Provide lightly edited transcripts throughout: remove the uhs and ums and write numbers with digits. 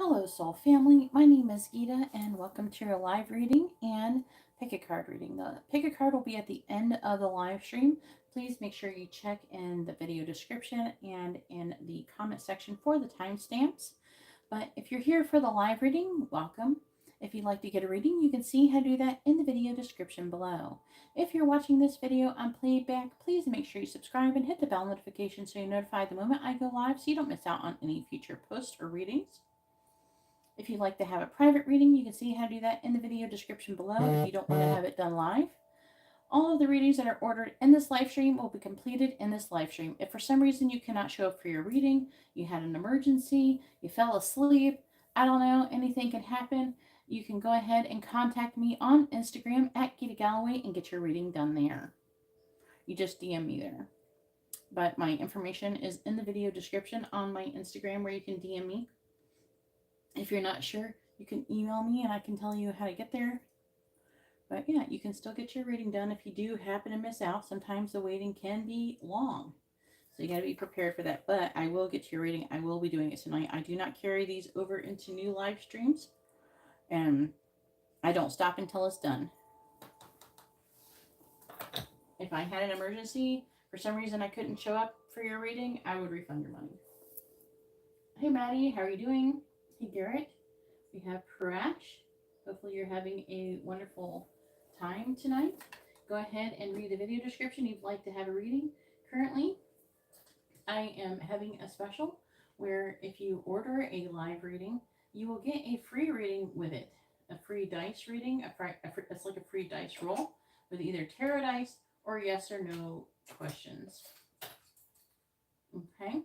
Hello, Soul Family. My name is Geeta, and welcome to your live reading and pick a card reading. The pick a card will be at the end of the live stream. Please make sure you check in the video description and in the comment section for the timestamps. But if you're here for the live reading, welcome. If you'd like to get a reading, you can see how to do that in the video description below. If you're watching this video on playback, please make sure you subscribe and hit the bell notification so you're notified the moment I go live so you don't miss out on any future posts or readings. If you'd like to have a private reading, you can see how to do that in the video description below if you don't want to have it done live. All of the readings that are ordered in this live stream will be completed in this live stream. If for some reason you cannot show up for your reading, you had an emergency, you fell asleep, I don't know, anything can happen, you can go ahead and contact me on Instagram at GeetaGalaway and get your reading done there. You just DM me there. But my information is in the video description on my Instagram where you can DM me. If you're not sure, you can email me and I can tell you how to get there. But yeah, you can still get your reading done if you do happen to miss out. Sometimes the waiting can be long. So you got to be prepared for that. But I will get to your reading. I will be doing it tonight. I do not carry these over into new live streams. And I don't stop until it's done. If I had an emergency, for some reason I couldn't show up for your reading, I would refund your money. Hey Maddie, how are you doing? Hey Garrett. We have Parash. Hopefully you're having a wonderful time tonight. Go ahead and read the video description if you'd like to have a reading. Currently, I am having a special where if you order a live reading, you will get a free reading with it. A free dice reading. It's like a free dice roll with either tarot dice or yes or no questions. Okay.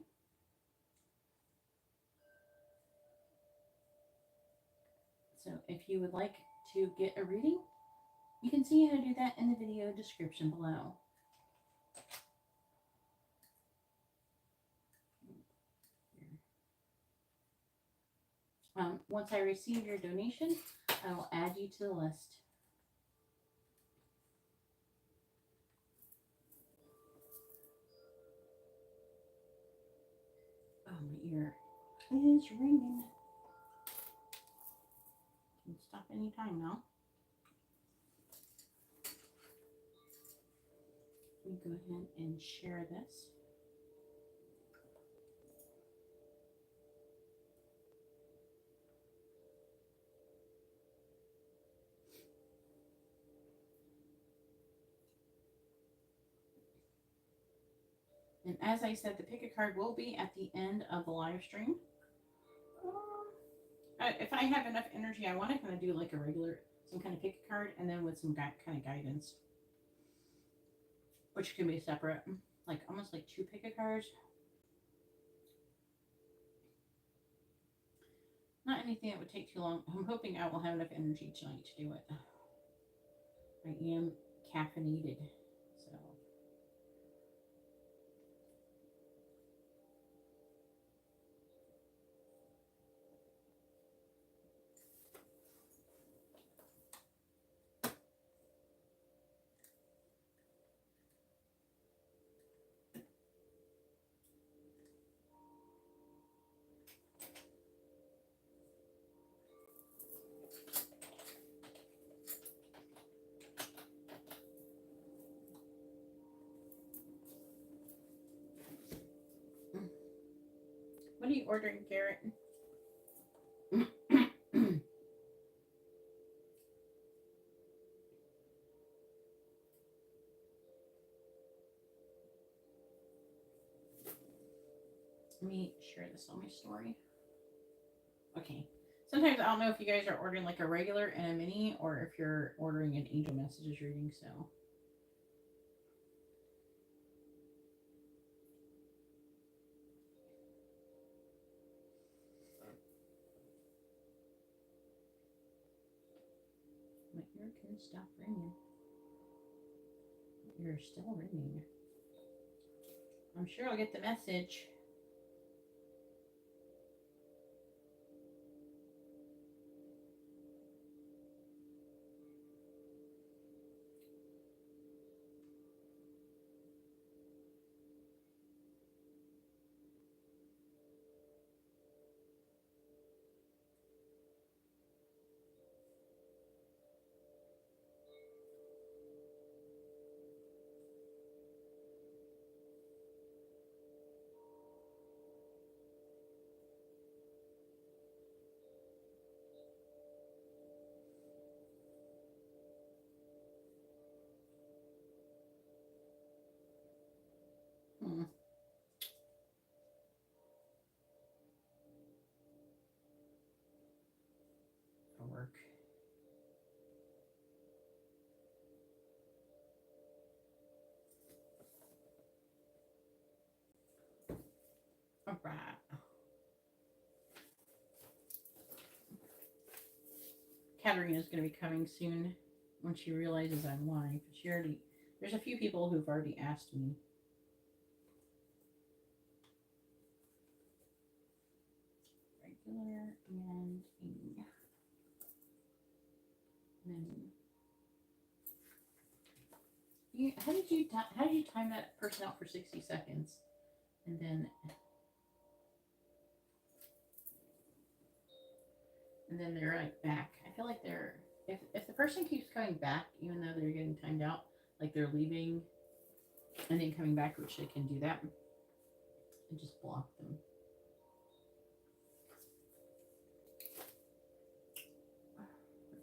So if you would like to get a reading, you can see how to do that in the video description below. Once I receive your donation, I will add you to the list. Oh, my ear is ringing. Can stop anytime now. Let me go ahead and share this. And as I said, the pick a card will be at the end of the live stream. If I have enough energy, I want to kind of do like a regular, some kind of pick a card, and then with some kind of guidance, which can be separate, like almost like two pick a cards. Not anything that would take too long. I'm hoping I will have enough energy tonight to do it. I am caffeinated, so. What are you ordering, Garrett? Let me share this on my story. Okay. Sometimes I don't know if you guys are ordering like a regular and a mini or if you're ordering an angel messages reading, so. My ear can stop ringing. You're still ringing. I'm sure I'll get the message. All right. Katarina's going to be coming soon when she realizes I'm live. There's a few people who've already asked me. Regular and how did you time that person out for 60 seconds and then they're like back? I feel like they're if the person keeps coming back even though they're getting timed out, like they're leaving and then coming back, which they can do that, and just block them.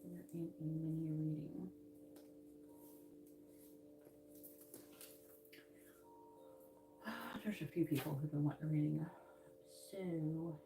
We're in a mini reading. There's a few people who've been wanting a reading. So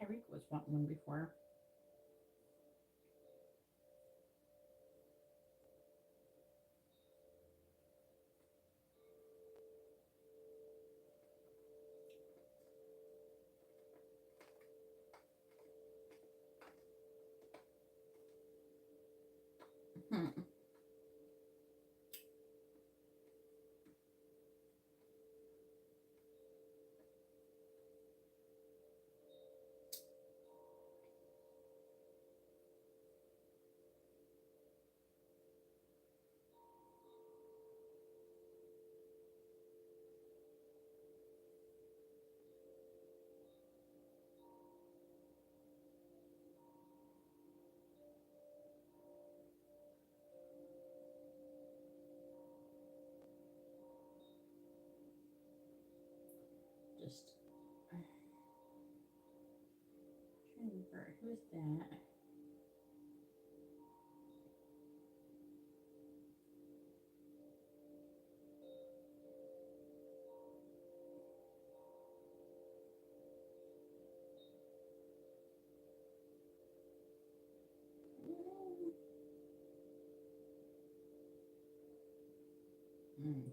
Tyreek was wanting one before. Just who's that?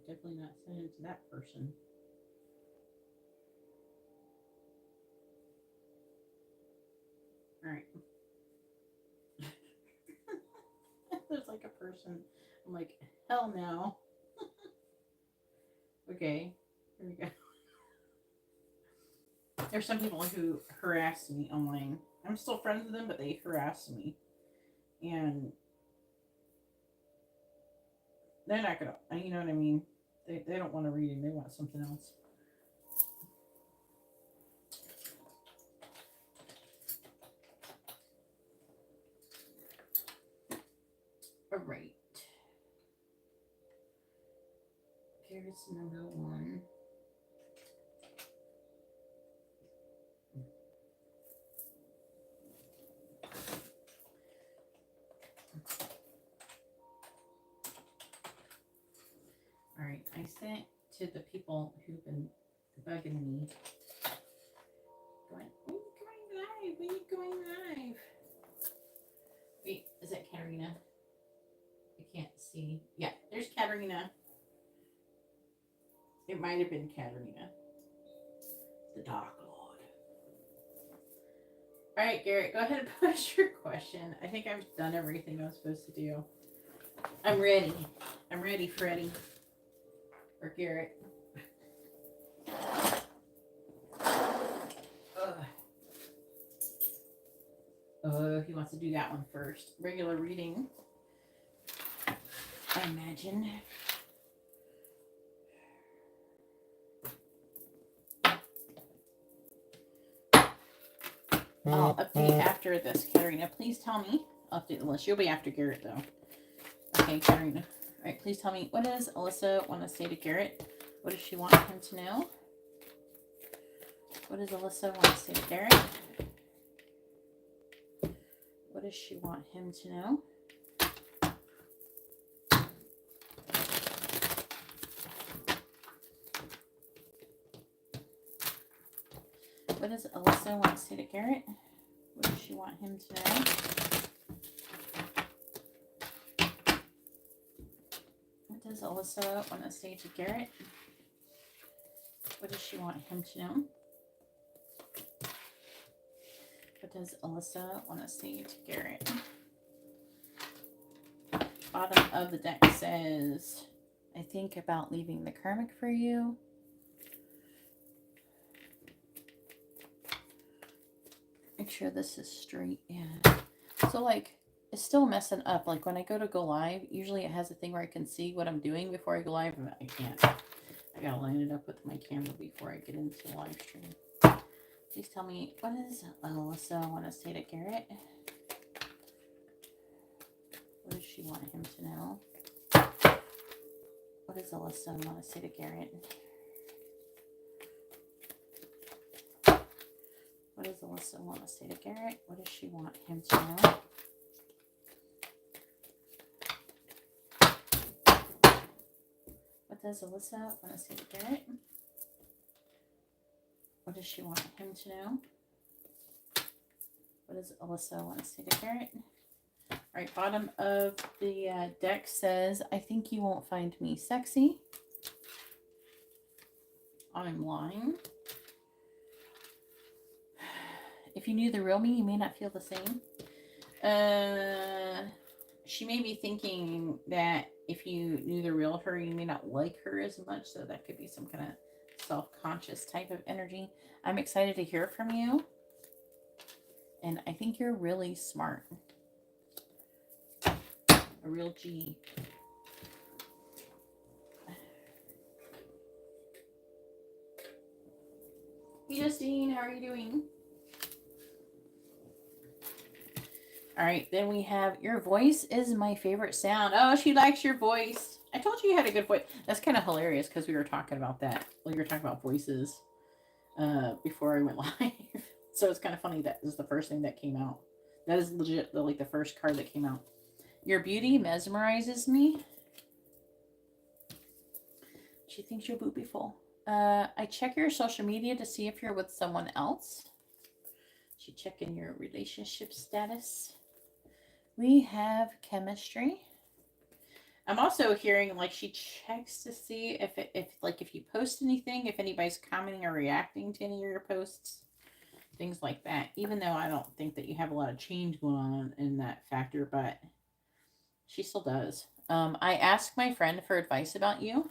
Definitely not sending it to that person. All right. There's like a person. I'm like, hell no. Okay, here we go. There's some people who harass me online. I'm still friends with them, but they harass me. And they're not gonna, you know what I mean? They don't want a reading, they want something else. All right. Here's number one. All right, I sent to the people who've been bugging me. Going, when are you going live? When are you going live? Wait, is that Katarina? I can't see. Yeah, there's Katarina. It might have been Katarina. The Dark Lord. All right, Garrett, go ahead and post your question. I think I've done everything I was supposed to do. I'm ready. I'm ready, Freddie. Or Garrett. Oh, he wants to do that one first. Regular reading, I imagine. I'll update after this, Katarina. Please tell me. I'll update the list. You'll be after Garrett, though. Okay, Katarina. All right, please tell me. What does Alyssa want to say to Garrett? What does she want him to know? What does Alyssa want to say to Garrett? What does she want him to know? What does Alyssa want to say to Garrett? What does she want him to know? What does Alyssa want to say to Garrett? What does she want him to know? What does Alyssa want to say to Garrett? Bottom of the deck says, I think about leaving the karmic for you. Make sure this is straight. Yeah. So like, it's still messing up. Like when I go to go live, usually it has a thing where I can see what I'm doing before I go live. And I can't. I gotta line it up with my camera before I get into the live stream. Please tell me, what does Alyssa want to say to Garrett? What does she want him to know? What does Alyssa want to say to Garrett? What does Alyssa want to say to Garrett? What does she want him to know? What does Alyssa want to say to Garrett? What does she want him to know? What does Alyssa want to say to Garrett? All right, bottom of the deck says, I think you won't find me sexy. I'm lying. If you knew the real me, you may not feel the same. She may be thinking that if you knew the real her, you may not like her as much. So that could be some kind of self-conscious type of energy. I'm excited to hear from you. And I think you're really smart. A real G. Hey Justine, how are you doing? All right, then we have, your voice is my favorite sound. Oh, she likes your voice. I told you had a good voice. That's kind of hilarious because we were talking about that. We were talking about voices before I went live. So it's kind of funny that is the first thing that came out. That is legit like the first card that came out. Your beauty mesmerizes me. She thinks you're beautiful. I check your social media to see if you're with someone else. She check in your relationship status. We have chemistry. I'm also hearing like she checks to see if you post anything, if anybody's commenting or reacting to any of your posts, things like that. Even though I don't think that you have a lot of change going on in that factor, but she still does. I asked my friend for advice about you.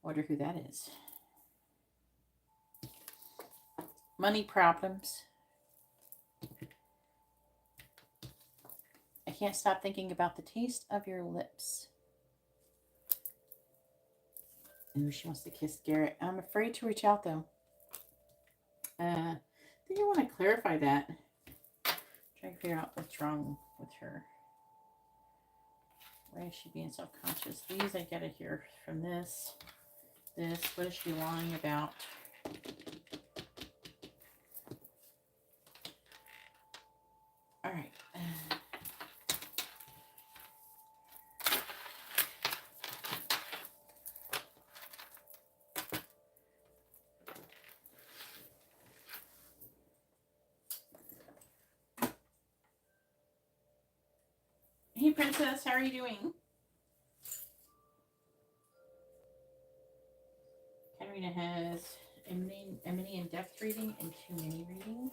Wonder who that is. Money problems. I can't stop thinking about the taste of your lips. Ooh, she wants to kiss Garrett. I'm afraid to reach out though. I think I want to clarify that. Trying to figure out what's wrong with her. Why is she being self-conscious? These I gotta hear from this. What is she lying about? All right. Hey, Princess, how are you doing? Katarina has a mini and depth reading and 2 mini readings.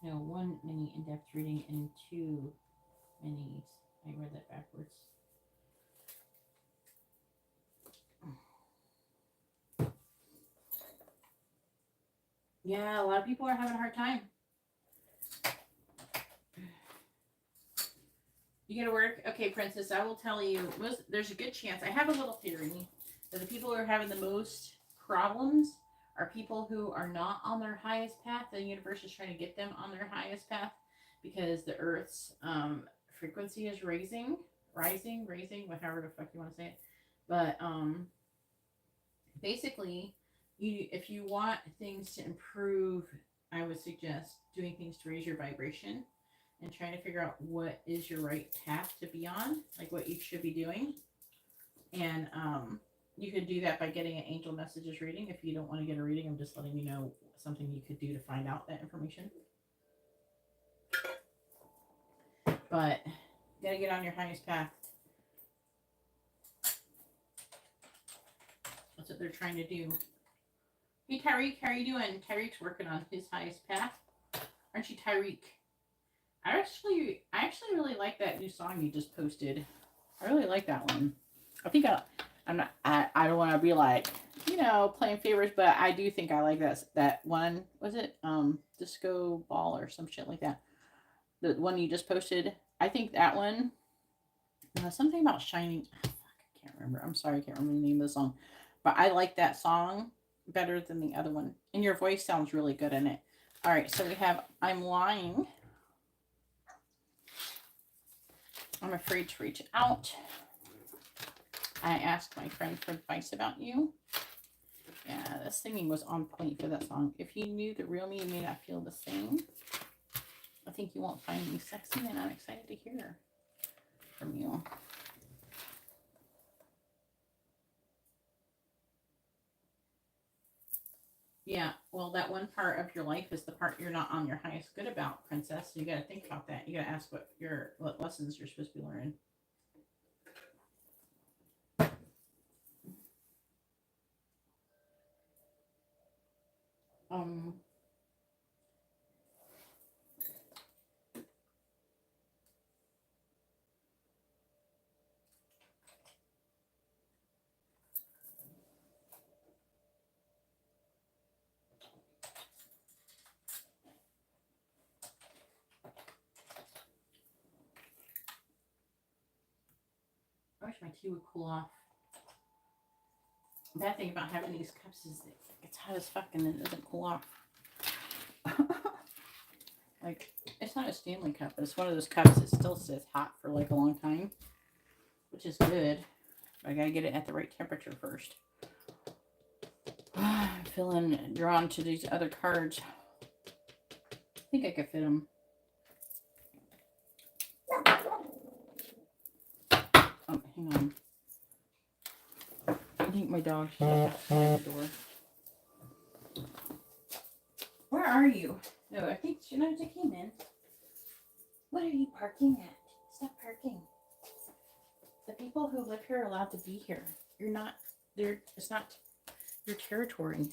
No, 1 mini in-depth reading and 2 minis. I read that backwards. Yeah, a lot of people are having a hard time. You gotta work? Okay, Princess, I will tell you, there's a good chance. I have a little theory that the people who are having the most problems are people who are not on their highest path. The universe is trying to get them on their highest path because the Earth's frequency is rising, whatever the fuck you want to say it. But basically, if you want things to improve, I would suggest doing things to raise your vibration and trying to figure out what is your right path to be on, like what you should be doing. And you could do that by getting an angel messages reading. If you don't want to get a reading, I'm just letting you know something you could do to find out that information. But you gotta get on your highest path. That's what they're trying to do. Hey Tyreek, how are you doing? Tyreek's working on his highest path. Aren't you, Tyreek? I actually really like that new song you just posted. I really like that one. I think I don't want to be like, you know, playing favorites, but I do think I like that one. Was it Disco Ball or some shit like that? The one you just posted. I think that one. Something about shining. Oh, fuck, I can't remember. I'm sorry, I can't remember the name of the song, but I like that song better than the other one. And your voice sounds really good in it. All right, so we have I'm lying. I'm afraid to reach out. I asked my friend for advice about you. Yeah, the singing was on point for that song. If you knew the real me, you may not feel the same. I think you won't find me sexy, and I'm excited to hear from you. Yeah, well, that one part of your life is the part you're not on your highest good about, princess. So you got to think about that. You got to ask what lessons you're supposed to be learning. I wish my tea would cool off. The bad thing about having these cups is that it's hot as fuck and it doesn't cool off. Like, it's not a Stanley cup, but it's one of those cups that still sits hot for like a long time, which is good. But I gotta get it at the right temperature first. I'm feeling drawn to these other cards. I think I could fit them. Oh, hang on. I think my dog shut outside the door. Where are you? No, I think she knows I came in. What are you parking at? Stop parking. The people who live here are allowed to be here. You're not. It's not your territory.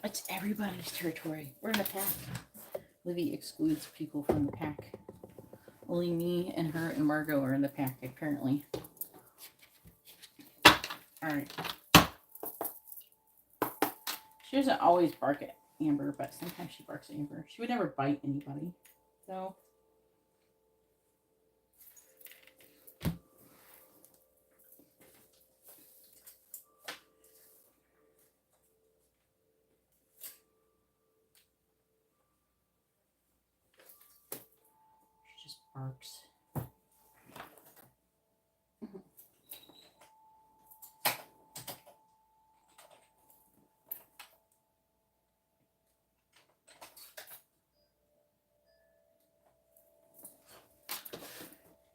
It's everybody's territory. We're in a pack. Livy excludes people from the pack. Only me and her and Margot are in the pack, apparently. Alright. She doesn't always bark at Amber, but sometimes she barks at Amber. She would never bite anybody. So. She just barks.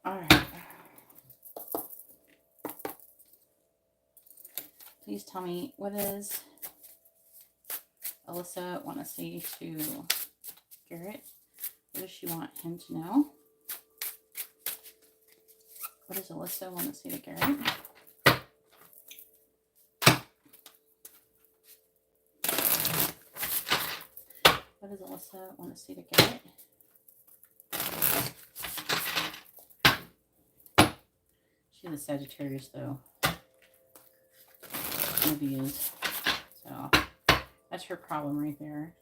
Alright. Please tell me, what does Alyssa want to say to Garrett? What does she want him to know? What does Alyssa want to say to Garrett? What does Alyssa want to say to Garrett? She's a Sagittarius, though. Maybe is. So, that's her problem right there.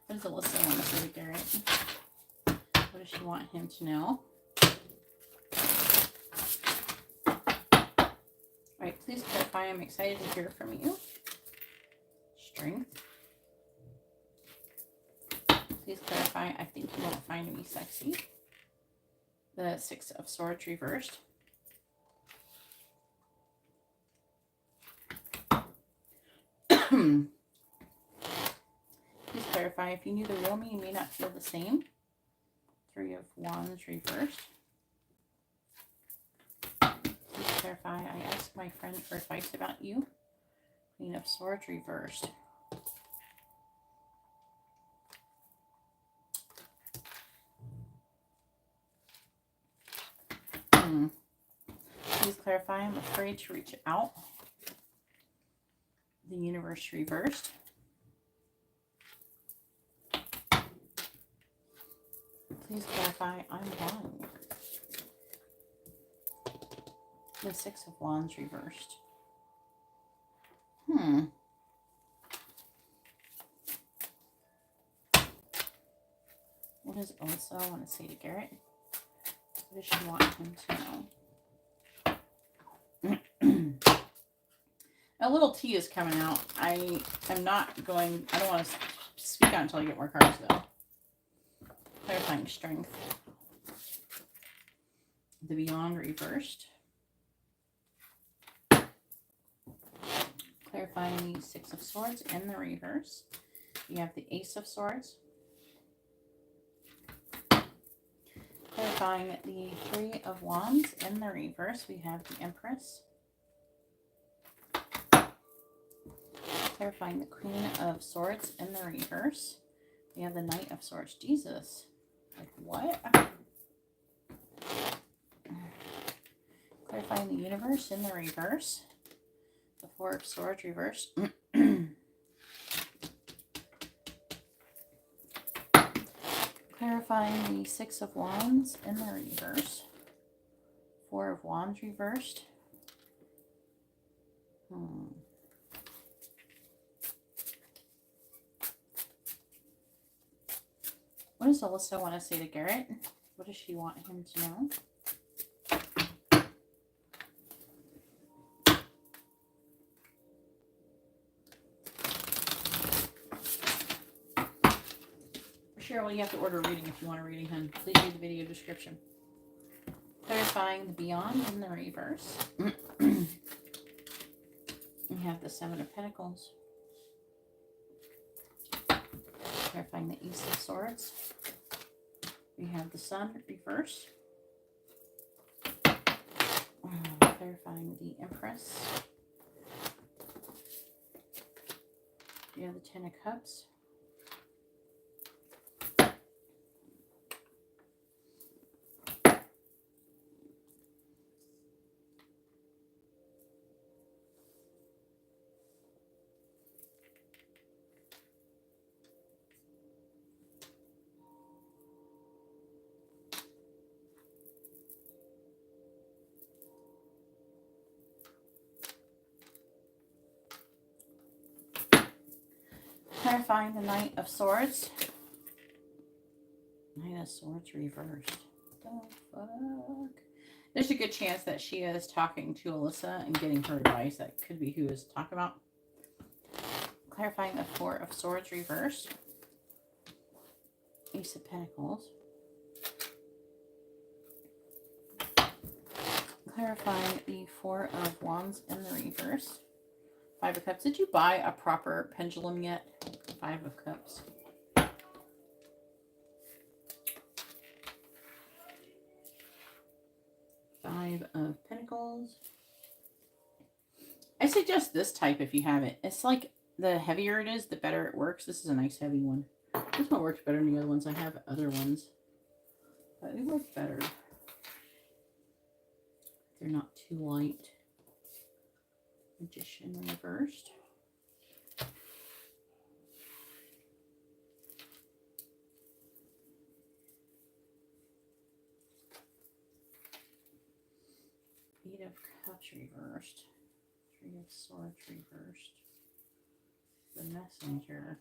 What does Alyssa want to say to Garrett? What does she want him to know? Alright, please clarify. I'm excited to hear from you. strength. Please clarify, I think you won't find me sexy. The Six of Swords reversed. Please clarify, if you knew the real me, you may not feel the same. Three of Wands reversed. Please clarify, I asked my friend for advice about you. Queen of Swords reversed. Please clarify, I'm afraid to reach out. The Universe reversed. Please clarify, I'm lying. The Six of Wands reversed. What does Alyssa want to say to Garrett? What does she want him to know? A little tea is coming out. I don't want to speak out until I get more cards, though. Clarifying strength. The Beyond reversed. Clarifying the Six of Swords in the reverse. You have the Ace of Swords. Clarifying the Three of Wands in the reverse. We have the Empress. Clarifying the Queen of Swords in the reverse. We have the Knight of Swords. Jesus. Like what? Clarifying the Universe in the reverse. The Four of Swords reversed. Clarifying the Six of Wands in the reverse. Four of Wands reversed. What does Alyssa want to say to Garrett? What does she want him to know? Cheryl, you have to order a reading if you want a reading, hun. Please read the video description. Clarifying the Beyond in the reverse. We have the Seven of Pentacles. Clarifying the Ace of Swords. We have the Sun reversed. Clarifying the Empress. We have the Ten of Cups. Clarifying the Knight of Swords. Knight of Swords reversed. What the fuck? There's a good chance that she is talking to Alyssa and getting her advice. That could be who is talking about. Clarifying the Four of Swords reversed. Ace of Pentacles. Clarifying the Four of Wands in the reverse. Five of Cups. Did you buy a proper pendulum yet? Five of Cups. Five of Pentacles. I suggest this type if you have it. It's like the heavier it is, the better it works. This is a nice heavy one. This one works better than the other ones. I have other ones, but they work better. They're not too light. Magician reversed. Eight of Cups reversed. Three of Swords reversed. The Messenger.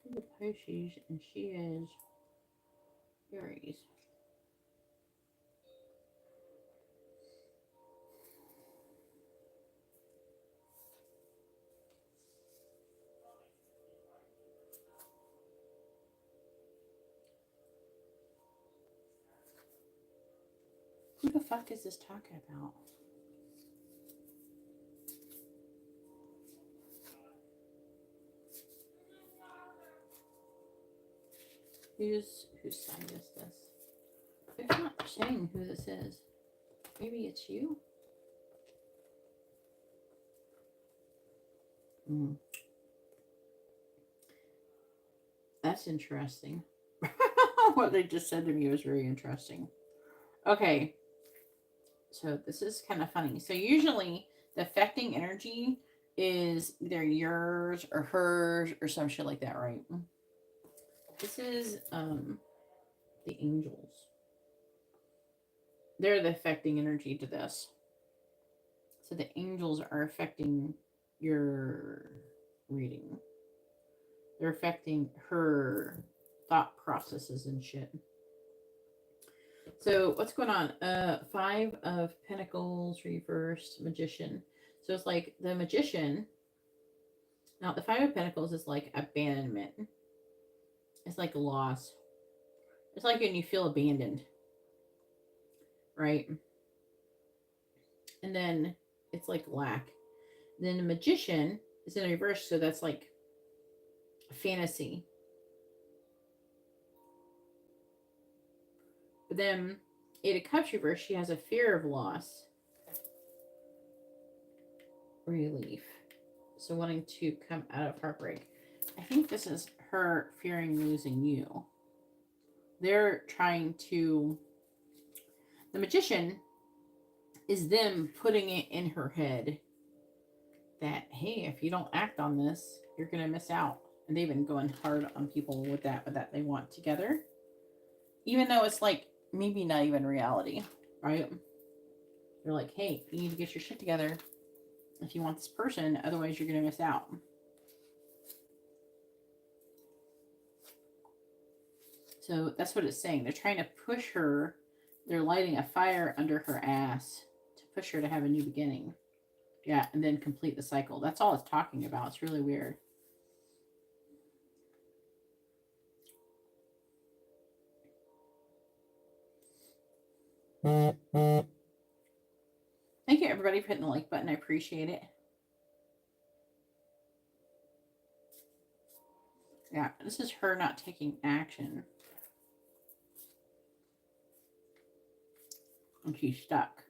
She's a Pisces and she is Aries. Who the fuck is this talking about? Whose side is this? It's not saying who this is. Maybe it's you? That's interesting. What they just said to me was very interesting. Okay. So this is kind of funny. So usually the affecting energy is either yours or hers or some shit like that, right? This is the angels. They're the affecting energy to this. So the angels are affecting your reading. They're affecting her thought processes and shit. So what's going on? 5 of Pentacles reversed, Magician. So it's like the Magician. Now the 5 of Pentacles is like abandonment. It's like loss. It's like when you feel abandoned, right? And then it's like lack. Then the Magician is in reverse, so that's like fantasy. But then 8 of Cups reverse, she has a fear of loss. Relief. So wanting to come out of heartbreak. I think this is her fearing losing you. They're trying to... The Magician is them putting it in her head that, hey, if you don't act on this, you're going to miss out. And they've been going hard on people with that they want together. Even though it's like, maybe not even reality, right? They're like, hey, you need to get your shit together if you want this person, otherwise you're going to miss out. So that's what it's saying. They're trying to push her. They're lighting a fire under her ass to push her to have a new beginning. Yeah, and then complete the cycle. That's all it's talking about. It's really weird. Thank you, everybody, for hitting the like button. I appreciate it. Yeah, this is her not taking action. And she's stuck.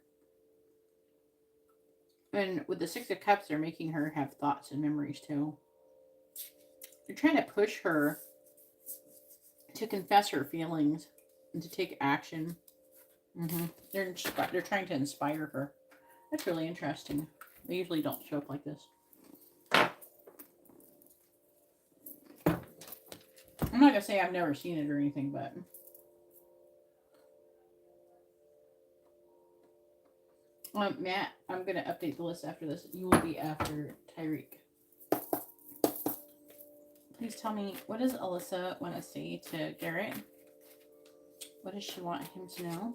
And with the 6 of Cups, they're making her have thoughts and memories, too. They're trying to push her to confess her feelings and to take action. They're trying to inspire her. That's really interesting. They usually don't show up like this. I'm not going to say I've never seen it or anything, but... Matt, I'm going to update the list after this. You will be after Tyreek. Please tell me, what does Alyssa want to say to Garrett? What does she want him to know?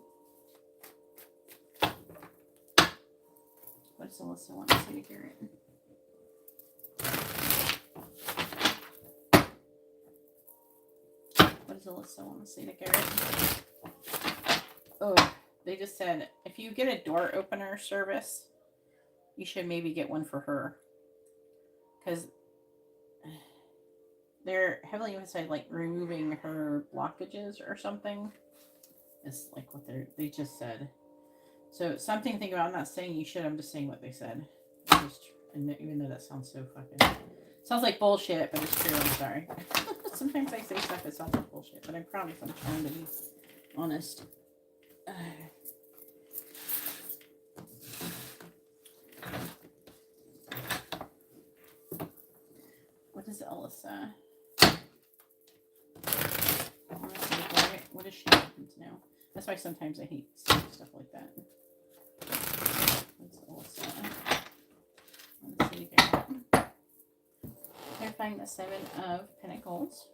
What does Alyssa want to say to Garrett? What does Alyssa want to say to Garrett? Oh, they just said, if you get a door opener service, you should maybe get one for her. Because they're heavily emphasized, like, removing her blockages or something. It's like what they just said. So something to think about. I'm not saying you should. I'm just saying what they said. Even though that sounds so fucking... Sounds like bullshit, but it's true. I'm sorry. Sometimes I say stuff that sounds like bullshit, but I promise I'm trying to be honest. What is Alyssa? What does she want him to know? That's why sometimes I hate saying stuff like that. What's Alyssa? Let's see again. Clarifying the 7 of Pentacles.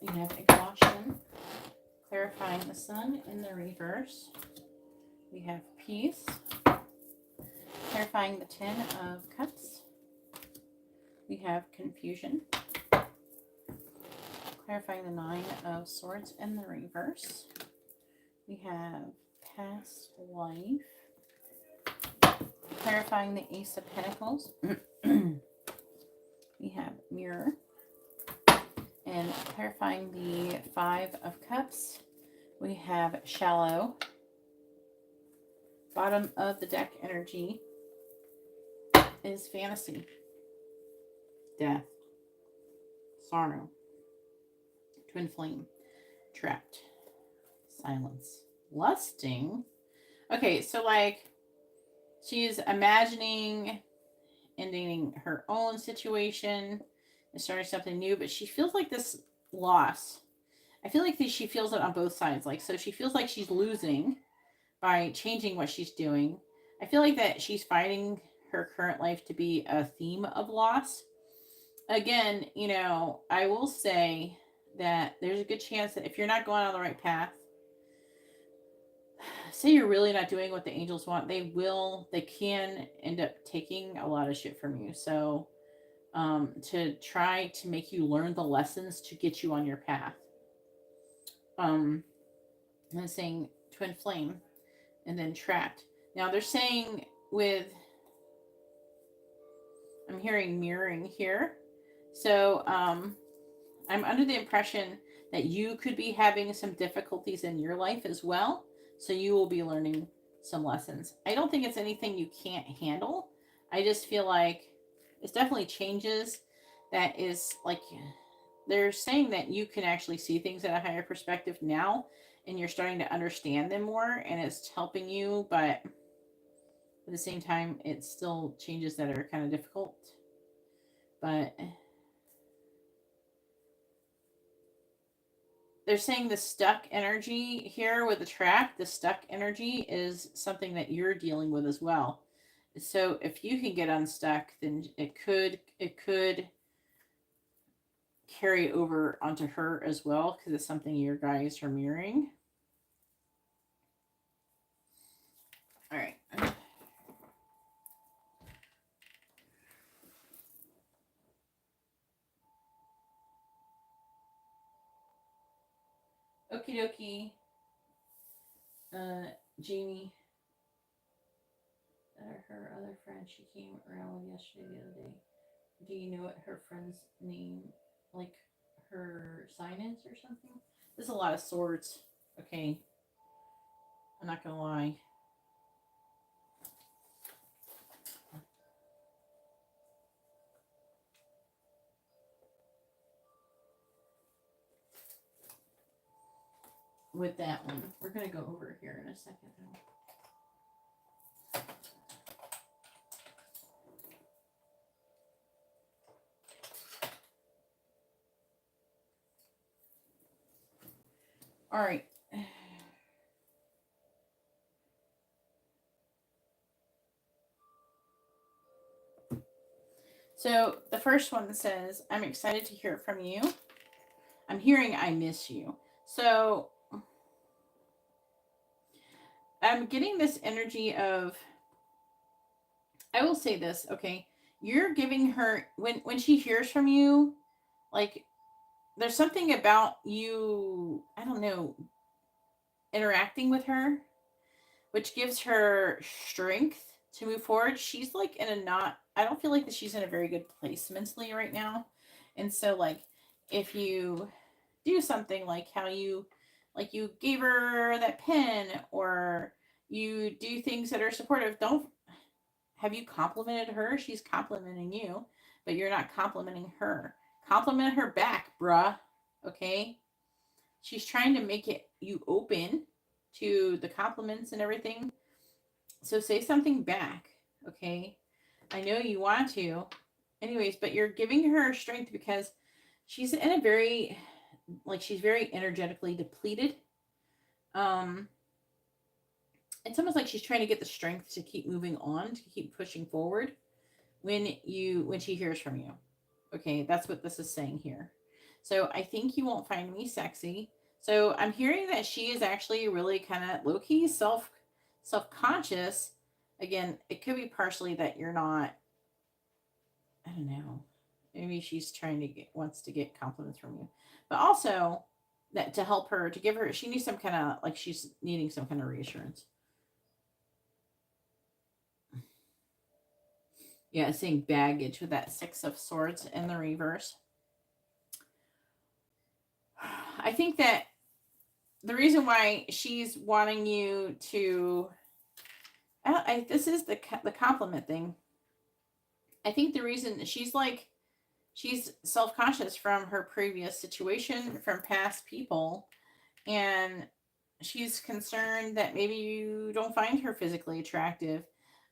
We have exhaustion. Clarifying the Sun in the reverse. We have peace. Clarifying the 10 of Cups. We have confusion. Clarifying the 9 of Swords in the reverse. We have past life. Clarifying the Ace of Pentacles. We have mirror. And clarifying the Five of Cups. We have shallow. Bottom of the deck energy is fantasy. Death. Sorrow. Twin flame. Trapped. Silence. Lusting. Okay, so like she's imagining ending her own situation and starting something new, but she feels like this loss. I feel like she feels it on both sides. Like, so she feels like she's losing by changing what she's doing. I feel like that she's fighting her current life to be a theme of loss. Again, you know, I will say that there's a good chance that if you're not going on the right path, say you're really not doing what the angels want, they can end up taking a lot of shit from you. So to try to make you learn the lessons to get you on your path. I'm saying twin flame and then trapped. Now they're saying with, I'm hearing mirroring here. So I'm under the impression that you could be having some difficulties in your life as well. So you will be learning some lessons. I don't think it's anything you can't handle. I just feel like it's definitely changes that is like, they're saying that you can actually see things at a higher perspective now and you're starting to understand them more and it's helping you, but at the same time, it's still changes that are kind of difficult. But they're saying the stuck energy here with the trap, the stuck energy is something that you're dealing with as well. So if you can get unstuck, then it could carry over onto her as well because it's something your guys are mirroring. All right. Okie dokie. Jamie, her other friend, she came around with yesterday, the other day. Do you know what her friend's name, like her sign is or something? There's a lot of swords. Okay. I'm not gonna lie. With that one, we're gonna go over here in a second. All right. So the first one says, I'm excited to hear from you. I'm hearing I miss you. So I'm getting this energy of, I will say this, okay? You're giving her, when she hears from you, like there's something about you, I don't know, interacting with her, which gives her strength to move forward. She's like in a not, I don't feel like that she's in a very good place mentally right now. And so like if you do something like how you gave her that pen or you do things that are supportive, don't, have you complimented her? She's complimenting you, but you're not complimenting her. Compliment her back, bruh. Okay? She's trying to make it you open to the compliments and everything. So say something back, okay? I know you want to. Anyways, but you're giving her strength because she's in a very, like, she's very energetically depleted. It's almost like she's trying to get the strength to keep moving on, to keep pushing forward when she hears from you. Okay, that's what this is saying here. So I think you won't find me sexy. So I'm hearing that she is actually really kind of low-key self-conscious. Again, it could be partially that you're not, I don't know. Maybe she's trying to wants to get compliments from you. But also, that to help her, to give her, she needs some kind of, like, she's needing some kind of reassurance. Yeah, saying baggage with that Six of Swords in the reverse. I think that the reason why she's wanting you to, this is the compliment thing. I think the reason she's like, she's self-conscious from her previous situation, from past people, and she's concerned that maybe you don't find her physically attractive.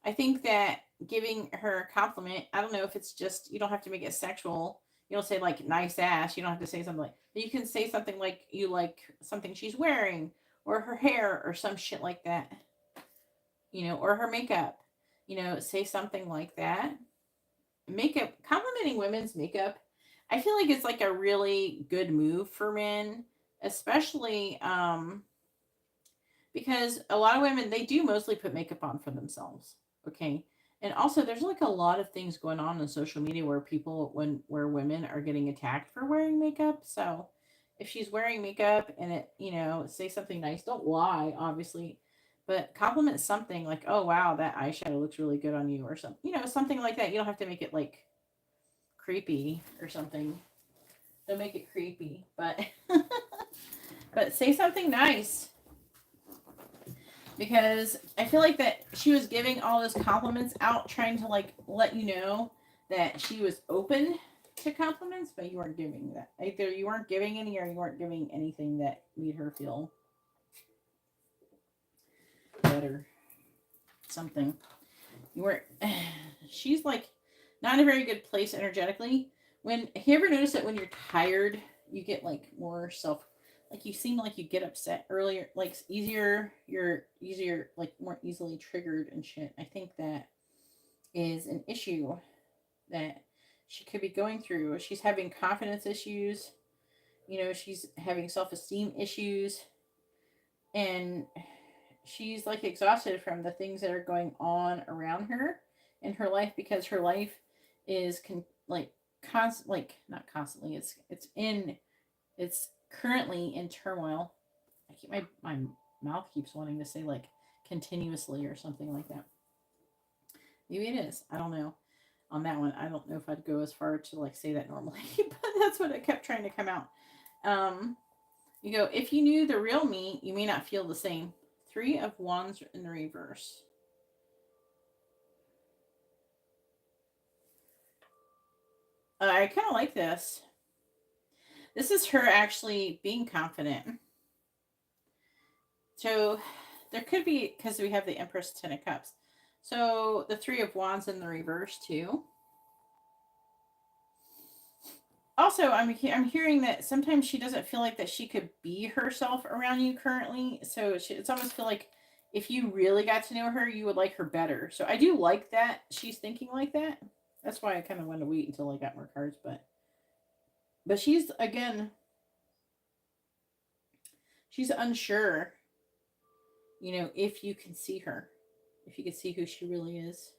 I think that giving her a compliment, I don't know if it's just, you don't have to make it sexual. You don't say like nice ass. You don't have to say something like, but you can say something like you like something she's wearing or her hair or some shit like that, or her makeup. Say something like that. Makeup, complimenting women's makeup, I feel like it's like a really good move for men, especially because a lot of women, they do mostly put makeup on for themselves. Okay. And also there's like a lot of things going on social media where where women are getting attacked for wearing makeup. So if she's wearing makeup and it, say something nice, don't lie, obviously, but compliment something like, oh wow, that eyeshadow looks really good on you, or something, something like that. You don't have to make it like creepy or something. Don't make it creepy, but but say something nice, because I feel like that she was giving all those compliments out, trying to like let you know that she was open to compliments, but you weren't giving that. Either you weren't giving any, or you weren't giving anything that made her feel better. Something you were. She's like not in a very good place energetically. When you ever notice that when you're tired, you get like more self, like you seem like you get upset earlier, like you're easier, like more easily triggered and shit. I think that is an issue that she could be going through. She's having confidence issues, she's having self-esteem issues, and she's like exhausted from the things that are going on around her in her life, because her life is like constant, like not constantly, it's currently in turmoil. I keep my mouth keeps wanting to say like continuously or something like that. Maybe it is, I don't know. On that one, I don't know if I'd go as far to like say that normally, but that's what it kept trying to come out. You go, if you knew the real me, you may not feel the same. Three of Wands in the reverse. I kind of like this. This is her actually being confident. So there could be, because we have the Empress, Ten of Cups. So the Three of Wands in the reverse too. Also, I'm hearing that sometimes she doesn't feel like that she could be herself around you currently. So it's almost feel like if you really got to know her, you would like her better. So I do like that she's thinking like that. That's why I kind of wanted to wait until I got more cards, but she's again, she's unsure. If you can see her, if you can see who she really is.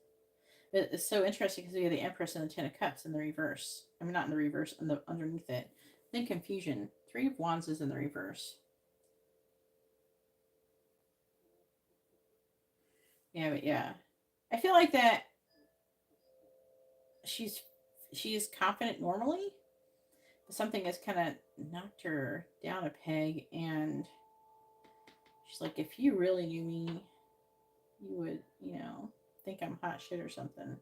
It's so interesting because we have the Empress and the Ten of Cups in the reverse. I mean, not in the reverse, and the underneath it. Then confusion. Three of Wands is in the reverse. Yeah, but yeah, I feel like that she's confident normally, but something has kind of knocked her down a peg, and she's like, if you really knew me, you would, think I'm hot shit or something.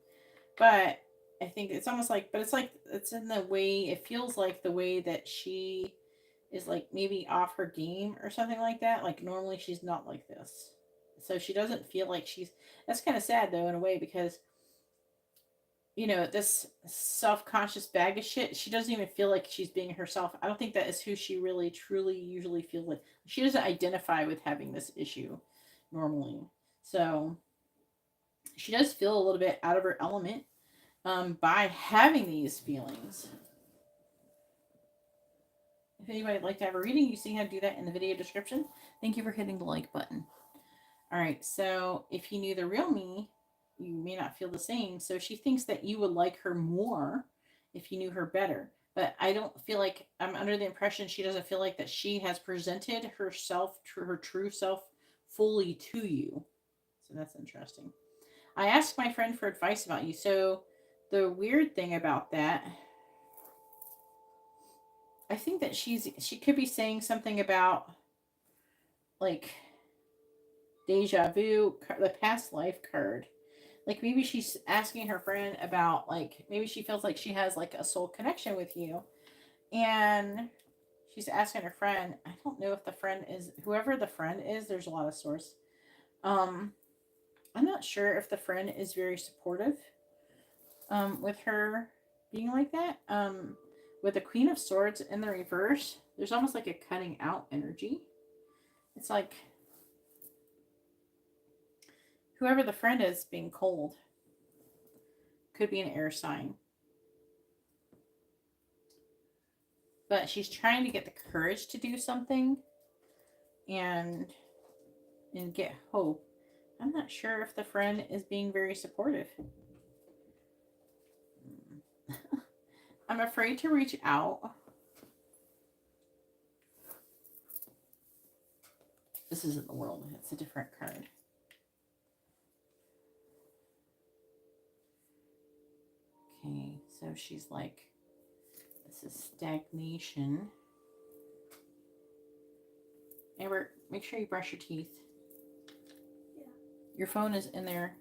But I think it's almost like, but it's like, it's in the way, it feels like the way that she is like maybe off her game or something like that. Like normally she's not like this. So she doesn't feel like that's kind of sad though in a way, because this self-conscious bag of shit, she doesn't even feel like she's being herself. I don't think that is who she really truly usually feels with. She doesn't identify with having this issue normally. So she does feel a little bit out of her element by having these feelings. If anybody would like to have a reading, you see how to do that in the video description. Thank you for hitting the like button. All right, so if you knew the real me, you may not feel the same. So she thinks that you would like her more if you knew her better. but I don't feel like, I'm under the impression she doesn't feel like that she has presented herself, her true self, fully to you. So that's interesting. I asked my friend for advice about you. So the weird thing about that, I think that she could be saying something about like deja vu, the past life card. Like maybe she's asking her friend about, like, maybe she feels like she has like a soul connection with you, and she's asking her friend. I don't know if the friend is, whoever the friend is, there's a lot of source. I'm not sure if the friend is very supportive with her being like that. With the Queen of Swords in the reverse, there's almost like a cutting out energy. It's like whoever the friend is being cold. Could be an air sign. But she's trying to get the courage to do something and get hope. I'm not sure if the friend is being very supportive. I'm afraid to reach out. This isn't the world. It's a different card. Okay, so she's like, this is stagnation. Amber, make sure you brush your teeth. Yeah. Your phone is in there.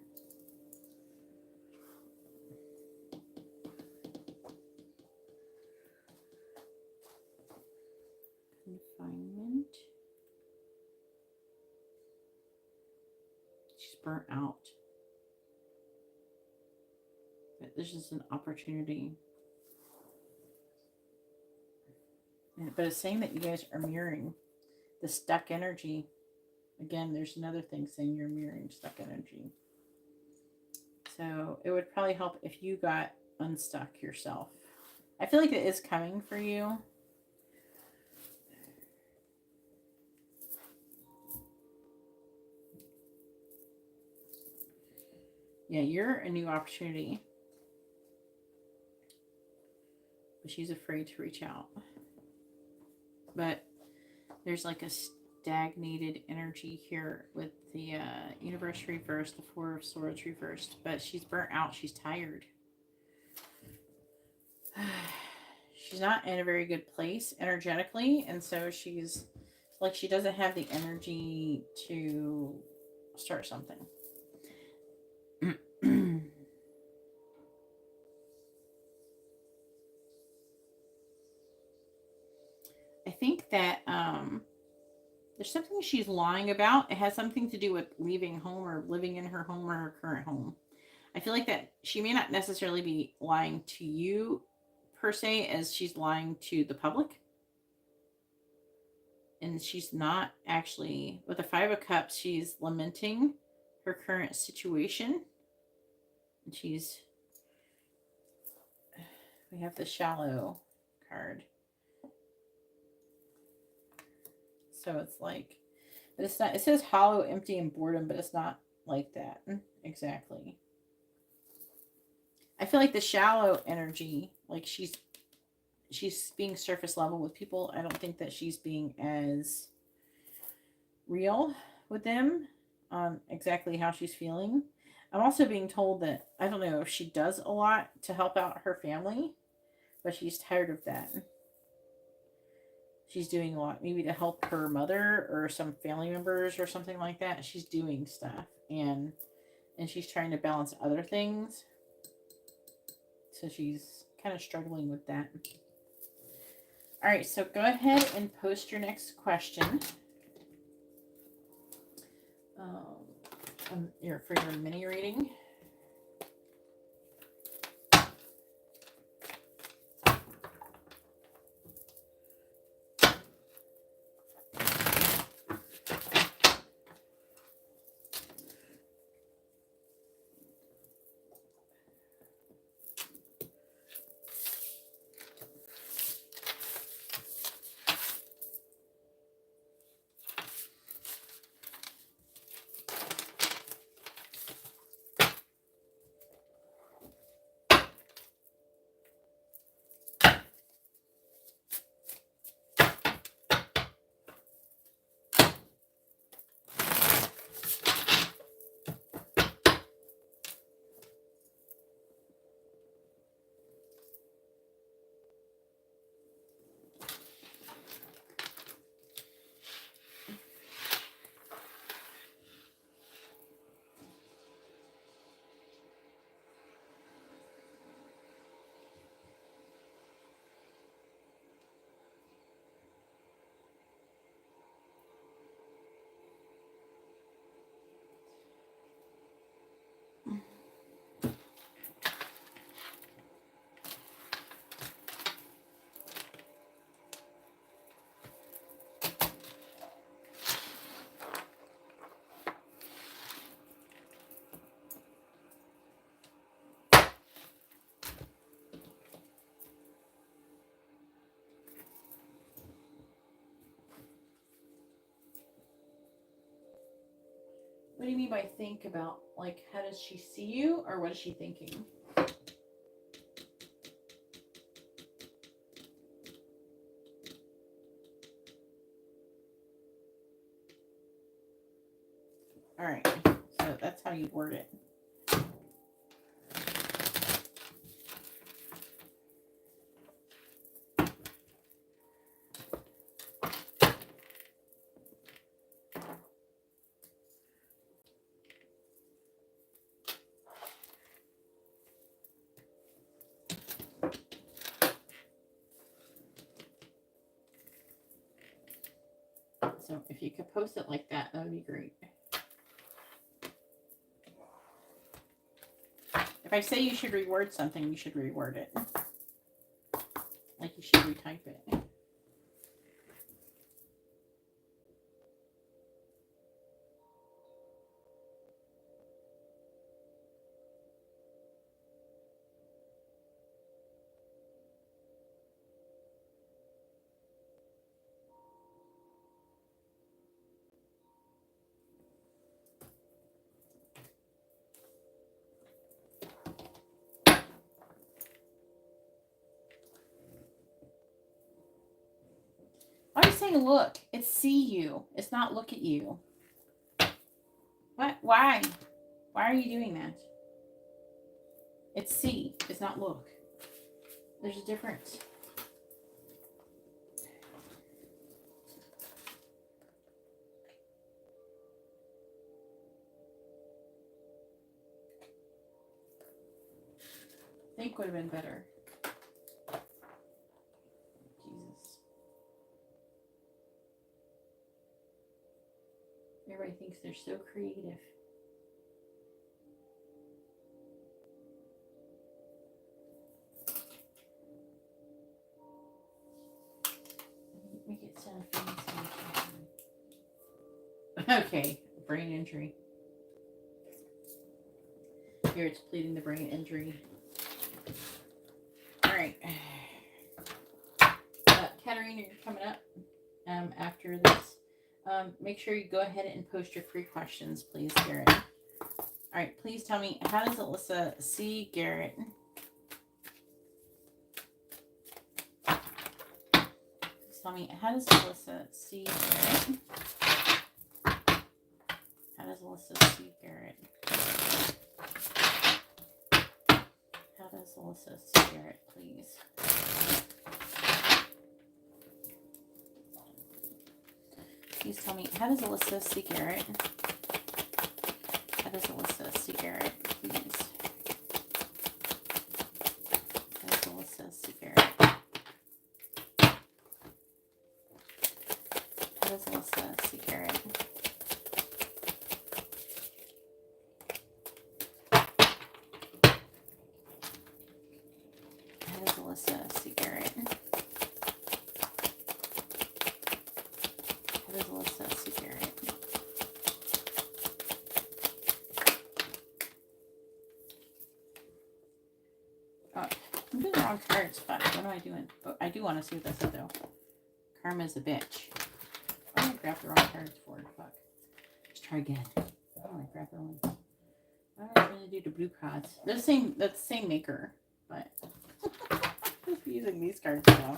Confinement. She's burnt out. But this is an opportunity. But it's saying that you guys are mirroring the stuck energy. Again, there's another thing saying you're mirroring stuck energy. So it would probably help if you got unstuck yourself. I feel like it is coming for you. Yeah, you're a new opportunity. But she's afraid to reach out. But there's like a stagnated energy here with the universe reversed, the Four of Swords reversed. But she's burnt out. She's tired. She's not in a very good place energetically. And so she's like, she doesn't have the energy to start something. I think that there's something she's lying about. It has something to do with leaving home or living in her home or her current home. I feel like that she may not necessarily be lying to you per se, as she's lying to the public. And she's not actually, with the Five of Cups, she's lamenting her current situation. And we have the Shallow card. So it's like, but it's not, it says hollow, empty, and boredom, but it's not like that exactly. I feel like the shallow energy, like she's being surface level with people. I don't think that she's being as real with them on exactly how she's feeling. I'm also being told that, I don't know if she does a lot to help out her family, but she's tired of that. She's doing a lot, maybe to help her mother or some family members or something like that. She's doing stuff, and she's trying to balance other things. So she's kind of struggling with that. All right, so go ahead and post your next question. For your mini reading. What do you mean by think about? Like, how does she see you, or what is she thinking? All right, so that's how you word it. So if you could post it like that, that would be great. If I say you should reword something, you should reword it. Like you should retype it. Why are you saying look? It's see you. It's not look at you. What? Why? Why are you doing that? It's see. It's not look. There's a difference. Think would have been better. Jesus. Everybody thinks they're so creative. Make it sound fancy. Okay, brain injury. Here it's pleading the brain injury. All right. Katarina, you're coming up after this. Make sure you go ahead and post your free questions, please, Garrett. All right, please tell me, how does Alyssa see Garrett? Please tell me, how does Alyssa see Garrett? How does Alyssa see Garrett? How does Alyssa see Garrett, please? Please tell me, how does Alyssa see Garrett? How does Alyssa see Garrett, please? How does Alyssa see Garrett? How does Alyssa see Garrett? How does Alyssa see Garrett? How does Alyssa see Garrett? Oh, I'm doing the wrong cards. Fuck, what am I doing? But I do want to see what that said, though. Karma's a bitch. I'm gonna grab the wrong cards for it. Fuck. Let's try again. Oh, I grabbed the wrong. What am I going to do to blue cards? They're the same. That's the same maker, but I'm just using these cards now.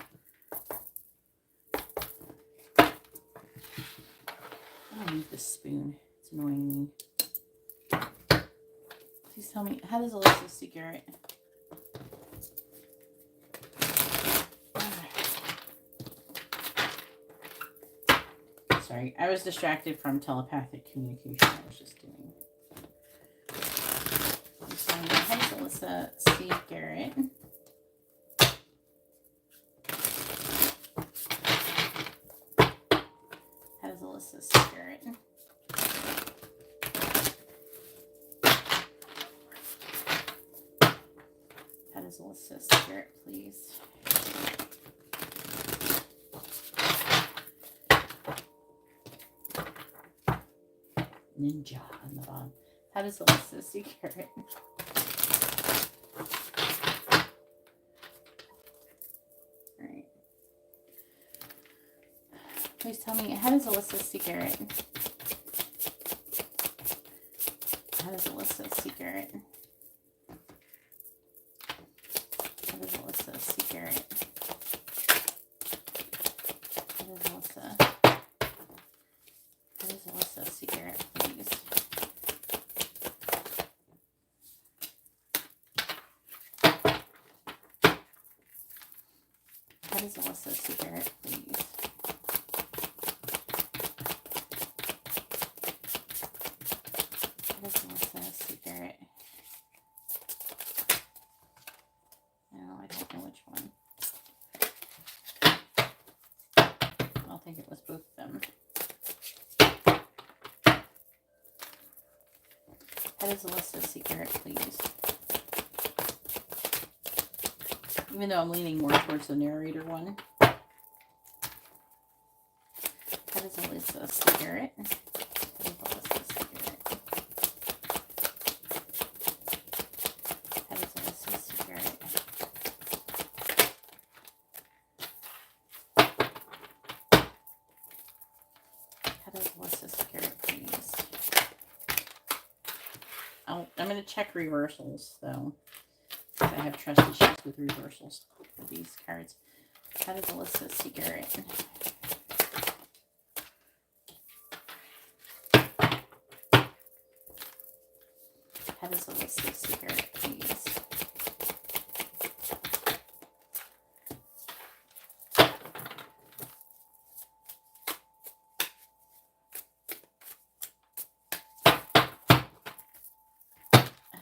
I need this spoon. It's annoying me. Please tell me, how does Alyssa see Garrett? Sorry, I was distracted from telepathic communication I was just doing. Please tell me, how does Alyssa see Garrett? How does Alyssa see Garrett? How does Alyssa see Garrett, please? Ninja on the bottom. How does Alyssa see Garrett? Alright. Please tell me, how does Alyssa see Garrett? That is Alyssa's secret. That is Alyssa's secret. That is Alyssa. That is Alyssa's secret, please. That is Alyssa's secret, please. That is Alyssa's secret. No, I don't know which one. I don't think it was both of them. That is Alyssa's secret, please. Even though I'm leaning more towards the narrator one. That is Alyssa's secret. That is Alyssa's secret. That is Alyssa's secret. That is Alyssa's secret, please. I'm going to check reversals, though. I have trust issues with reversals with these cards. That is Alyssa's secret. That is Alyssa's secret, please.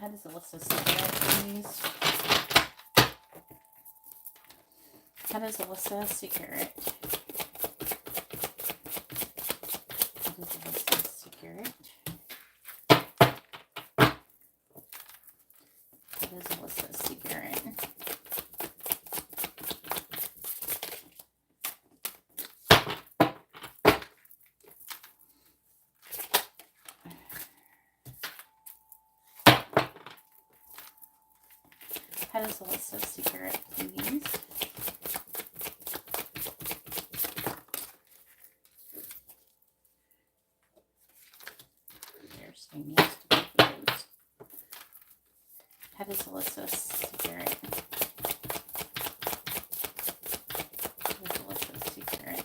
That is Alyssa's secret, please. That is Alyssa's secret. That is Alyssa's secret. That is Alyssa's secret. That is Alyssa's secret, please. That is Alyssa's secret. That is Alyssa's secret.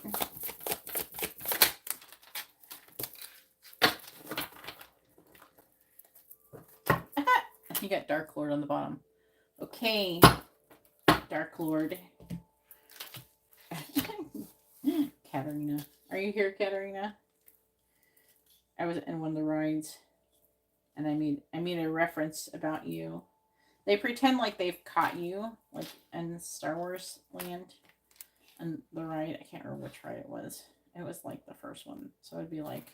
You got Dark Lord on the bottom. Okay, Dark Lord. Katarina. Are you here, Katarina? I was in one of the rides. And I made a reference about you. They pretend like they've caught you, like in Star Wars land. And the ride, I can't remember which ride it was. It was like the first one. So it'd be like,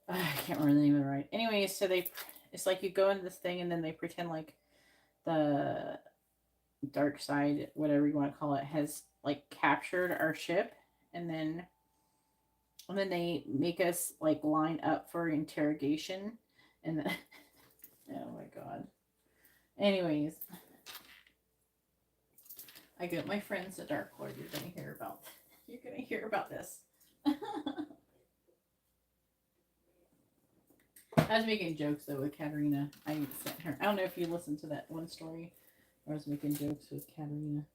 I can't remember the name of the ride. Anyway, so it's like you go into this thing and then they pretend like the dark side, whatever you want to call it, has like captured our ship. And then they make us like line up for interrogation. And then, oh my god. Anyways, I get my friends the Dark Lord. You're gonna hear about this. I was making jokes though with Katarina. I sent her. I don't know if you listened to that one story. I was making jokes with Katarina.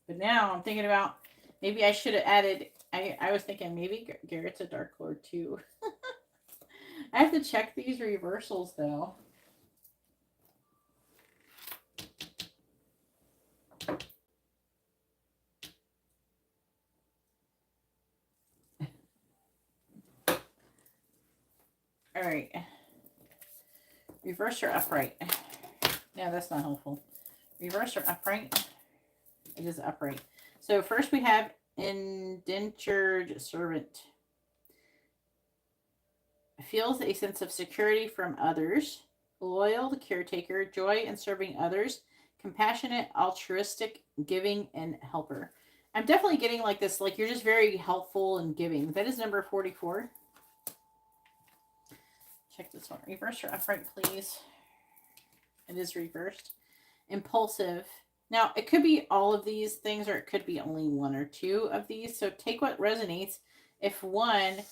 But now I'm thinking about maybe I should have added. I was thinking maybe Garrett's a Dark Lord too. I have to check these reversals though. All right. Reverse or upright? Yeah, that's not helpful. Reverse or upright? It is upright. So first we have indentured servant. Feels a sense of security from others. Loyal, caretaker, joy in serving others. Compassionate, altruistic, giving, and helper. I'm definitely getting like this, like you're just very helpful and giving. That is number 44. Check this one. Reverse or upright, please. It is reversed. Impulsive. Now, it could be all of these things, or it could be only one or two of these. So take what resonates. If one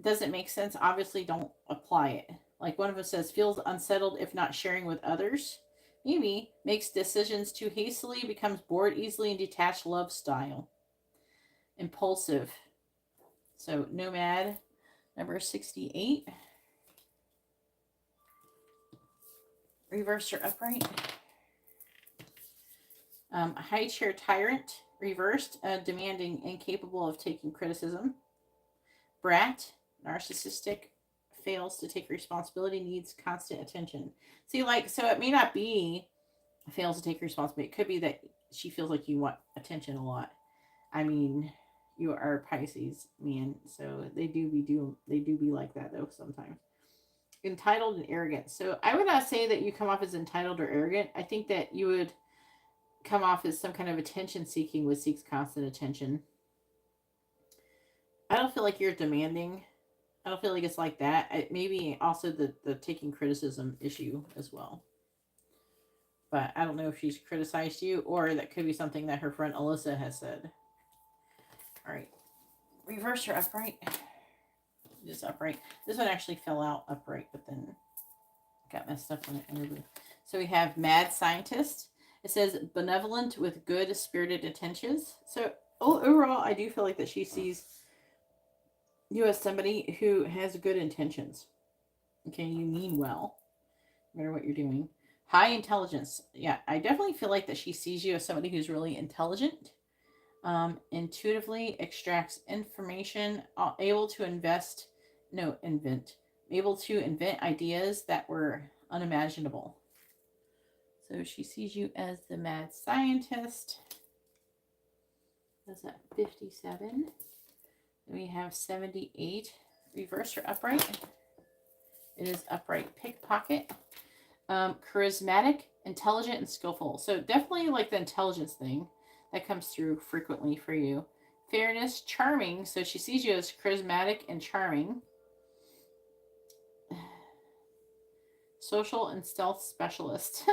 doesn't make sense, obviously don't apply it. Like one of us says, feels unsettled if not sharing with others. Maybe makes decisions too hastily, becomes bored easily, and detached love style. Impulsive. So nomad, number 68. Reversed or upright. High chair tyrant, reversed, demanding, incapable of taking criticism. Brat, narcissistic, fails to take responsibility, needs constant attention. See, like, so it may not be fails to take responsibility. It could be that she feels like you want attention a lot. I mean, you are Pisces, man, so they do be like that though sometimes. Entitled and arrogant. So I would not say that you come off as entitled or arrogant. I think that you would come off as some kind of attention seeking, which seeks constant attention. I don't feel like you're demanding. I don't feel like it's like that. Maybe also the taking criticism issue as well. But I don't know if she's criticized you or that could be something that her friend Alyssa has said. All right. Reverse or upright? Just upright. This one actually fell out upright, but then got messed up when it moved. So we have mad scientist. It says benevolent with good spirited intentions. So overall, I do feel like that she sees you as somebody who has good intentions. Okay, you mean well, no matter what you're doing. High intelligence. Yeah, I definitely feel like that she sees you as somebody who's really intelligent, intuitively extracts information, able to able to invent ideas that were unimaginable. So she sees you as the mad scientist. That's at 57. Then we have 78. Reverse or upright? It is upright. Pickpocket. Charismatic, intelligent, and skillful. So definitely like the intelligence thing that comes through frequently for you. Fairness, charming. So she sees you as charismatic and charming. Social and stealth specialist.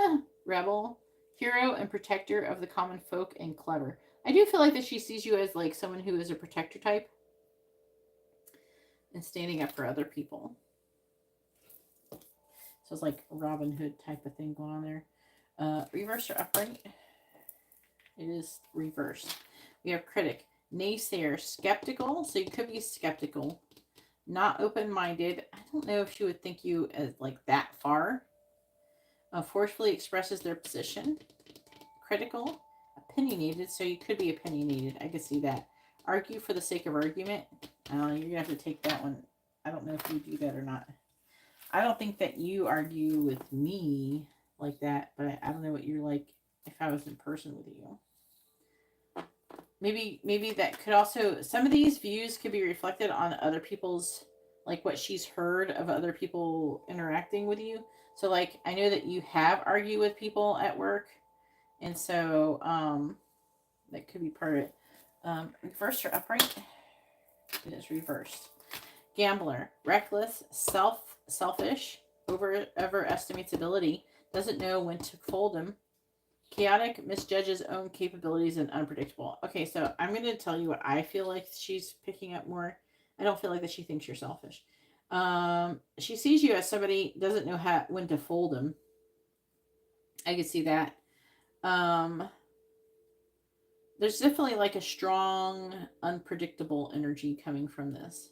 Rebel, hero, and protector of the common folk, and clever. I do feel like that she sees you as like someone who is a protector type and standing up for other people. So it's like Robin Hood type of thing going on there. Reverse or upright? It is reversed. We have critic, naysayer, skeptical. So you could be skeptical. Not open-minded. I don't know if she would think you as like that far. Forcefully expresses their position. Critical, opinionated. So you could be opinionated. I could see that. Argue for the sake of argument. You're going to have to take that one. I don't know if you do that or not. I don't think that you argue with me like that, but I don't know what you're like if I was in person with you. Maybe that could also, some of these views could be reflected on other people's, like what she's heard of other people interacting with you. So like, I know that you have argued with people at work, and so that could be part of it. Reversed or upright? It is reversed. Gambler, reckless, selfish, overestimates ability, doesn't know when to fold him. Chaotic, misjudges own capabilities, and unpredictable. Okay, so I'm going to tell you what I feel like she's picking up more. I don't feel like that she thinks you're selfish. She sees you as somebody doesn't know when to fold him. I can see that. There's definitely like a strong, unpredictable energy coming from this.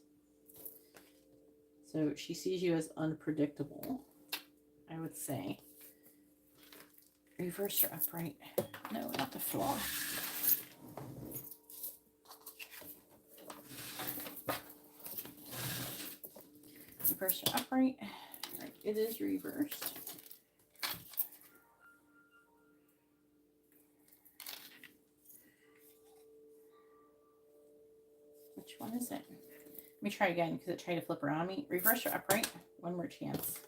So she sees you as unpredictable, I would say. Reverse or upright? No, not the flaw. Reverse or upright? All right, it is reversed. Which one is it? Let me try again because it tried to flip around me. Reverse or upright? One more chance.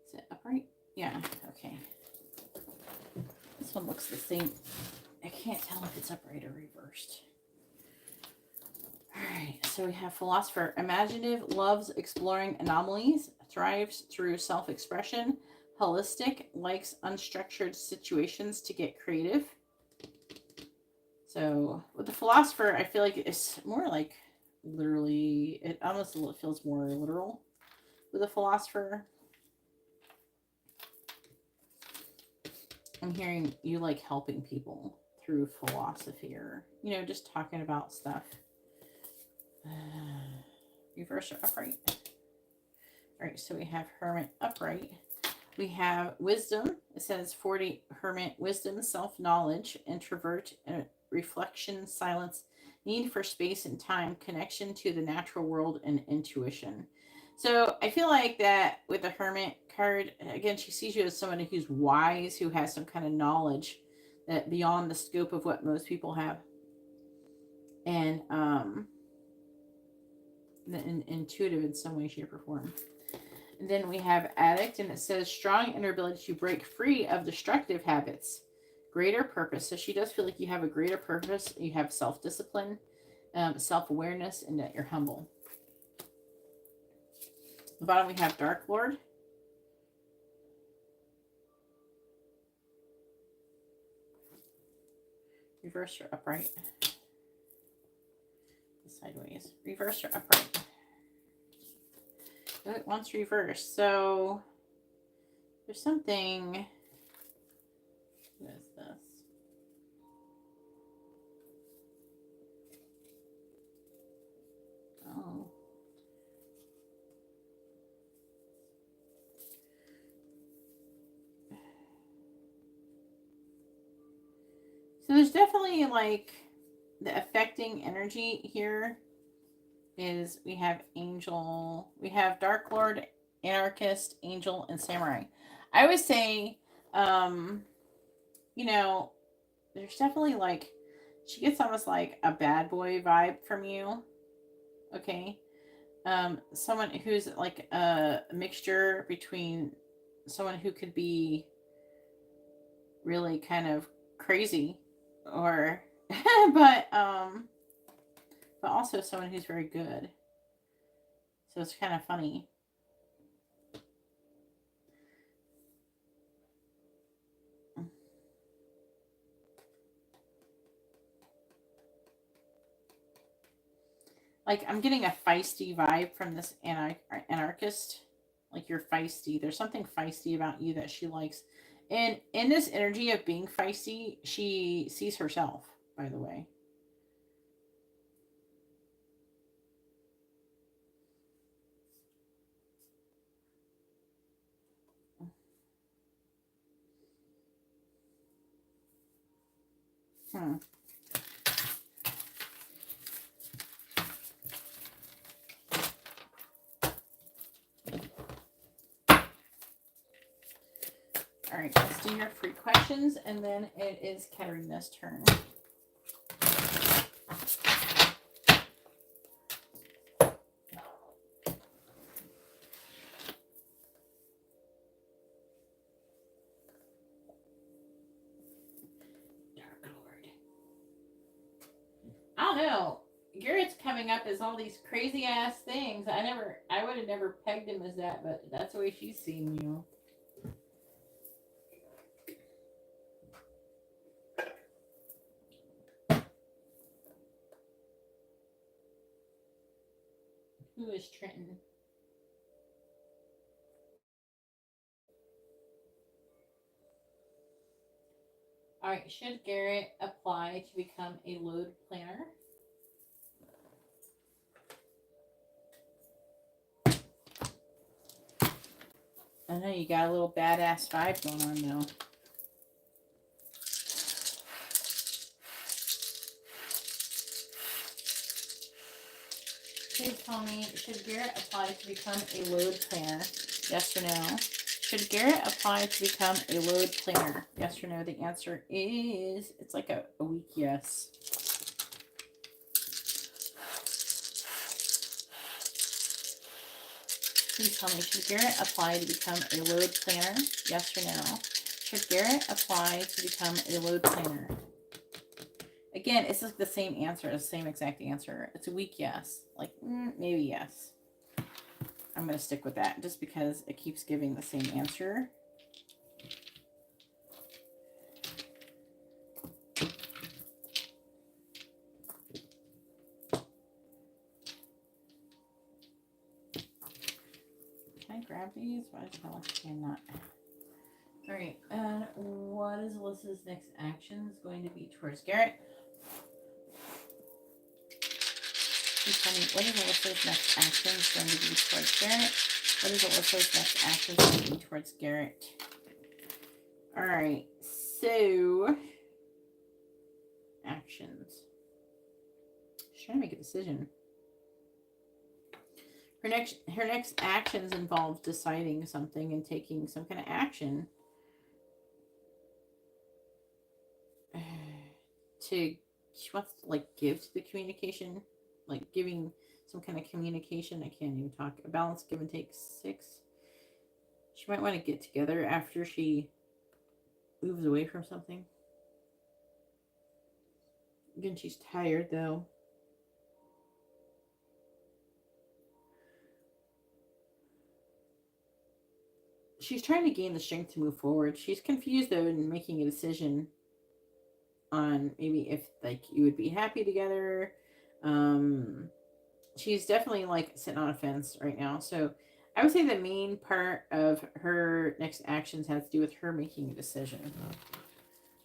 Is it upright? Yeah, okay. This one looks the same. I can't tell if it's upright or reversed. All right, so we have philosopher. Imaginative, loves exploring anomalies, thrives through self-expression, holistic, likes unstructured situations to get creative. So with the philosopher, I feel like it's more like literally, it almost feels more literal with a philosopher. I'm hearing you like helping people through philosophy, or, you know, just talking about stuff. Reverse or upright. All right, so we have Hermit upright. We have Wisdom. It says 40 Hermit, wisdom, self-knowledge, introvert, reflection, silence, need for space and time, connection to the natural world, and intuition. So I feel like that with the Hermit card, again, she sees you as somebody who's wise, who has some kind of knowledge that beyond the scope of what most people have. And intuitive in some way, shape, or form. And then we have Addict, and it says strong inner ability to break free of destructive habits, greater purpose. So she does feel like you have a greater purpose. You have self-discipline, self-awareness, and that you're humble. At the bottom we have Dark Lord. Reverse or upright. Sideways. Reverse or upright. It wants reverse. So there's something. What is this? Oh. So there's definitely like the affecting energy here is we have Angel, we have Dark Lord, Anarchist, Angel, and Samurai. I would say, you know, there's definitely like, she gets almost like a bad boy vibe from you. Okay. Someone who's like a mixture between someone who could be really kind of crazy or, but also someone who's very good. So it's kind of funny. Like, I'm getting a feisty vibe from this anarchist. Like, you're feisty. There's something feisty about you that she likes. And in this energy of being feisty, she sees herself, by the way. All right, let's do your free questions, and then it is Katarina's turn. Dark Lord. I don't know. Garrett's coming up as all these crazy ass things. I would have never pegged him as that, but that's the way she's seen you. Who is Trenton? All right, should Garrett apply to become a load planner? I know you got a little badass vibe going on though. Please tell me, should Garrett apply to become a load planner? Yes or no? Should Garrett apply to become a load planner? Yes or no? The answer is, it's like a weak yes. Please tell me, should Garrett apply to become a load planner? Yes or no? Should Garrett apply to become a load planner? Again, it's like the same answer, the same exact answer. It's a weak yes. Like, maybe yes. I'm going to stick with that just because it keeps giving the same answer. Okay. I grab these? Why is my left hand not? Alright, and what is Alyssa's next actions going to be towards Garrett? Please tell me, what is Alyssa's next actions going to be towards Garrett? What is Alyssa's next actions going to be towards Garrett? Alright, so actions. She's trying to make a decision. Her next actions involve deciding something and taking some kind of action she wants to like give to the communication, like giving some kind of communication. I can't even talk. A balance, give and take. 6. She might want to get together after she moves away from something. Again, she's tired though. She's trying to gain the strength to move forward. She's confused though in making a decision on maybe if like you would be happy together. She's definitely like sitting on a fence right now. So I would say the main part of her next actions has to do with her making a decision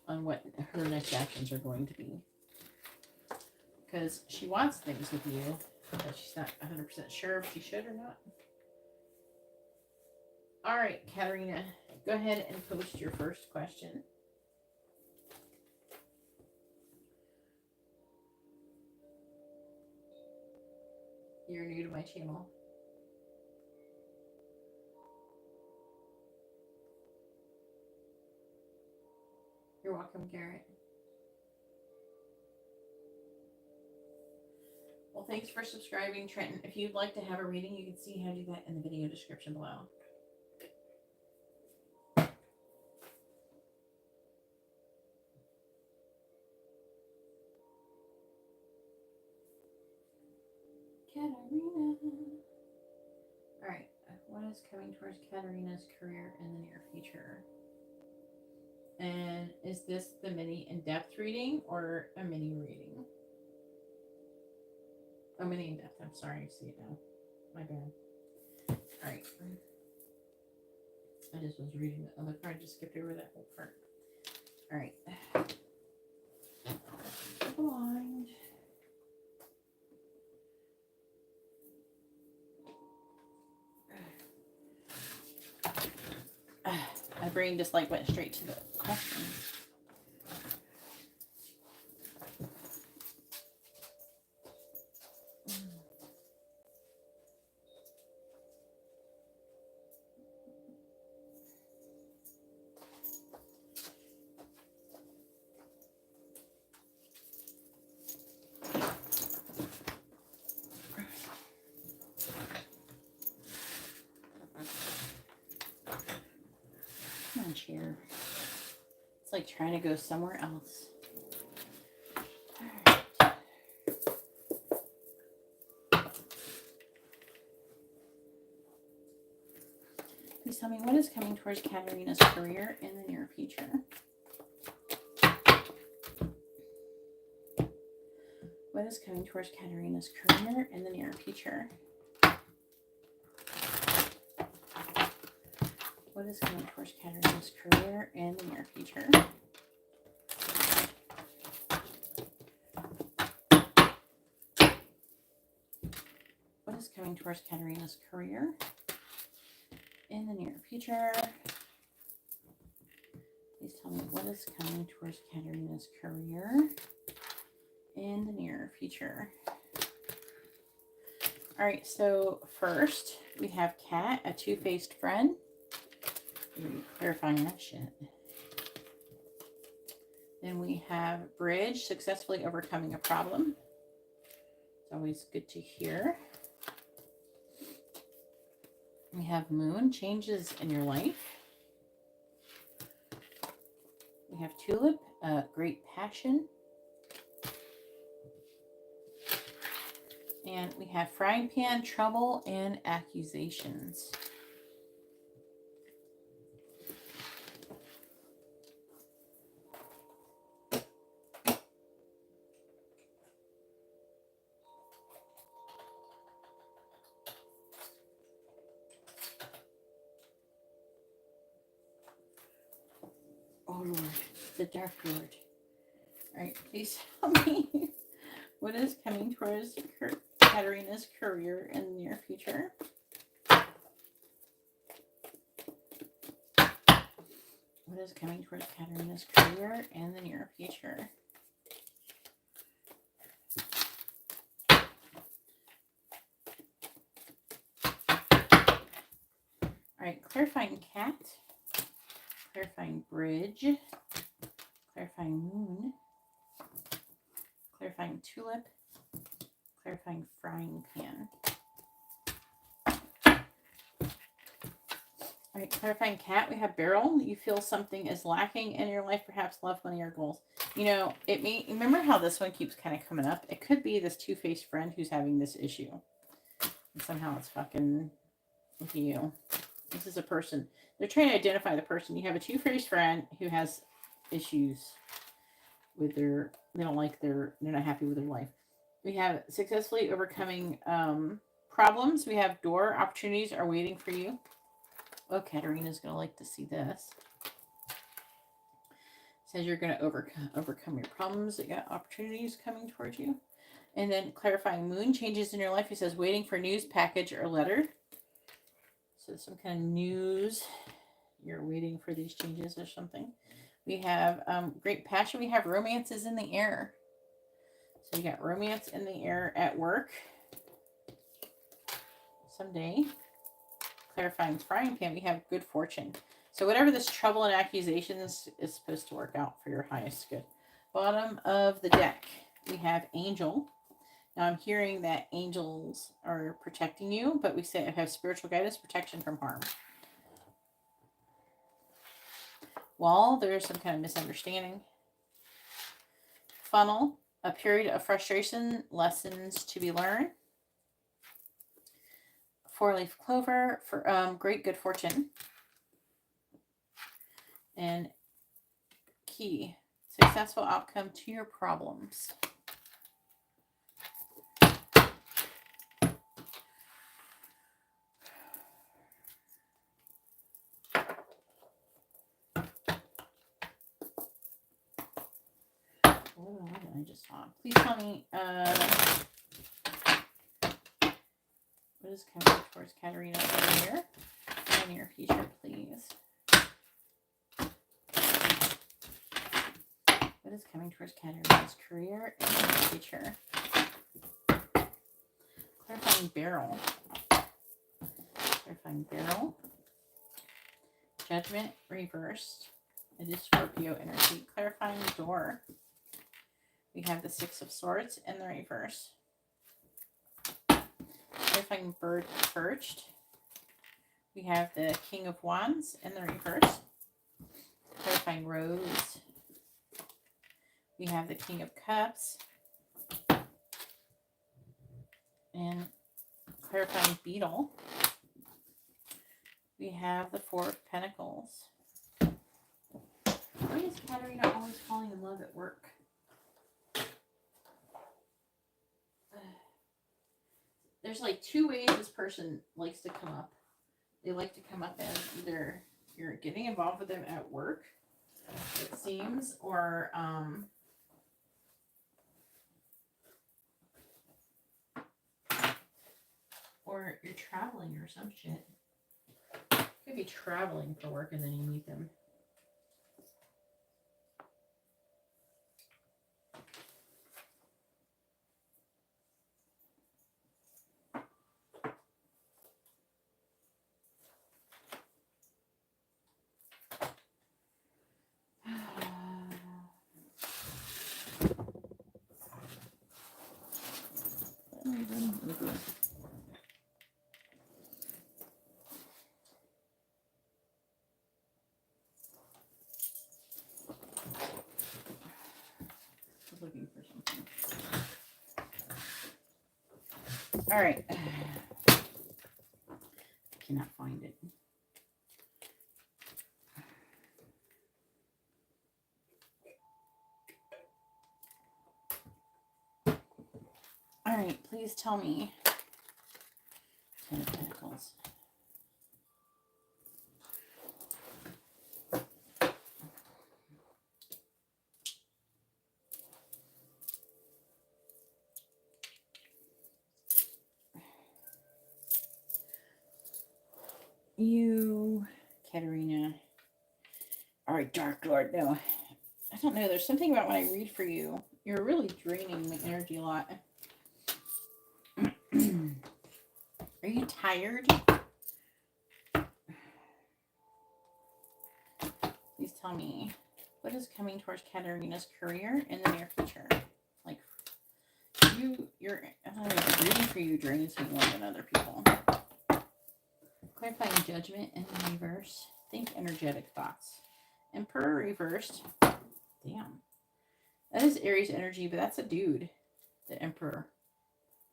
on what her next actions are going to be. Because she wants things with you, but she's not 100% sure if she should or not. All right, Katarina, go ahead and post your first question. You're new to my channel. You're welcome, Garrett. Well, thanks for subscribing, Trenton. If you'd like to have a reading, you can see how to do that in the video description below. Katarina. All right, what is coming towards Katarina's career in the near future? And is this the mini in-depth reading or a mini reading? Oh, mini in-depth. I'm sorry. I see it now. My bad. All right. I just was reading the other part. I just skipped over that whole part. All right. Blind. My brain just like went straight to the question. Come on, chair. It's like trying to go somewhere else. All right. Please tell me what is coming towards Katarina's career in the near future. What is coming towards Katarina's career in the near future? What is coming towards Katarina's career in the near future? What is coming towards Katarina's career in the near future? Please tell me what is coming towards Katarina's career in the near future. All right, so first we have Kat, a two-faced friend. Clarifying that shit. Then we have Bridge, successfully overcoming a problem. It's always good to hear. We have Moon, changes in your life. We have Tulip, great passion. And we have Frying Pan, trouble and accusations. Oh Lord, the Dark Lord. Alright, please tell me what is coming towards Katarina's career in the near future. What is coming towards Katarina's career in the near future? Alright, clarifying cat, clarifying bridge, clarifying moon, clarifying tulip, clarifying frying pan. All right, clarifying cat, we have barrel. You feel something is lacking in your life, perhaps love, money, or goals. You know, it may, remember how this one keeps kind of coming up? It could be this two-faced friend who's having this issue. And somehow it's fucking with you. This is a person. They're trying to identify the person. You have a two-faced friend who has issues with their, they don't like their, they're not happy with their life. We have successfully overcoming problems. We have door, opportunities are waiting for you. Oh, Katarina's going to like to see this. It says you're going to overcome your problems. You got opportunities coming towards you. And then clarifying moon, changes in your life. It says waiting for news, package, or letter. So some kind of news. You're waiting for these changes or something. We have great passion. We have romances in the air. So you got romance in the air at work. Someday. Clarifying frying pan, we have good fortune. So whatever this trouble and accusations is supposed to work out for your highest good. Bottom of the deck, we have angel. Now I'm hearing that angels are protecting you, but we say I have spiritual guidance, protection from harm. Well, there's some kind of misunderstanding. Funnel, a period of frustration, lessons to be learned. Four-leaf clover for great good fortune. And key, successful outcome to your problems. What did I just saw? Please tell me what is coming towards Katarina over here in your future, please. What is coming towards Katarina's career in the future? Clarifying barrel. Clarifying barrel. Judgment reversed. It is Scorpio energy. Clarifying door. We have the Six of Swords in the reverse. Clarifying bird perched. We have the King of Wands in the reverse. Clarifying rose. We have the King of Cups. And clarifying beetle. We have the Four of Pentacles. Why is Katarina always falling in love at work? There's like two ways this person likes to come up. They like to come up as either you're getting involved with them at work, it seems, or you're traveling or some shit. Could be traveling for work and then you meet them. Looking for something. All right. Cannot find it. All right, please tell me. Ten of Pentacles. you, Katerina, are a Dark Lord. No, I don't know. There's something about when I read for you. You're really draining my energy a lot. Are you tired? Please tell me what is coming towards Katerina's career in the near future. Like you're I don't know, reading for you drains me more than other people. Clarifying judgment in the reverse. Think energetic thoughts. Emperor reversed. Damn. That is Aries energy, but that's a dude. The Emperor.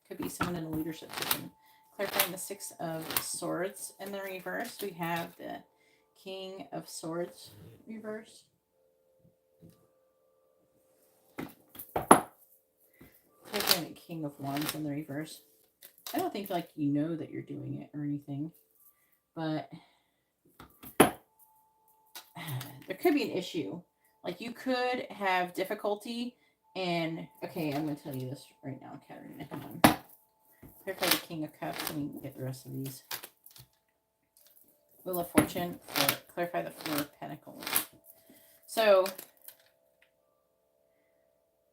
Could be someone in a leadership position. Clarifying the Six of Swords in the reverse. We have the King of Swords reverse. Clarifying the King of Wands in the reverse. I don't think like you know that you're doing it or anything, but there could be an issue. Like you could have difficulty in, okay, I'm going to tell you this right now, Katerina. Hold on. Clarify the King of Cups. Let me get the rest of these. Wheel of Fortune. Clarify the Four of Pentacles. So,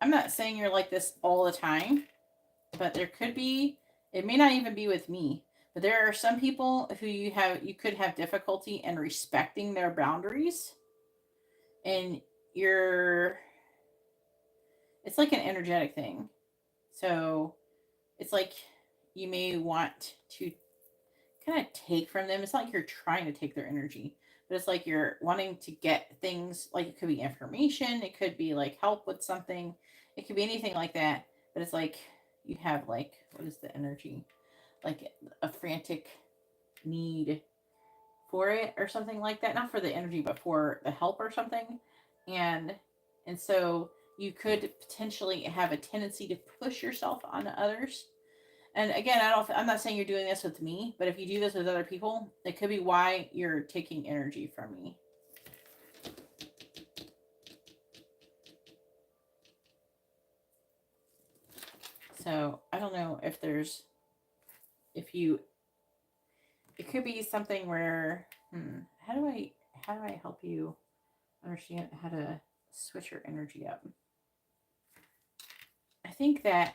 I'm not saying you're like this all the time, but there could be, it may not even be with me, but there are some people who you could have difficulty in respecting their boundaries. And it's like an energetic thing. So, it's like you may want to kind of take from them. It's not like you're trying to take their energy, but it's like you're wanting to get things, like it could be information, it could be like help with something, it could be anything like that. But it's like you have like, what is the energy? Like a frantic need for it or something like that. Not for the energy, but for the help or something. And so you could potentially have a tendency to push yourself onto others. And again, I'm not saying you're doing this with me, but if you do this with other people, it could be why you're taking energy from me. So I don't know if it could be something where, how do I help you understand how to switch your energy up? I think that,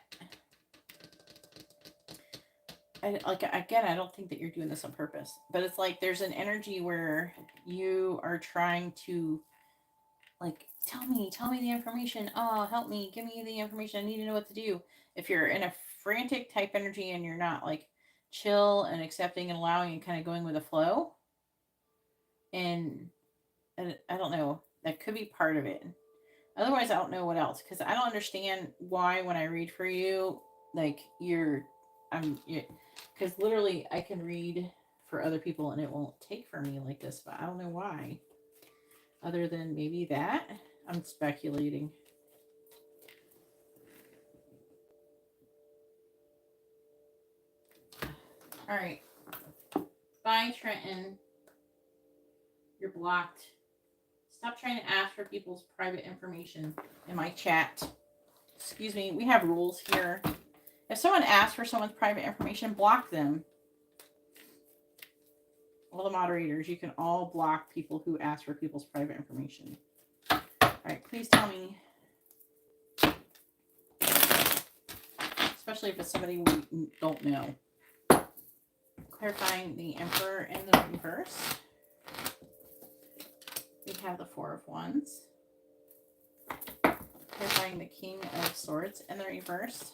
I don't think that you're doing this on purpose, but it's like there's an energy where you are trying to, like, tell me the information. Oh, help me, give me the information. I need to know what to do. If you're in a frantic type energy and you're not like chill and accepting and allowing and kind of going with the flow, and I don't know, that could be part of it. Otherwise, I don't know what else, because I don't understand why when I read for you, like because literally I can read for other people and it won't take for me like this, but I don't know why. Other than maybe that, I'm speculating. All right. Bye, Trenton. You're blocked. Stop trying to ask for people's private information in my chat. Excuse me, we have rules here. If someone asks for someone's private information, block them. All the moderators, you can all block people who ask for people's private information. All right, please tell me. Especially if it's somebody we don't know. Clarifying the Emperor in the reverse. We have the Four of Wands. Clarifying the King of Swords in the reverse.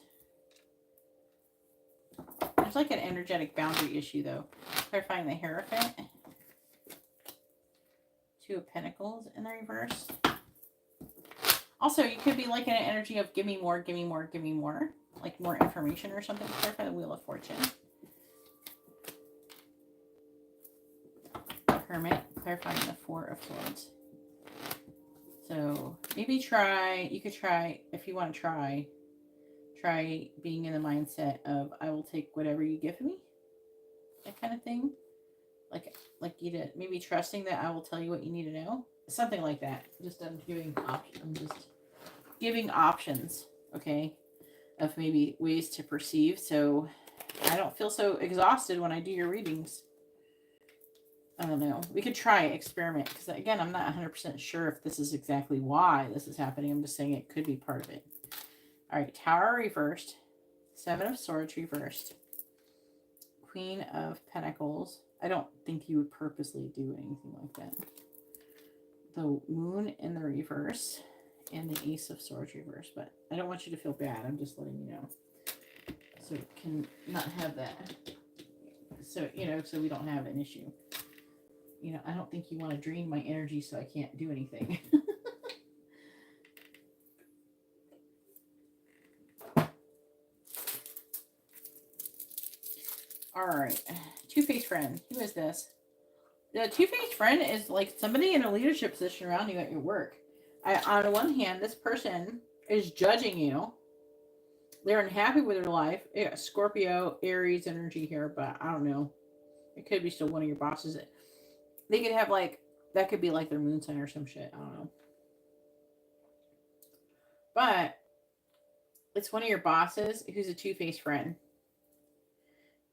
There's like an energetic boundary issue though. Clarifying the Hierophant. Two of Pentacles in the reverse. Also, you could be like in an energy of give me more, give me more, give me more. Like more information or something. Clarify the Wheel of Fortune. The Hermit. Clarifying the Four of Swords. So maybe you could try, if you want to try being in the mindset of I will take whatever you give me. That kind of thing. Like Geeta, maybe trusting that I will tell you what you need to know. Something like that. I'm just giving options, okay, of maybe ways to perceive, so I don't feel so exhausted when I do your readings. I don't know. We could try experiment because again, I'm not 100% sure if this is exactly why this is happening. I'm just saying it could be part of it. All right, Tower reversed, Seven of Swords reversed, Queen of Pentacles. I don't think you would purposely do anything like that. The Moon in the reverse and the Ace of Swords reverse, but I don't want you to feel bad. I'm just letting you know. So it can not have that. So, so we don't have an issue. I don't think you want to drain my energy so I can't do anything. All right. Two-faced friend. Who is this? The two-faced friend is like somebody in a leadership position around you at your work. On the one hand, this person is judging you. They're unhappy with their life. Yeah, Scorpio, Aries energy here, but I don't know. It could be still one of your bosses. They could have that could be like their moon sign or some shit. I don't know. But it's one of your bosses who's a two-faced friend.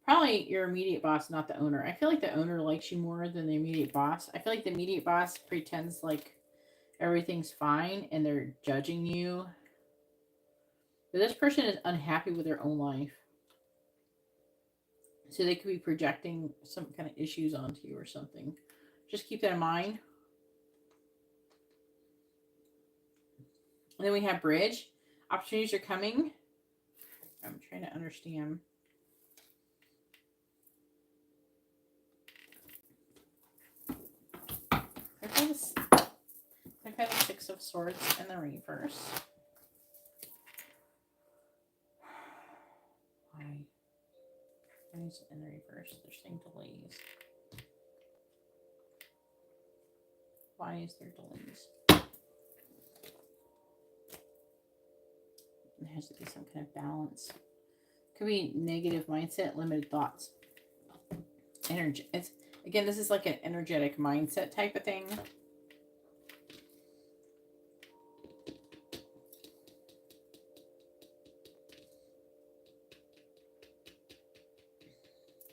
Probably your immediate boss, not the owner. I feel like the owner likes you more than the immediate boss. I feel like the immediate boss pretends like everything's fine and they're judging you. But this person is unhappy with their own life. So they could be projecting some kind of issues onto you or something. Just keep that in mind. And then we have bridge. Opportunities are coming. I'm trying to understand. I've got the Six of Swords in the reverse. Why? Why is it in the reverse? They're saying delays. Why is there delays? There has to be some kind of balance. Could be negative mindset, limited thoughts. Energy. Again, this is like an energetic mindset type of thing.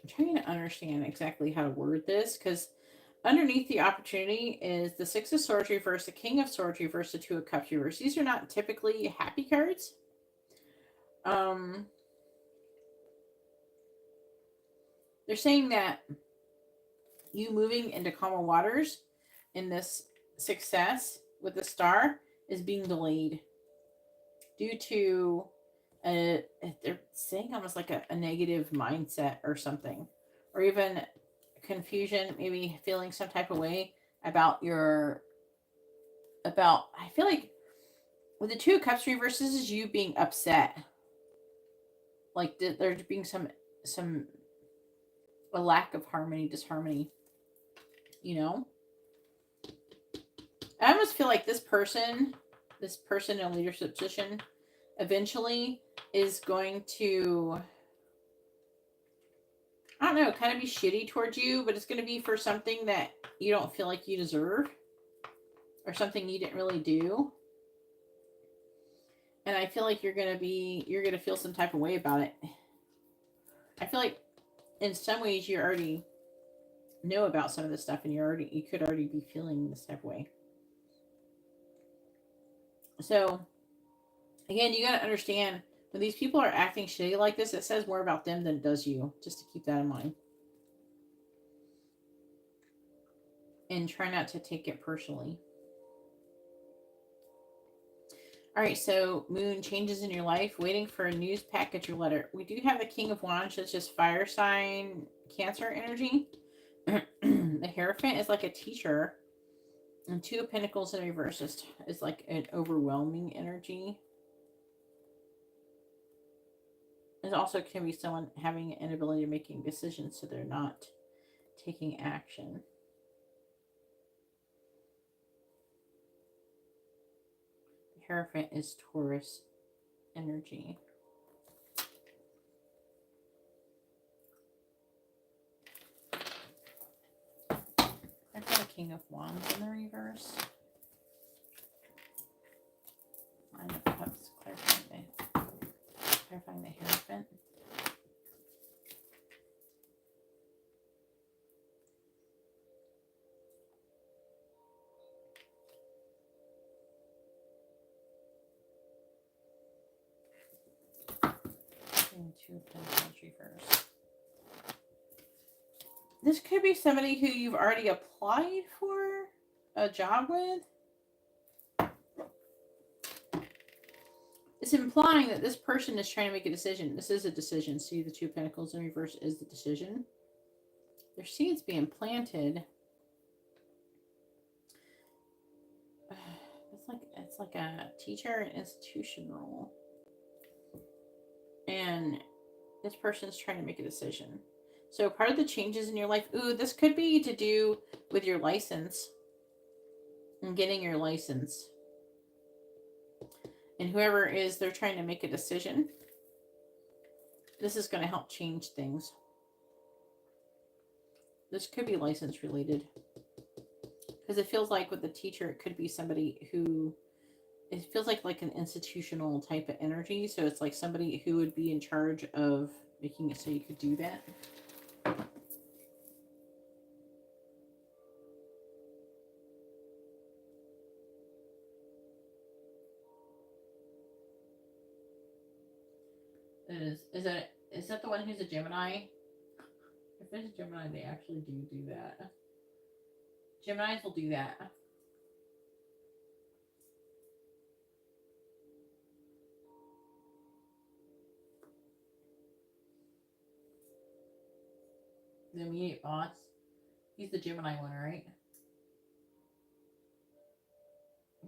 I'm trying to understand exactly how to word this because underneath the opportunity is the Six of Swords reverse, the King of Swords reverse, the Two of Cups reverse. These are not typically happy cards. They're saying that you moving into calmer waters in this success with the star is being delayed due to they're saying almost like a negative mindset or something, or even confusion, maybe feeling some type of way about I feel like with the Two of Cups reverses is you being upset, like there's being a lack of harmony, disharmony. I almost feel like this person in a leadership position eventually is going to, I don't know, kind of be shitty towards you, but it's going to be for something that you don't feel like you deserve or something you didn't really do. And I feel like you're going to feel some type of way about it. I feel like in some ways you already know about some of this stuff and you could already be feeling this type of way. So again, you got to understand when these people are acting shitty like this, it says more about them than it does you, just to keep that in mind. And try not to take it personally. All right, so Moon, changes in your life, waiting for a news package or letter. We do have the King of Wands, that's just fire sign, Cancer energy. The Hierophant is like a teacher. And Two of Pentacles in reverse is like an overwhelming energy. It also can be someone having an inability to making decisions, so they're not taking action. The Hierophant is Taurus energy. I've got a King of Wands in the reverse. Nine of Cups, clarifying the Hierophant. Two of Pentacles reverse. This could be somebody who you've already applied for a job with. It's implying that this person is trying to make a decision. This is a decision. See, the Two of Pentacles in reverse is the decision. There's seeds being planted. It's like a teacher and institution role. And this person's trying to make a decision. So part of the changes in your life, ooh, this could be to do with your license and getting your license. And whoever is, they're trying to make a decision. This is going to help change things. This could be license related. Because it feels like with the teacher, it could be somebody who, it feels like an institutional type of energy. So it's like somebody who would be in charge of making it so you could do that. Is that the one who's a Gemini? If there's a Gemini, they actually do that. Geminis will do that. The immediate boss. He's the Gemini one, right?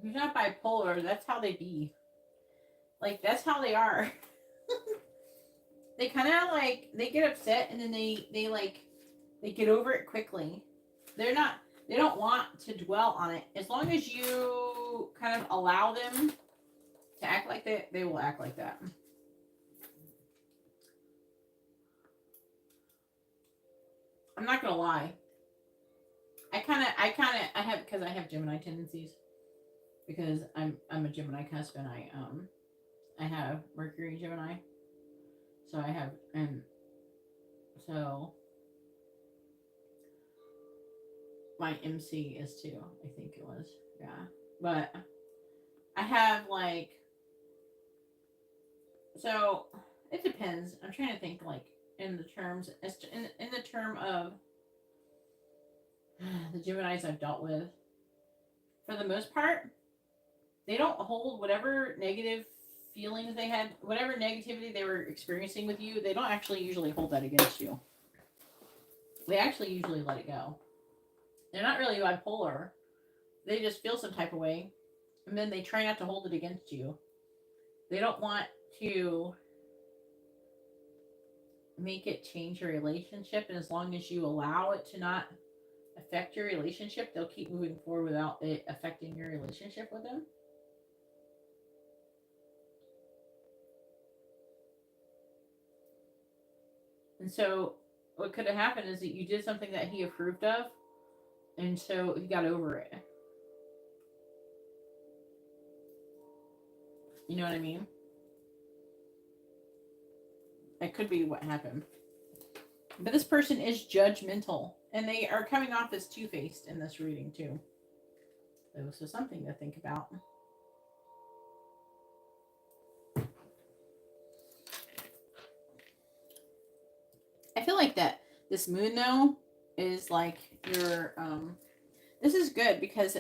He's not bipolar. That's how they be. Like, that's how they are. They kind of like, they get upset and then they get over it quickly. They don't want to dwell on it. As long as you kind of allow them to act like that, they will act like that. I'm not gonna lie. I have Gemini tendencies because I'm a Gemini cusp and I have Mercury Gemini. So I have, and so my MC is too, I think it was. Yeah. But I have like, so it depends. I'm trying to think like in the terms, in the term of the Geminis I've dealt with. For the most part, they don't hold whatever negative feelings they had, whatever negativity they were experiencing with you, they don't actually usually hold that against you. They actually usually let it go. They're not really bipolar. They just feel some type of way, and then they try not to hold it against you. They don't want to make it change your relationship, and as long as you allow it to not affect your relationship, they'll keep moving forward without it affecting your relationship with them. And so what could have happened is that you did something that he approved of, and so he got over it. You know what I mean? That could be what happened. But this person is judgmental, and they are coming off as two-faced in this reading too. So something to think about. I feel like that this moon though is like your this is good because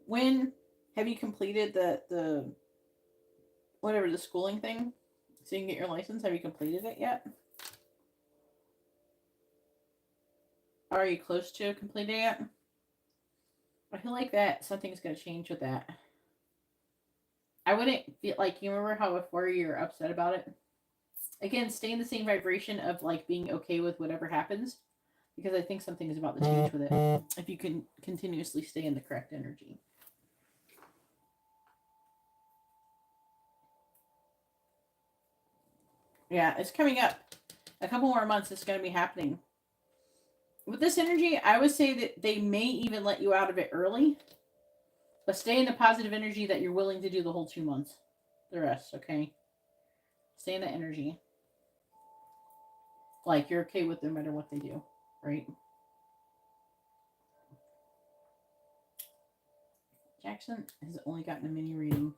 when have you completed the whatever the schooling thing so you can get your license? Have you completed it yet? Are you close to completing it? I feel like that something's going to change with that. I wouldn't feel like, you remember how before you're upset about it? Again, stay in the same vibration of like being okay with whatever happens, because I think something is about to change with it if you can continuously stay in the correct energy. Yeah, it's coming up. A couple more months it's going to be happening. With this energy, I would say that they may even let you out of it early, but stay in the positive energy that you're willing to do the whole 2 months. The rest, okay? Stay in that energy. Like you're okay with no matter what they do, right? Jackson has only gotten a mini reading.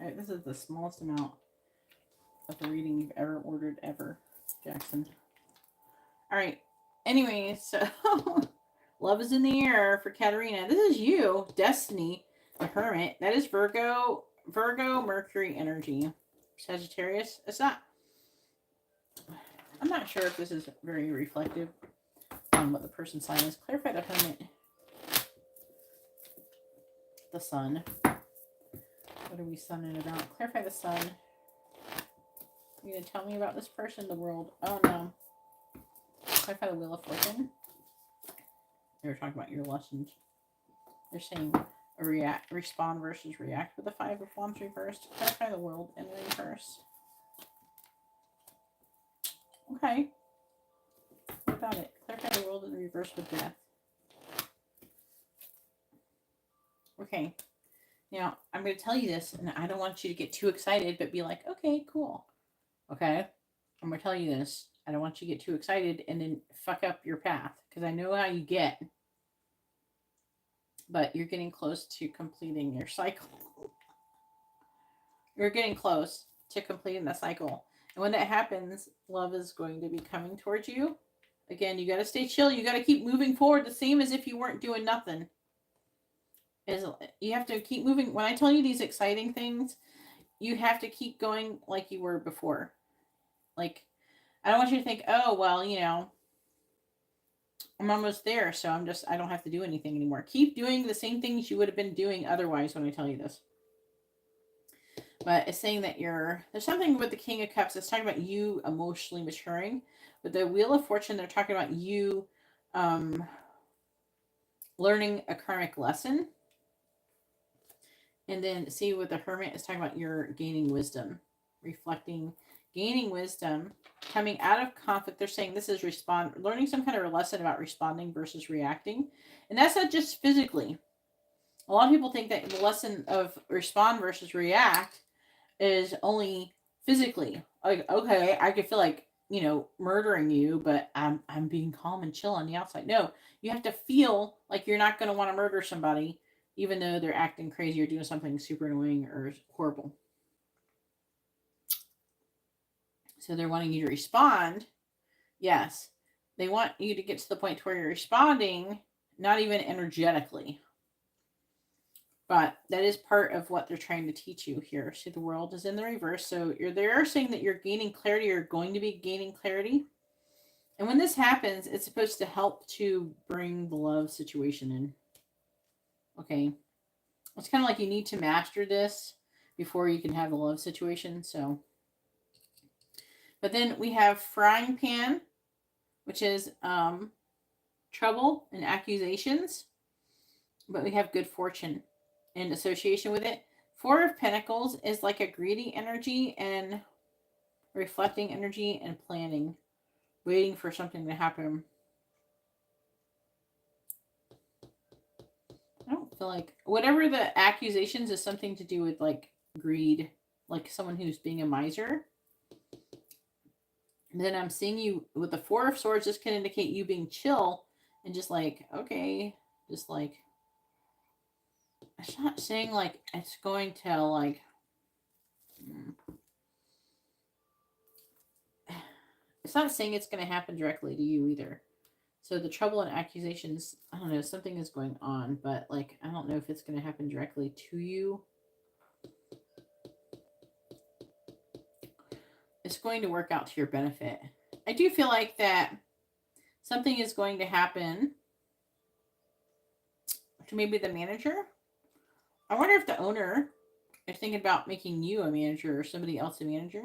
All right, this is the smallest amount. of the reading you've ever ordered ever, Jackson. All right. Anyways, so love is in the air for Katerina. This is you, Destiny, the Hermit. That is Virgo, Mercury energy. Sagittarius. It's not. I'm not sure if this is very reflective on what the person's sign is. Clarify the Hermit. The Sun. What are we sunning about? Clarify the Sun. You're going to tell me about this person, the world. Oh no. Clarify the Wheel of Fortune. They were talking about your lessons. They're saying respond versus react with the Five of Wands reversed. Clarify the World in reverse. Okay. What about it? Clarify the World in reverse with Death. Okay. Now, I'm going to tell you this, and I don't want you to get too excited, but be like, okay, cool. Okay? I'm going to tell you this. I don't want you to get too excited and then fuck up your path, because I know how you get. But you're getting close to completing your cycle. You're getting close to completing the cycle. And when that happens, love is going to be coming towards you. Again, you got to stay chill. You got to keep moving forward the same as if you weren't doing nothing. You have to keep moving. When I tell you these exciting things, you have to keep going like you were before. Like, I don't want you to think, oh, well, you know, I'm almost there, so I don't have to do anything anymore. Keep doing the same things you would have been doing otherwise when I tell you this. But it's saying that there's something with the King of Cups. It's talking about you emotionally maturing. With the Wheel of Fortune, they're talking about you learning a karmic lesson. And then see with the Hermit, it's talking about your gaining wisdom, reflecting, gaining wisdom, coming out of conflict. They're saying this is learning some kind of a lesson about responding versus reacting. And that's not just physically. A lot of people think that the lesson of respond versus react is only physically. Like, okay, I could feel like, you know, murdering you, but I'm being calm and chill on the outside. No, you have to feel like you're not going to want to murder somebody, even though they're acting crazy or doing something super annoying or horrible. So they're wanting you to respond. Yes. They want you to get to the point where you're responding, not even energetically. But that is part of what they're trying to teach you here. See, the World is in the reverse. So they're saying that you're gaining clarity. You're going to be gaining clarity. And when this happens, it's supposed to help to bring the love situation in. Okay. It's kind of like you need to master this before you can have the love situation. So, but then we have Frying Pan, which is trouble and accusations. But we have good fortune in association with it. Four of Pentacles is like a greedy energy and reflecting energy and planning, waiting for something to happen. I don't feel like whatever the accusations is something to do with like greed, like someone who's being a miser. And then I'm seeing you with the Four of Swords. This can indicate you being chill and just like, okay, just like, it's not saying like it's going to like, it's not saying it's going to happen directly to you either. So the trouble and accusations, I don't know, something is going on, but like, I don't know if it's going to happen directly to you. It's going to work out to your benefit. I do feel like that something is going to happen to maybe the manager. I wonder if the owner is thinking about making you a manager or somebody else a manager.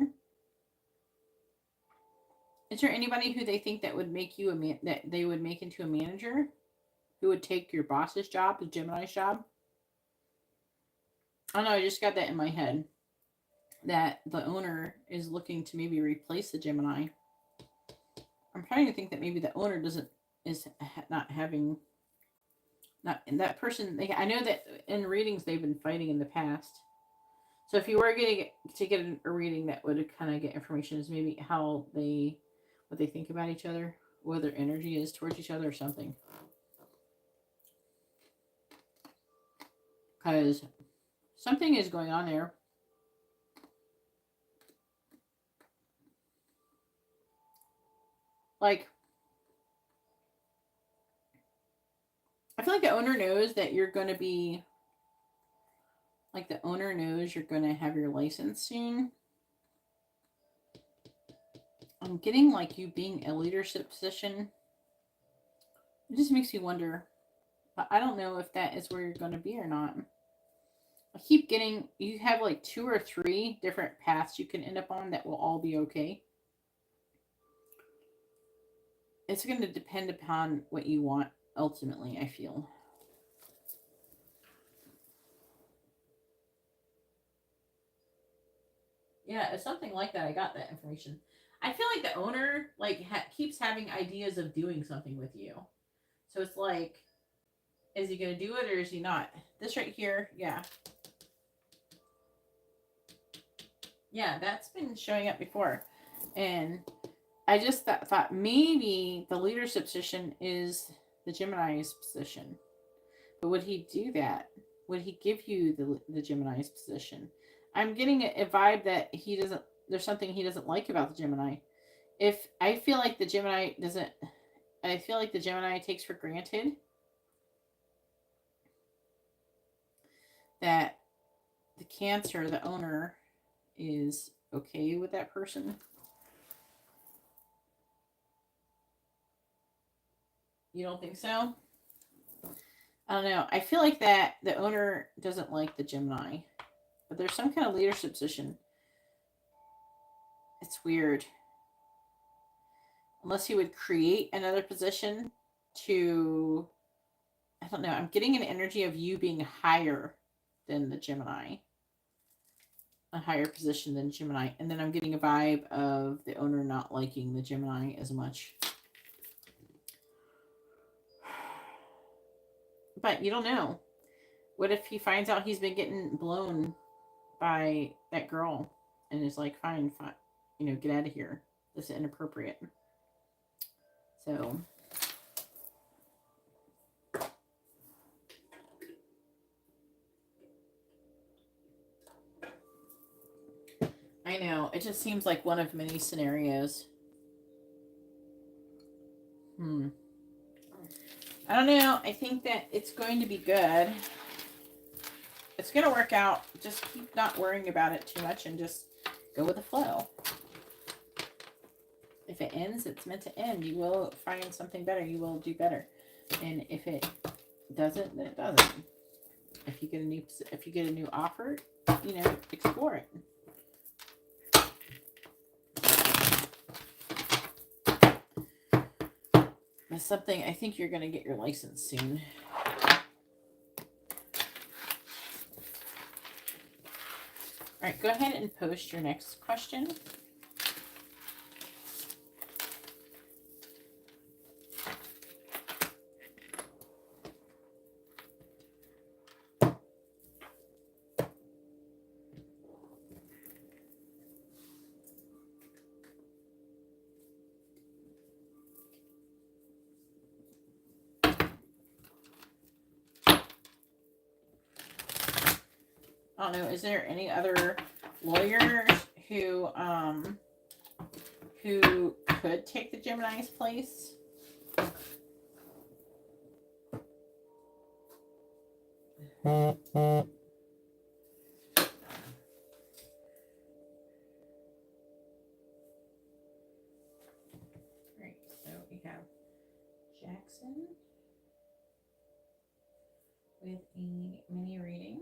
Is there anybody who they think that would make you that they would make into a manager, who would take your boss's job, the Gemini's job? I don't know. I just got that in my head, that the owner is looking to maybe replace the Gemini. I'm trying to think that maybe the owner is not having, not in that person. I know that in readings they've been fighting in the past. So if you were getting to get a reading that would kind of get information, is maybe what they think about each other, what their energy is towards each other or something. Because something is going on there. Like, I feel like the owner knows that you're going to be, like, the owner knows you're going to have your license soon. I'm getting, like, you being a leadership position. It just makes me wonder. But I don't know if that is where you're going to be or not. I keep getting, you have like 2 or 3 different paths you can end up on that will all be okay. It's going to depend upon what you want ultimately, I feel. Yeah, it's something like that. I got that information. I feel like the owner like keeps having ideas of doing something with you. So it's like, is he going to do it or is he not? This right here, yeah. Yeah, that's been showing up before. And I just thought maybe the leadership position is the Gemini's position. But would he do that? Would he give you the Gemini's position? I'm getting a vibe that he doesn't, there's something he doesn't like about the Gemini. If I feel like the Gemini doesn't, I feel like the Gemini takes for granted that the Cancer, the owner, is okay with that person. You don't think so? I don't know. I feel like that the owner doesn't like the Gemini, but there's some kind of leadership position. It's weird. Unless he would create another position to, I don't know. I'm getting an energy of you being higher than the Gemini, a higher position than Gemini, and then I'm getting a vibe of the owner not liking the Gemini as much. But you don't know. What if he finds out he's been getting blown by that girl and is like, fine, get out of here. This is inappropriate. So I know. It just seems like one of many scenarios. I don't know. I think that it's going to be good. It's going to work out. Just keep not worrying about it too much and just go with the flow. If it ends, it's meant to end. You will find something better. You will do better. And if it doesn't, then it doesn't. If you get a new offer, explore it. That's something. I think you're going to get your license soon. All right, go ahead and post your next question. I don't know. Is there any other lawyers who could take the Gemini's place? Right. So we have Jackson with a mini reading.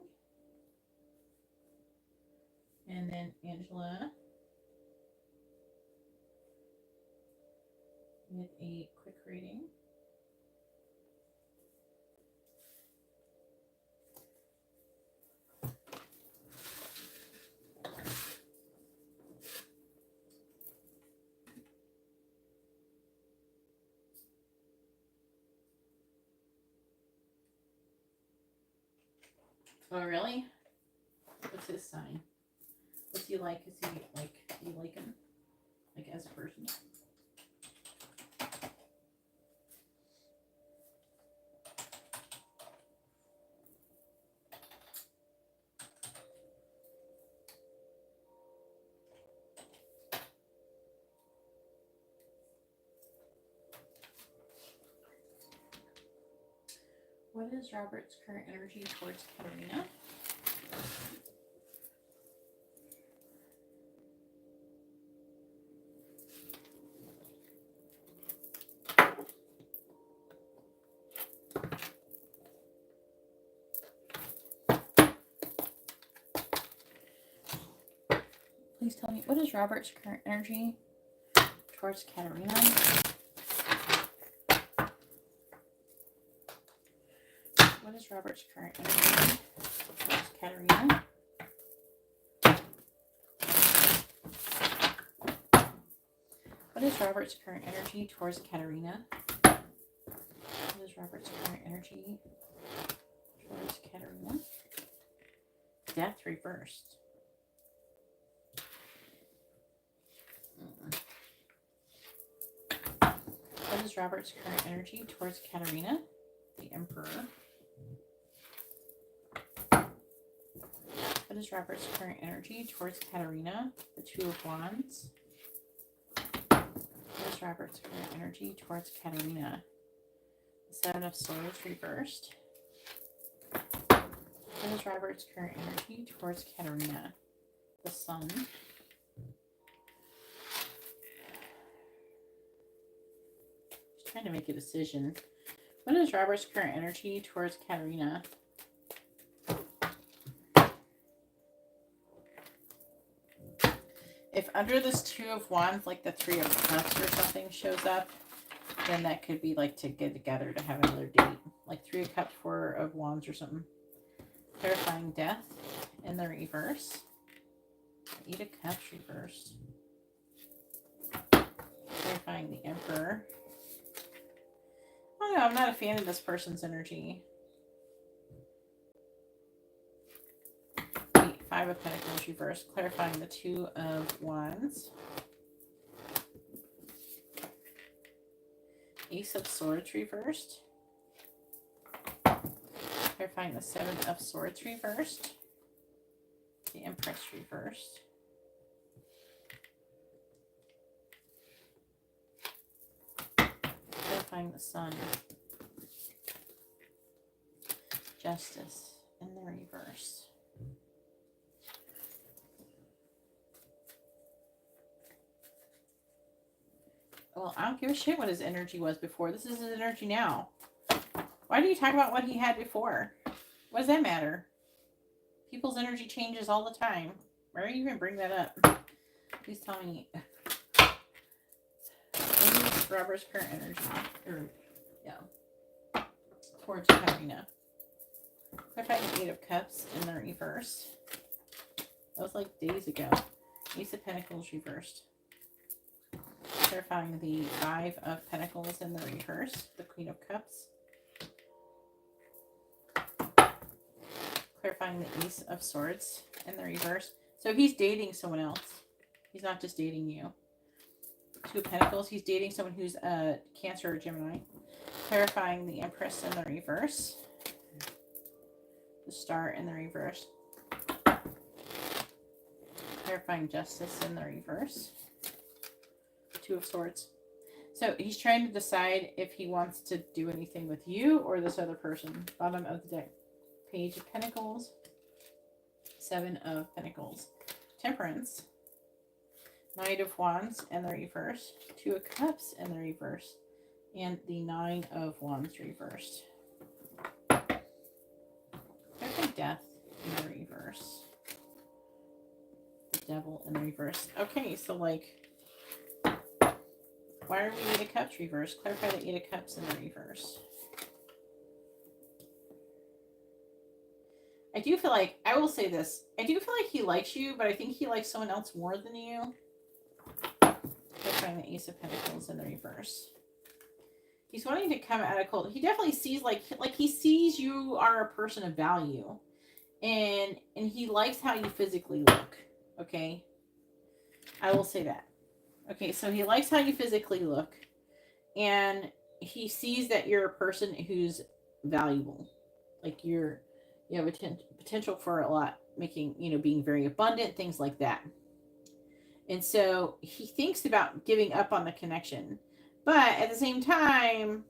And then Angela with a quick reading. Oh, really? What's his sign? What's he like? Is he like, do you like him? Like as a person? What is Robert's current energy towards Katarina? Please tell me, what is Robert's current energy towards Katarina? What is Robert's current energy towards Katarina? What is Robert's current energy towards Katarina? What is Robert's current energy towards Katarina? Death reversed. What is Robert's current energy towards Katarina? The Emperor. What is Robert's current energy towards Katarina? The Two of Wands. What is Robert's current energy towards Katarina? The Seven of Swords reversed. What is Robert's current energy towards Katarina? The Sun. He's trying to make a decision. What is Robert's current energy towards Katarina? If under this Two of Wands, like the Three of Cups or something shows up, then that could be like to get together to have another date. Like Three of Cups, Four of Wands or something. Clarifying death in the reverse. Eight of Cups reversed. Clarifying the Emperor. I don't know, I'm not a fan of this person's energy. Five of Pentacles reversed, clarifying the Two of Wands. Ace of Swords reversed. Clarifying the Seven of Swords reversed. The Empress reversed. Clarifying the Sun. Justice in the reverse. Well, I don't give a shit what his energy was before. This is his energy now. Why do you talk about what he had before? What does that matter? People's energy changes all the time. Why do you even bring that up? Please tell me. What is Robert's current energy? Towards Katarina. Clarifying the Eight of Cups in the reverse. That was like days ago. Ace of Pentacles reversed. Clarifying the Five of Pentacles in the reverse. The Queen of Cups. Clarifying the Ace of Swords in the reverse. So he's dating someone else. He's not just dating you. Two of Pentacles. He's dating someone who's a Cancer or Gemini. Clarifying the Empress in the reverse. The Star in the reverse. Clarifying Justice in the reverse. Two of Swords. So he's trying to decide if he wants to do anything with you or this other person. Bottom of the deck. Page of Pentacles. Seven of Pentacles. Temperance. Knight of Wands in the reverse. Two of Cups in the reverse. And the Nine of Wands reversed. Perfect Death in the reverse. The Devil in the reverse. Okay, so like, why are we Eight of Cups reversed? Clarify the Eight of Cups in the reverse. I do feel like, I will say this, I do feel like he likes you, but I think he likes someone else more than you. Clarifying the Ace of Pentacles in the reverse. He's wanting to come out of cold. He definitely sees like he sees you are a person of value, and he likes how you physically look. Okay, I will say that. Okay, so he likes how you physically look, and he sees that you're a person who's valuable. Like you have a potential for a lot, making, being very abundant, things like that. And so he thinks about giving up on the connection. But at the same time,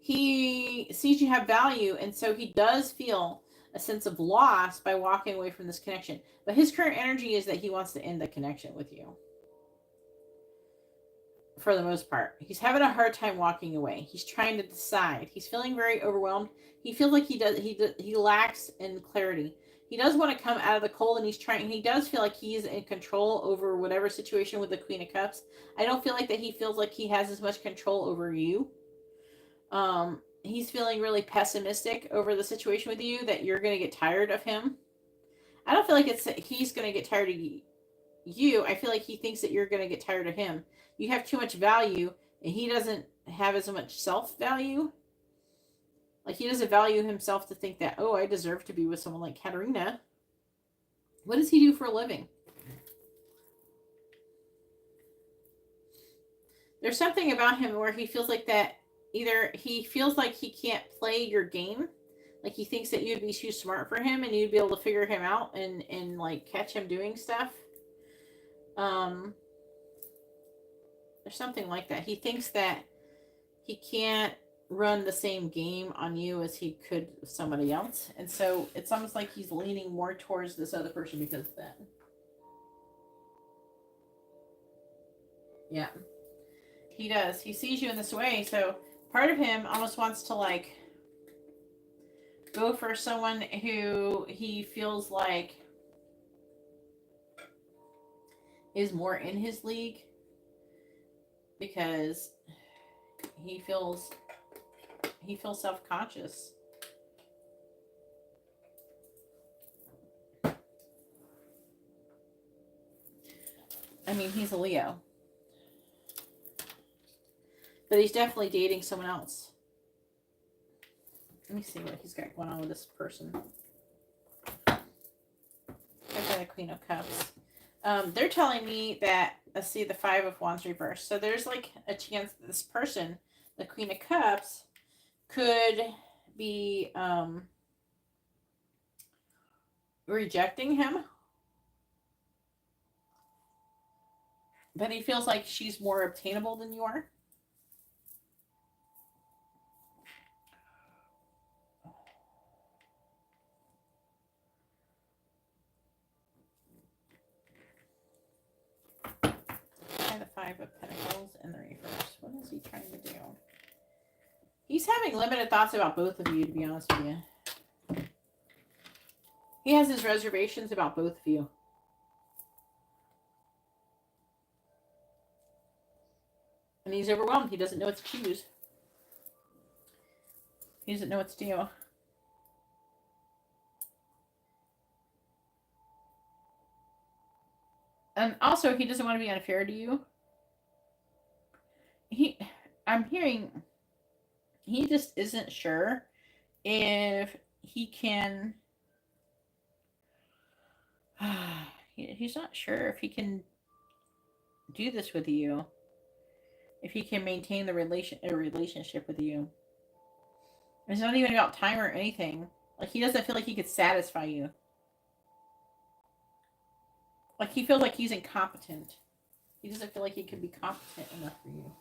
he he sees you have value, and so he does feel a sense of loss by walking away from this connection. But his current energy is that he wants to end the connection with you. For the most part, he's having a hard time walking away. He's trying to decide. He's feeling very overwhelmed. He feels like he lacks in clarity. He does want to come out of the cold, and he does feel like he's in control over whatever situation with the Queen of Cups. I don't feel like that he feels like he has as much control over you. He's feeling really pessimistic over the situation with you, that you're going to get tired of him. I don't feel like he's going to get tired of you. I feel like he thinks that you're going to get tired of him. You have too much value, and he doesn't have as much self-value. Like, he doesn't value himself to think that, oh, I deserve to be with someone like Katarina. What does he do for a living? There's something about him where he feels like that either he feels like he can't play your game. Like, he thinks that you'd be too smart for him and you'd be able to figure him out and like catch him doing stuff. There's something like that. He thinks that he can't run the same game on you as he could with somebody else. And so it's almost like he's leaning more towards this other person because of that. Yeah. He does. He sees you in this way. So part of him almost wants to like go for someone who he feels like is more in his league, because he feels self-conscious. I mean, he's a Leo. But he's definitely dating someone else. Let me see what he's got going on with this person. I've got a Queen of Cups. They're telling me that, let's see, the Five of Wands reversed. So there's like a chance that this person, the Queen of Cups, could be rejecting him. But he feels like she's more obtainable than you are. The Five of Pentacles in the reverse. What is he trying to do? He's having limited thoughts about both of you, to be honest with you. He has his reservations about both of you. And he's overwhelmed. He doesn't know what to choose. He doesn't know what to do. And also, he doesn't want to be unfair to you. I'm hearing he just isn't sure if he can. He's not sure if he can do this with you. If he can maintain a relationship with you. It's not even about time or anything. Like, he doesn't feel like he could satisfy you. Like, he feels like he's incompetent. He doesn't feel like he can be competent enough for you.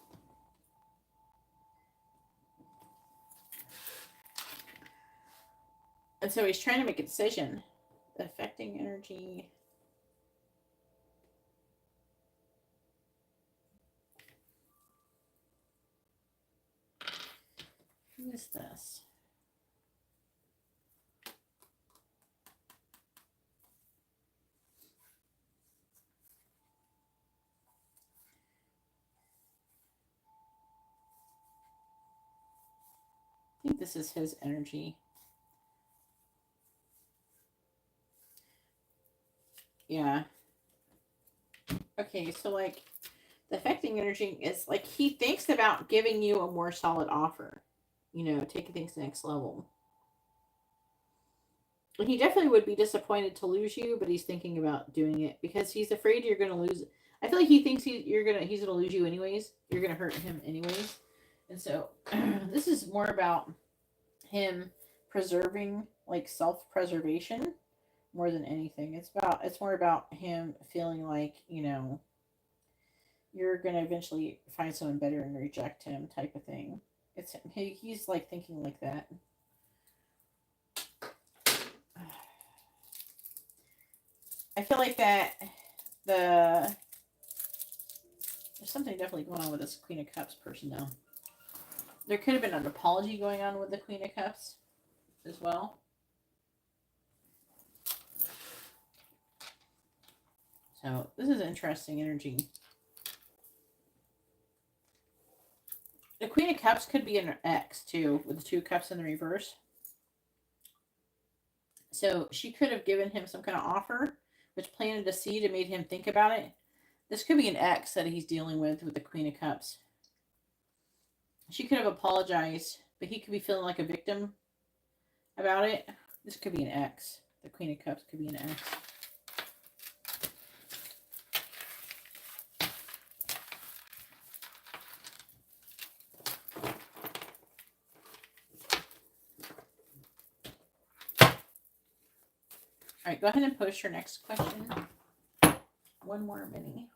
And so he's trying to make a decision. The affecting energy. Who is this? I think this is his energy. Yeah. Okay, so like the affecting energy is like he thinks about giving you a more solid offer. You know, taking things to the next level. And he definitely would be disappointed to lose you, but he's thinking about doing it because he's afraid you're going to lose. I feel like he thinks he's going to lose you anyways. You're going to hurt him anyways. And so this is more about him preserving, like, self-preservation more than anything. It's more about him feeling like, you know, you're going to eventually find someone better and reject him type of thing. It's he's like thinking like that. I feel like that there's something definitely going on with this Queen of Cups person now. There could have been an apology going on with the Queen of Cups as well. So this is interesting energy. The Queen of Cups could be an ex too, with the 2 cups in the reverse. So she could have given him some kind of offer, which planted a seed and made him think about it. This could be an ex that he's dealing with the Queen of Cups. She could have apologized, but he could be feeling like a victim about it. This could be an ex. The Queen of Cups could be an ex. All right, go ahead and post your next question. One more mini.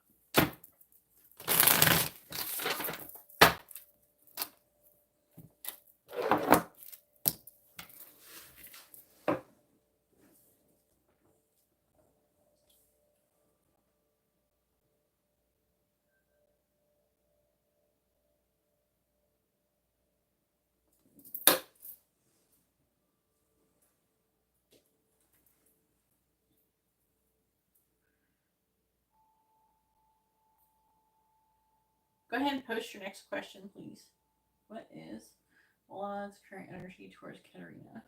Go ahead and post your next question, please. What is Milan's current energy towards Katerina?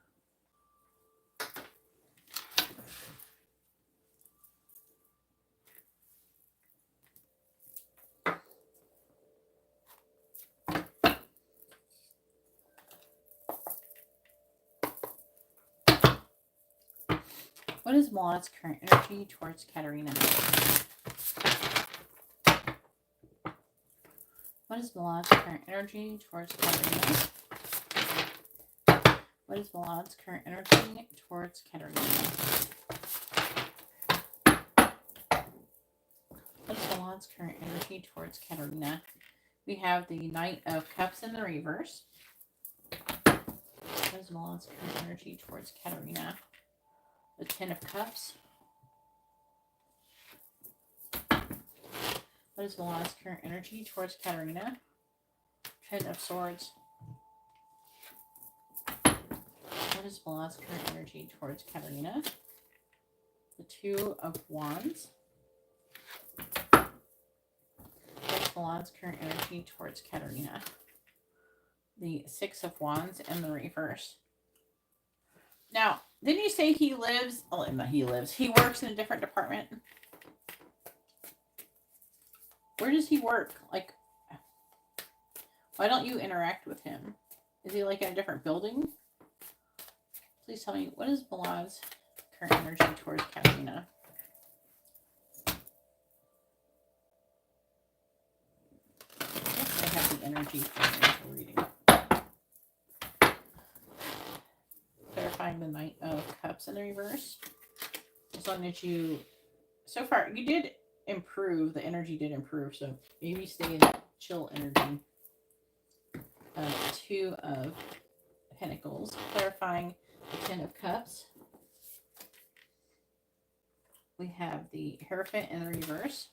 What is Milan's current energy towards Katerina? What is Milan's current energy towards Katerina? What is Milan's current energy towards Katerina? What is Milan's current energy towards Katerina? We have the Knight of Cups in the reverse. What is Milan's current energy towards Katerina? The Ten of Cups. What is Milan's current energy towards Katerina? Ten of Swords. What is Milan's current energy towards Katerina? The Two of Wands. What is Milan's current energy towards Katerina? The Six of Wands and the reverse. Now, didn't you say he lives? Oh, not he lives. He works in a different department. Where does he work? Like, why don't you interact with him? Is he like in a different building? Please tell me, what is Milan's current energy towards Katerina? Yes, I have the energy for reading. Clarifying the Knight of Cups in the reverse. As long as you, so far, you did improve. The energy did improve, so maybe stay in chill energy. Two of Pentacles. Clarifying the Ten of Cups. We have the Hierophant in the reverse.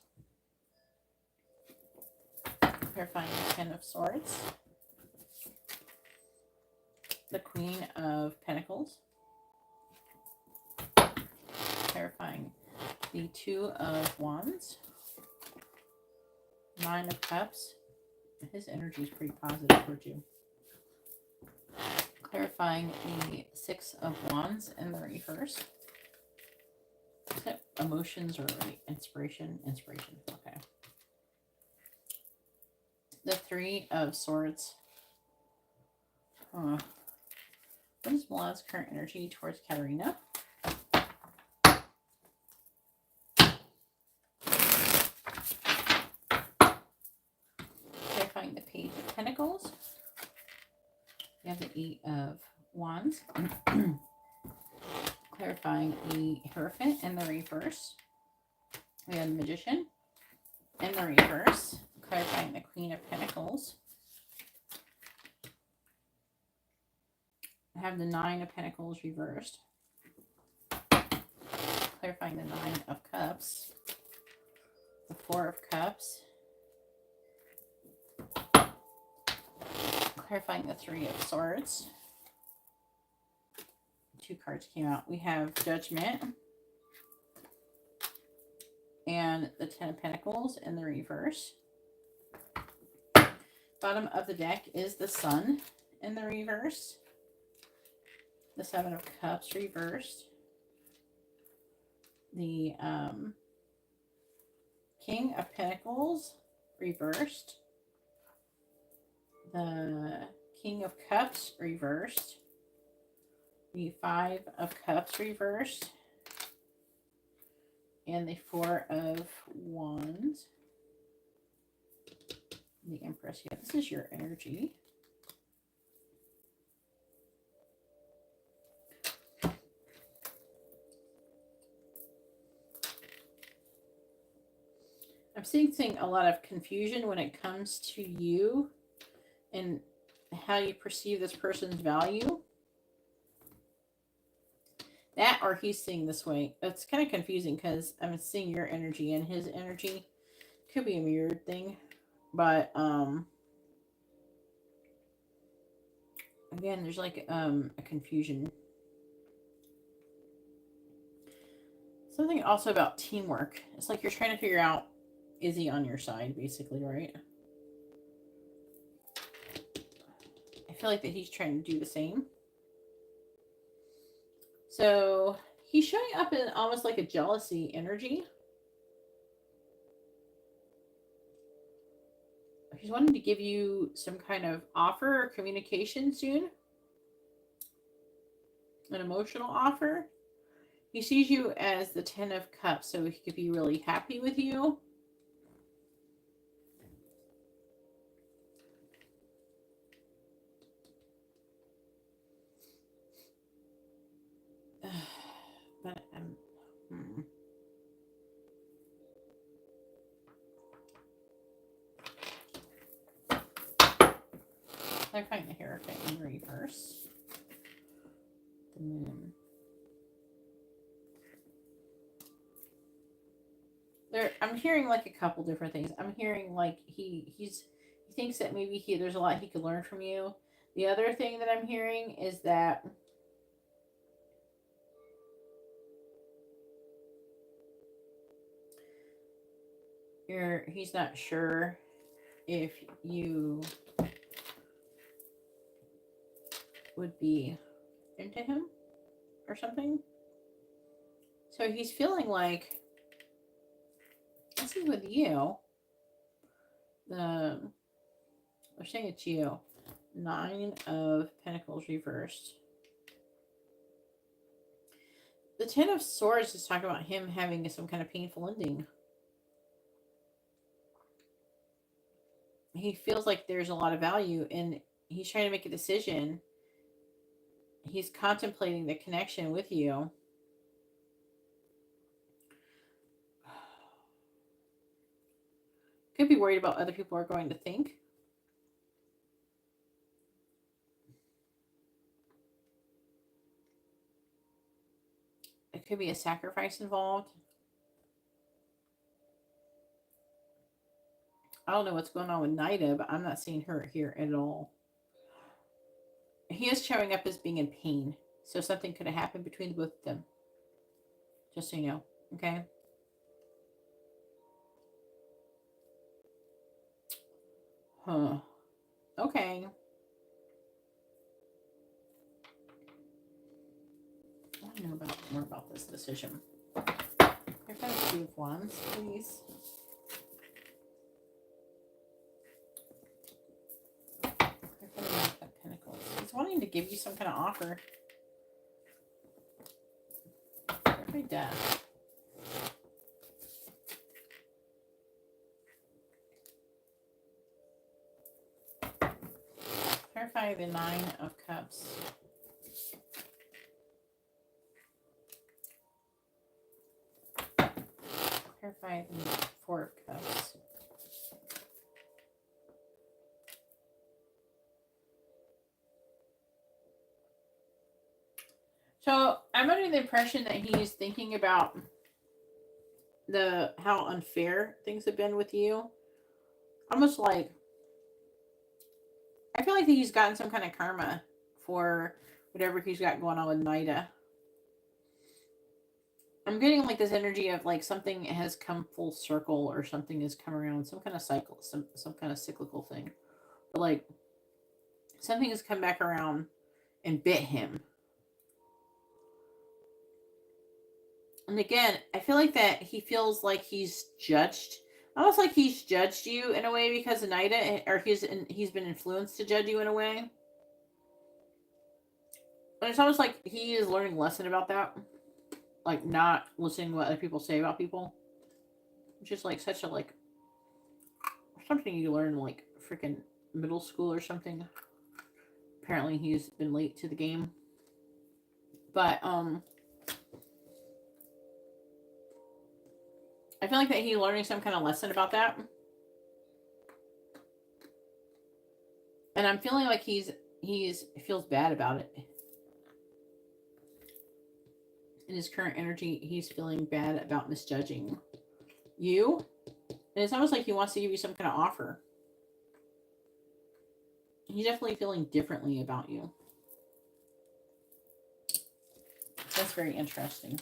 Clarifying the Ten of Swords. The Queen of Pentacles. Clarifying the Two of Wands. Nine of Cups. His energy is pretty positive towards you. Clarifying the Six of Wands in the reverse. Is that emotions or inspiration? Inspiration. Okay. The Three of Swords. What is Milan's current energy towards Katerina? Clarifying the Page of Pentacles. We have the Eight of Wands. Clarifying the Hierophant in the reverse. We have the Magician in the reverse. Clarifying the Queen of Pentacles. I have the Nine of Pentacles reversed. Clarifying the Nine of Cups. The Four of Cups. Clarifying the Three of Swords. Two cards came out. We have Judgment and the Ten of Pentacles in the reverse. Bottom of the deck is the Sun in the reverse. The Seven of Cups reversed. The King of Pentacles reversed. The King of Cups reversed. The Five of Cups reversed. And the Four of Wands. The Empress. Yeah, this is your energy. I'm seeing a lot of confusion when it comes to you and how you perceive this person's value. That or he's seeing this way. It's kind of confusing because I'm seeing your energy and his energy. Could be a mirrored thing. But again, there's like a confusion. Something also about teamwork. It's like you're trying to figure out, is he on your side, basically, right? I feel like that he's trying to do the same. So he's showing up in almost like a jealousy energy. He's wanting to give you some kind of offer or communication soon. An emotional offer. He sees you as the Ten of Cups, so he could be really happy with you. But I find the Hierophant in reverse. The Moon. I'm hearing like a couple different things. I'm hearing like he thinks that maybe there's a lot he could learn from you. The other thing that I'm hearing is that he's not sure if you would be into him or something. So he's feeling like this is with you. They're saying it's you. Nine of Pentacles reversed. The Ten of Swords is talking about him having some kind of painful ending. He feels like there's a lot of value and he's trying to make a decision. He's contemplating the connection with you. Could be worried about other people are going to think. It could be a sacrifice involved. I don't know what's going on with Nida, but I'm not seeing her here at all. He is showing up as being in pain. So something could have happened between the both of them. Just so you know. Okay? Huh. Okay. I want to know more about this decision. I've got a Two of Wands, please. Pentacles. He's wanting to give you some kind of offer. Every death. Clarify the Nine of Cups. Clarify the Four of Cups. So I'm under the impression that he's thinking about how unfair things have been with you. Almost like I feel like he's gotten some kind of karma for whatever he's got going on with Nida. I'm getting like this energy of like something has come full circle or something has come around, some kind of cycle, some kind of cyclical thing. But like something has come back around and bit him. And again, I feel like that he feels like he's judged, almost like he's judged you in a way because of Nida, or he's been influenced to judge you in a way. And it's almost like he is learning a lesson about that, like not listening to what other people say about people, which is like such a like something you learn like freaking middle school or something. Apparently, he's been late to the game, but I feel like that he's learning some kind of lesson about that. And I'm feeling like he feels bad about it. In his current energy, he's feeling bad about misjudging you. And it's almost like he wants to give you some kind of offer. He's definitely feeling differently about you. That's very interesting.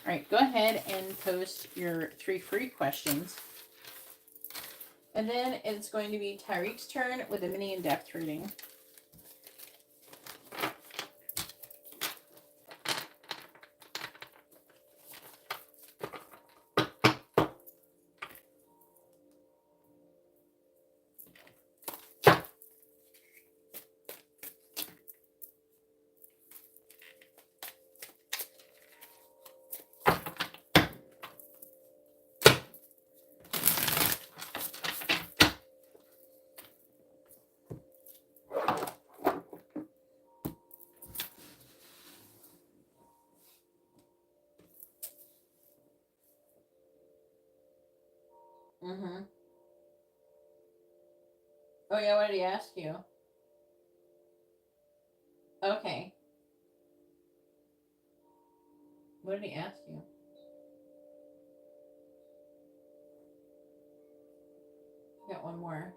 All right, go ahead and post your 3 free questions. And then it's going to be Tyreek's turn with a mini in-depth reading. Mm-hmm. Oh, yeah, what did he ask you? Okay. What did he ask you? Got one more.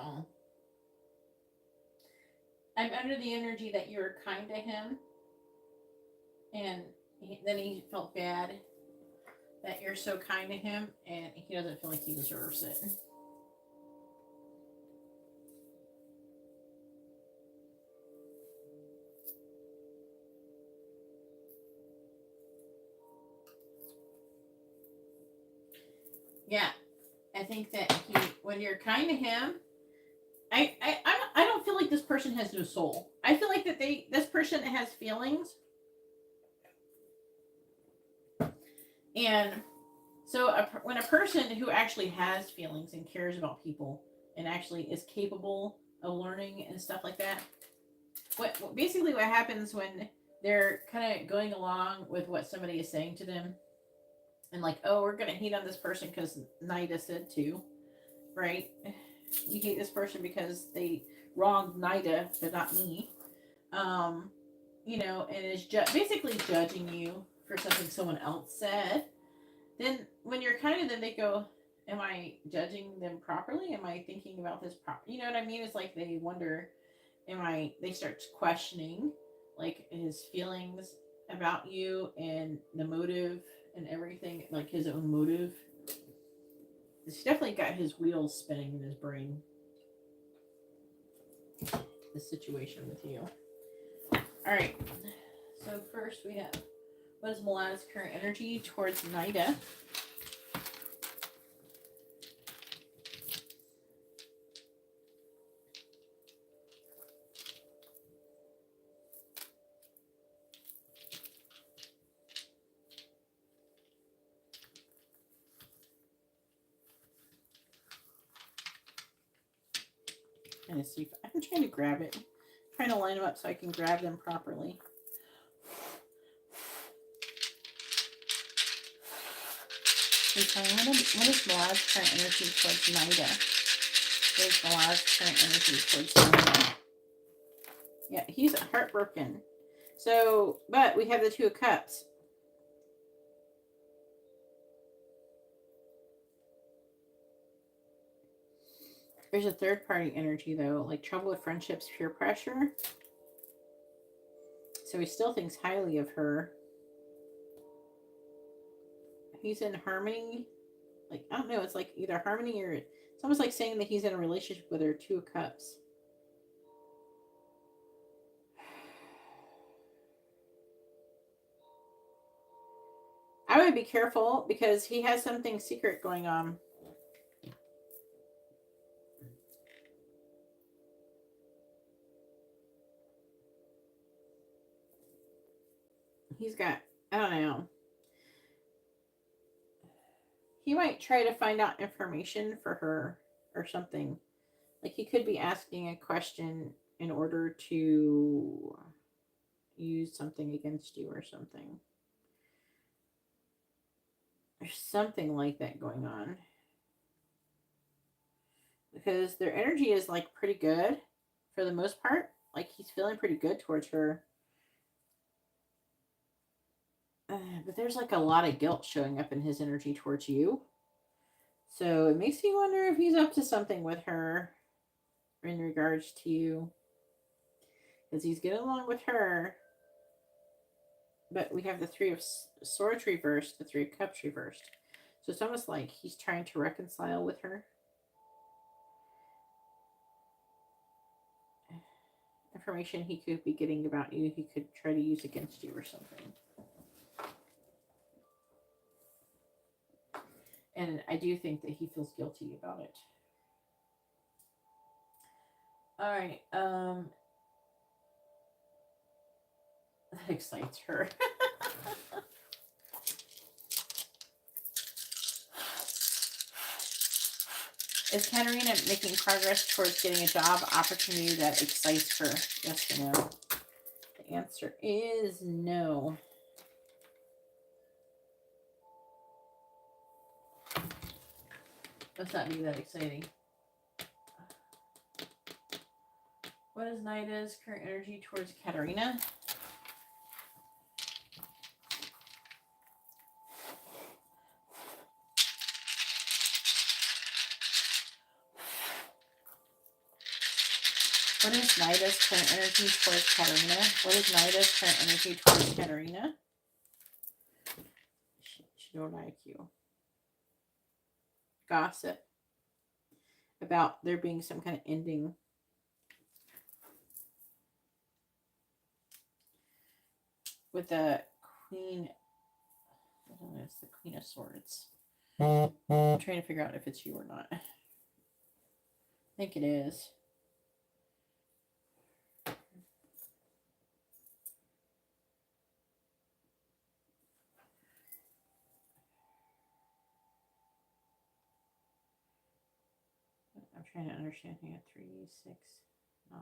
Oh. I'm under the energy that you were kind to him, and then he felt bad that you're so kind to him, and he doesn't feel like he deserves it. Yeah, I think that when you're kind to him, I don't feel like this person has no soul. I feel like that this person has feelings, and so when a person who actually has feelings and cares about people and actually is capable of learning and stuff like that, basically what happens when they're kind of going along with what somebody is saying to them, and like, oh, we're gonna hate on this person because Nida said to, right? You hate this person because they wronged Nida, but not me. Um, and is basically judging you for something someone else said. Then when you're kind of them, they go, am I judging them properly? Am I thinking about this properly? You know what I mean? It's like they wonder, they start questioning like his feelings about you and the motive and everything, like his own motive. He's definitely got his wheels spinning in his brain. The situation with you. All right. So first we have, what is Milana's current energy towards Nida? I'm trying to grab it. trying to line them up so I can grab them properly. What is Milad's current energy towards Nida? What is Milad's current energy towards Nida? Yeah, he's heartbroken. So, but we have the Two of Cups. There's a third party energy though, like trouble with friendships, peer pressure. So he still thinks highly of her. He's in harmony. Like, I don't know, it's like either harmony or it's almost like saying that he's in a relationship with her. Two of Cups. I would be careful because he has something secret going on. He's got, I don't know. He might try to find out information for her or something. Like he could be asking a question in order to use something against you or something. There's something like that going on. Because their energy is like pretty good for the most part. Like he's feeling pretty good towards her. But there's like a lot of guilt showing up in his energy towards you. So it makes me wonder if he's up to something with her in regards to you. Because he's getting along with her. But we have the Three of Swords reversed, the Three of Cups reversed. So it's almost like he's trying to reconcile with her. Information he could be getting about you, he could try to use against you or something. And I do think that he feels guilty about it. All right. That excites her. Is Katerina making progress towards getting a job opportunity that excites her? Yes or no? The answer is no. Must not be that exciting. What is Nida's current energy towards Katerina? What is Nida's current energy towards Katerina? What is Nida's current energy towards Katerina? She don't like you. Gossip about there being some kind of ending. With the Queen, I don't know, it's the Queen of Swords. I'm trying to figure out if it's you or not. I think it is. I'm trying to understand here. 3, 6, 9.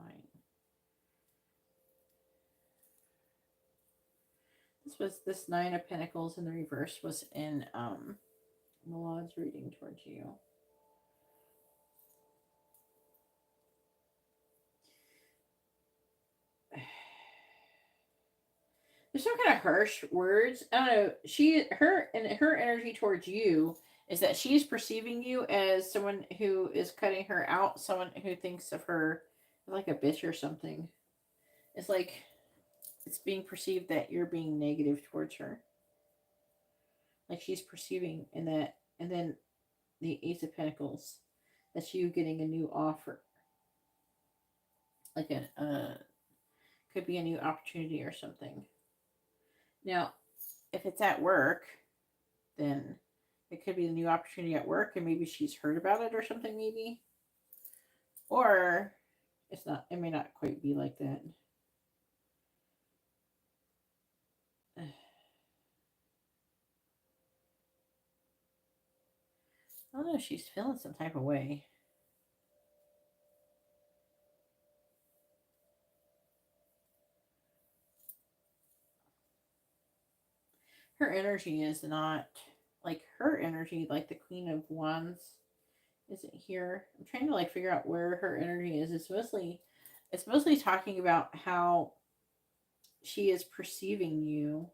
This Nine of Pentacles in the reverse was in Milad's reading towards you. There's some kind of harsh words. I don't know. Her energy towards you is that she's perceiving you as someone who is cutting her out, someone who thinks of her like a bitch or something. It's like it's being perceived that you're being negative towards her. Like she's perceiving in that, and then the Ace of Pentacles, that's you getting a new offer. Like could be a new opportunity or something. Now, if it's at work, then it could be a new opportunity at work, and maybe she's heard about it or something, maybe. Or it's not. It may not quite be like that. I don't know. She's feeling some type of way. her energy is not like her energy, like the Queen of Wands isn't here. I'm trying to like figure out where her energy is. It's mostly talking about how she is perceiving you.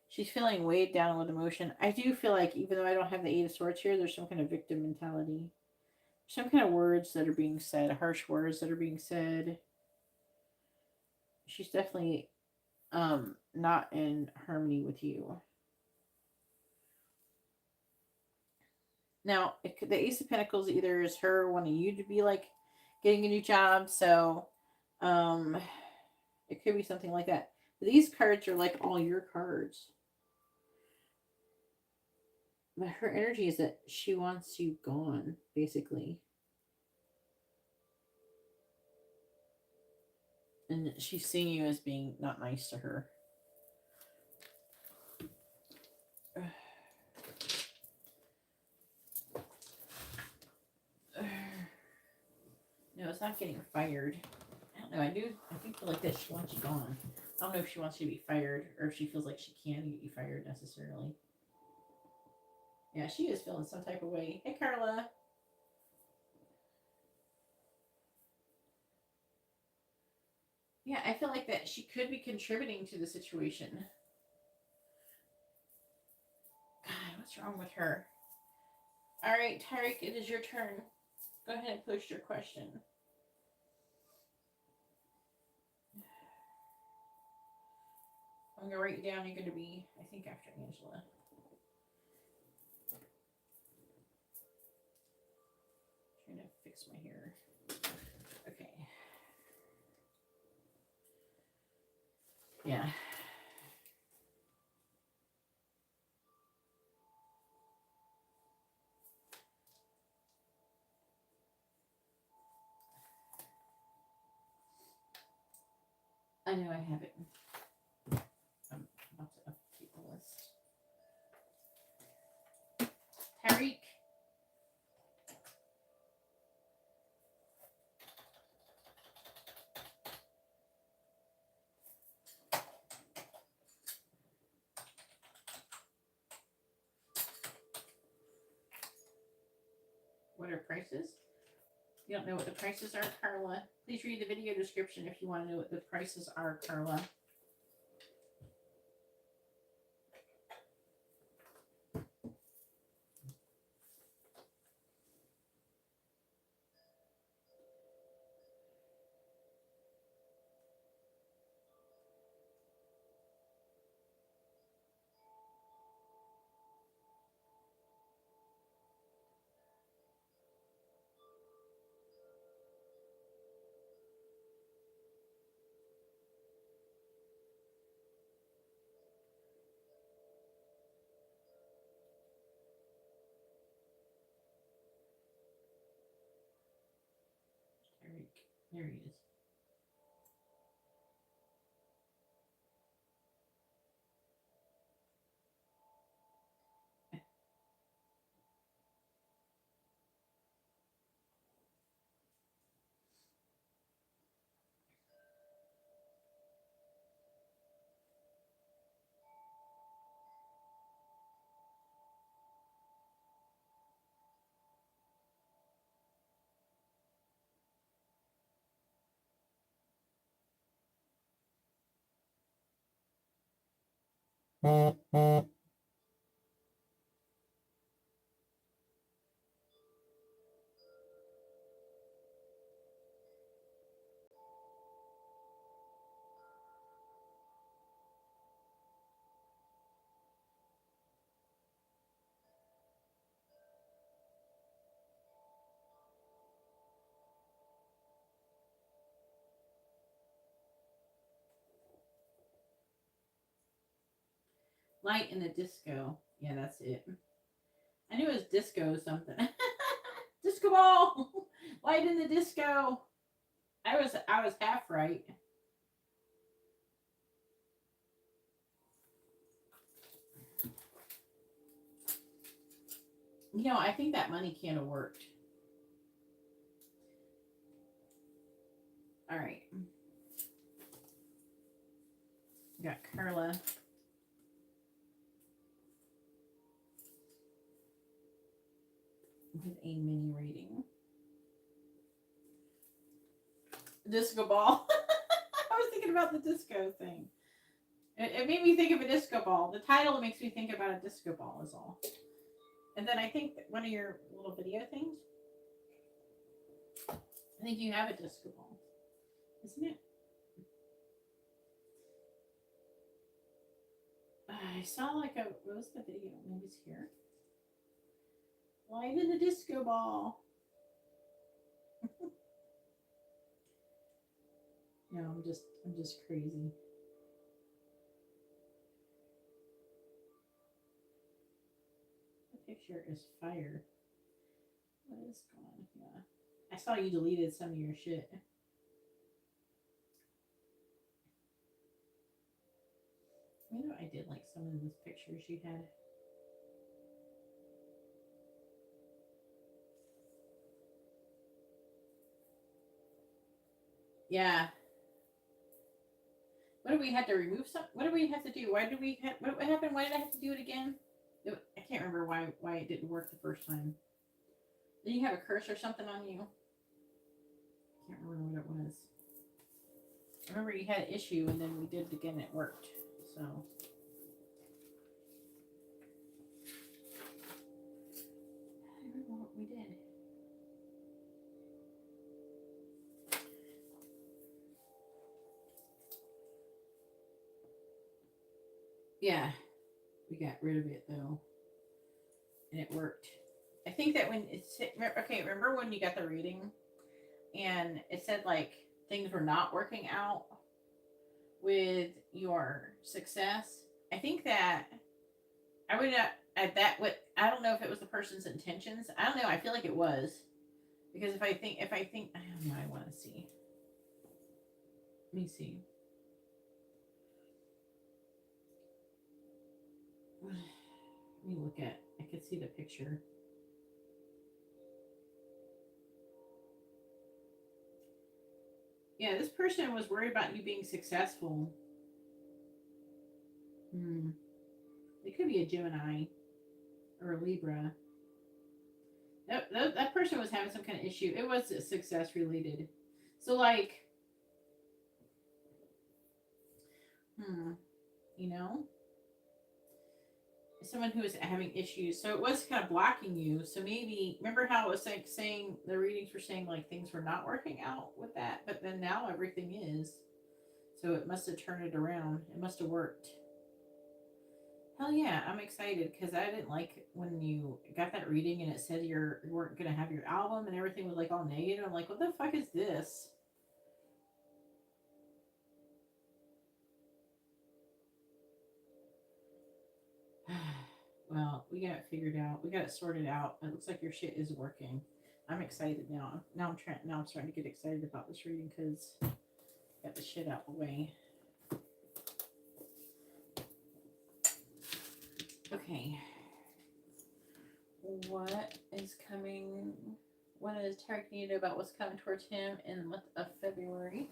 She's feeling weighed down with emotion. I do feel like even though I don't have the Eight of Swords here, there's some kind of victim mentality. Some kind of words that are being said, harsh words that are being said. She's definitely not in harmony with you. Now, the Ace of Pentacles either is her wanting you to be like getting a new job, so um, it could be something like that. But these cards are like all your cards. But her energy is that she wants you gone, basically. And she's seeing you as being not nice to her. No, it's not getting fired. I don't know. I do feel like that she wants you gone. I don't know if she wants you to be fired or if she feels like she can get you fired necessarily. Yeah, she is feeling some type of way. Hey, Carla. Yeah, I feel like that she could be contributing to the situation. God, what's wrong with her? All right, Tyreek, it is your turn. Go ahead and post your question. I'm going to write you down. You're going to be, I think, after Angela. Trying to fix my hair. Okay. Yeah. I know I have it. I'm about to update the list. Tyreek. What are prices? You don't know what the prices are, Carla? Please read the video description if you want to know what the prices are, Carla. Tyreek. There he is. Light in the disco. Yeah, that's it. I knew it was disco something. Disco ball. Light in the disco. I was half right. You know, I think that money can't have worked. All right. got Carla. With a mini reading. Disco ball. I was thinking about the disco thing. It made me think of a disco ball. The title makes me think about a disco ball is all. And then I think one of your little video things, I think you have a disco ball. Isn't it? I saw like a, what was the video? Maybe it's here. Live in the disco ball. No, I'm just crazy. The picture is fire. What is going on? Yeah. I saw you deleted some of your shit. You know, I did like some of those pictures you had. Yeah. What did we have to remove some? What did we have to do? Why did we have, what happened? Why did I have to do it again? I can't remember why it didn't work the first time. Did you have a curse or something on you? I can't remember what it was. I remember you had an issue and then we did it again and it worked. So. I don't remember what we did. Yeah, we got rid of it though, and it worked. I think that when it's okay, remember when you got the reading, and it said like things were not working out with your success. I think that I would not at that. What I don't know if it was the person's intentions. I don't know. I feel like it was because if I think, I don't know. I want to see. Let me see. Let me look at, I could see the picture. Yeah, this person was worried about you being successful. It could be a Gemini or a Libra. That person was having some kind of issue. It was success related. So like, you know, someone who was having issues. So it was kind of blocking you. So maybe, remember how it was like saying, the readings were saying like things were not working out with that, but then now everything is. So it must have turned it around. It must have worked. Hell yeah, I'm excited because I didn't like when you got that reading and it said you weren't going to have your album and everything was like all negative. I'm like, what the fuck is this? Well, we got it figured out. We got it sorted out. It looks like your shit is working. I'm excited now. Now I'm starting to get excited about this reading because I got the shit out of the way. Okay. What is coming? What does Tarek need to know about what's coming towards him in the month of February?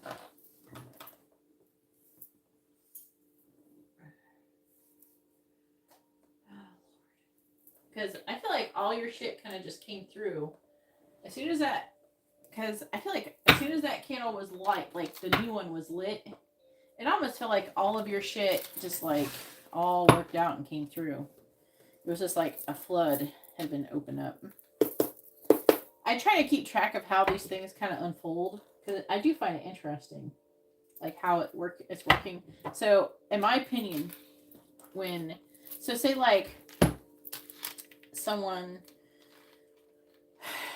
Because I feel like all your shit kind of just came through as soon as that. Because I feel like as soon as that candle was light, like the new one was lit, it almost felt like all of your shit just like all worked out and came through. It was just like a flood had been opened up. I try to keep track of how these things kind of unfold because I do find it interesting, like how it's working. So, in my opinion, say like someone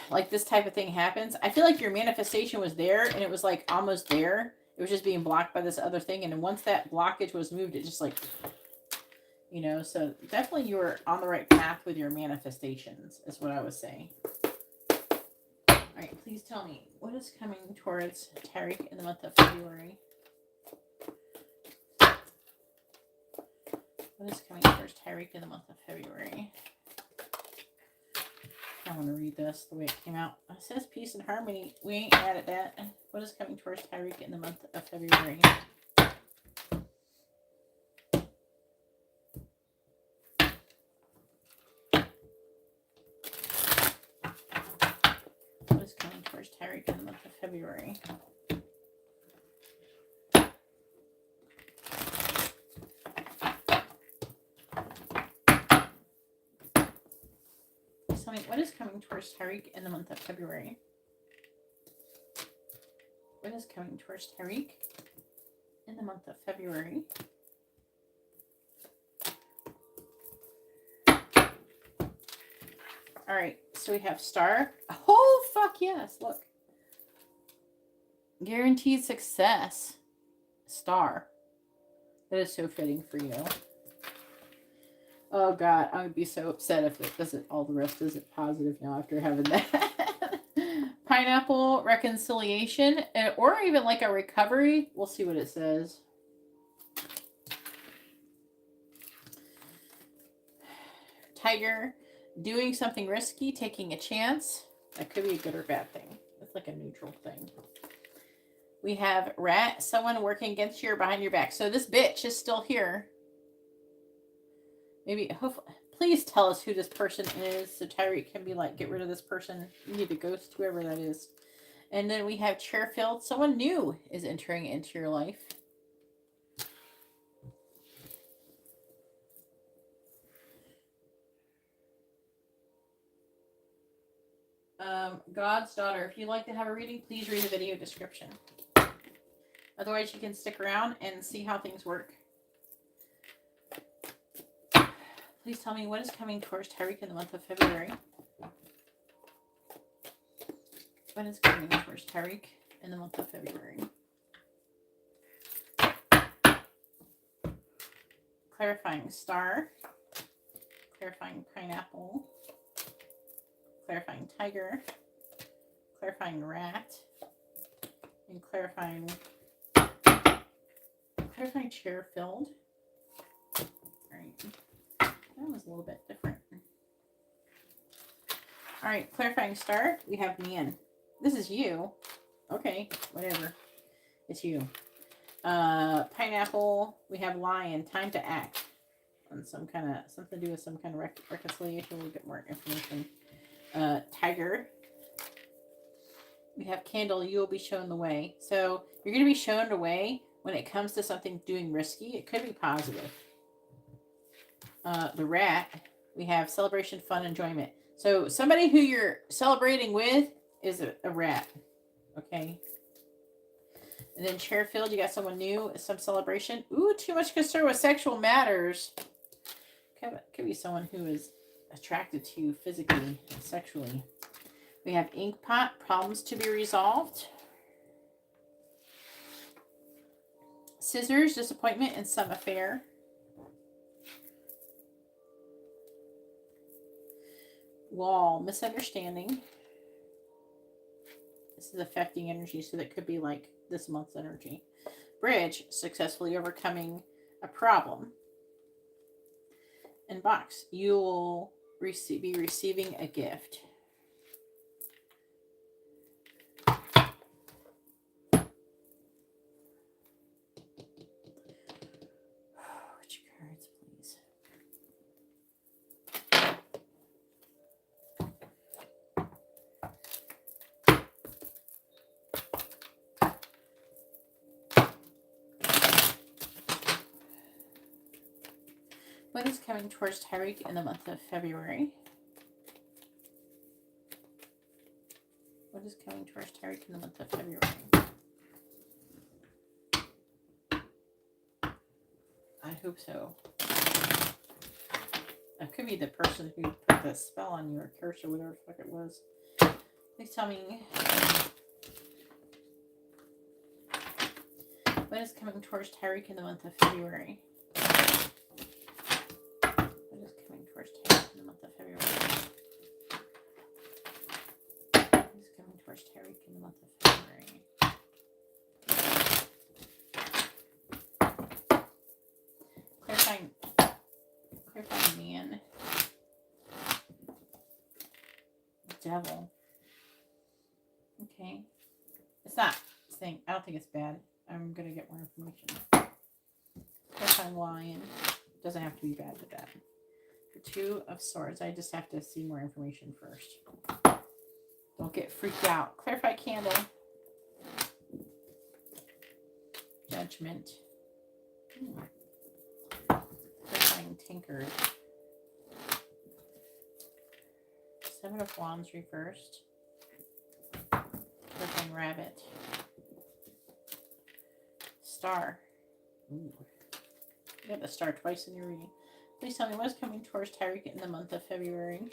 like this type of thing happens, I feel like your manifestation was there and it was like almost there. It was just being blocked by this other thing, and then once that blockage was moved, it just like, you know. So definitely you were on the right path with your manifestations, is what I would say. All right, please tell me what is coming towards Tarek in the month of February. What is coming towards Tarek in the month of February? I want to read this the way it came out. It says peace and harmony. We ain't mad at that. What is coming towards Tarek in the month of February? February. Tell me, what is coming towards Tariq in the month of February? What is coming towards Tariq in the month of February? All right, so we have Star. Oh, fuck yes, look. Guaranteed success. Star. That is so fitting for you. Oh God, I would be so upset if it doesn't, all the rest isn't positive now after having that. Pineapple, reconciliation, or even like a recovery. We'll see what it says. Tiger, doing something risky, taking a chance. That could be a good or bad thing. It's like a neutral thing. We have rat, someone working against you or behind your back. So this bitch is still here. Maybe, hopefully, please tell us who this person is so Tyreek can be like, get rid of this person. You need to ghost whoever that is. And then we have Chairfield. Someone new is entering into your life. God's daughter. If you'd like to have a reading, please read the video description. Otherwise, you can stick around and see how things work. Please tell me what is coming towards Tyreek in the month of February. What is coming towards Tyreek in the month of February? Clarifying star. Clarifying pineapple. Clarifying tiger. Clarifying rat. And clarifying chair filled. All right. That was a little bit different. All right, clarifying star. We have man. This is you. Okay, whatever. It's you. Pineapple. We have lion. Time to act. On some kind of, something to do with some kind of reconciliation. We'll get more information. Tiger. We have candle. You will be shown the way. So you're going to be shown the way when it comes to something doing risky. It could be positive. The rat. We have celebration, fun, enjoyment. So somebody who you're celebrating with is a rat. Okay. And then Chairfield, you got someone new, some celebration. Ooh, too much concern with sexual matters. Could be someone who is attracted to you physically and sexually. We have ink pot, problems to be resolved. Scissors, disappointment in some affair. Wall, misunderstanding. This is affecting energy, so that could be like this month's energy. Bridge, successfully overcoming a problem. And box, you'll be receiving a gift. Which cards, please? What is coming towards Tyreek in the month of February? What is coming towards Tyreek in the month of February? I hope so. That could be the person who put the spell on you or curse or whatever the fuck it was. Please tell me what is coming towards Tyreek in the month of February? What is coming towards Tyreek in the month of February? What is coming towards Tyreek in the month of February? Clarifying man. Devil. Okay. It's not saying, I don't think it's bad. I'm going to get more information. Clarifying lion. Doesn't have to be bad with that. For 2 of swords, I just have to see more information first. Don't get freaked out. Clarify candle. Judgment. Clarifying Tinkered. 7 of Wands reversed. Clarifying Rabbit. Star. Ooh. You got the star twice in your reading. Please tell me what's coming towards Tyreek in the month of February.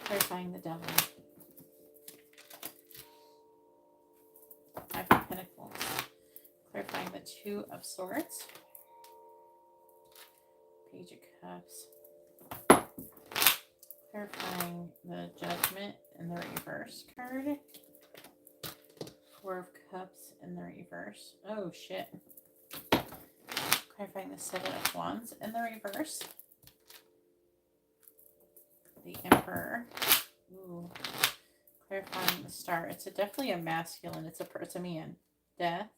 Clarifying the Devil. 5 of Pentacles. Clarifying the 2 of Swords. Page of Cups. Clarifying the Judgment in the reverse card. 4 of Cups in the reverse. Oh, shit. Clarifying the 7 of Wands in the reverse. The Emperor. Ooh. Clarifying the Star. It's definitely a masculine. It's a man. Death.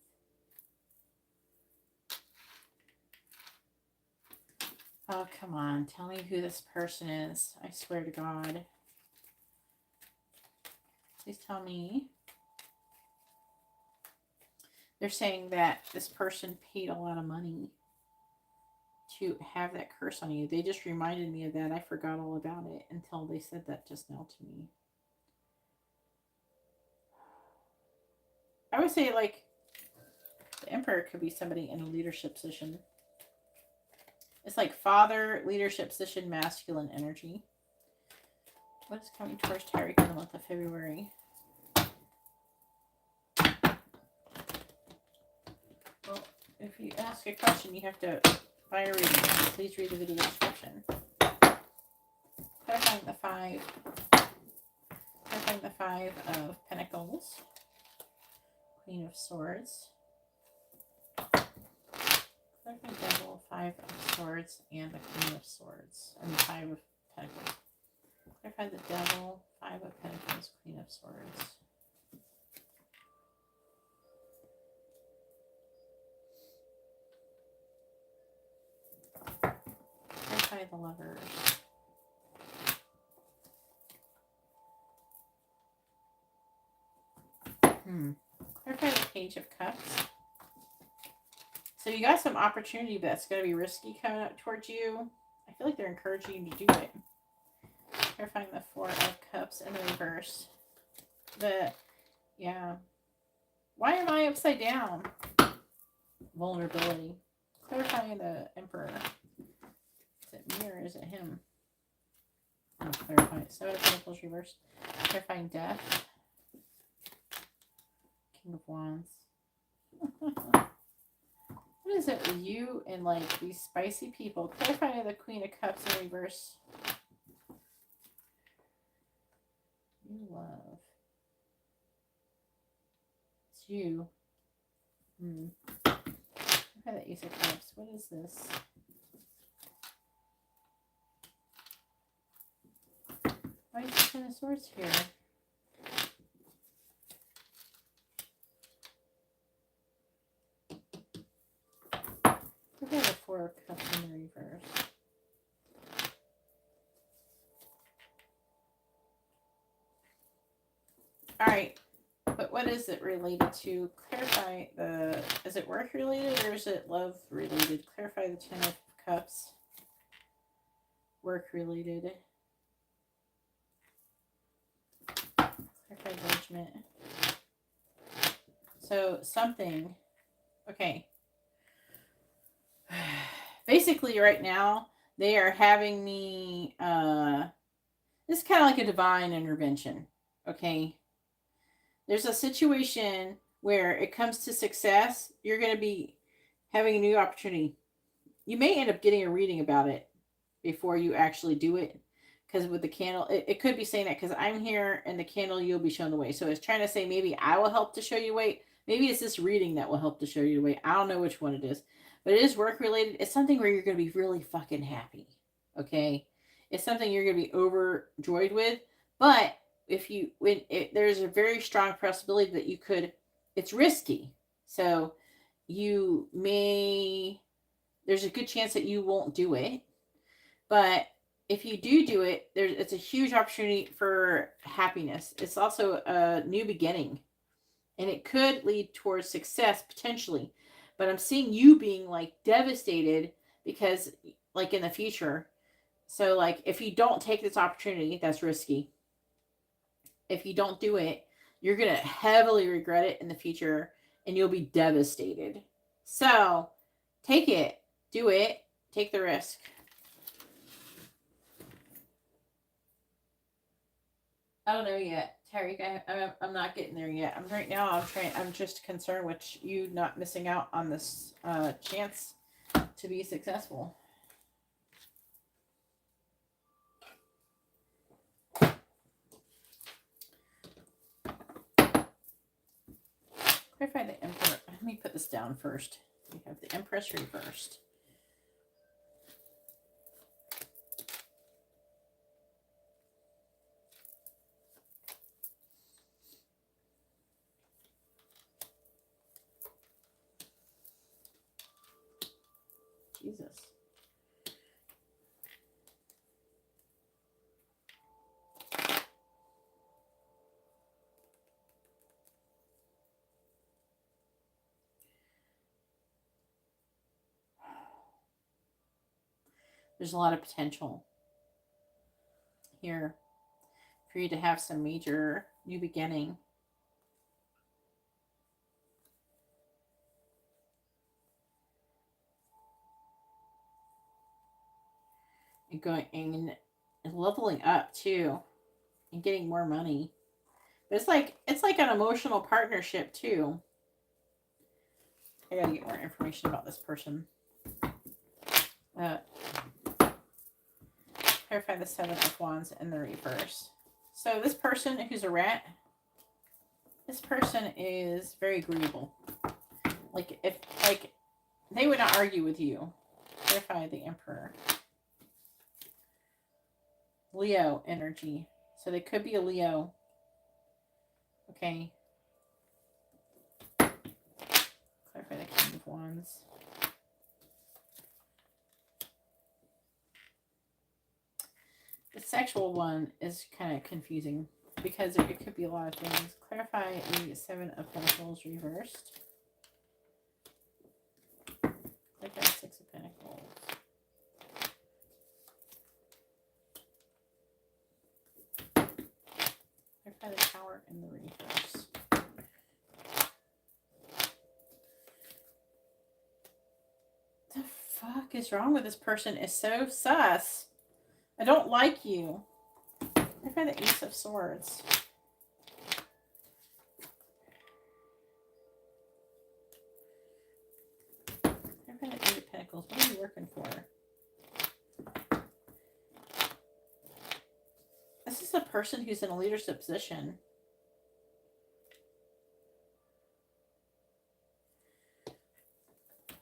Oh, come on. Tell me who this person is. I swear to God. Please tell me. They're saying that this person paid a lot of money to have that curse on you. They just reminded me of that. I forgot all about it until they said that just now to me. I would say, like, the Emperor could be somebody in a leadership position. It's like father, leadership position, masculine energy. What is coming towards Tyreek in the month of February? Well, if you ask a question, you have to buy a reading. Please read the video description. Clarifying the 5. Clarifying the 5 of Pentacles. Queen of Swords. Clarifying Devil, 5 of Swords, and the Queen of Swords. I mean, 5 of Pentacles. Clarify the Devil, 5 of Pentacles, Queen of Swords. Clarify the Lovers. Clarify the Page of Cups. So you got some opportunity that's going to be risky coming up towards you. I feel like they're encouraging you to do it. Clarifying the 4 of Cups in the reverse. Yeah. Why am I upside down? Vulnerability. Clarifying the Emperor. Is it me or is it him? Oh, clarifying. 7 of Pentacles reversed. Clarifying Death. King of Wands. What is it with you and, like, these spicy people? Clarifying the Queen of Cups in reverse. You love. It's you. Clarify the Ace of Cups. What is this? Why is the 10 of Swords here? Look at the 4 of Cups in the reverse. Alright, but what is it related to? Clarify the... Is it work related or is it love related? Clarify the 10 of Cups. Work related. Clarify Judgment. So something... Okay. Basically, right now, they are having me... this is kind of like a divine intervention. Okay? There's a situation where it comes to success. You're going to be having a new opportunity. You may end up getting a reading about it before you actually do it. Because with the candle, it could be saying that because I'm here and the candle, you'll be shown the way. So it's trying to say maybe I will help to show you the way. Maybe it's this reading that will help to show you the way. I don't know which one it is. But it is work related. It's something where you're going to be really fucking happy. Okay? It's something you're going to be overjoyed with. But there's a very strong possibility that you could, it's risky. So there's a good chance that you won't do it. But if you do it, it's a huge opportunity for happiness. It's also a new beginning, and it could lead towards success potentially. But I'm seeing you being like devastated because, like, in the future. So, like, if you don't take this opportunity, that's risky. If you don't do it, you're going to heavily regret it in the future and you'll be devastated. So, take it, do it, take the risk. I don't know yet, Terry. I'm not getting there yet. I'm just concerned with you not missing out on this chance to be successful. Clarify the Emperor. Let me put this down first. We have the Empress reversed. Jesus. There's a lot of potential here for you to have some major new beginning. And going and leveling up too, and getting more money. But it's like an emotional partnership too. I gotta get more information about this person. Clarify the Seven of Wands in the reverse. So this person who's a rat, this person is very agreeable. Like, if they would not argue with you. Clarify the Emperor. Leo energy. So they could be a Leo. Okay. Clarify the King of Wands. The sexual one is kind of confusing because it could be a lot of things. Clarify the Seven of Pentacles reversed. Clarify the Six of Pentacles. Clarify the Tower in the reverse. The fuck is wrong with this person? Is so sus. I don't like you. Clarify the Ace of Swords. Clarify the Eight of Pentacles. What are you working for? This is a person who's in a leadership position.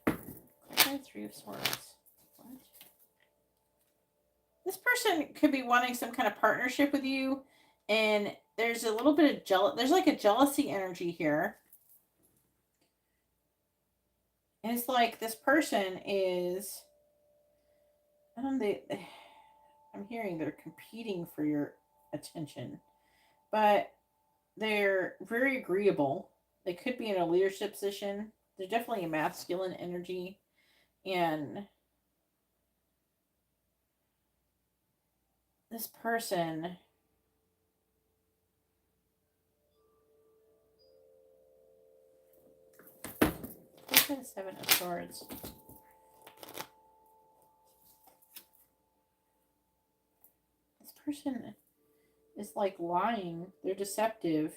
Clarify the Three of Swords. What? This person could be wanting some kind of partnership with you, and there's a little bit of there's like a jealousy energy here. And it's like this person is, I'm hearing they're competing for your attention, but they're very agreeable. They could be in a leadership position. They're definitely a masculine energy, and this person look at the Seven of Swords. This person is like lying. They're deceptive.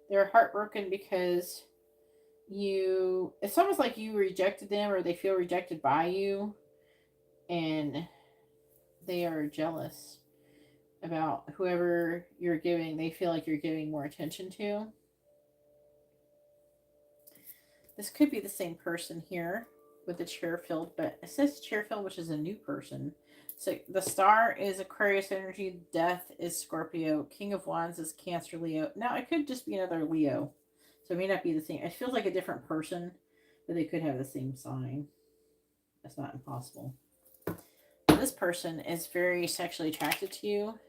They're heartbroken because it's almost like you rejected them, or they feel rejected by you, and they are jealous about whoever you're giving. They feel like you're giving more attention to. This could be the same person here with the chair filled, but it says chair filled, which is a new person. So the star is Aquarius energy, death is Scorpio, King of Wands is Cancer, Leo. Now it could just be another Leo, so it may not be the same. It feels like a different person, but they could have the same sign. That's not impossible. this person is very sexually attracted to you.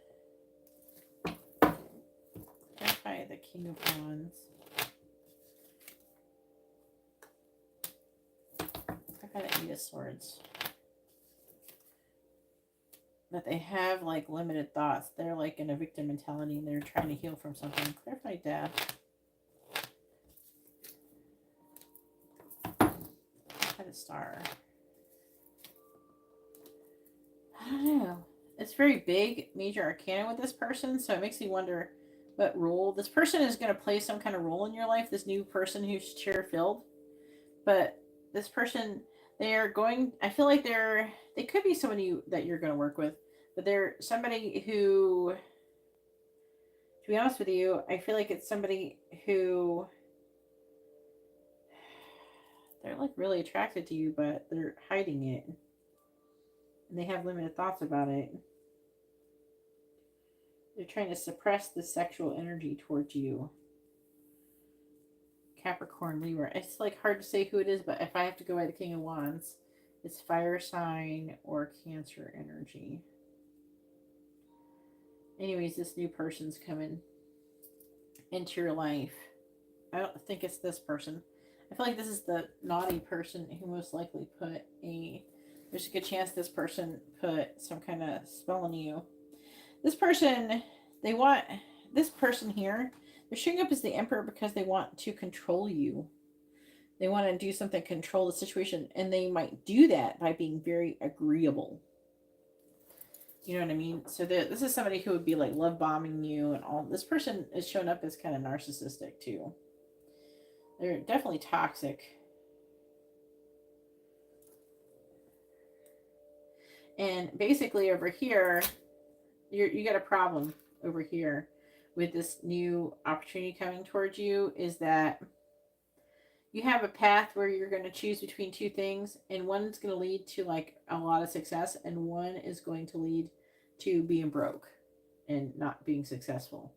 Clarify the King of Wands. Clarify the Eight of Swords. But they have like limited thoughts. They're like in a victim mentality and they're trying to heal from something. Clarify death. Clarify the Star. I don't know. It's very big, major arcana with this person, so it makes me wonder what role this person is going to play. Some kind of role in your life. This new person who's cheer filled, but this person, they are going. I feel like they could be somebody that you're going to work with, but they're somebody who, to be honest with you, I feel like it's somebody who they're like really attracted to you, but they're hiding it. And they have limited thoughts about it. They're trying to suppress the sexual energy towards you. Capricorn, Libra. It's like hard to say who it is, but if I have to go by the King of Wands, it's fire sign or Cancer energy. Anyways, this new person's coming into your life. I don't think it's this person. I feel like this is the naughty person who most likely put a... There's a good chance this person put some kind of spell on you. This person, they want... This person here, they're showing up as the Emperor because they want to control you. They want to do something, control the situation, and they might do that by being very agreeable. You know what I mean? So this is somebody who would be like love bombing you and all. This person is showing up as kind of narcissistic too. They're definitely toxic. And basically over here, you got a problem over here with this new opportunity coming towards you, is that you have a path where you're going to choose between two things, and one's going to lead to like a lot of success, and one is going to lead to being broke and not being successful.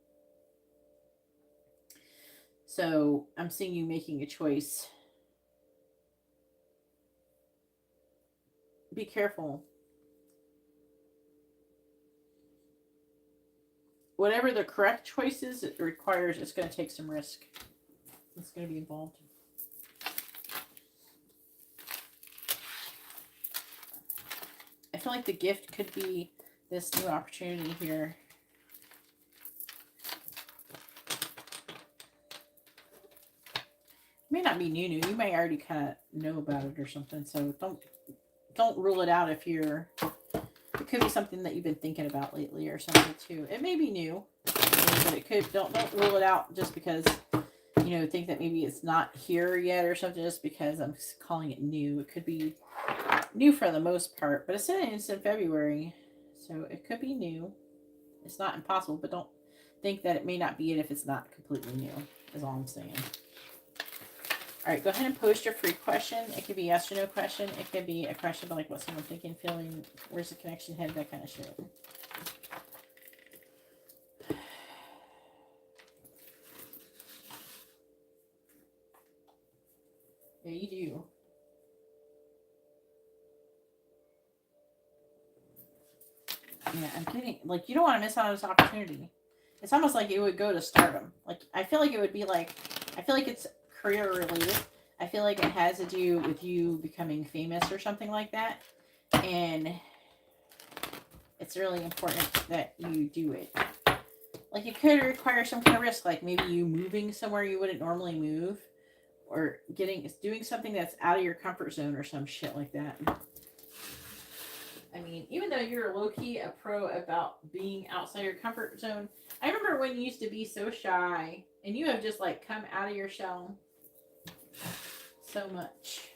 So I'm seeing you making a choice. Be careful. Whatever the correct choice is, it requires, it's going to take some risk. It's going to be involved. I feel like the gift could be this new opportunity here. It may not be new. You may already kind of know about it or something. So don't rule it out if you're... It could be something that you've been thinking about lately or something too. It may be new, but it could... Don't rule it out just because, you know, think that maybe it's not here yet or something, just because I'm calling it new. It could be new for the most part, but it's in February, so it could be new. It's not impossible, but don't think that it may not be it if it's not completely new, is all I'm saying. All right, go ahead and post your free question. It could be yes or no question. It could be a question about like what someone thinking, feeling, where's the connection head, that kind of shit. Yeah, you do. Yeah, I'm kidding. Like, you don't want to miss out on this opportunity. It's almost like it would go to stardom. Like, I feel like it would be like, I feel like it's career related. I feel like it has to do with you becoming famous or something like that. And it's really important that you do it. Like, it could require some kind of risk, like maybe you moving somewhere you wouldn't normally move, or doing something that's out of your comfort zone or some shit like that. I mean, even though you're low-key a pro about being outside your comfort zone, I remember when you used to be so shy, and you have just like come out of your shell so much.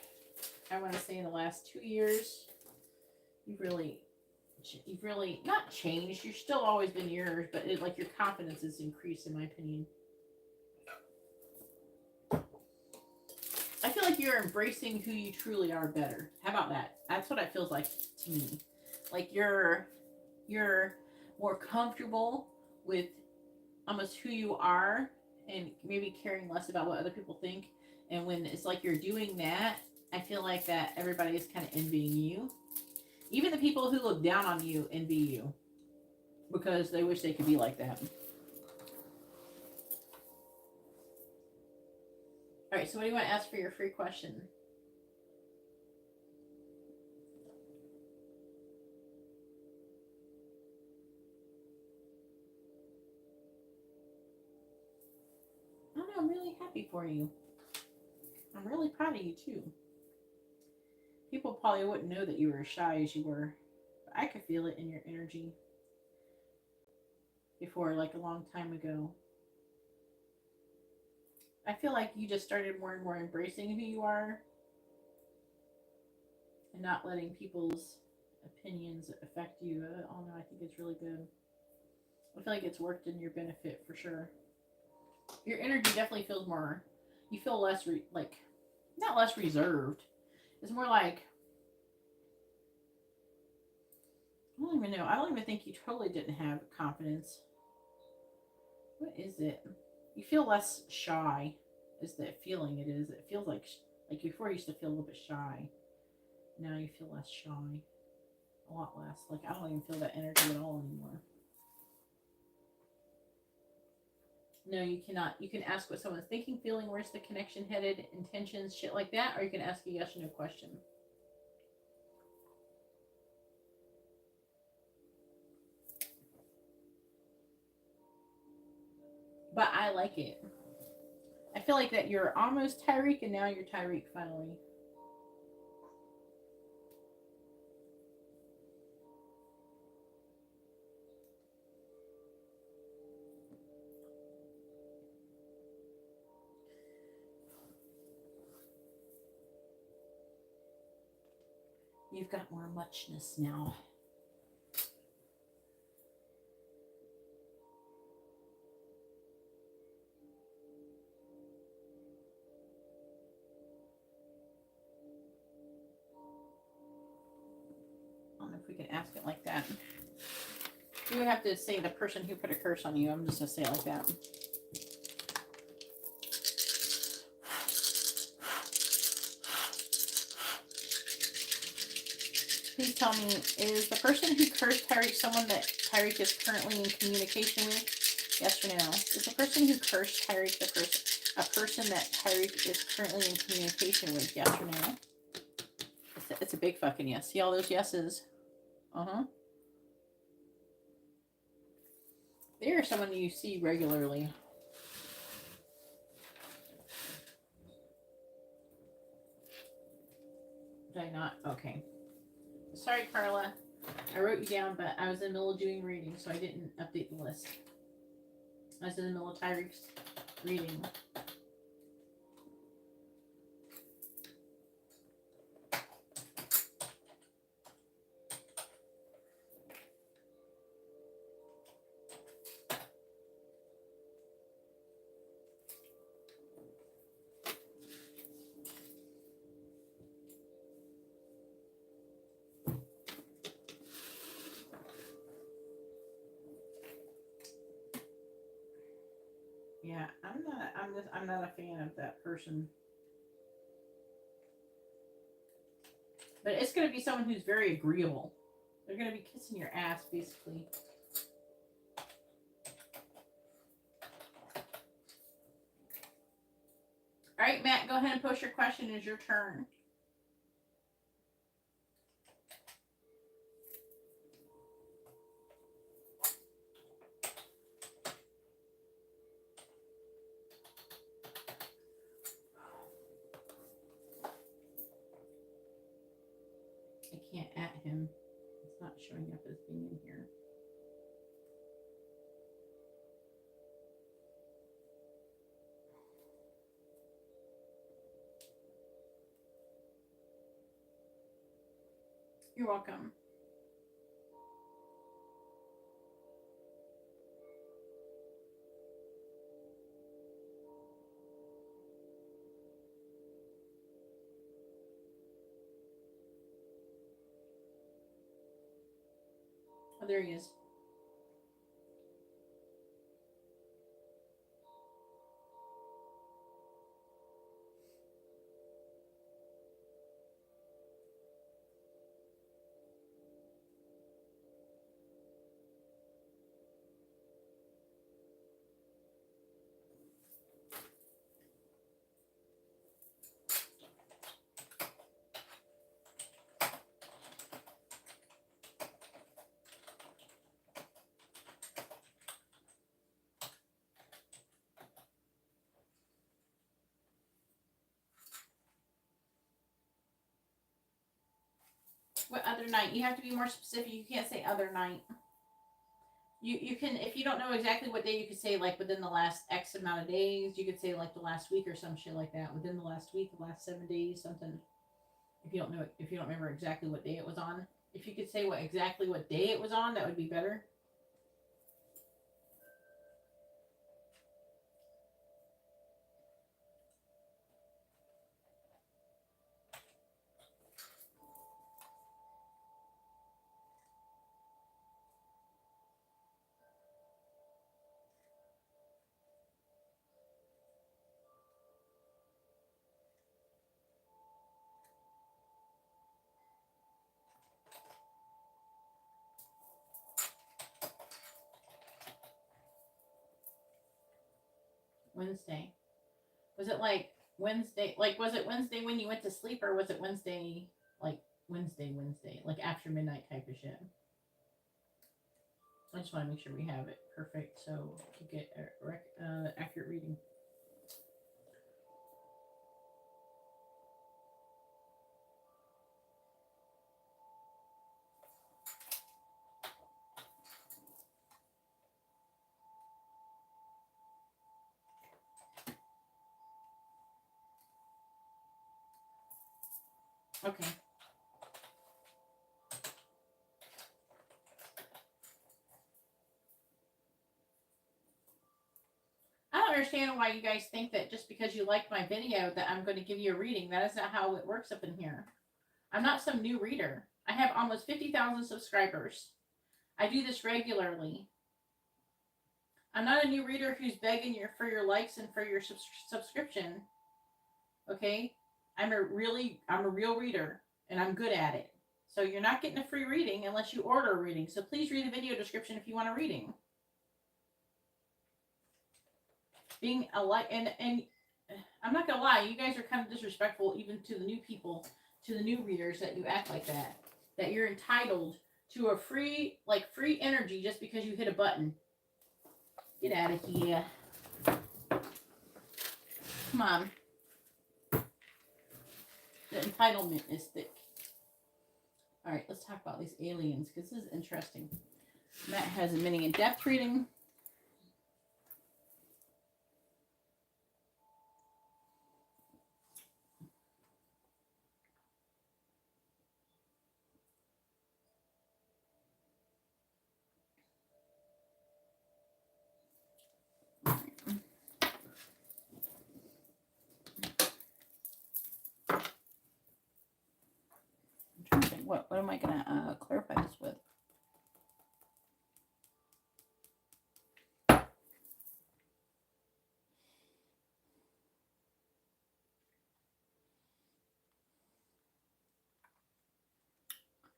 I want to say in the last 2 years, you've really not changed. You've still always been yours, but like your confidence has increased, in my opinion. I feel like you're embracing who you truly are better. How about that? That's what it feels like to me. Like you're more comfortable with almost who you are, and maybe caring less about what other people think. And when it's like you're doing that, I feel like that everybody is kind of envying you. Even the people who look down on you envy you because they wish they could be like that. All right, so what do you want to ask for your free question? I don't know, I'm really happy for you. I'm really proud of you too. People probably wouldn't know that you were as shy as you were. But I could feel it in your energy before, like a long time ago. I feel like you just started more and more embracing who you are and not letting people's opinions affect you. I don't know, I think it's really good. I feel like it's worked in your benefit for sure. Your energy definitely feels more, you feel less, like, not less reserved. It's more like, I don't even know. I don't even think you totally didn't have confidence. What is it? You feel less shy, is the feeling it is. It feels like before you used to feel a little bit shy. Now you feel less shy. A lot less. Like, I don't even feel that energy at all anymore. No, you cannot. You can ask what someone's thinking, feeling, where's the connection headed, intentions, shit like that, or you can ask a yes or no question. But I like it. I feel like that you're almost Tyreek and now you're Tyreek finally. You've got more muchness now. I don't know if we can ask it like that. You would have to say the person who put a curse on you. I'm just going to say it like that. Please tell me, is the person who cursed Tyreek someone that Tyreek is currently in communication with? Yes or no? Is the person who cursed Tyreek a person that Tyreek is currently in communication with? Yes or no? It's a big fucking yes. See all those yeses? Uh-huh. They are someone you see regularly. Did I not? Okay. Sorry, Carla. I wrote you down, but I was in the middle of doing reading, so I didn't update the list. I was in the middle of Tyreek's reading. Yeah, I'm not a fan of that person. But it's gonna be someone who's very agreeable. They're gonna be kissing your ass, basically. Alright, Matt, go ahead and post your question. It's your turn. I can't at him. It's not showing up as being in here. You're welcome. Oh, there he is. What other night? You have to be more specific. You can't say other night. You can, if you don't know exactly what day, you could say like within the last X amount of days. You could say like the last week or some shit like that. Within the last week, the last 7 days, something. If you don't know, if you don't remember exactly what day it was on, if you could say exactly what day it was on, that would be better. Wednesday. Was it like Wednesday? Like, was it Wednesday when you went to sleep, or was it Wednesday, like Wednesday, like after midnight type of shit? I just want to make sure we have it perfect so to get accurate reading. Okay. I don't understand why you guys think that just because you like my video that I'm going to give you a reading. That is not how it works up in here. I'm not some new reader. I have almost 50,000 subscribers. I do this regularly. I'm not a new reader who's begging for your likes and for your subscription. Okay? I'm a real reader, and I'm good at it. So you're not getting a free reading unless you order a reading. So please read the video description if you want a reading. Being a and I'm not gonna lie, you guys are kind of disrespectful even to the new people, to the new readers, that you act like that. That you're entitled to a free energy just because you hit a button. Get out of here. Come on. The entitlement is thick. Alright, let's talk about these aliens, because this is interesting. Matt has a mini in-depth reading. I'm trying to think, what am I going to clarify this with?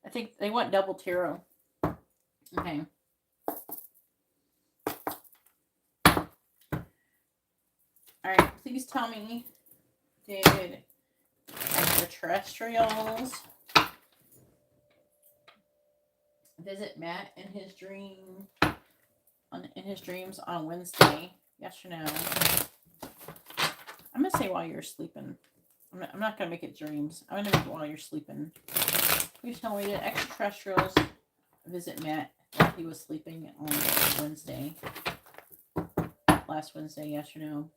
I think they want double tarot. Okay. Alright, please tell me, did extraterrestrials visit Matt in his dreams on Wednesday? Yes or no? I'm going to say while you're sleeping. I'm not going to make it dreams. I'm going to make it while you're sleeping. Please tell me, did extraterrestrials visit Matt while he was sleeping on Wednesday? Last Wednesday, yes or no?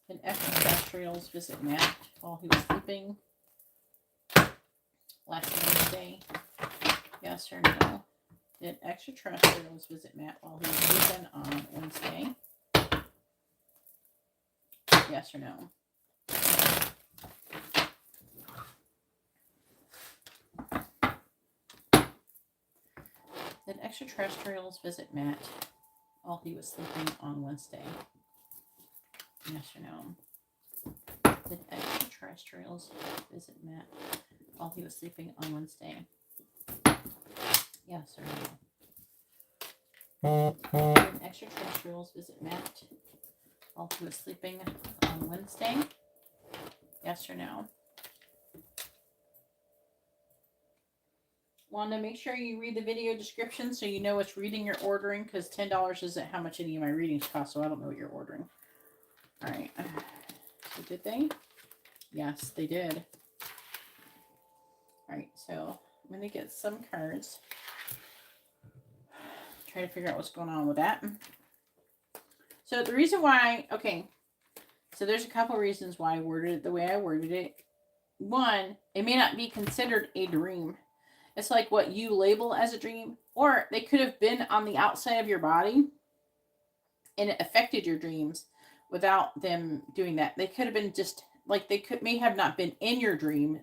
Did extraterrestrials visit Matt while he was sleeping last Wednesday? Yes or no? Did extraterrestrials visit Matt while he was sleeping on Wednesday? Yes or no? Did extraterrestrials visit Matt while he was sleeping on Wednesday? Yes or no? Did extraterrestrials visit Matt while he was sleeping on Wednesday? Yes or no? Did extraterrestrials visit Matt while he was sleeping on Wednesday? Yes or no? Want to make sure you read the video description so you know which reading you're ordering, because $10 isn't how much any of my readings cost, so I don't know what you're ordering. Alright. So did they? Yes, they did. Alright, so I'm going to get some cards. Try to figure out what's going on with that. So the reason why, okay, so there's a couple reasons why I worded it the way I worded it. One, it may not be considered a dream. It's like what you label as a dream, or they could have been on the outside of your body and it affected your dreams without them doing that. They could have been just like may have not been in your dream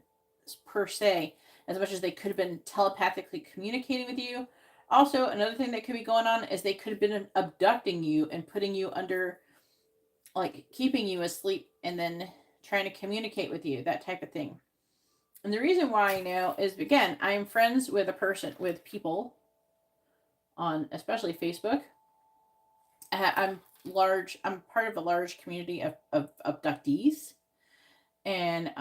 per se, as much as they could have been telepathically communicating with you. Also, another thing that could be going on is they could have been abducting you and putting you under, like keeping you asleep and then trying to communicate with you, that type of thing. And the reason why I know is, again, I am friends with people on especially Facebook. I'm part of a large community of abductees. And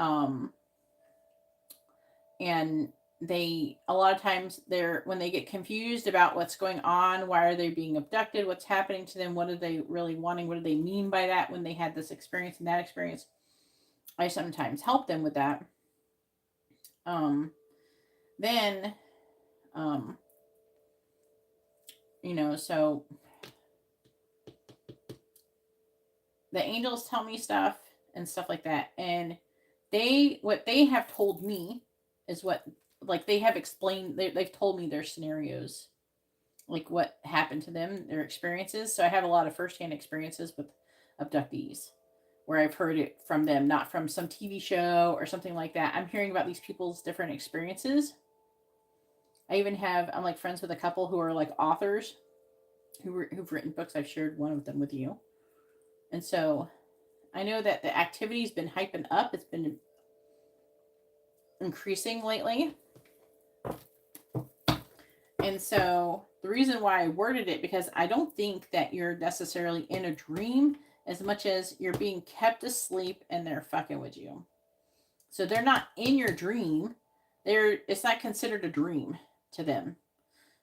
they, a lot of times when they get confused about what's going on, why are they being abducted, what's happening to them, what are they really wanting, what do they mean by that when they had this experience and that experience, I sometimes help them with that. Then so the angels tell me stuff and stuff like that, and what they have told me is what, like, they have explained, they've told me their scenarios, like what happened to them, their experiences. So I have a lot of firsthand experiences with abductees where I've heard it from them, not from some TV show or something like that. I'm hearing about these people's different experiences. I'm like friends with a couple who are like authors who've written books. I've shared one of them with you. And so I know that the activity's been hyping up. It's been increasing lately. And so the reason why I worded it, because I don't think that you're necessarily in a dream as much as you're being kept asleep and they're fucking with you. So they're not in your dream. It's not considered a dream to them.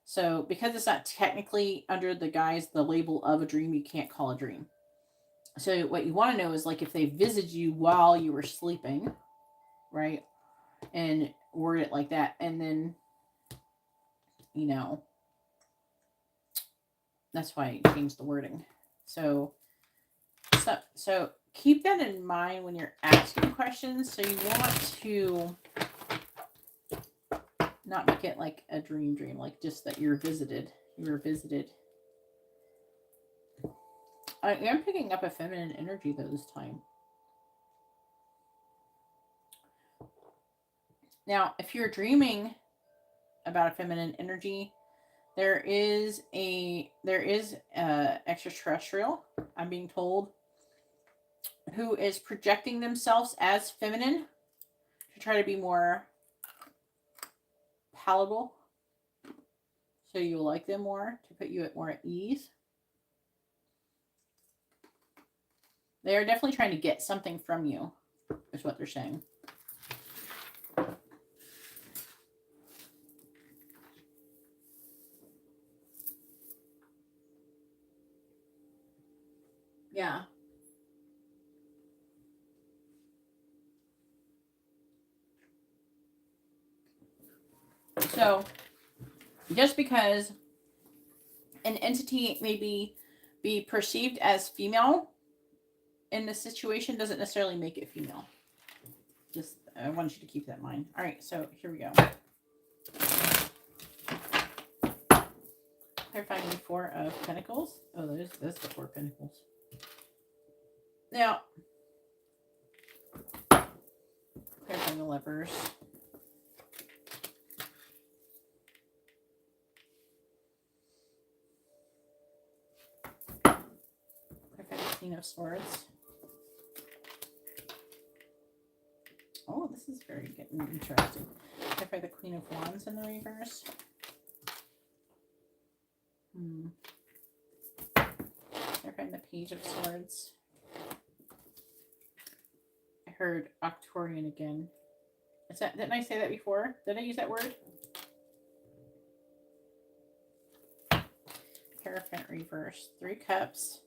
So because it's not technically under the label of a dream, you can't call a dream. So what you want to know is, like, if they visited you while you were sleeping, right? And word it like that. And then, that's why I changed the wording. So keep that in mind when you're asking questions. So you want to not make it like a dream, like just that you were visited. I am picking up a feminine energy though this time. Now, if you're dreaming about a feminine energy, there is extraterrestrial, I'm being told, who is projecting themselves as feminine to try to be more palatable, so you'll like them more, to put you more at ease. They are definitely trying to get something from you, is what they're saying. Yeah. So, just because an entity may be perceived as female in this situation doesn't necessarily make it female. Just, I want you to keep that in mind. All right, so here we go. Clarifying the Four of Pentacles. Oh, that's the Four of Pentacles. Now, clarifying the Lovers. Clarifying the Queen of Swords. Oh, this is very getting interesting. Clarify the Queen of Wands in the reverse. Clarifying the Page of Swords. I heard Octorian again. Didn't I say that before? Did I use that word? Hierophant reverse. 3 Cups.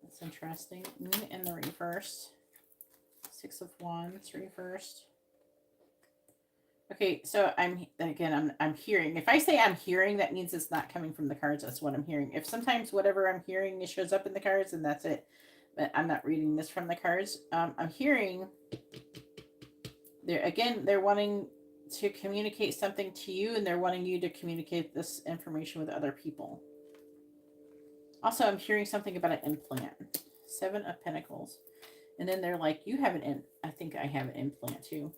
That's interesting. Moon in the reverse. 6 of Wands reversed. Okay, so I'm hearing. If I say I'm hearing, that means it's not coming from the cards. That's what I'm hearing. If sometimes whatever I'm hearing it shows up in the cards, and that's it. But I'm not reading this from the cards. I'm hearing they're wanting to communicate something to you, and they're wanting you to communicate this information with other people. Also, I'm hearing something about an implant. 7 of Pentacles. And then they're like, you have I think I have an implant too.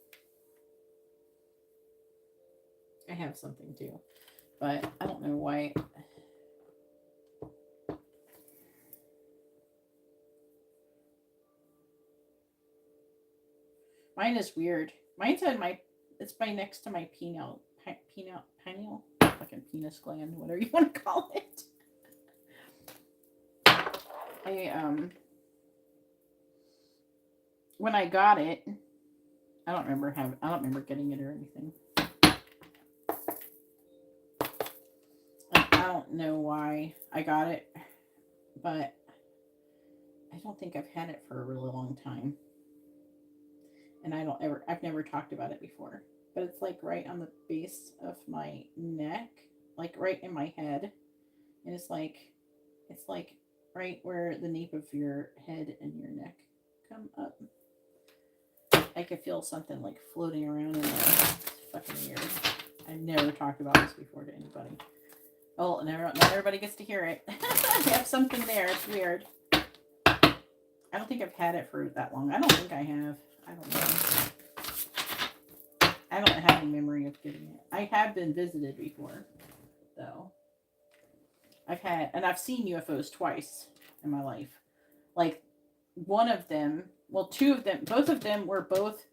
I have something too. But I don't know why. Mine is weird. Mine's on it's by next to my pineal. Fucking penis gland, whatever you want to call it. When I got it, I don't remember getting it or anything. I don't know why I got it, but I don't think I've had it for a really long time. And I've never talked about it before. But it's like right on the base of my neck, like right in my head. And it's like right where the nape of your head and your neck come up. I could feel something like floating around in there. It's fucking weird. I've never talked about this before to anybody. Oh, not everybody gets to hear it. I have something there. It's weird. I don't think I've had it for that long. I don't think I have. I don't know. I don't have any memory of getting it. I have been visited before, though. I've seen UFOs twice in my life. Like, one of them, well, two of them, both of them were both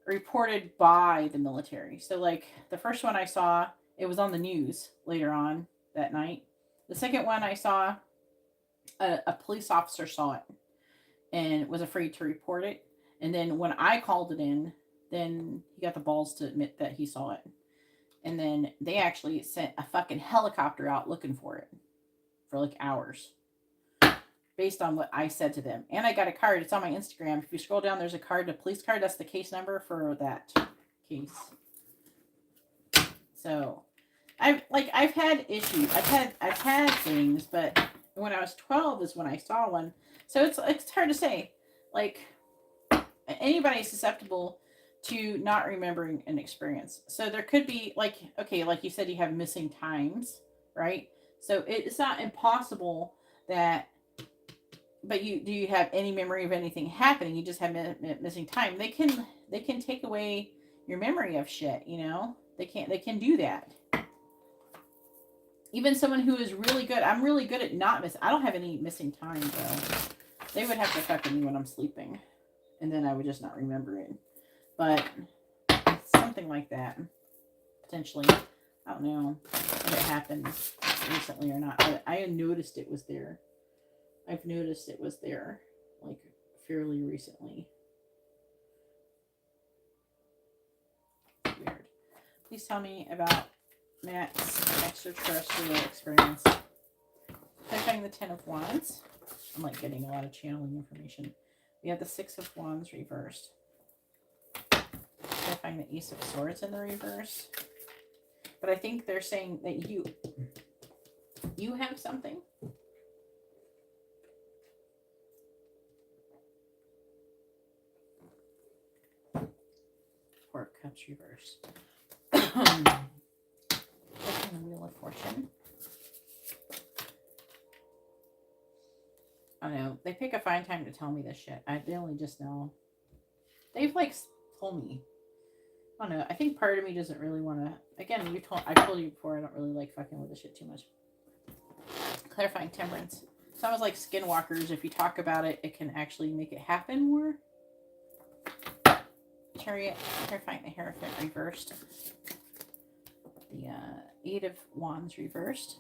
reported by the military. So, like, the first one I saw, it was on the news later on that night. The second one I saw, a police officer saw it and was afraid to report it. And then when I called it in, then he got the balls to admit that he saw it. And then they actually sent a fucking helicopter out looking for it for like hours based on what I said to them. And I got a card. It's on my Instagram. If you scroll down, there's a card, a police card. That's the case number for that case. So I've had issues. I've had things, but when I was 12 is when I saw one. So it's hard to say. Like, anybody's susceptible to not remembering an experience. So there could be like you said, you have missing times, right? So it's not impossible that, but do you have any memory of anything happening? You just have missing time. They can take away your memory of shit, you know? They can do that. Even someone who is really good, I'm really good at not missing. I don't have any missing time though. They would have to fuck with me when I'm sleeping, and then I would just not remember it. But something like that, potentially. I don't know if it happened recently or not. I noticed it was there. I've noticed it was there, like, fairly recently. Weird. Please tell me about Matt's extraterrestrial experience. Clarifying the 10 of Wands. I'm like getting a lot of channeling information. We have the 6 of Wands reversed. Clarifying the Ace of Swords in the reverse. But I think they're saying that you have something. Four of Cups reverse. The Wheel of Fortune. I don't know. They pick a fine time to tell me this shit. They only just know. They've like told me. I don't know. I think part of me doesn't really want to. Again, I told you before, I don't really like fucking with this shit too much. Clarifying Temperance. It's almost like skinwalkers. If you talk about it, it can actually make it happen more. Chariot. Clarifying the Hierophant reversed. The 8 of Wands reversed.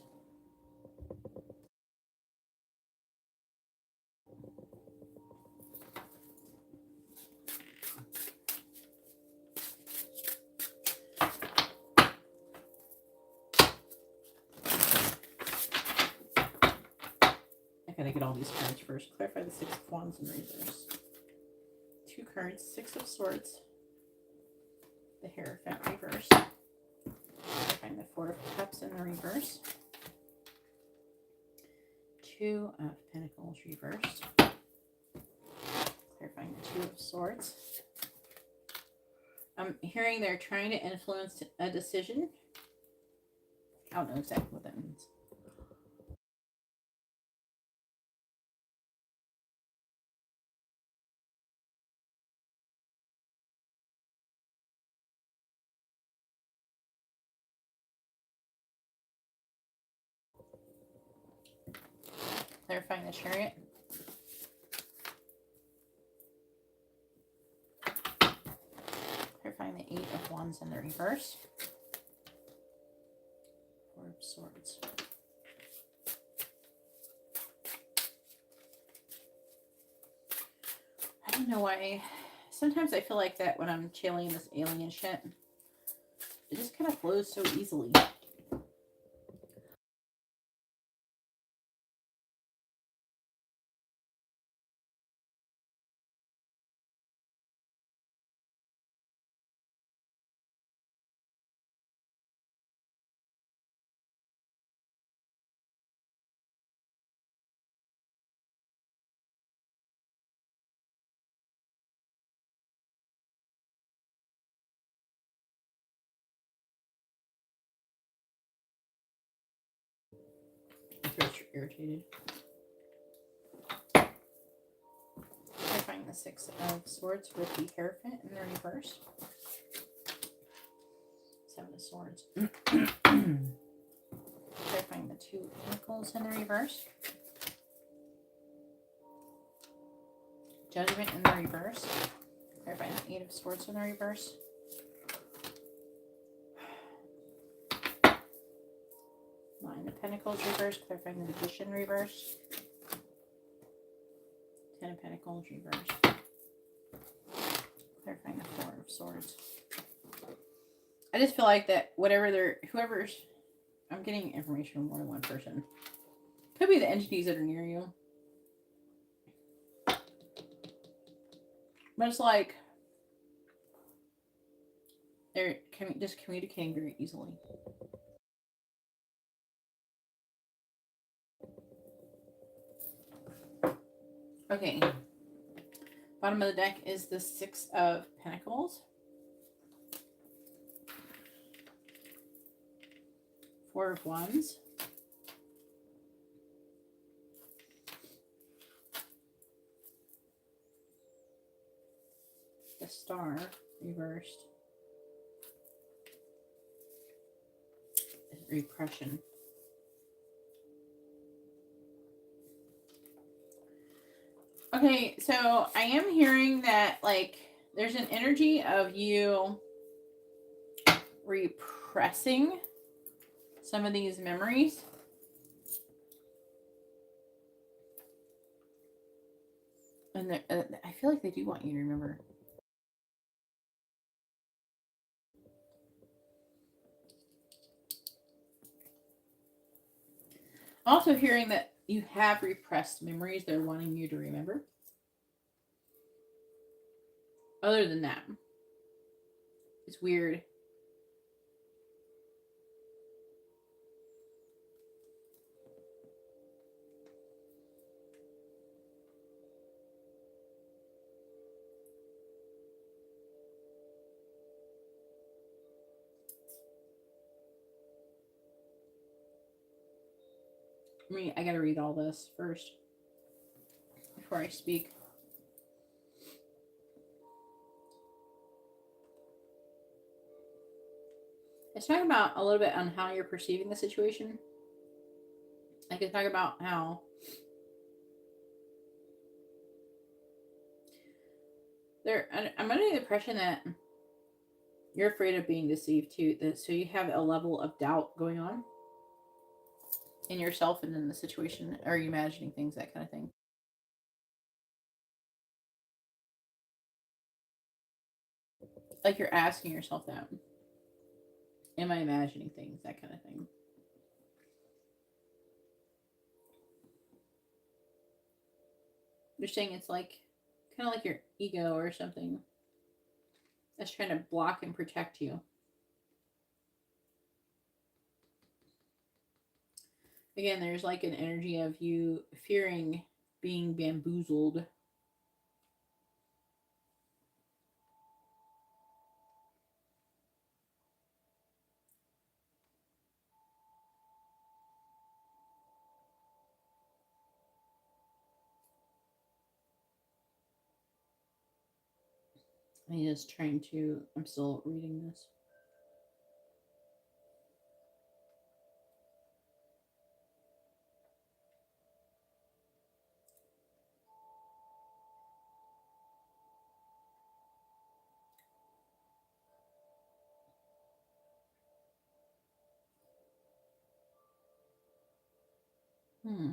I gotta get all these cards first. Clarify the 6 of Wands in reverse. 2 cards. 6 of Swords. The Hierophant reversed. Four of Cups in the reverse. Two of Pentacles reversed. Clarifying the Two of Swords. I'm hearing they're trying to influence a decision. I don't know exactly what that means. Clarifying the Chariot. Clarifying the Eight of Wands in the reverse. Four of Swords. I don't know why. Sometimes I feel like that when I'm channeling this alien shit. It just kind of flows so easily. My throat's irritated. Clarifying the Six of Swords with the Hierophant in the reverse. Seven of Swords. Clarifying the Two of Pentacles in the reverse. Judgment in the reverse. Clarifying the Eight of Swords in the reverse. Nine of Pentacles reverse. Clarifying the Magician reverse. Ten of Pentacles reverse. Clarifying the Four of Swords. I just feel like that whoever's, I'm getting information from more than one person. Could be the entities that are near you. But it's like they're just communicating very easily. Okay. Bottom of the deck is the Six of Pentacles. Four of Wands. The Star reversed. Repression. Okay, so I am hearing that, like, there's an energy of you repressing some of these memories. And I feel like they do want you to remember. Also hearing that you have repressed memories they're wanting you to remember. Other than that, it's weird. I gotta read all this first before I speak. Let's talk about a little bit on how you're perceiving the situation. I can talk about how I'm under the impression that you're afraid of being deceived too. So you have a level of doubt going on in yourself and in the situation. Are you imagining things, that kind of thing? Like you're asking yourself that. Am I imagining things? That kind of thing. You're saying it's like kind of like your ego or something that's trying to block and protect you. Again, there's like an energy of you fearing being bamboozled. I'm just trying to, I'm still reading this. Hmm.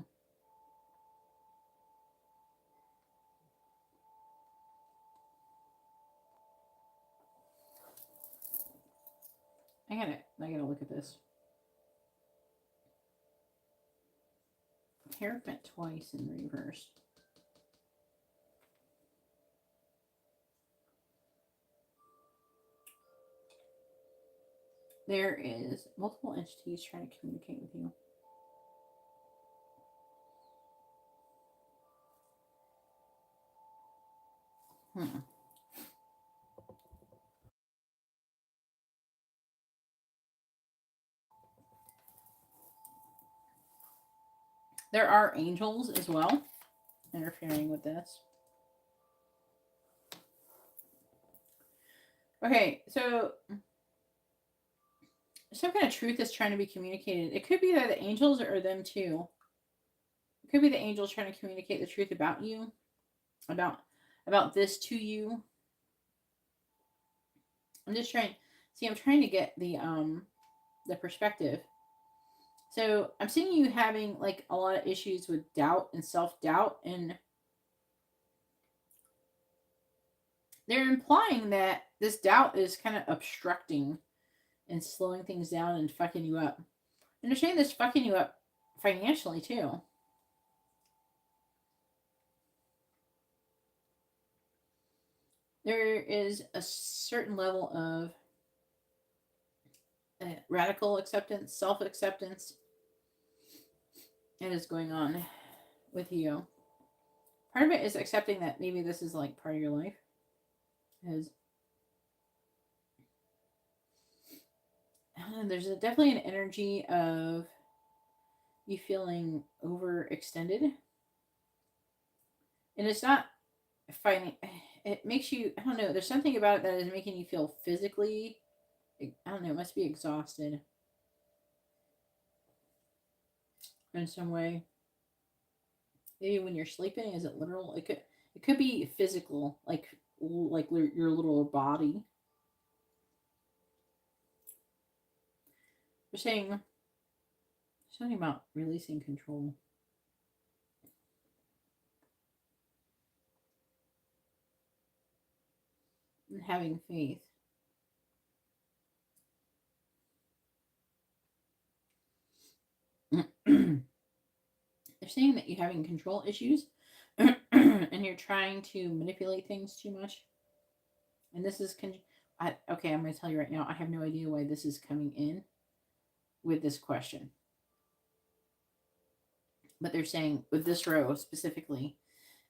I gotta look at this. Hierophant twice in reverse. There is multiple entities trying to communicate with you. Hmm. There are angels as well interfering with this. Okay, so some kind of truth is trying to be communicated. It could be that the angels are them too. It could be the angels trying to communicate the truth about you, about this to you. I'm just trying. See, I'm trying to get the perspective. So I'm seeing you having like a lot of issues with doubt and self doubt, and they're implying that this doubt is kind of obstructing and slowing things down and fucking you up. And they're saying this fucking you up financially too. There is a certain level of radical acceptance, self acceptance, that is going on with you. Part of it is accepting that maybe this is like part of your life. Is there's definitely an energy of you feeling overextended, and it's not fighting. It makes you. I don't know. There's something about it that is making you feel physically. I don't know. It must be exhausted in some way. Maybe when you're sleeping, is it literal? It could be physical, like your little body. They're saying something about releasing control and having faith. They're saying that you're having control issues and you're trying to manipulate things too much. And this is okay. I'm going to tell you right now. I have no idea why this is coming in with this question, but they're saying with this row specifically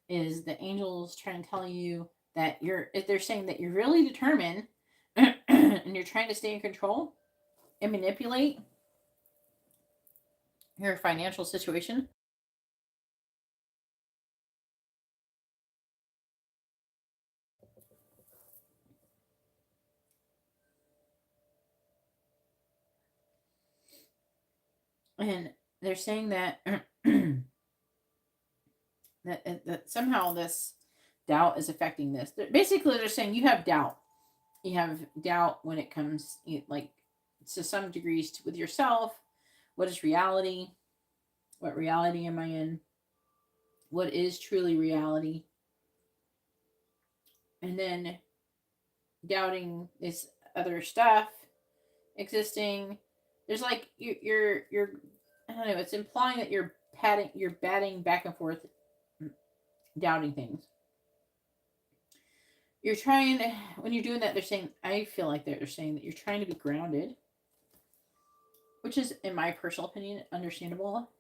is the angels trying to tell you that they're saying that you're really determined and you're trying to stay in control and manipulate your financial situation. And they're saying that that somehow this doubt is affecting this. Basically, they're saying you have doubt. You have doubt when it comes, like, to some degrees with yourself. What is reality? What reality am I in? What is truly reality? And then doubting this other stuff existing. There's like you're I don't know. It's implying that you're batting back and forth, doubting things. You're trying, when you're doing that, they're saying, I feel like they're saying that you're trying to be grounded, which is, in my personal opinion, understandable.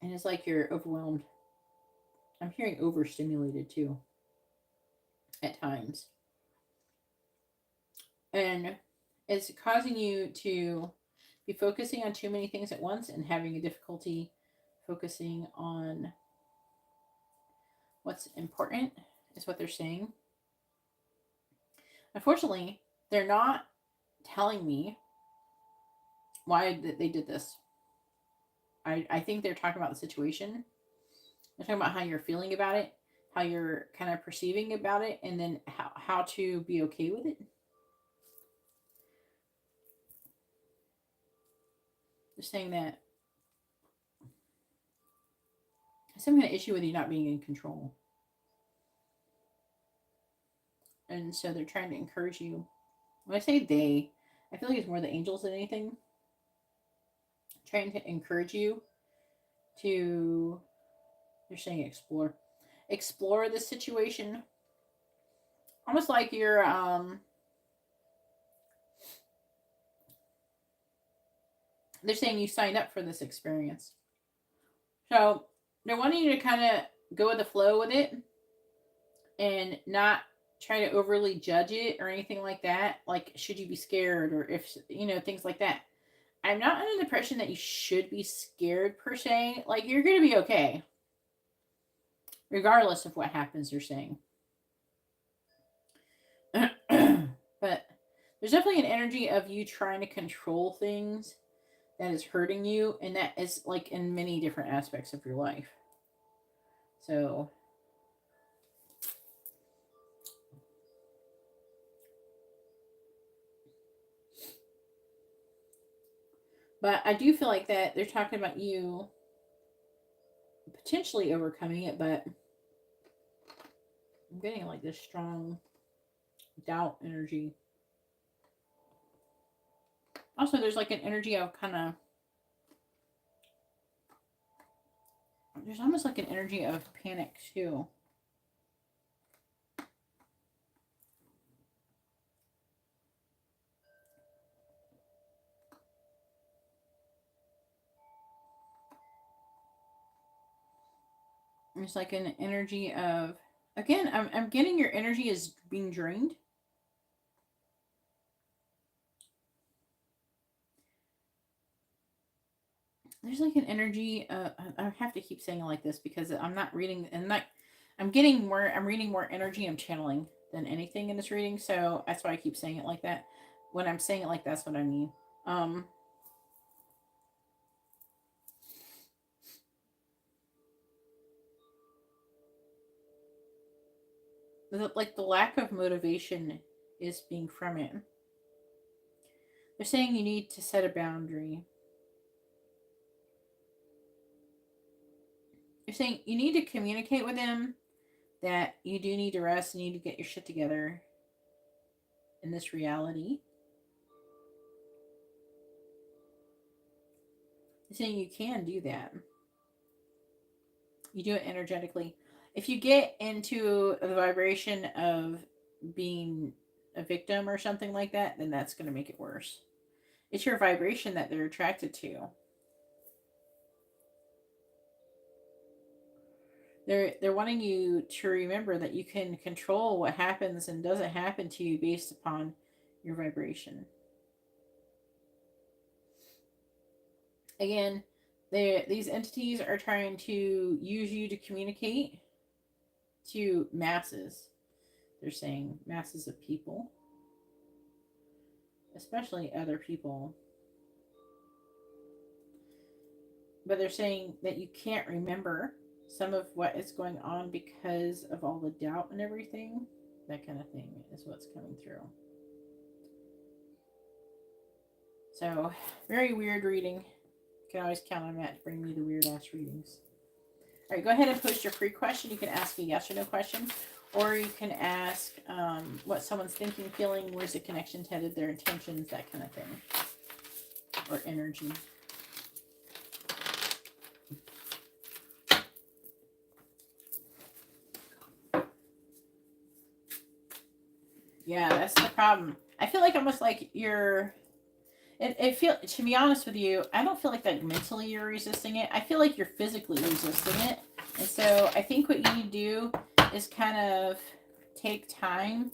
And it's like you're overwhelmed. I'm hearing overstimulated too at times. And it's causing you to be focusing on too many things at once and having a difficulty focusing on what's important, is what they're saying. Unfortunately, they're not telling me why they did this. I think they're talking about the situation. They're talking about how you're feeling about it, how you're kind of perceiving about it, and then how to be okay with it. They're saying that some kind of issue with you not being in control. And so they're trying to encourage you. When I say they, I feel like it's more the angels than anything. Trying to encourage you to, they're saying explore the situation. Almost like you're, they're saying you signed up for this experience. So they're wanting you to kind of go with the flow with it and not try to overly judge it or anything like that. Like, should you be scared, or if, things like that. I'm not under the impression that you should be scared per se. Like, you're going to be okay, regardless of what happens, you're saying. But there's definitely an energy of you trying to control things that is hurting you, and that is like in many different aspects of your life. So, but I do feel like that they're talking about you potentially overcoming it, but I'm getting like this strong doubt energy. Also, there's like an energy of kind of, there's almost like an energy of panic too. There's like an energy of, again, I'm getting your energy is being drained. There's like an energy. I have to keep saying it like this because I'm not reading, and like I'm getting more. I'm reading more energy. I'm channeling than anything in this reading, so that's why I keep saying it like that. When I'm saying it like that's what I mean. Um, like the lack of motivation is being from it. They're saying you need to set a boundary. They're saying you need to communicate with them that you do need to rest, you need to get your shit together in this reality. They're saying you can do that. You do it energetically. If you get into the vibration of being a victim or something like that, then that's going to make it worse. It's your vibration that they're attracted to. They're wanting you to remember that you can control what happens and doesn't happen to you based upon your vibration. Again, these entities are trying to use you to communicate to masses. They're saying masses of people, especially other people. But they're saying that you can't remember some of what is going on because of all the doubt and everything. That kind of thing is what's coming through. So, very weird reading. You can always count on Matt to bring me the weird ass readings. All right, go ahead and post your free question. You can ask a yes or no question, or you can ask what someone's thinking, feeling, where's the connection headed, their intentions, that kind of thing, or energy. Yeah, that's the problem. I feel like almost like you're To be honest with you, I don't feel like mentally you're resisting it. I feel like you're physically resisting it. And so I think what you need to do is kind of take time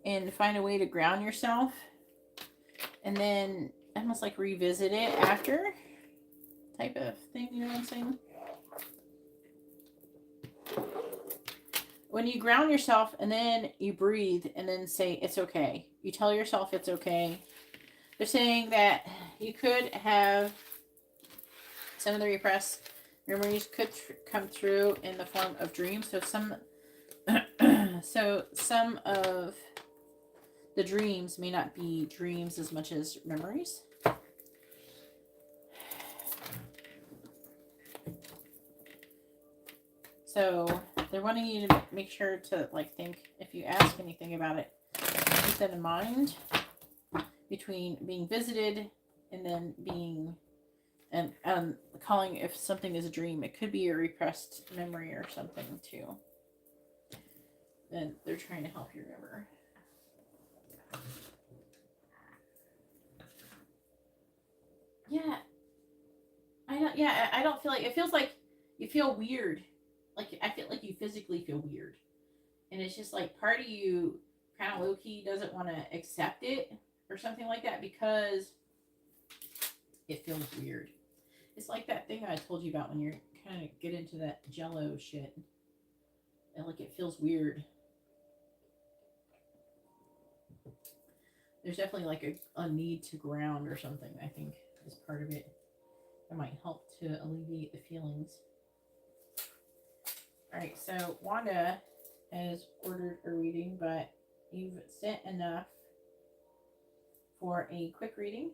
and find a way to ground yourself, and then almost like revisit it after, type of thing. You know what I'm saying? When you ground yourself and then you breathe and then say it's okay. You tell yourself it's okay. They're saying that you could have some of the repressed memories could come through in the form of dreams. So some of the dreams may not be dreams as much as memories. So they're wanting you to make sure to think, if you ask anything about it, keep that in mind, between being visited and then being, and calling, if something is a dream, it could be a repressed memory or something too. Then they're trying to help you remember. Yeah. I don't feel like, it feels like you feel weird. Like, I feel like you physically feel weird. And it's just like part of you kind of low key doesn't want to accept it or something like that because it feels weird. It's like that thing I told you about when you're kind of get into that jello shit. And like it feels weird. There's definitely like a need to ground or something, I think, is part of it. That might help to alleviate the feelings. Alright, so Wanda has ordered a reading, but you've sent enough for a quick reading.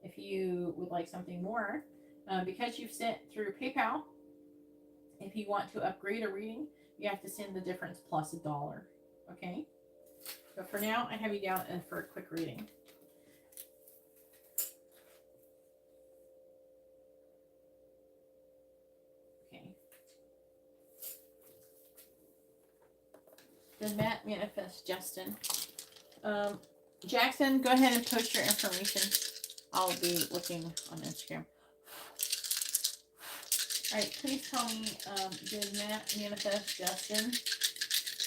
If you would like something more, because you've sent through PayPal, if you want to upgrade a reading, you have to send the difference plus $1. Okay? But for now, I have you down for a quick reading. Okay. Does Matt manifest Justin? Jackson, go ahead and post your information. I'll be looking on Instagram. Alright, please tell me, did Matt manifest Justin?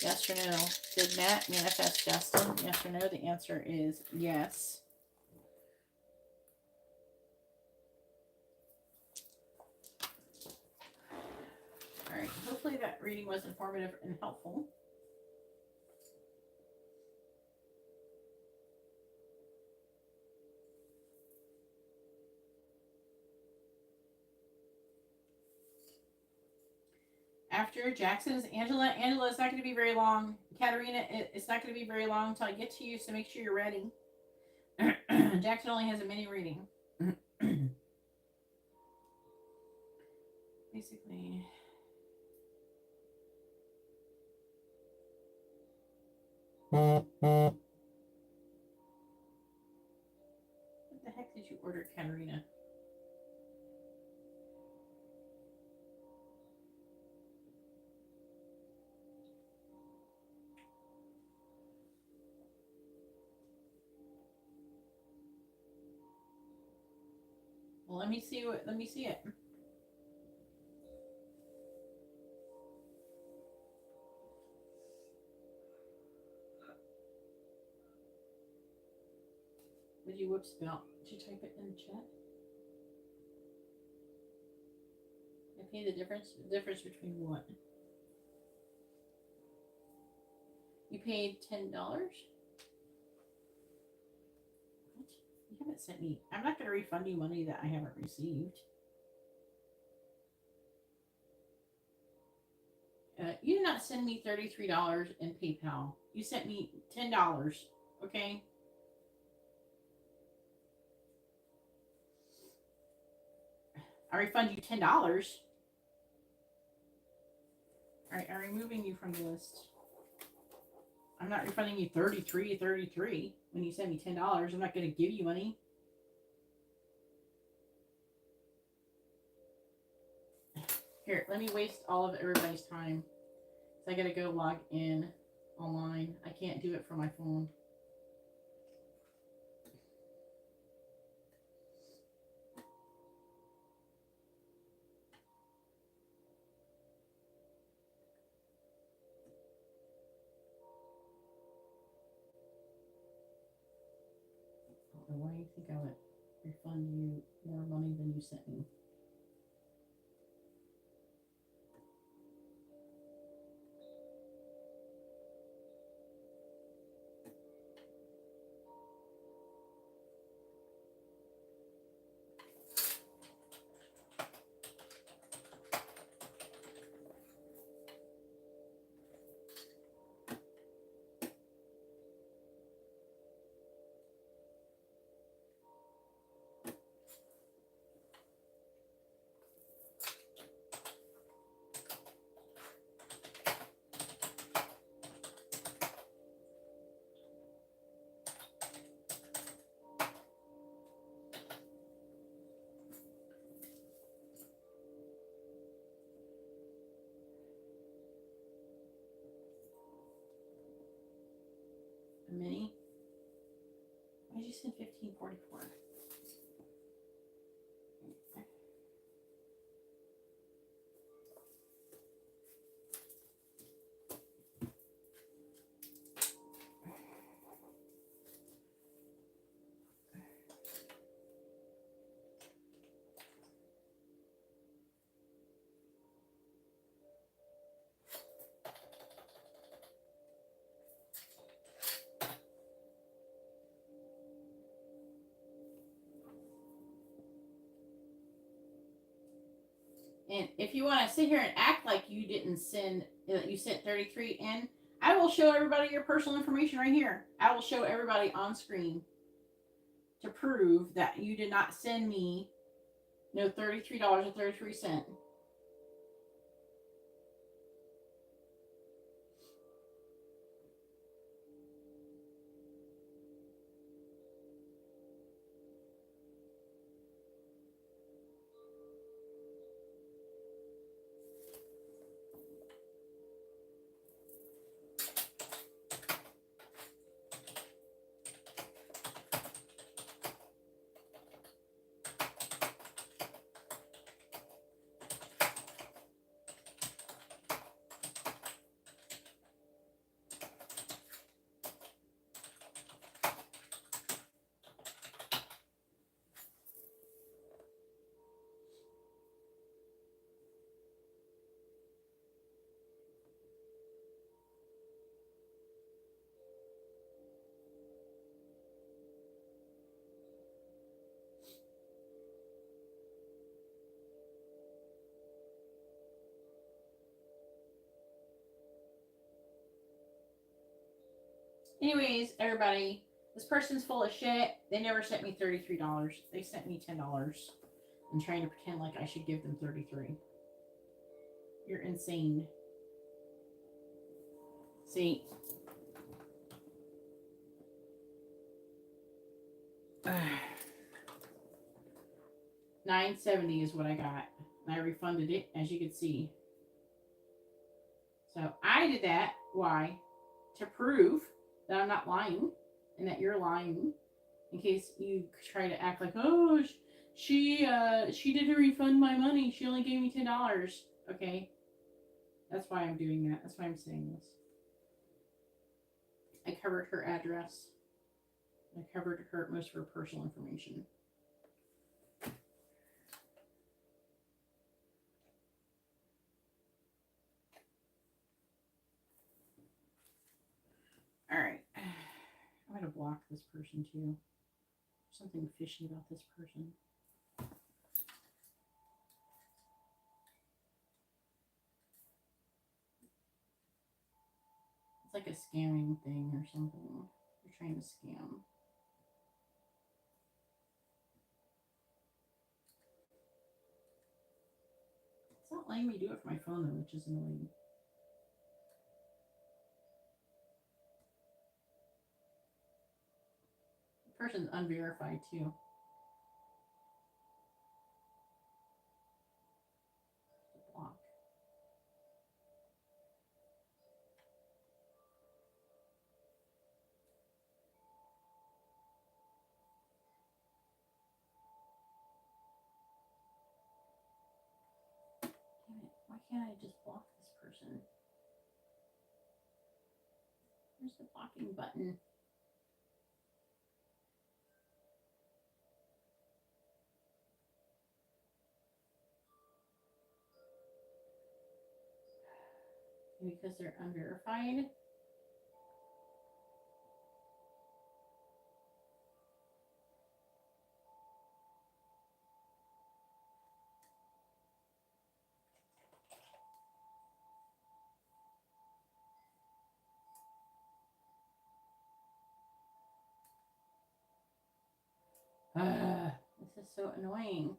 Yes or no? Did Matt manifest Justin? Yes or no? The answer is yes. Alright, hopefully that reading was informative and helpful. After Jackson is Angela. Angela, it's not going to be very long. Katarina, it's not going to be very long until I get to you, so make sure you're ready. Jackson only has a mini reading. Basically. What the heck did you order, Katarina? Well, let me see it. Would you whip spell? Did you type it in the chat? I pay the difference. The difference between what? You paid $10? What? You haven't sent me. I'm not going to refund you money that I haven't received. You did not send me $33 in PayPal. You sent me $10. Okay. I refund you $10. Alright, I'm removing you from the list. I'm not refunding you $33 when you send me $10. I'm not going to give you money. Here, let me waste all of everybody's time. So I got to go log in online. I can't do it from my phone. And why do you think I would refund you more money than you sent me? A mini? Why did you send 1544? And if you want to sit here and act like you didn't send, that you sent 33 in, I will show everybody your personal information right here. I will show everybody on screen to prove that you did not send me no $33.33. Anyways, everybody, this person's full of shit. They never sent me $33. They sent me $10 and trying to pretend like I should give them 33. You're insane. See? $9.70 is what I got. And I refunded it, as you can see. So I did that. Why? To prove that I'm not lying and that you're lying. In case you try to act like, oh, she didn't refund my money. She only gave me $10. Okay. That's why I'm doing that. That's why I'm saying this. I covered her address. I covered her most of her personal information. All right. I'm going to block this person too. There's something fishy about this person. It's like a scamming thing or something. They're trying to scam. It's not letting me do it for my phone though, which is annoying. The person's unverified too. Block. Damn it. Why can't I just block this person? Where's the blocking button? because they're unverified. This is so annoying.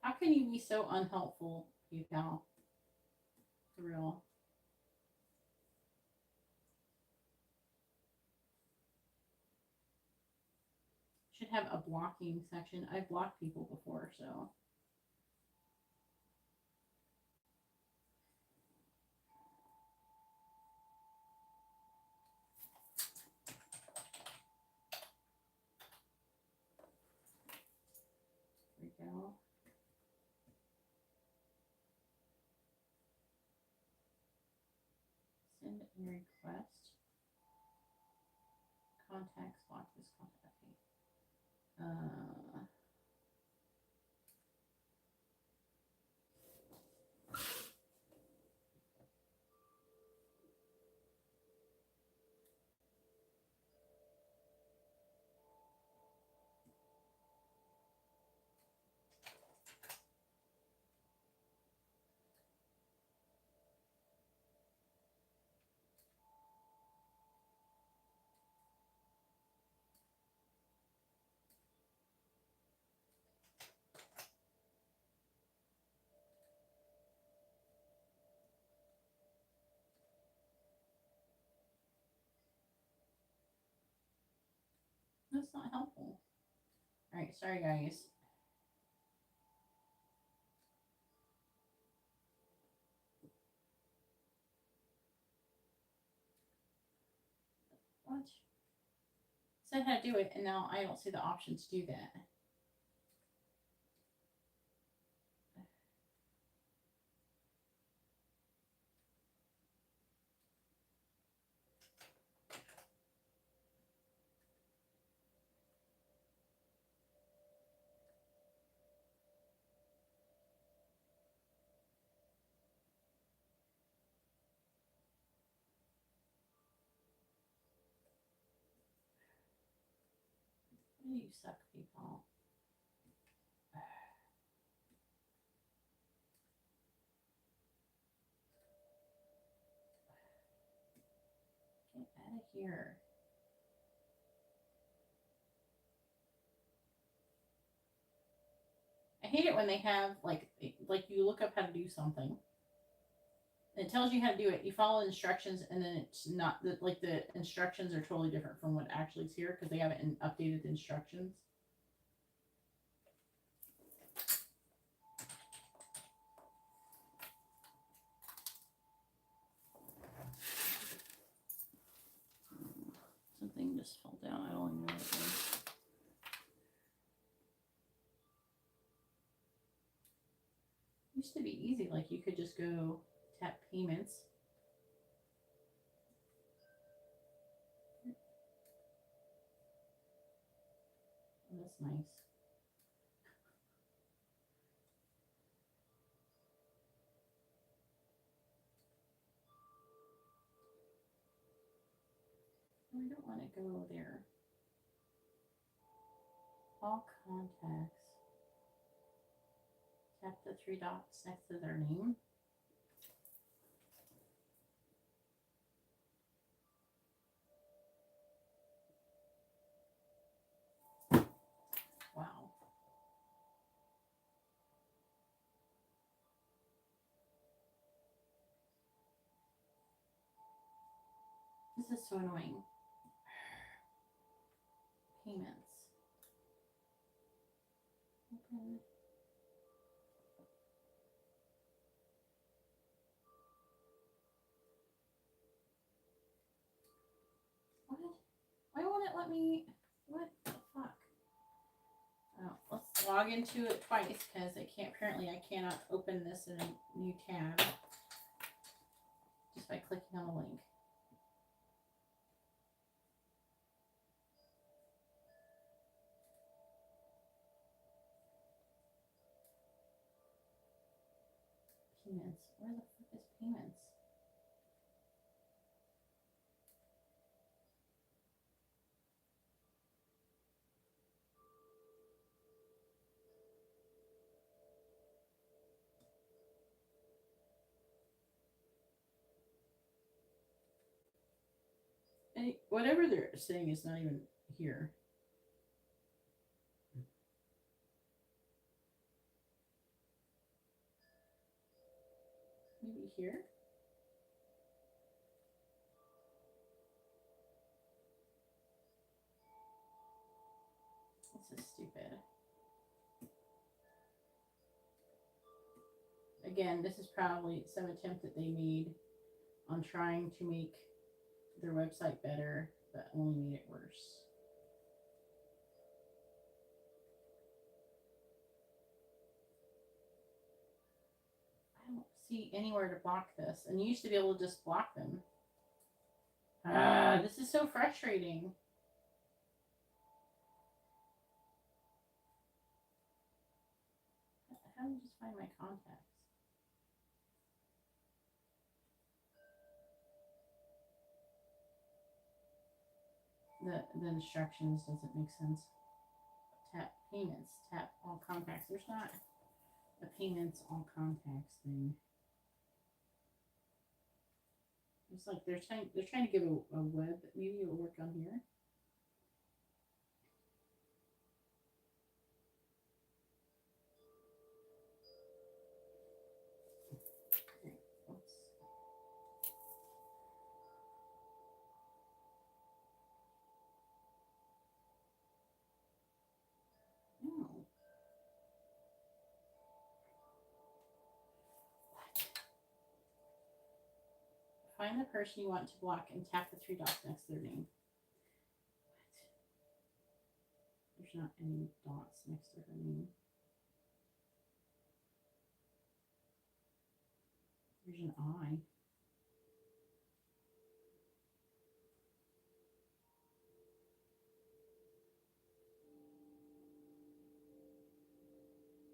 How can you be so unhelpful, PayPal? For real. Should have a blocking section. I've blocked people before, so. There we go. Send a request. Contacts, block this contact. That's not helpful. Alright, sorry guys. What? Said how to do it, and now I don't see the option to do that. You suck, people. Get out of here. I hate it when they have like you look up how to do something. It tells you how to do it. You follow instructions, and then it's not like the instructions are totally different from what actually is here because they haven't updated the instructions. Something just fell down. I don't even know what it was. Used to be easy. Like you could just go tap payments. Oh, that's nice. I don't want to go there. All contacts. Tap the three dots next to their name. Wow. This is so annoying. Payments. Open. What? Why won't it let me? What the fuck? Oh, let's log into it twice because apparently I cannot open this in a new tab just by clicking on the link. Payments. Where the fuck is payments? And whatever they're saying is not even here. Maybe here? This is stupid. Again, this is probably some attempt that they made on trying to make their website better, but only made it worse. I don't see anywhere to block this, and you used to be able to just block them. This is so frustrating. How do I just find my contacts? The instructions doesn't make sense. Tap payments, tap all contacts. There's not a payments all contacts thing. It's like they're trying to give a web. Maybe it'll work on here. No. Find the person you want to block and tap the three dots next to their name. What? There's not any dots next to her name. There's an I.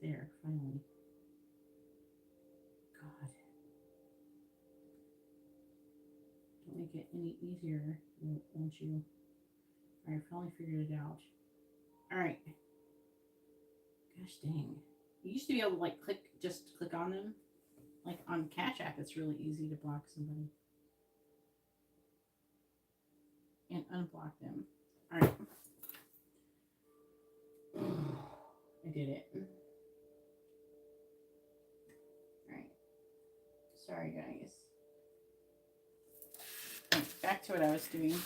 There, finally. God. Don't make it any easier, won't you? Alright, finally figured it out. Alright. Gosh dang. You used to be able to like just click on them. Like on CashApp, it's really easy to block somebody. And unblock them. Alright. I did it. Alright. Sorry guys. Right, back to what I was doing.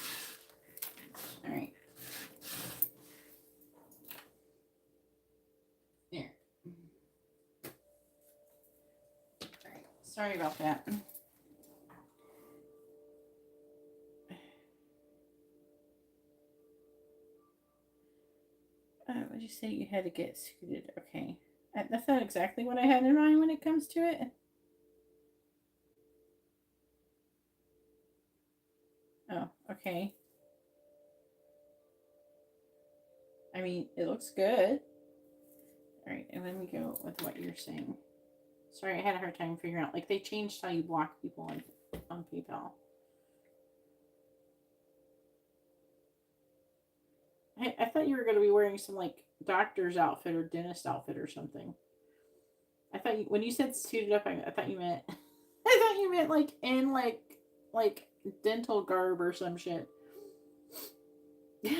Alright. There. Alright. Sorry about that. What did you say you had to get suited? Okay. That's not exactly what I had in mind when it comes to it. Oh, okay. I mean, it looks good. Alright, and let me go with what you're saying. Sorry, I had a hard time figuring out. Like, they changed how you block people on PayPal. I thought you were going to be wearing some, like, doctor's outfit or dentist outfit or something. I thought when you said suited up, I thought you meant... I thought you meant, like, in, like dental garb or some shit. You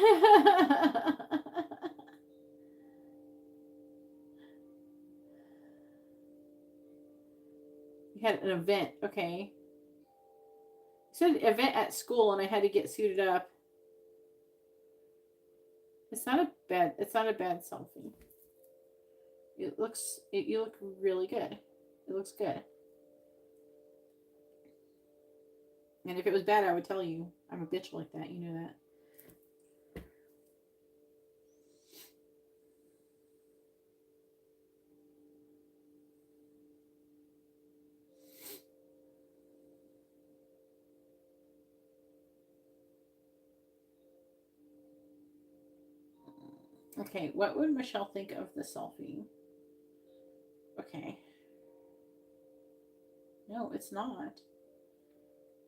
had an event, okay. You said event at school and I had to get suited up. It's not a bad selfie. You look really good. It looks good. And if it was bad, I would tell you. I'm a bitch like that. You know that. Okay, what would Michelle think of the selfie? Okay. No, it's not.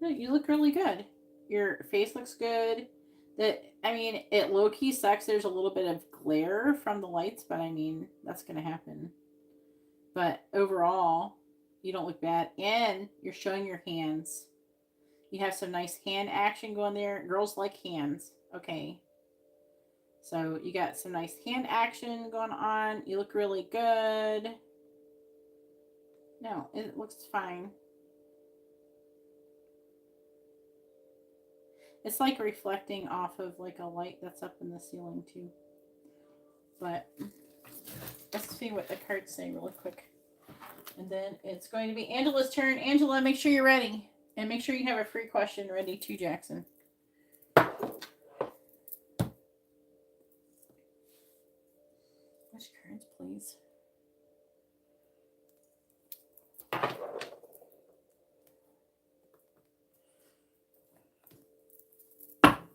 No, you look really good. Your face looks good. It low key sucks. There's a little bit of glare from the lights, but I mean, that's gonna happen. But overall, you don't look bad, and you're showing your hands. You have some nice hand action going there. Girls like hands. Okay. So you got some nice hand action going on. You look really good. No, it looks fine. It's like reflecting off of like a light that's up in the ceiling too. But let's see what the cards say really quick. And then it's going to be Angela's turn. Angela, make sure you're ready. And make sure you have a free question ready too, Jackson. Which cards, please?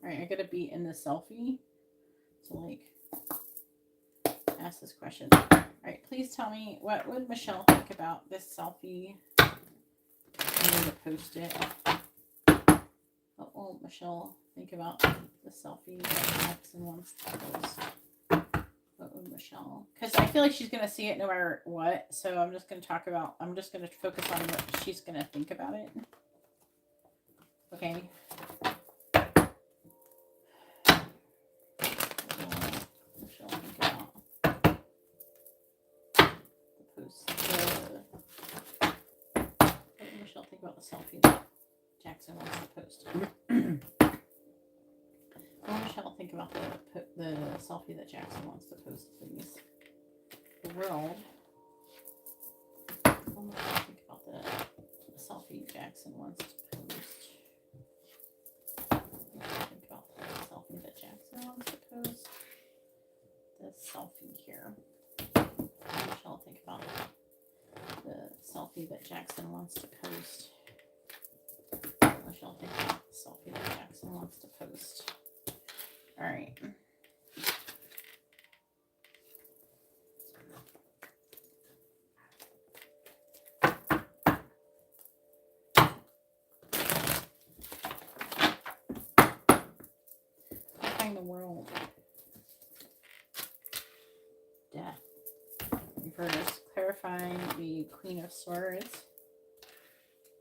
Alright, I gotta be in the selfie to like ask this question. Alright, please tell me, what would Michelle think about this selfie? I'm going to post it. What will Michelle think about the selfie that Jackson wants to post? What would Michelle? Because I feel like she's going to see it no matter what. So I'm just going to focus on what she's going to think about it. Okay. Michelle think about the post. What would Michelle think about the selfie that Jackson wants to post? What would Michelle think about the selfie that Jackson wants to post, please? The world. What would Michelle think about the selfie Jackson wants to post? What do you think about the selfie that Jackson wants to post? The selfie here. What would Michelle think about the selfie that Jackson wants to post? What would Michelle think about the selfie that Jackson wants to post? All right. Find the world. Death. Reverse. Clarifying the Queen of Swords.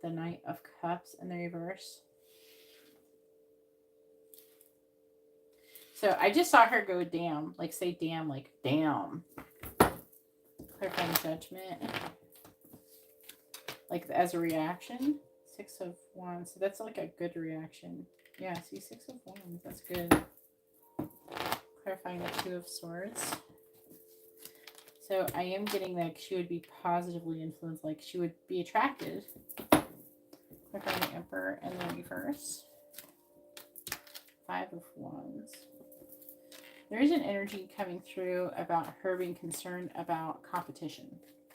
The Knight of Cups in the reverse. So I just saw her go damn, like say damn, like damn. Clarifying Judgment. Like as a reaction. 6 of Wands. So that's like a good reaction. Yeah, see, 6 of Wands. That's good. Clarifying the 2 of Swords. So I am getting that she would be positively influenced, like she would be attracted. Clarifying the Emperor and the reverse. 5 of Wands. There is an energy coming through about her being concerned about competition.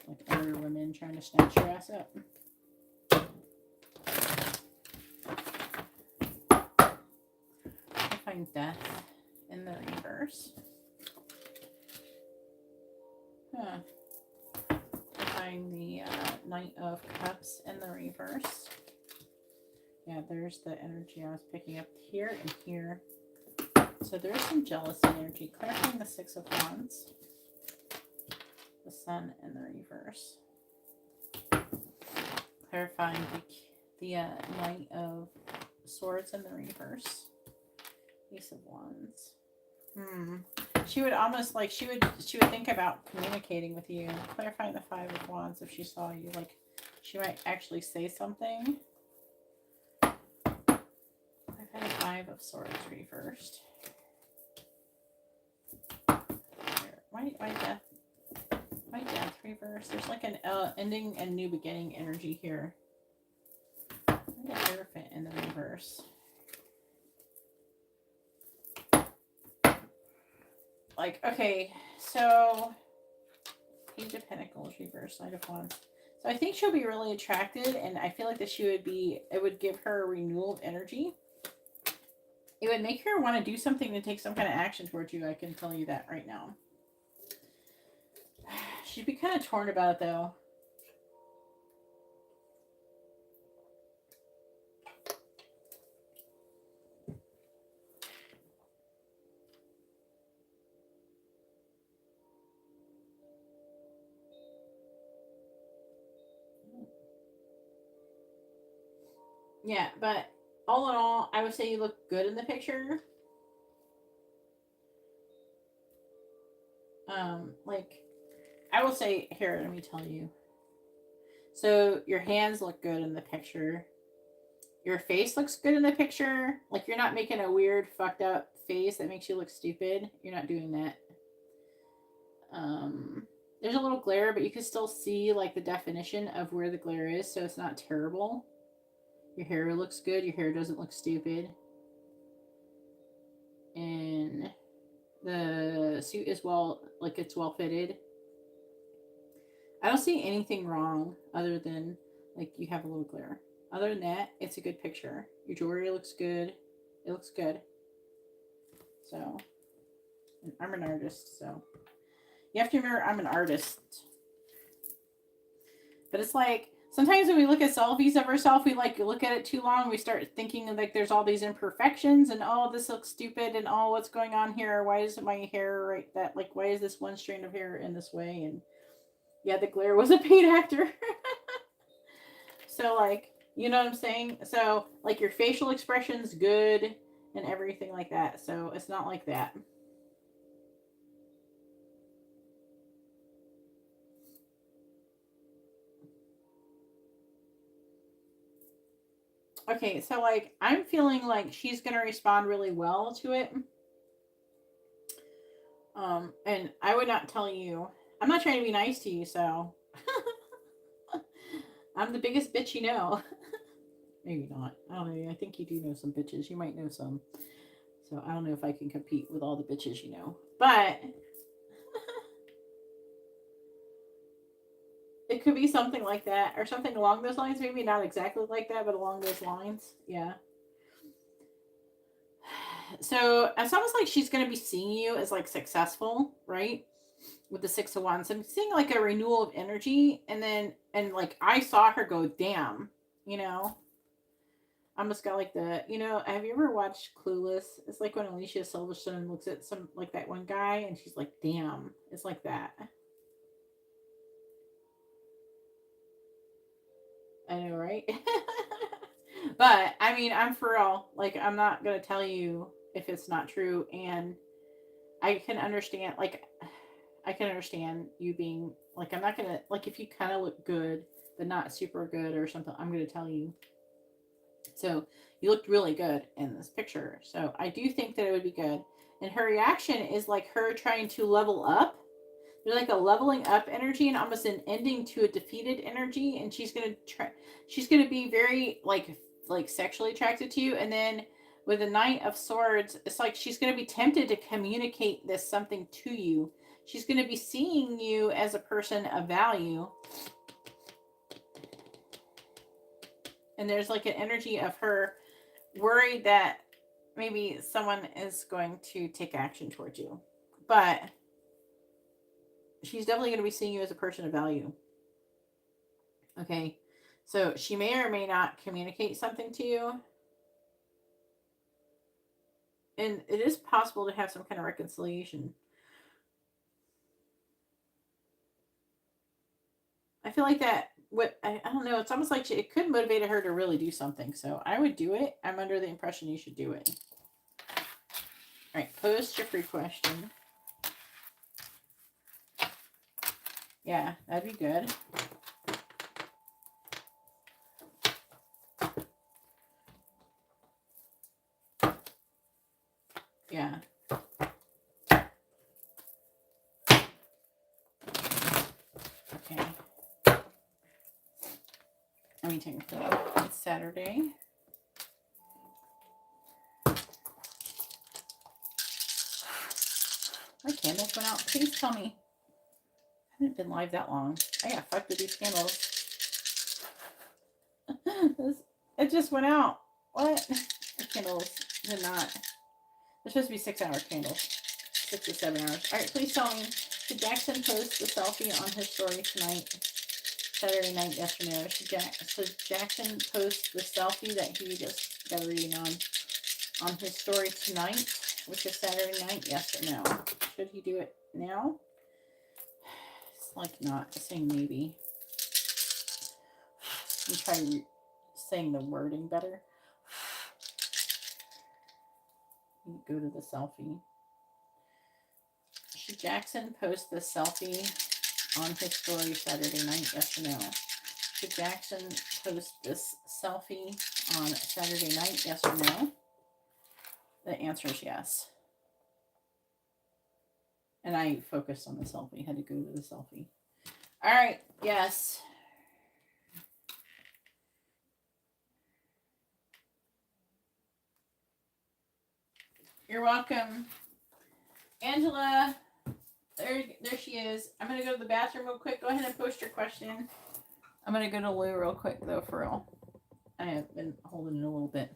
Like other women trying to snatch your ass up. I find Death in the reverse. I find the Knight of Cups in the reverse. Yeah, there's the energy I was picking up here and here. So there's some jealousy energy. Clarifying the 6 of Wands. The Sun in the reverse. Clarifying the Knight of Swords in the reverse. Ace of Wands. She would almost like she would think about communicating with you. Clarifying the 5 of Wands. If she saw you, like she might actually say something. Clarifying the 5 of Swords reversed. Why Death? Why Death reverse? There's like an ending and new beginning energy here. Why the Hierophant in the reverse? Like, okay, so Page of Pentacles reverse, Knight of Wands. So I think she'll be really attracted, and I feel like that it would give her a renewal of energy. It would make her want to do something to take some kind of action towards you. I can tell you that right now. She'd be kind of torn about it, though. Yeah, but all in all, I would say you look good in the picture. Like, I will say, here, let me tell you. So, your hands look good in the picture. Your face looks good in the picture. Like, you're not making a weird, fucked up face that makes you look stupid. You're not doing that. There's a little glare, but you can still see, like, the definition of where the glare is, so it's not terrible. Your hair looks good. Your hair doesn't look stupid. And the suit is well, like, it's well fitted. I don't see anything wrong other than, like, you have a little glare. Other than that, it's a good picture. Your jewelry looks good. It looks good. So, and I'm an artist, so you have to remember I'm an artist. But it's like, sometimes when we look at selfies of ourselves, we like look at it too long. We start thinking like there's all these imperfections and oh, this looks stupid and oh, what's going on here? Why isn't my hair right? That like, why is this one strand of hair in this way? And yeah, the glare was a paid actor. So like, you know what I'm saying? So like your facial expression's good and everything like that. So it's not like that. Okay, so like I'm feeling like she's gonna respond really well to it. And I would not tell you. I'm not trying to be nice to you, so I'm the biggest bitch you know. Maybe not. I don't know. I think you do know some bitches. You might know some. So I don't know if I can compete with all the bitches you know. But it could be something like that or something along those lines. Maybe not exactly like that, but along those lines. Yeah. So it's almost like she's going to be seeing you as like successful, right? With the 6 of Wands. I'm seeing like a renewal of energy. And like I saw her go, damn, you know? I almost got like the, have you ever watched Clueless? It's like when Alicia Silverstone looks at some, like that one guy and she's like, damn. It's like that. I know, right? But I mean, I'm for real. Like, I'm not going to tell you if it's not true. And I can understand, like, I can understand you being like, I'm not going to, like, if you kind of look good, but not super good or something, I'm going to tell you. So you looked really good in this picture. So I do think that it would be good. And her reaction is like her trying to level up. There's like a leveling up energy and almost an ending to a defeated energy. And she's gonna try. She's gonna be very like sexually attracted to you. And then with the Knight of Swords, it's like she's gonna be tempted to communicate this something to you. She's gonna be seeing you as a person of value. And there's like an energy of her worried that maybe someone is going to take action towards you. But she's definitely going to be seeing you as a person of value. Okay. So she may or may not communicate something to you. And it is possible to have some kind of reconciliation. I feel like that, I don't know, it's almost like it could motivate her to really do something. So I would do it. I'm under the impression you should do it. All right. Post your free question. Yeah, that'd be good. Yeah. Okay. Let me take a photo. It's Saturday. My candles went out. Please tell me. I haven't been live that long. I got fucked with these candles. It just went out. What? The candles did not. They're supposed to be 6-hour candles. 6 to 7 hours. Alright, please tell me. Did Jackson post the selfie on his story tonight? Saturday night, yes or no? Should Jackson post the selfie that he just got a reading on his story tonight, which is Saturday night, yes or no? Should he do it now? It's like not saying maybe. Let me try saying the wording better. Go to the selfie. Should Jackson post the selfie on his story Saturday night? Yes or no? Should Jackson post this selfie on Saturday night? Yes or no? The answer is yes. And I focused on the selfie. Had to go to the selfie. All right. Yes. You're welcome. Angela. There she is. I'm going to go to the bathroom real quick. Go ahead and post your question. I'm going to go to Lou real quick, though, for real. I have been holding it a little bit.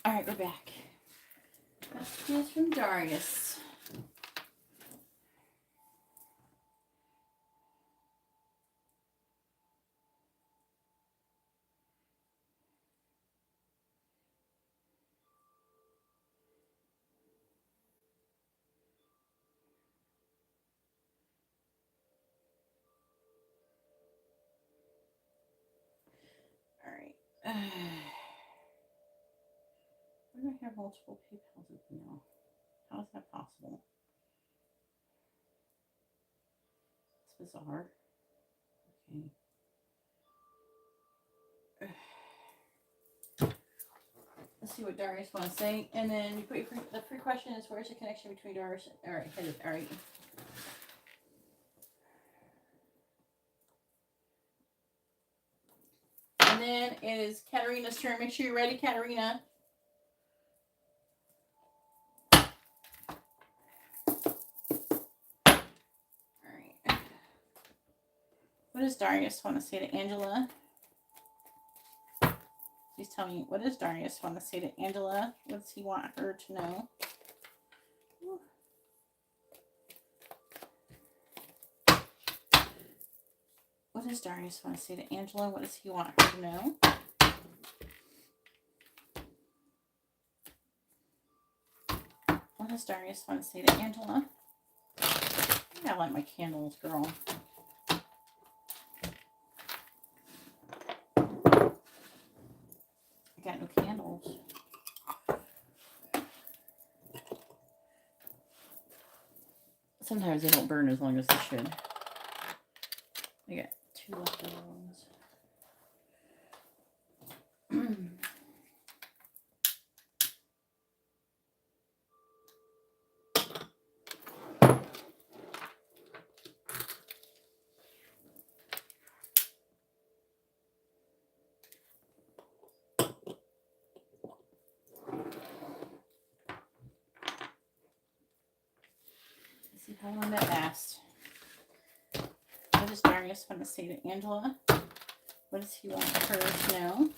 All right, we're back. Messages from Darius. All right. Why do I have multiple PayPals open now? How is that possible? It's bizarre. Okay. Let's see what Darius wants to say. And then you put the free question is, where's the connection between Darius? All right, hit it. All right. And then it is Katarina's turn. Make sure you're ready, Katarina. All right. What does Darius want to say to Angela? Please tell me, what does Darius want to say to Angela? What does he want her to know? What does Darius want to say to Angela? What does he want her to know? What does Darius want to say to Angela? I like my candles, girl. I got no candles. Sometimes they don't burn as long as they should. I got 2 leftover ones. I want to ask, what does Darius want to say to Angela? What does he want her to know?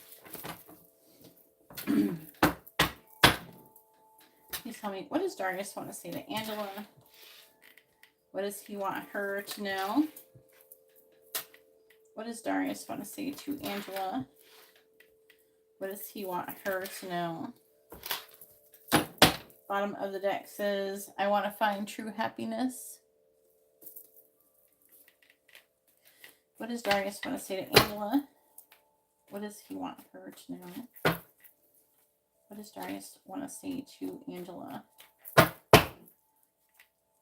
Please tell me, what does Darius want to say to Angela? What does he want her to know? What does Darius want to say to Angela? What does he want her to know? Bottom of the deck says, I want to find true happiness. What does Darius want to say to Angela? What does he want her to know? What does Darius want to say to Angela?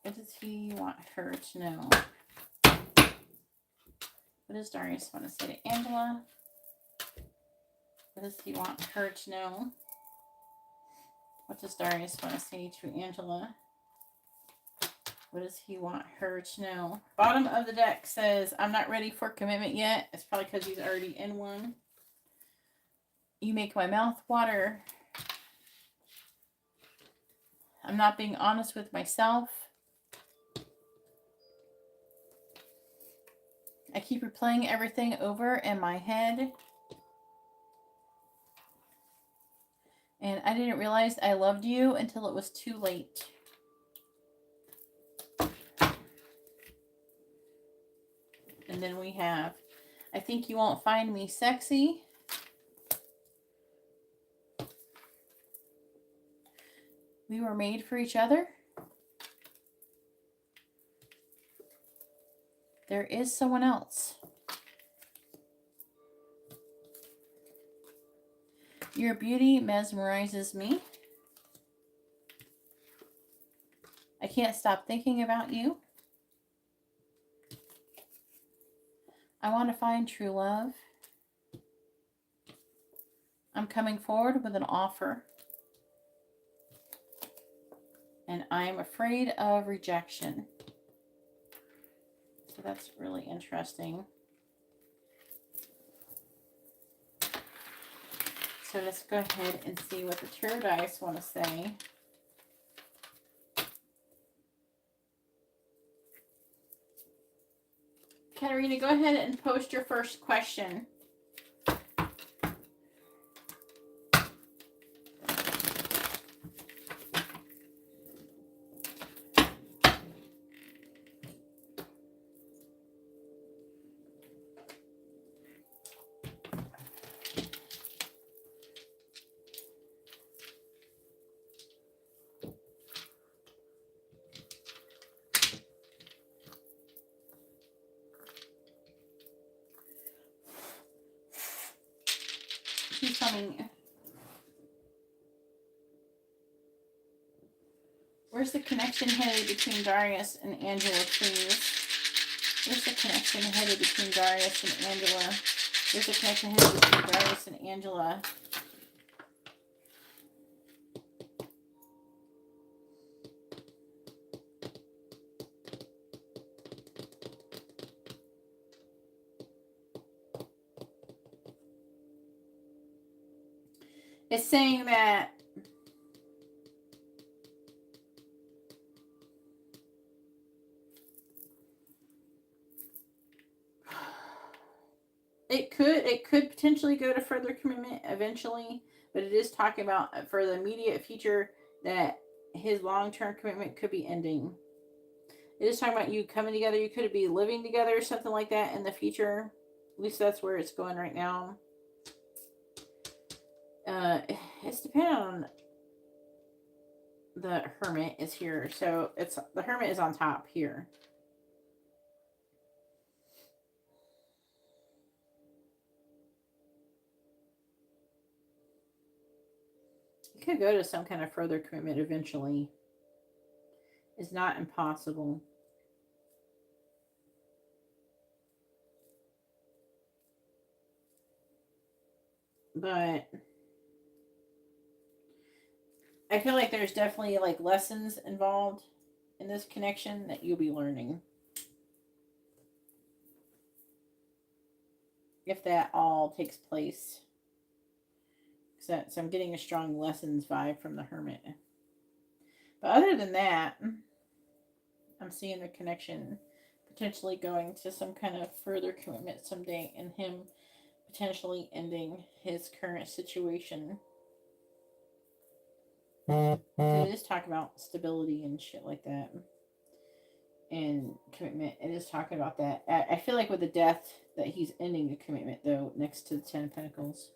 What does he want her to know? What does Darius want to say to Angela? What does he want her to know? What does Darius want to say to Angela? What does he want her to know? Bottom of the deck says, I'm not ready for commitment yet. It's probably because he's already in one. You make my mouth water. I'm not being honest with myself. I keep replaying everything over in my head. And I didn't realize I loved you until it was too late. And then we have, I think you won't find me sexy. We were made for each other. There is someone else. Your beauty mesmerizes me. I can't stop thinking about you. I want to find true love. I'm coming forward with an offer. And I'm afraid of rejection. So that's really interesting. So let's go ahead and see what the tarot dice want to say. Katarina, go ahead and post your first question. Please tell me, where's the connection headed between Darius and Angela, please? Where's the connection headed between Darius and Angela? Where's the connection headed between Darius and Angela? It's saying that it could potentially go to further commitment eventually, but it is talking about for the immediate future that his long-term commitment could be ending. It is talking about you coming together. You could be living together, something like that in the future. At least that's where it's going right now. It's depending on the Hermit is here. So it's the Hermit is on top here. It could go to some kind of further commitment eventually. It's not impossible. But I feel like there's definitely like lessons involved in this connection that you'll be learning. If that all takes place. So I'm getting a strong lessons vibe from the Hermit. But other than that, I'm seeing the connection potentially going to some kind of further commitment someday, and him potentially ending his current situation. It is talking about stability and shit like that, and commitment. It is talking about that. I feel like with the death that he's ending the commitment, though, next to the Ten of Pentacles.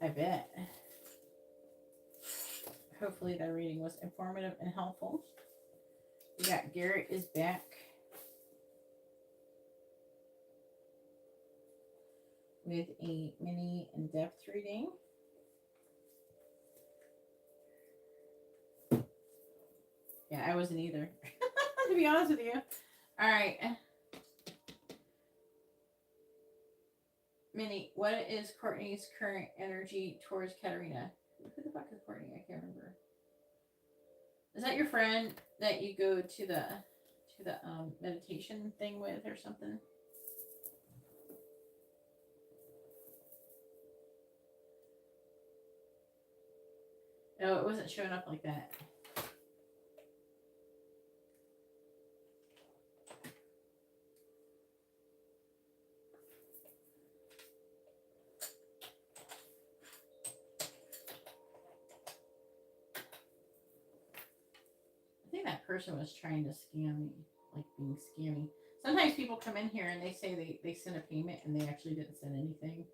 I bet. Hopefully that reading was informative and helpful. We got Garrett is back with a mini in-depth reading. Yeah, I wasn't either, to be honest with you. All right. Minnie, what is Courtney's current energy towards Katarina? Who the fuck is Courtney? I can't remember. Is that your friend that you go to the meditation thing with or something? No, it wasn't showing up like that. I think that person was trying to scam me, like being scammy. Sometimes people come in here and they say they sent a payment and they actually didn't send anything.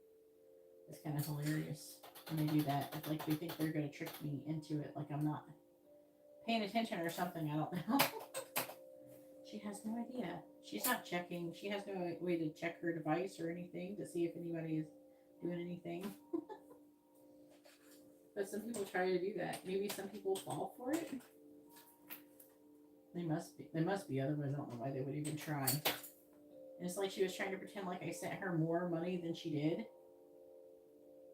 It's kind of hilarious when they do that. It's like they think they're going to trick me into it, like I'm not paying attention or something. I don't know. She has no idea. She's not checking. She has no way to check her device or anything to see if anybody is doing anything. But some people try to do that. Maybe some people fall for it. They must be. They must be. Otherwise, I don't know why they would even try. And it's like she was trying to pretend like I sent her more money than she did.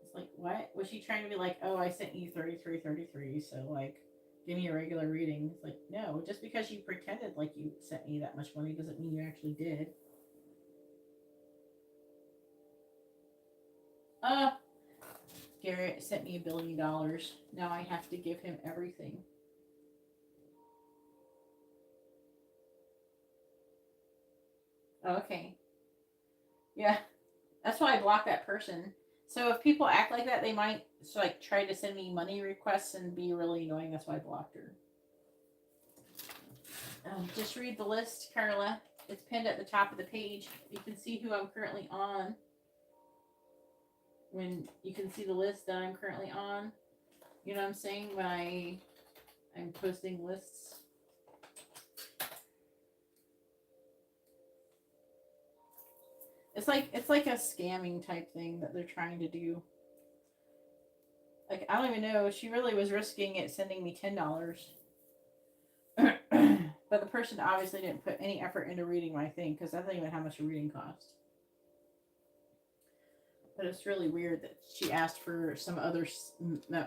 It's like, what? Was she trying to be like, oh, I sent you 33, so like, give me a regular reading? It's like, no, just because you pretended like you sent me that much money doesn't mean you actually did. Garrett sent me $1 billion. Now I have to give him everything. Okay. Yeah. That's why I blocked that person. So if people act like that, they might like try to send me money requests and be really annoying. That's why I blocked her. Just read the list, Carla. It's pinned at the top of the page. You can see who I'm currently on. When you can see the list that I'm currently on. You know what I'm saying? When I'm posting lists. It's like a scamming type thing that they're trying to do. Like, I don't even know. She really was risking it sending me $10. But the person obviously didn't put any effort into reading my thing, because that's not even how much a reading cost. But it's really weird that she asked for some other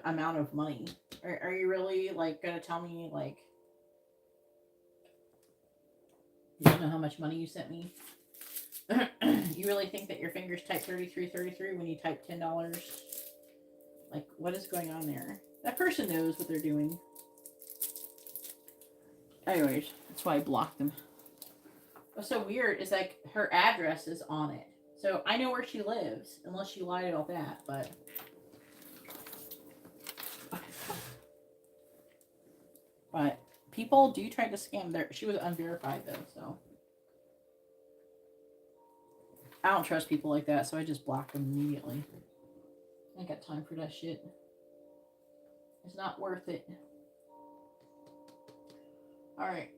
amount of money. Are you really, like, going to tell me, like, you don't know how much money you sent me? You really think that your fingers type 33 when you type $10? Like, what is going on there? That person knows what they're doing. Anyways, that's why I blocked them. What's so weird is, like, her address is on it. So I know where she lives, unless she lied about that, but... But people do try to scam. She was unverified, though, so... I don't trust people like that, so I just block them immediately. I ain't got time for that shit. It's not worth it. Alright.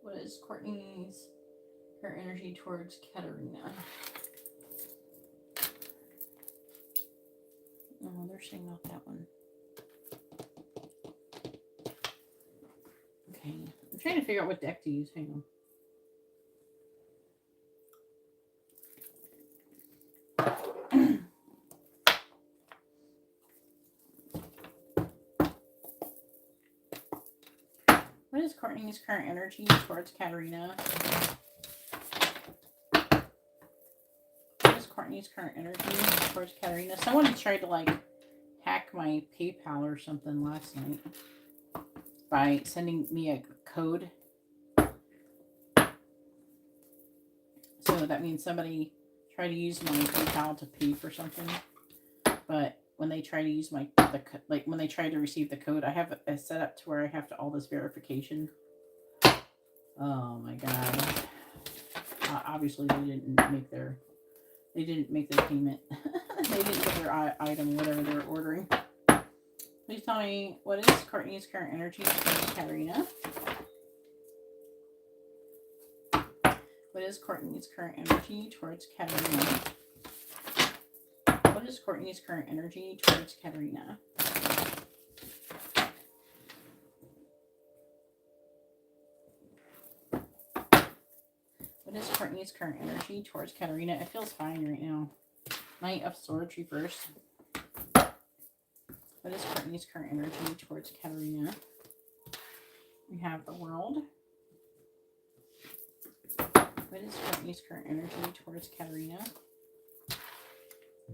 What is Courtney's, her energy towards Katarina? Oh, they're saying not that one. Okay. I'm trying to figure out what deck to use. Hang on. What is Courtney's current energy towards Katarina? Courtney's current energy towards Katarina? Someone tried to like hack my PayPal or something last night by sending me a code. So that means somebody tried to use my PayPal to pay for something. But when they try to use when they try to receive the code, I have it set up to where I have to all this verification. Oh my god. Obviously they didn't make their payment. They didn't get their item, whatever they were ordering. Please tell me, what is Courtney's current energy towards Katarina? What is Courtney's current energy towards Katarina? What is Courtney's current energy towards Katarina? What is Courtney's current energy towards Katarina? It feels fine right now. Knight of Swords reversed. What is Courtney's current energy towards Katarina? We have the World. What is Courtney's current energy towards Katarina?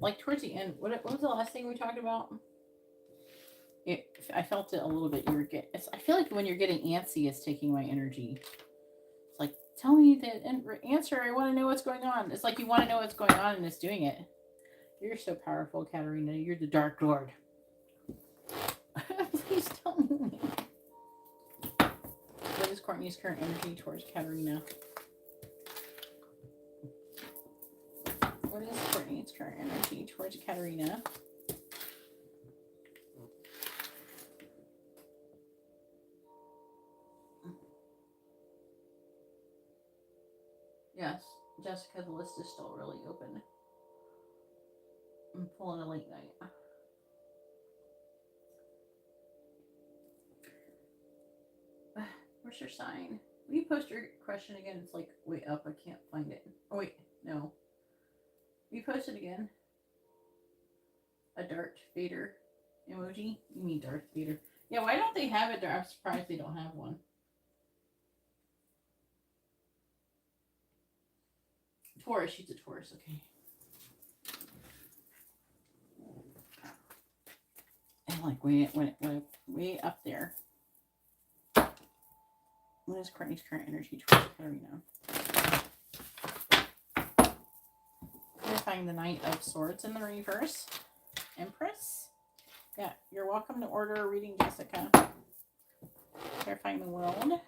Like towards the end, what was the last thing we talked about? I felt it a little bit. I feel like when you're getting antsy, it's taking my energy. It's like, tell me the answer. I want to know what's going on. It's like you want to know what's going on and it's doing it. You're so powerful, Katarina. You're the Dark Lord. Please tell me. What is Courtney's current energy towards Katarina? What is Courtney's current energy towards Katarina? Yes, Jessica, the list is still really open. I'm pulling a late night. Where's your sign? Will you post your question again? It's like way up. I can't find it. Oh, wait. No. Will you post it again? A Darth Vader emoji? You mean Darth Vader. Yeah, why don't they have it there? I'm surprised they don't have one. Taurus. She's a Taurus. Okay. And like way up there. What is Courtney's current energy towards Katarina? Clarifying the Knight of Swords in the reverse. Empress. Yeah, you're welcome to order a reading, Jessica. Clarifying the World.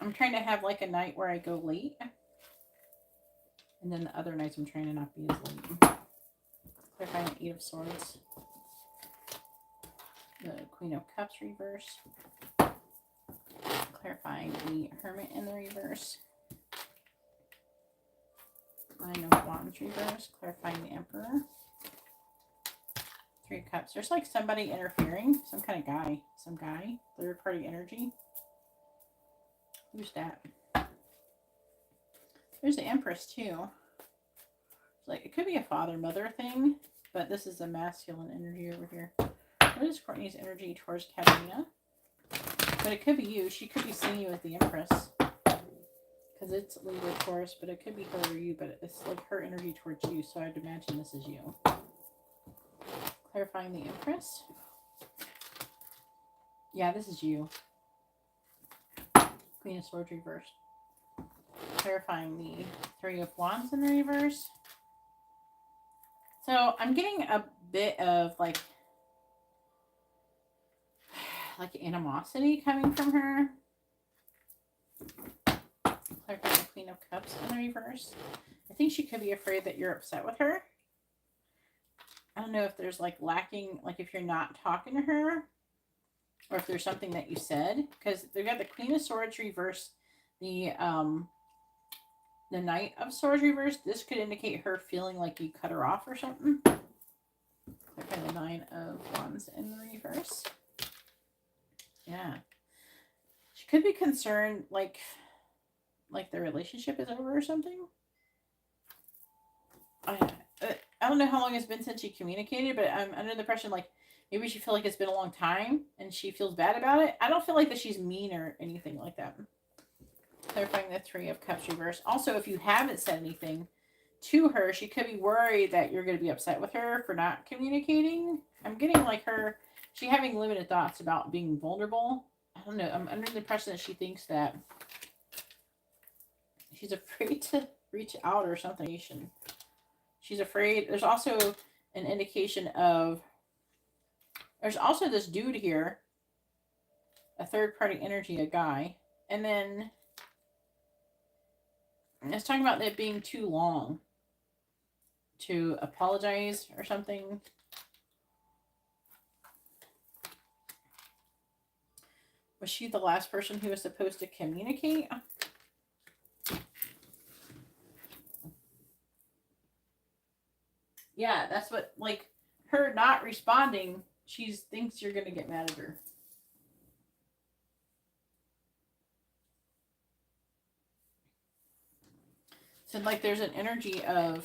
I'm trying to have like a night where I go late. And then the other nights I'm trying to not be as late. Clarifying the Eight of Swords. The Queen of Cups reverse. Clarifying the Hermit in the reverse. Nine of Wands reverse. Clarifying the Emperor. Three of Cups. There's like somebody interfering. Some kind of guy. Some guy. Third party energy. Who's that? There's the Empress too. Like it could be a father-mother thing, but this is a masculine energy over here. What is Courtney's energy towards Katarina? But it could be you. She could be seeing you as the Empress. Because it's Libra Taurus, but it could be her or you, but it's like her energy towards you, so I'd imagine this is you. Clarifying the Empress. Yeah, this is you. Queen of Swords reversed. Clarifying the Three of Wands in the reverse. So I'm getting a bit of like animosity coming from her. Clarifying the Queen of Cups in the reverse. I think she could be afraid that you're upset with her. I don't know if there's like lacking, like if you're not talking to her, or if there's something that you said, because they got the Queen of Swords reverse, the Knight of Swords reverse. This could indicate her feeling like you cut her off or something. Okay, the Nine of Wands in the reverse. Yeah, she could be concerned, like the relationship is over or something. I don't know how long it's been since she communicated, but I'm under the impression like maybe she feels like it's been a long time and she feels bad about it. I don't feel like that she's mean or anything like that. Clarifying the Three of Cups reverse. Also, if you haven't said anything to her. She could be worried that you're going to be upset with her for not communicating. I'm getting like she having limited thoughts about being vulnerable. I don't know. I'm under the impression that she thinks that she's afraid to reach out or something. She's afraid. There's also an indication of, there's also this dude here, a third party energy, a guy. And then it's talking about it being too long to apologize or something. Was she the last person who was supposed to communicate? Yeah, that's what, like, her not responding, she thinks you're going to get mad at her. So, like, there's an energy of,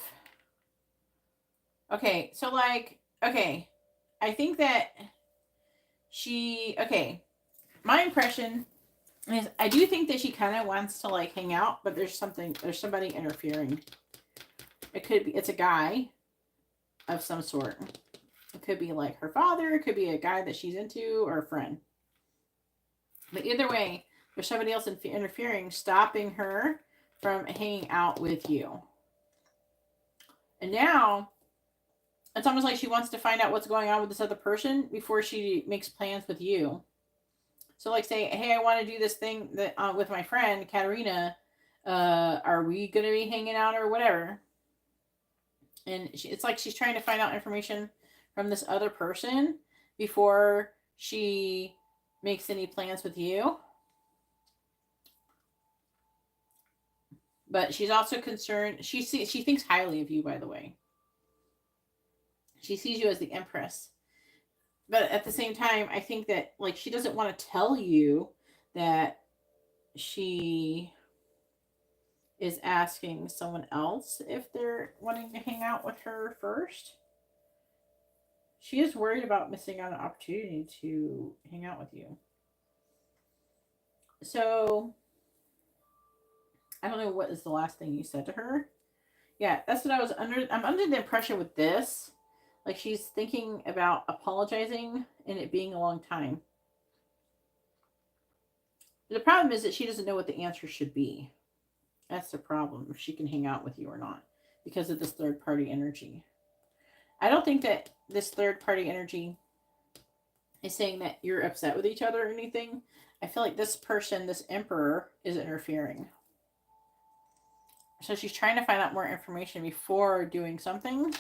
okay, so, like, okay, I think that my impression is, I do think that she kind of wants to, like, hang out, but there's somebody interfering. It's a guy of some sort. It could be like her father, it could be a guy that she's into, or a friend. But either way, there's somebody else interfering, stopping her from hanging out with you. And now, it's almost like she wants to find out what's going on with this other person before she makes plans with you. So, like, say, hey, I want to do this thing that with my friend Katerina. Are we going to be hanging out or whatever? And it's like she's trying to find out information from this other person before she makes any plans with you. But she's also concerned. She thinks highly of you, by the way. She sees you as the Empress. But at the same time, I think that, like, she doesn't want to tell you that she is asking someone else if they're wanting to hang out with her first. She is worried about missing out on an opportunity to hang out with you. So, I don't know what is the last thing you said to her. Yeah, that's what I was under. I'm under the impression with this. Like, she's thinking about apologizing and it being a long time. The problem is that she doesn't know what the answer should be. That's the problem, if she can hang out with you or not, because of this third party energy. I don't think that this third party energy is saying that you're upset with each other or anything. I feel like this person, this emperor, is interfering. So she's trying to find out more information before doing something.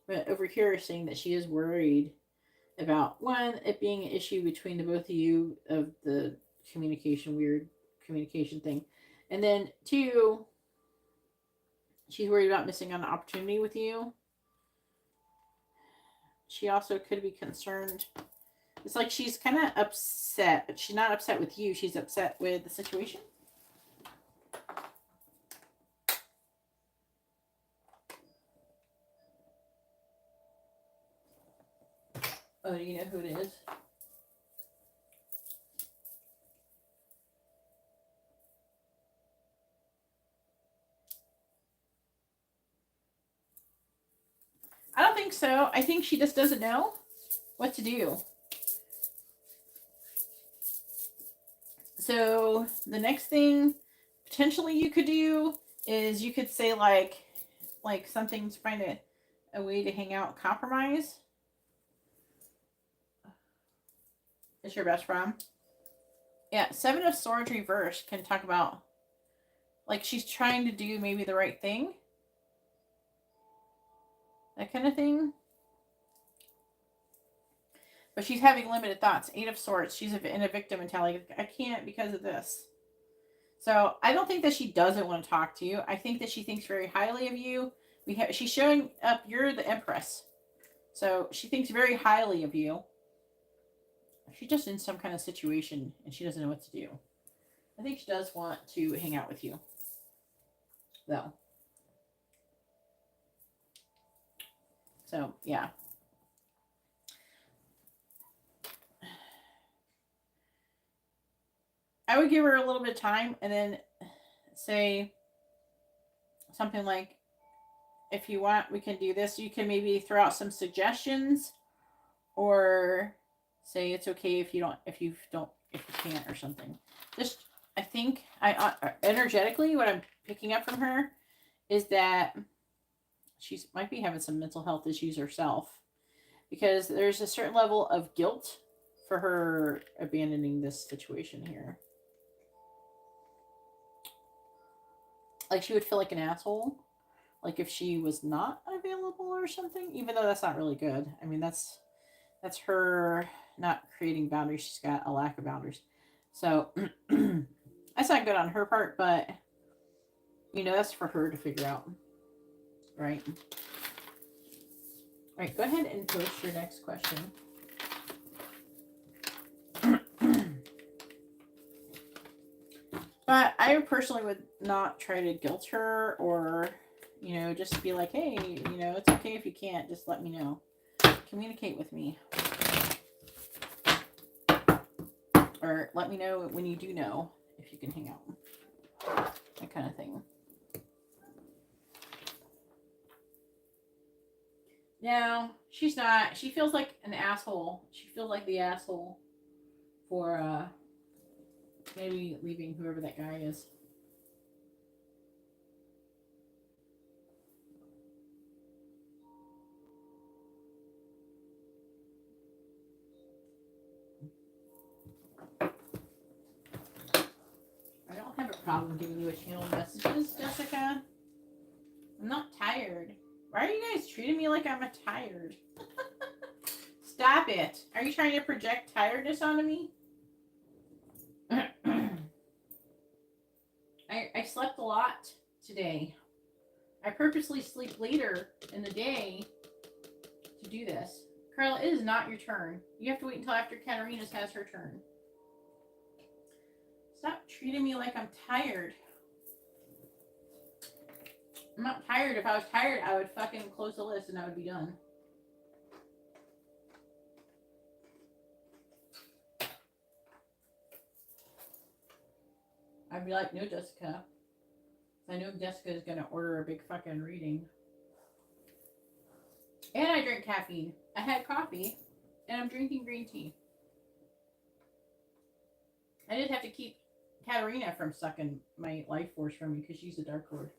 But over here is saying that she is worried about, one, it being an issue between the both of you of the weird communication thing. And then, two, she's worried about missing on an opportunity with you. She also could be concerned. It's like she's kind of upset, but she's not upset with you. She's upset with the situation. Oh, do you know who it is? I don't think so. I think she just doesn't know what to do. So the next thing potentially you could do is you could say like something to find a way to hang out, compromise. Is your best friend? Yeah, Seven of Swords reversed can talk about, like, she's trying to do maybe the right thing. That kind of thing. But she's having limited thoughts. Eight of Swords. She's in a victim mentality. I can't because of this. So I don't think that she doesn't want to talk to you. I think that she thinks very highly of you. She's showing up. You're the Empress. So she thinks very highly of you. She's just in some kind of situation and she doesn't know what to do. I think she does want to hang out with you, though. So, yeah. I would give her a little bit of time and then say something like, if you want, we can do this. You can maybe throw out some suggestions, or say it's okay if you can't or something. Just, I think energetically, what I'm picking up from her is that she might be having some mental health issues herself, because there's a certain level of guilt for her abandoning this situation here. Like, she would feel like an asshole, like if she was not available or something, even though that's not really good. I mean, that's her not creating boundaries. She's got a lack of boundaries. So that's not good on her part, but that's for her to figure out. Right? All right, go ahead and post your next question. But I personally would not try to guilt her, or, just be like, hey, it's okay if you can't, just let me know. Communicate with me. Or let me know when you do know if you can hang out. That kind of thing. No, she's not. She feels like an asshole. She feels like the asshole for maybe leaving whoever that guy is. I don't have a problem giving you a channel messages, Jessica. I'm not tired. Why are you guys treating me like I'm tired? Stop it. Are you trying to project tiredness onto me? I slept a lot today. I purposely sleep later in the day to do this. Carla, it is not your turn. You have to wait until after Katarina's has her turn. Stop treating me like I'm tired. I'm not tired. If I was tired, I would fucking close the list and I would be done. I'd be like, no, Jessica. I know Jessica is going to order a big fucking reading. And I drink caffeine. I had coffee, and I'm drinking green tea. I just have to keep Katarina from sucking my life force from me because she's a Dark Lord.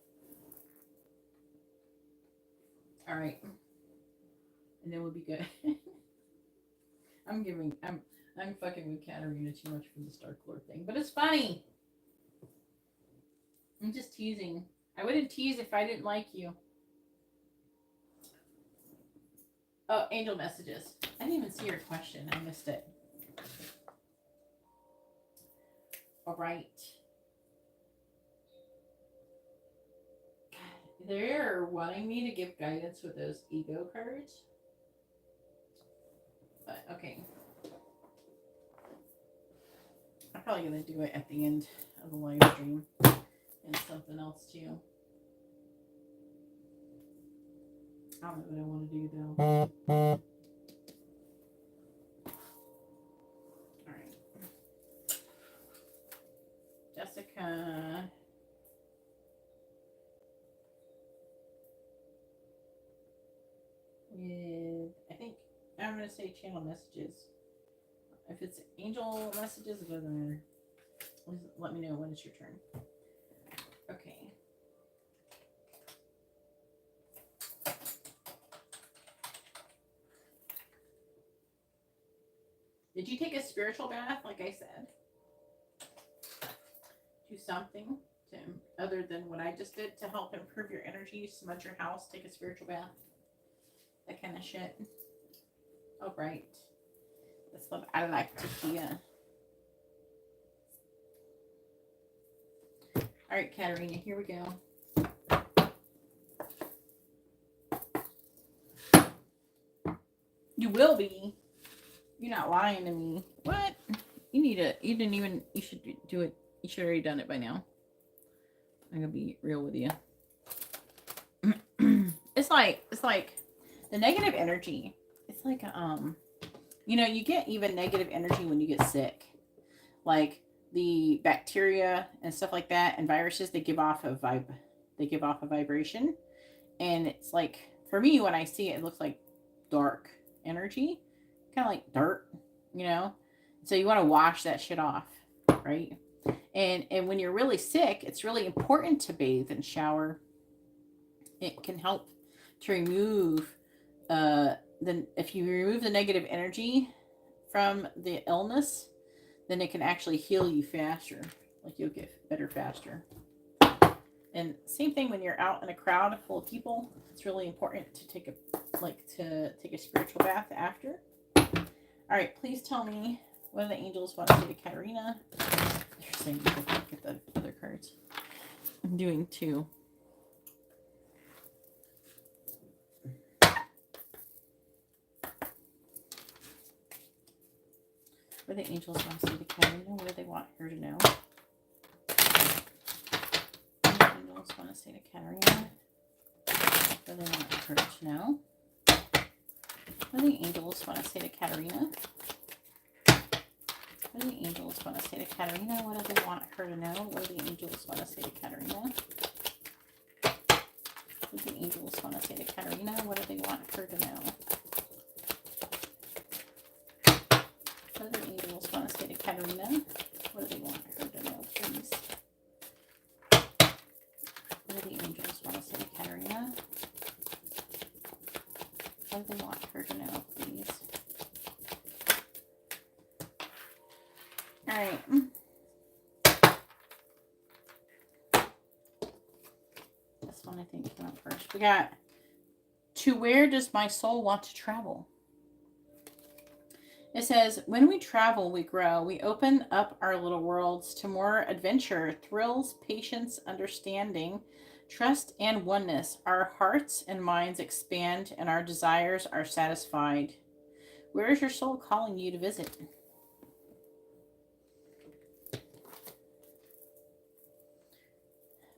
All right. And then we'll be good. I'm fucking with Katarina too much for this Dark Lord thing. But it's funny. I'm just teasing. I wouldn't tease if I didn't like you. Oh, angel messages. I didn't even see your question. I missed it. All right. They're wanting me to give guidance with those ego cards. But, okay. I'm probably going to do it at the end of the live stream. And something else too. I don't know what I want to do though. Alright. Jessica. With, I think I'm going to say channel messages. If it's angel messages, it doesn't matter. Please let me know when it's your turn. Okay. Did you take a spiritual bath, like I said? Do something to, other than what I just did, to help improve your energy, smudge your house, take a spiritual bath. That kind of shit. All right. That's what I like to hear. All right, Katarina, here we go. You will be. You're not lying to me. What? You should do it. You should have already done it by now. I'm gonna be real with you. It's like the negative energy. It's like, you get even negative energy when you get sick. Like the bacteria and stuff like that and viruses, they give off a vibration. And it's like, for me, when I see it, it looks like dark energy, kind of like dirt, you know? So you want to wash that shit off, right? And when you're really sick, it's really important to bathe and shower. It can help to remove if you remove the negative energy from the illness, then it can actually heal you faster. Like you'll get better faster. And same thing when you're out in a crowd full of people. It's really important to take a spiritual bath after. All right, please tell me what do the angels want to say to Katarina. They're saying you can get the other cards. I'm doing two. What do the angels want to say to Katarina? What do they want her to know? What do the angels want to say to Katarina? What do they want her to know? What do the angels want to say to Katarina? What do the angels want to say to Katarina? What do they want her to know? What do the angels want to say to Katarina? What do the angels want to say to Katarina? What do they want her to know? What do the angels want to say to Katarina? What do they want her to know, please? What do the angels want to say to Katarina? What do they want her to know, please? All right. This one I think came up first. We got, to where does my soul want to travel? It says, when we travel, we grow. We open up our little worlds to more adventure, thrills, patience, understanding, trust, and oneness. Our hearts and minds expand and our desires are satisfied. Where is your soul calling you to visit?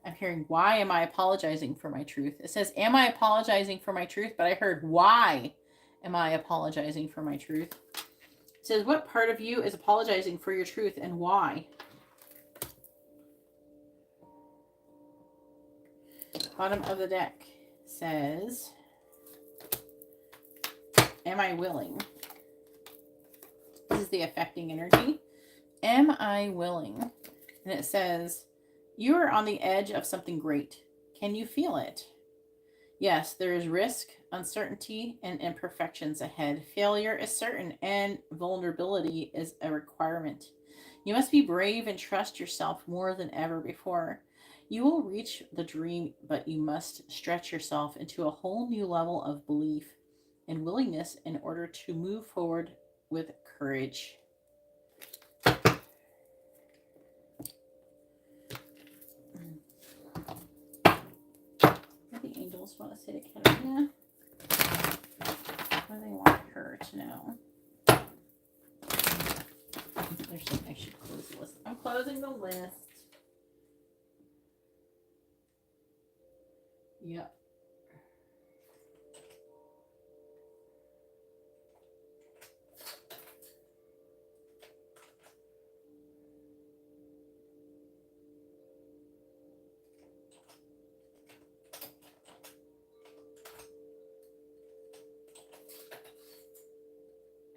I'm hearing, why am I apologizing for my truth? It says, am I apologizing for my truth? But I heard, why am I apologizing for my truth? It says, what part of you is apologizing for your truth and why? Bottom of the deck says, am I willing? This is the affecting energy. Am I willing? And it says, you are on the edge of something great. Can you feel it? Yes, there is risk, uncertainty, and imperfections ahead. Failure is certain, and vulnerability is a requirement. You must be brave and trust yourself more than ever before. You will reach the dream, but you must stretch yourself into a whole new level of belief and willingness in order to move forward with courage. What do the angels want to say to Katarina? What do they want her to know? They're saying I should close the list. I'm closing the list. Yep.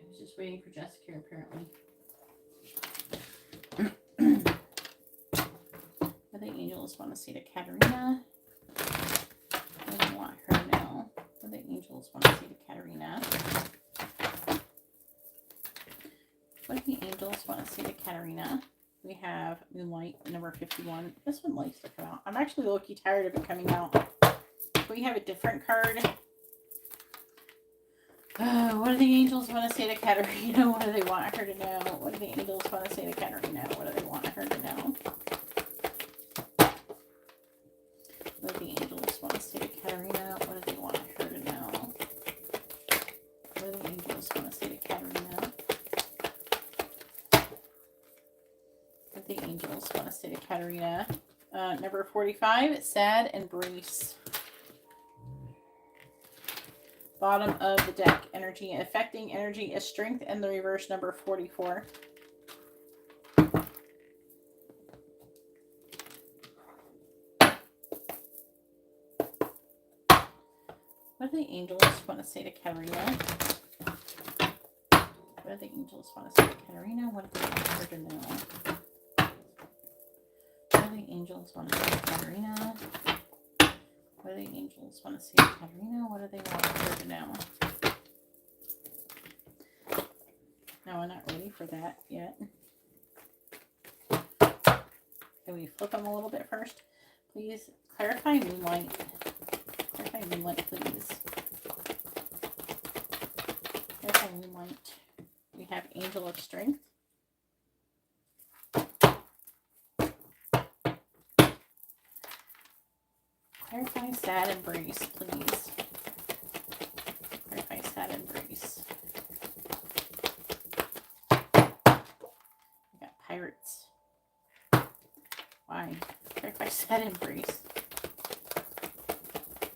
I was just waiting for Jessica, apparently. What do the angels want to say to Katarina? What do they want her to know? What do the angels want to say to Katarina? What do the angels want to say to Katarina? We have Moonlight, number 51. This one likes to come out. I'm actually low-key tired of it coming out. We have a different card. What do the angels want to say to Katarina? What do they want her to know? What do the angels want to say to Katarina? What do they want her to know? What do the angels want to say to Katarina? What do they want her to know? What do the angels want to say to Katarina? What do the angels want to say to Katarina? Number 45, sad embrace. Bottom of the deck, energy. Affecting energy is strength, and the reverse, number 44. What do the angels want to say to Katarina? What do the angels want to say to Katarina? What do they want her to know? What do the angels want to say to Katarina? What do the angels want to say to Katarina? What do they want her to know? No, we're not ready for that yet. Can we flip them a little bit first? Please clarify moonlight. Clarify moonlight, please. Clarify moonlight. We have angel of strength. Clarify sad embrace, please. Clarify sad embrace. We got pirates. Why? Clarify sad embrace.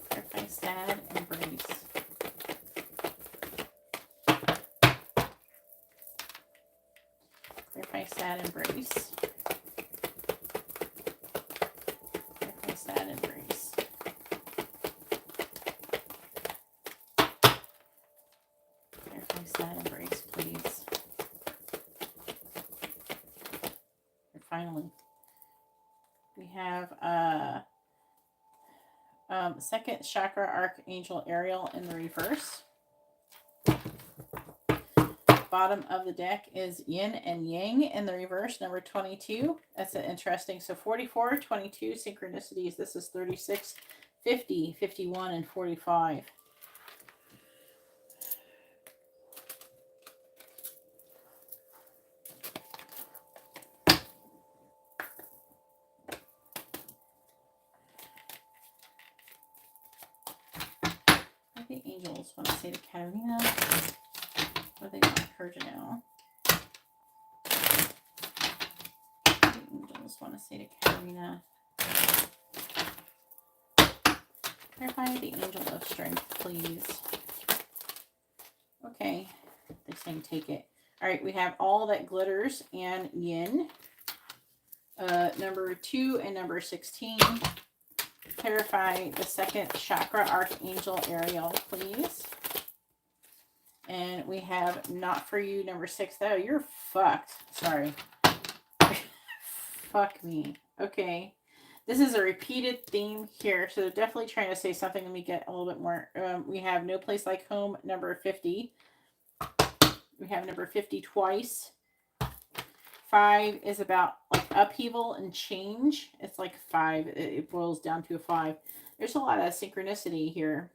Clarify sad embrace. Clarify sad embrace. Clarify sad embrace. Clarify sad embrace, please. And finally, we have second chakra archangel Ariel in the reverse. Bottom of the deck is yin and yang in the reverse, number 22. That's interesting. So 44, 22 synchronicities. This is 36, 50, 51, and 45. What do the angels want to say to Katarina? What do they want her to know? What do the angels want to say to Katarina? Clarify the angel of strength, please. Okay. They're saying take it. All right, we have all that glitters and yin. Number 2 and number 16. Clarify the second chakra archangel Ariel, please. And we have not for you, number 6. Oh, you're fucked. Sorry. Fuck me. Okay. This is a repeated theme here. So they're definitely trying to say something. Let me get a little bit more. We have no place like home, number 50. We have number 50 twice. 5 is about like upheaval and change. It's like 5. It boils down to a 5. There's a lot of synchronicity here.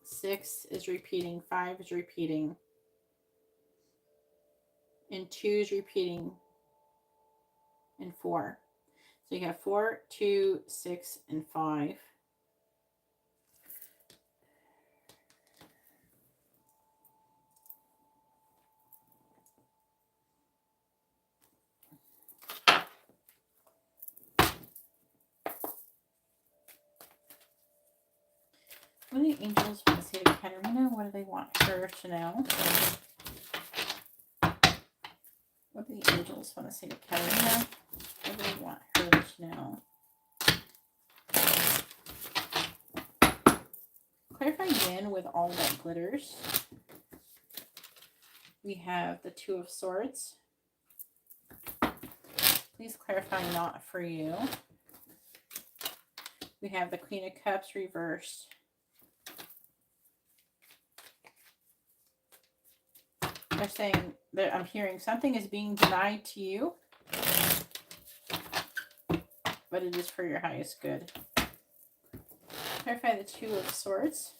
6 is repeating. 5 is repeating. And 2 is repeating. And 4. So you have 4, 2, 6, and 5. What do the angels want to say to Katarina? What do they want her to know? What do the angels want to say to Katarina? What do they want her to know? Clarify yin with all that glitters. We have the 2 of Swords. Please clarify not for you. We have the Queen of Cups reversed. They're saying that I'm hearing something is being denied to you, but it is for your highest good. Clarify the 2 of Swords.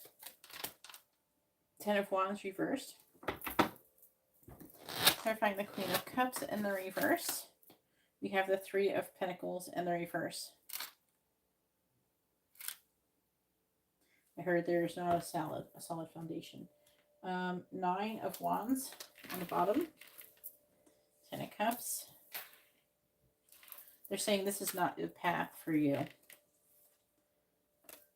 10 of Wands reversed. Clarifying the Queen of Cups in the reverse. We have the 3 of Pentacles in the reverse. I heard there's not a solid foundation. 9 of Wands on the bottom. 10 of Cups. They're saying this is not the path for you.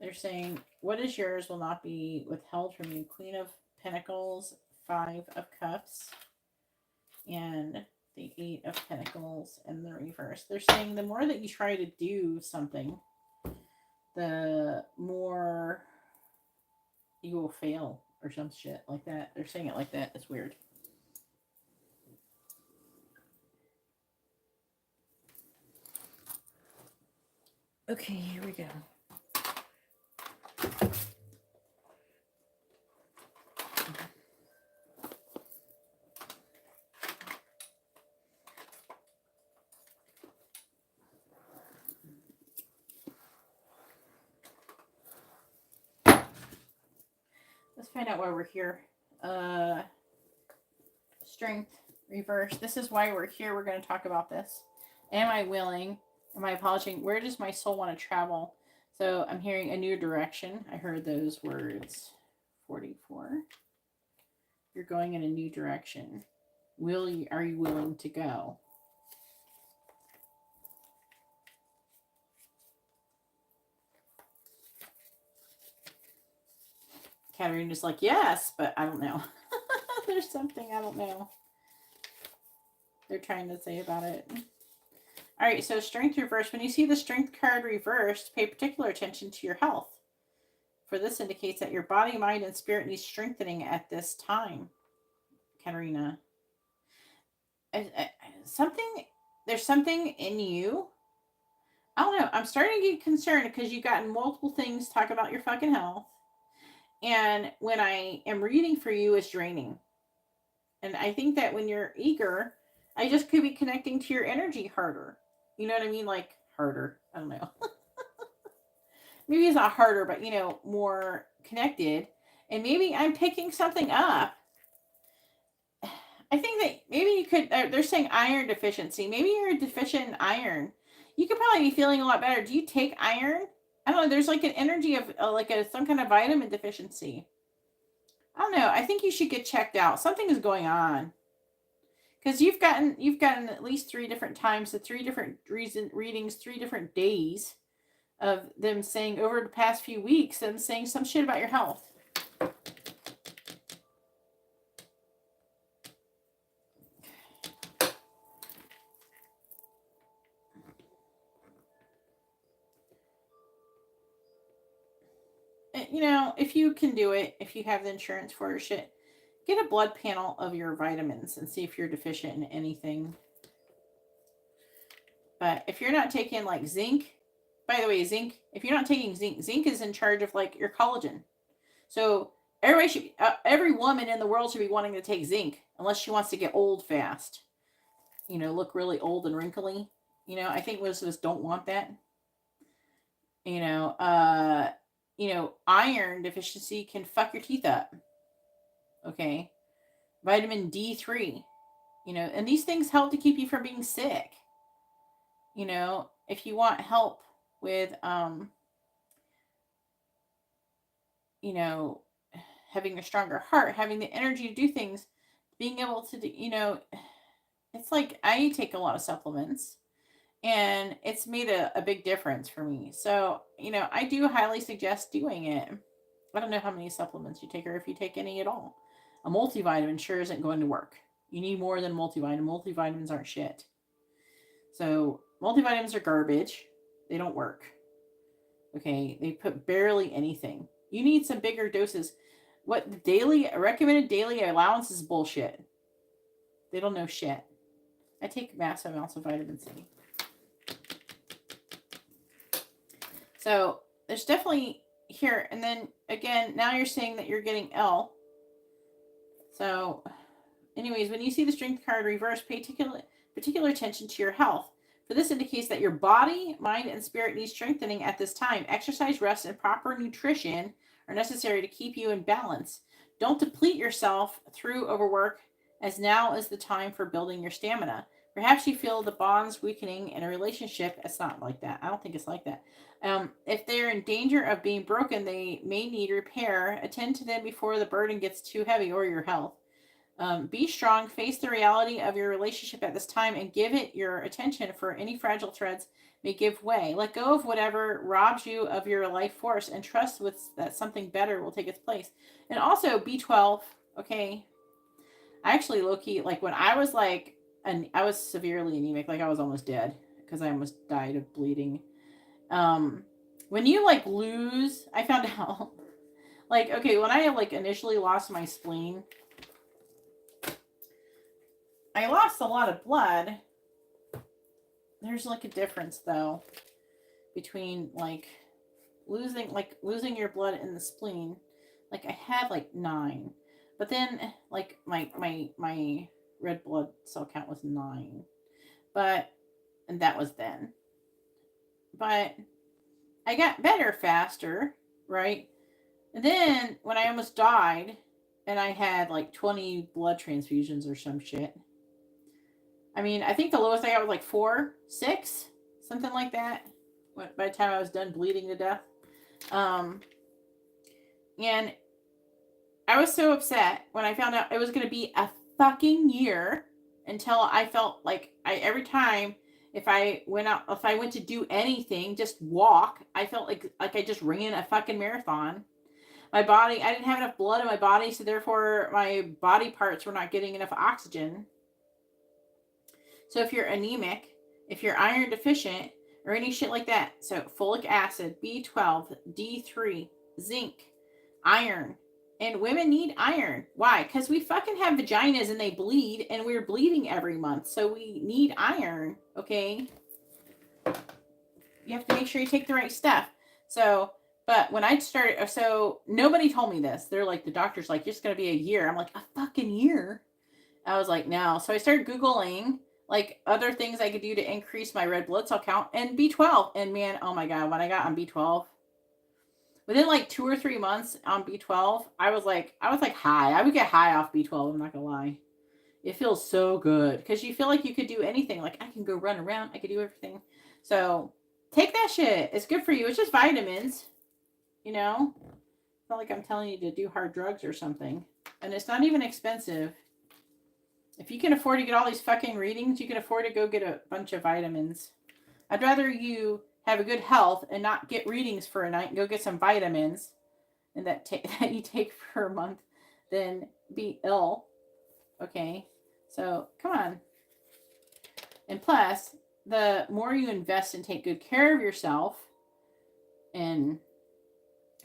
They're saying what is yours will not be withheld from you. Queen of Pentacles, 5 of Cups, and the 8 of Pentacles in the reverse. They're saying the more that you try to do something, the more you will fail or some shit like that. They're saying it like that. It's weird. Okay, here we go. Let's find out why we're here. Strength, reverse. This is why we're here. We're going to talk about this. Am I willing? Am I apologizing? Where does my soul want to travel? So I'm hearing a new direction. I heard those words. 44. You're going in a new direction. Are you willing to go? Katarina's like, yes, but I don't know. There's something I don't know. They're trying to say about it. All right, so strength reverse. When you see the strength card reversed, pay particular attention to your health. For this indicates that your body, mind, and spirit needs strengthening at this time, Katarina. There's something in you. I don't know. I'm starting to get concerned because you've gotten multiple things talk about your fucking health. And when I am reading for you, it's draining. And I think that when you're eager, I just could be connecting to your energy harder. You know what I mean? Like harder. I don't know. Maybe it's not harder, but more connected. And maybe I'm picking something up. I think that maybe you could, they're saying iron deficiency. Maybe you're deficient in iron. You could probably be feeling a lot better. Do you take iron? I don't know. There's like an energy of some kind of vitamin deficiency. I don't know. I think you should get checked out. Something is going on. Because you've gotten at least 3 different times, the 3 different readings, 3 different days of them saying over the past few weeks, them saying some shit about your health. If you can do it, if you have the insurance for your shit, get a blood panel of your vitamins and see if you're deficient in anything. But if you're not taking like zinc, by the way, zinc, if you're not taking zinc is in charge of like your collagen. So every woman in the world should be wanting to take zinc unless she wants to get old fast. Look really old and wrinkly. I think most of us don't want that. Iron deficiency can fuck your teeth up. Okay. Vitamin D3, and these things help to keep you from being sick. If you want help with, having a stronger heart, having the energy to do things, being able to do, it's like I take a lot of supplements and it's made a big difference for me. So, I do highly suggest doing it. I don't know how many supplements you take or if you take any at all. A multivitamin sure isn't going to work. You need more than multivitamin. Multivitamins aren't shit. So multivitamins are garbage. They don't work. Okay, they put barely anything. You need some bigger doses. What the recommended daily allowance is bullshit. They don't know shit. I take massive amounts of vitamin C. So there's definitely here, and then again, now you're saying that you're getting L. So, anyways, when you see the strength card reverse, pay particular attention to your health. For this indicates that your body, mind, and spirit need strengthening at this time. Exercise, rest, and proper nutrition are necessary to keep you in balance. Don't deplete yourself through overwork, as now is the time for building your stamina. Perhaps you feel the bonds weakening in a relationship. It's not like that. I don't think it's like that. If they're in danger of being broken, they may need repair. Attend to them before the burden gets too heavy, or your health. Be strong, face the reality of your relationship at this time, and give it your attention, for any fragile threads may give way. Let go of whatever robs you of your life force and trust that something better will take its place. And also B12, okay? I actually low-key, like when I was I was severely anemic, like I was almost dead because I almost died of bleeding. when you like lose, I found out, like, okay, when I like initially lost my spleen, I lost a lot of blood. There's like a difference though between like losing your blood in the spleen. Like I had like 9, but then like my red blood cell count was 9, but and that was then. But I got better faster, right? And then when I almost died, and I had like 20 blood transfusions or some shit. I mean, I think the lowest I got was like 4, 6, something like that. By the time I was done bleeding to death, um, and I was so upset when I found out it was going to be a fucking year until I felt like every time if I went to do anything, just walk, I felt like I just ran a fucking marathon. My body, I didn't have enough blood in my body, so therefore my body parts were not getting enough oxygen. So if you're anemic, if you're iron deficient, or any shit like that, so folic acid, B12, D3, zinc, iron. And women need iron. Why? Because we fucking have vaginas and they bleed, and we're bleeding every month. So we need iron, okay? You have to make sure you take the right stuff. So, but when I started, so nobody told me this. They're like, the doctor's like, it's going to be a year. I'm like, a fucking year? I was like, no. So I started Googling like other things I could do to increase my red blood cell count and B12. And man, oh my God, when I got on B12, within like 2 or 3 months on B12, I was like high. I would get high off B12. I'm not gonna lie. It feels so good because you feel like you could do anything. Like I can go run around. I could do everything. So take that shit. It's good for you. It's just vitamins. You know, it's not like I'm telling you to do hard drugs or something. And it's not even expensive. If you can afford to get all these fucking readings, you can afford to go get a bunch of vitamins. I'd rather you have a good health and not get readings for a night and go get some vitamins and that you take for a month than be ill. Okay? So, come on. And plus, the more you invest and take good care of yourself, and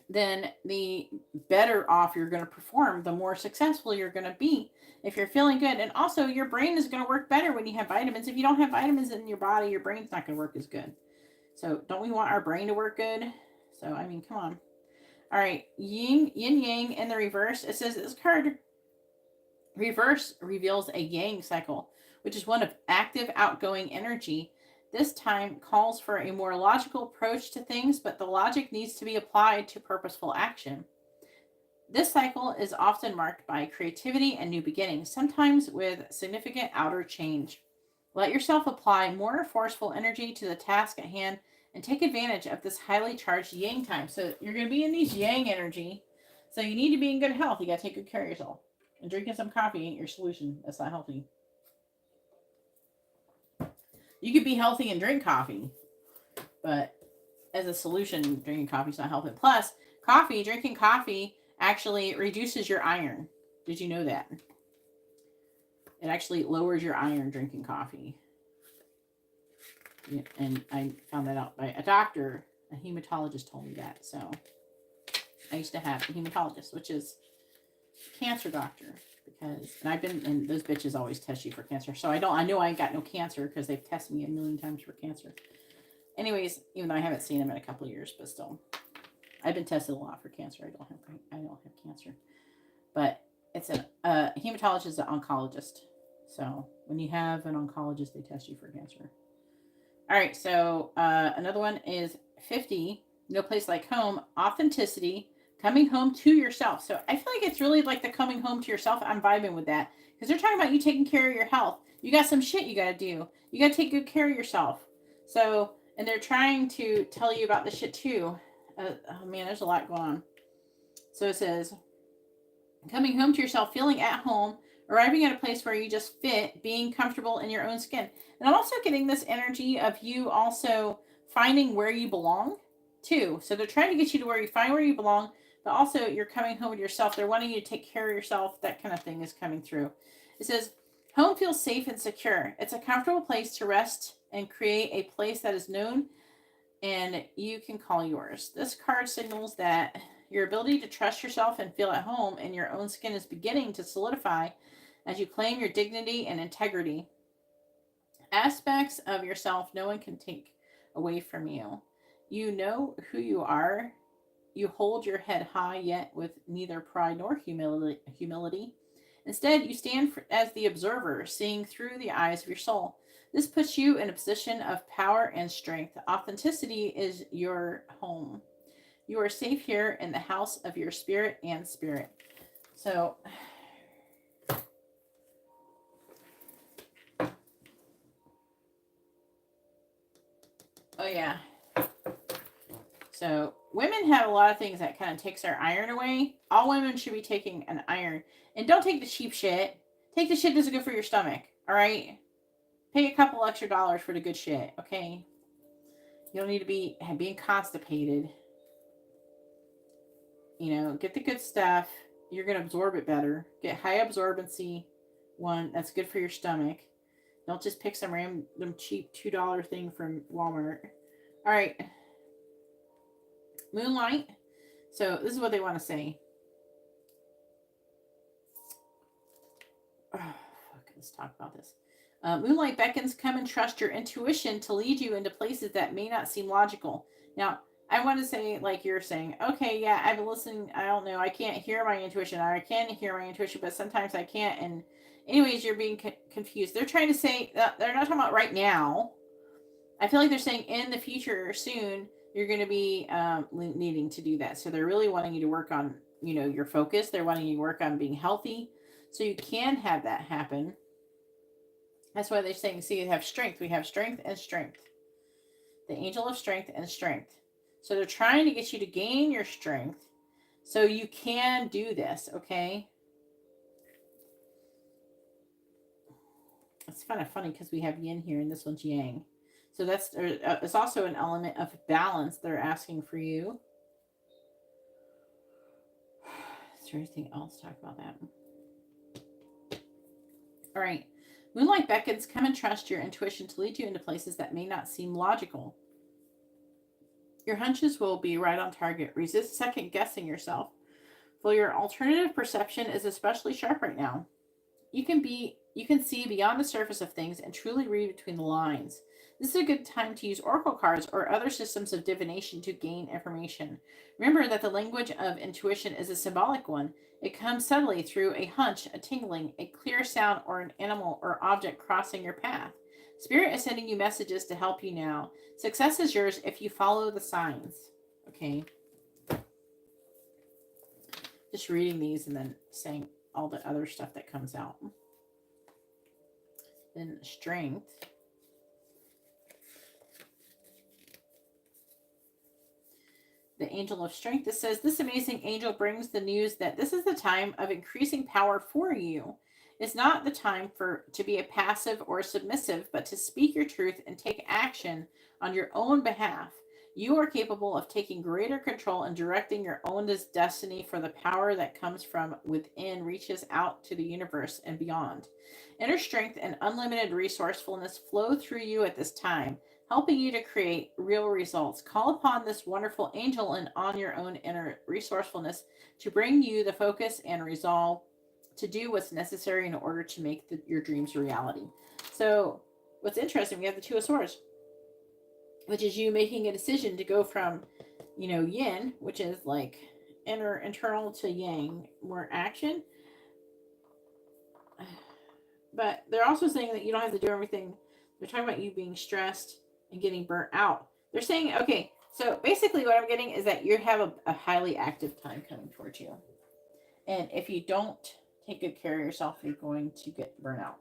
then the better off you're going to perform, the more successful you're going to be if you're feeling good. And also, your brain is going to work better when you have vitamins. If you don't have vitamins in your body, your brain's not going to work as good. So, don't we want our brain to work good? So, I mean, come on. All right, yin yang in the reverse. It says this card reverse reveals a yang cycle, which is one of active outgoing energy. This time calls for a more logical approach to things, but the logic needs to be applied to purposeful action. This cycle is often marked by creativity and new beginnings, sometimes with significant outer change. Let yourself apply more forceful energy to the task at hand and take advantage of this highly charged yang time. So you're going to be in these yang energy. So you need to be in good health. You got to take good care of yourself. And drinking some coffee ain't your solution. That's not healthy. You could be healthy and drink coffee, but as a solution, drinking coffee is not healthy. Plus, drinking coffee actually reduces your iron. Did you know that? It actually lowers your iron drinking coffee. And I found that out by a doctor. A hematologist told me that. So I used to have a hematologist, which is a cancer doctor. And those bitches always test you for cancer. So I know I ain't got no cancer because they've tested me a million times for cancer. Anyways, even though I haven't seen them in a couple of years, but still, I've been tested a lot for cancer. I don't have cancer, but it's a hematologist is an oncologist. So when you have an oncologist, they test you for cancer. All right. So another one is 50. No place like home. Authenticity. Coming home to yourself. So I feel like it's really like the coming home to yourself. I'm vibing with that because they're talking about you taking care of your health. You got some shit you got to do. You got to take good care of yourself. So, and they're trying to tell you about the shit too. Oh man, there's a lot going on. So it says, coming home to yourself, feeling at home, arriving at a place where you just fit, being comfortable in your own skin. And I'm also getting this energy of you also finding where you belong too. So they're trying to get you to where you find where you belong, but also you're coming home to yourself. They're wanting you to take care of yourself. That kind of thing is coming through. It says, home feels safe and secure. It's a comfortable place to rest and create a place that is known and you can call yours. This card signals that your ability to trust yourself and feel at home in your own skin is beginning to solidify as you claim your dignity and integrity. Aspects of yourself no one can take away from you. You know who you are. You hold your head high, yet with neither pride nor humility. Instead, you stand as the observer, seeing through the eyes of your soul. This puts you in a position of power and strength. Authenticity is your home. You are safe here in the house of your spirit and spirit. So, oh yeah. So, women have a lot of things that kind of takes our iron away. All women should be taking an iron. And don't take the cheap shit. Take the shit that's good for your stomach. All right? Pay a couple extra dollars for the good shit, okay? You don't need to be being constipated. You know, get the good stuff. You're going to absorb it better. Get high absorbency one that's good for your stomach. Don't just pick some random cheap $2 thing from Walmart. All right. Moonlight. So this is what they want to say. Oh, fuck, let's talk about this. Moonlight beckons, come and trust your intuition to lead you into places that may not seem logical. Now, I want to say, like you're saying, okay, yeah, I've been listening. I don't know. I can't hear my intuition. Or I can hear my intuition, but sometimes I can't. And anyways, you're being confused. They're trying to say, they're not talking about right now. I feel like they're saying in the future, soon, you're going to be needing to do that. So they're really wanting you to work on, you know, your focus. They're wanting you to work on being healthy so you can have that happen. That's why they're saying, see, you have strength. We have strength and strength. The angel of strength and strength. So they're trying to get you to gain your strength so you can do this, okay? It's kind of funny because we have yin here and this one's yang. So that's it's also an element of balance they're asking for you. Is there anything else to talk about that? All right. Moonlight beckons, come and trust your intuition to lead you into places that may not seem logical. Your hunches will be right on target. Resist second guessing yourself. For your alternative perception is especially sharp right now. You can see beyond the surface of things and truly read between the lines. This is a good time to use oracle cards or other systems of divination to gain information. Remember that the language of intuition is a symbolic one. It comes subtly through a hunch, a tingling, a clear sound, or an animal or object crossing your path. Spirit is sending you messages to help you now. Success is yours if you follow the signs. Okay. Just reading these and then saying all the other stuff that comes out. Then strength. The angel of strength. It says, this amazing angel brings the news that this is the time of increasing power for you. It's not the time to be a passive or submissive, but to speak your truth and take action on your own behalf. You are capable of taking greater control and directing your own destiny, for the power that comes from within reaches out to the universe and beyond. Inner strength and unlimited resourcefulness flow through you at this time, helping you to create real results. Call upon this wonderful angel and on your own inner resourcefulness to bring you the focus and resolve to do what's necessary in order to make your dreams a reality. So what's interesting, we have the Two of Swords, which is you making a decision to go from, you know, yin, which is like internal, to yang, more action. But they're also saying that you don't have to do everything. They're talking about you being stressed and getting burnt out. They're saying, okay, so basically what I'm getting is that you have a highly active time coming towards you. And if you don't take good care of yourself, you're going to get burnt out.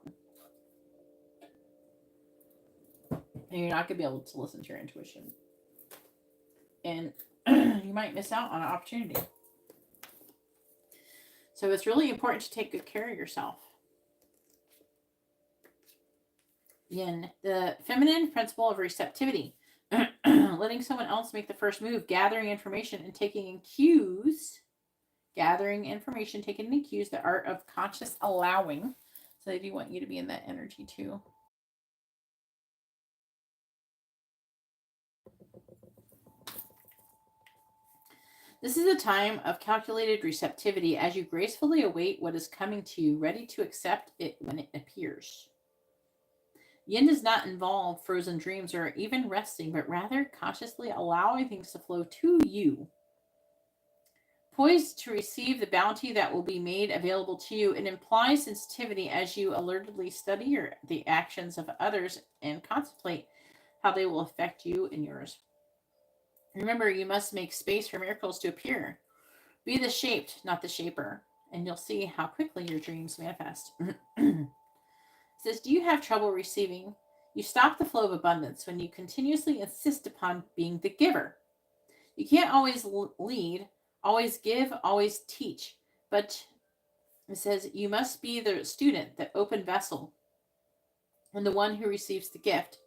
And you're not going to be able to listen to your intuition. And you might miss out on an opportunity. So it's really important to take good care of yourself. Yin, the feminine principle of receptivity. Letting someone else make the first move, gathering information and taking in cues. Gathering information, taking in cues, the art of conscious allowing. So they do want you to be in that energy too. This is a time of calculated receptivity as you gracefully await what is coming to you, ready to accept it when it appears. Yin does not involve frozen dreams or even resting, but rather consciously allowing things to flow to you. Poised to receive the bounty that will be made available to you, it implies sensitivity as you alertedly study the actions of others and contemplate how they will affect you and yours. Remember, you must make space for miracles to appear. Be the shaped, not the shaper, and you'll see how quickly your dreams manifest. It says, do you have trouble receiving? You stop the flow of abundance when you continuously insist upon being the giver. You can't always lead, always give, always teach, but it says you must be the student, the open vessel, and the one who receives the gift.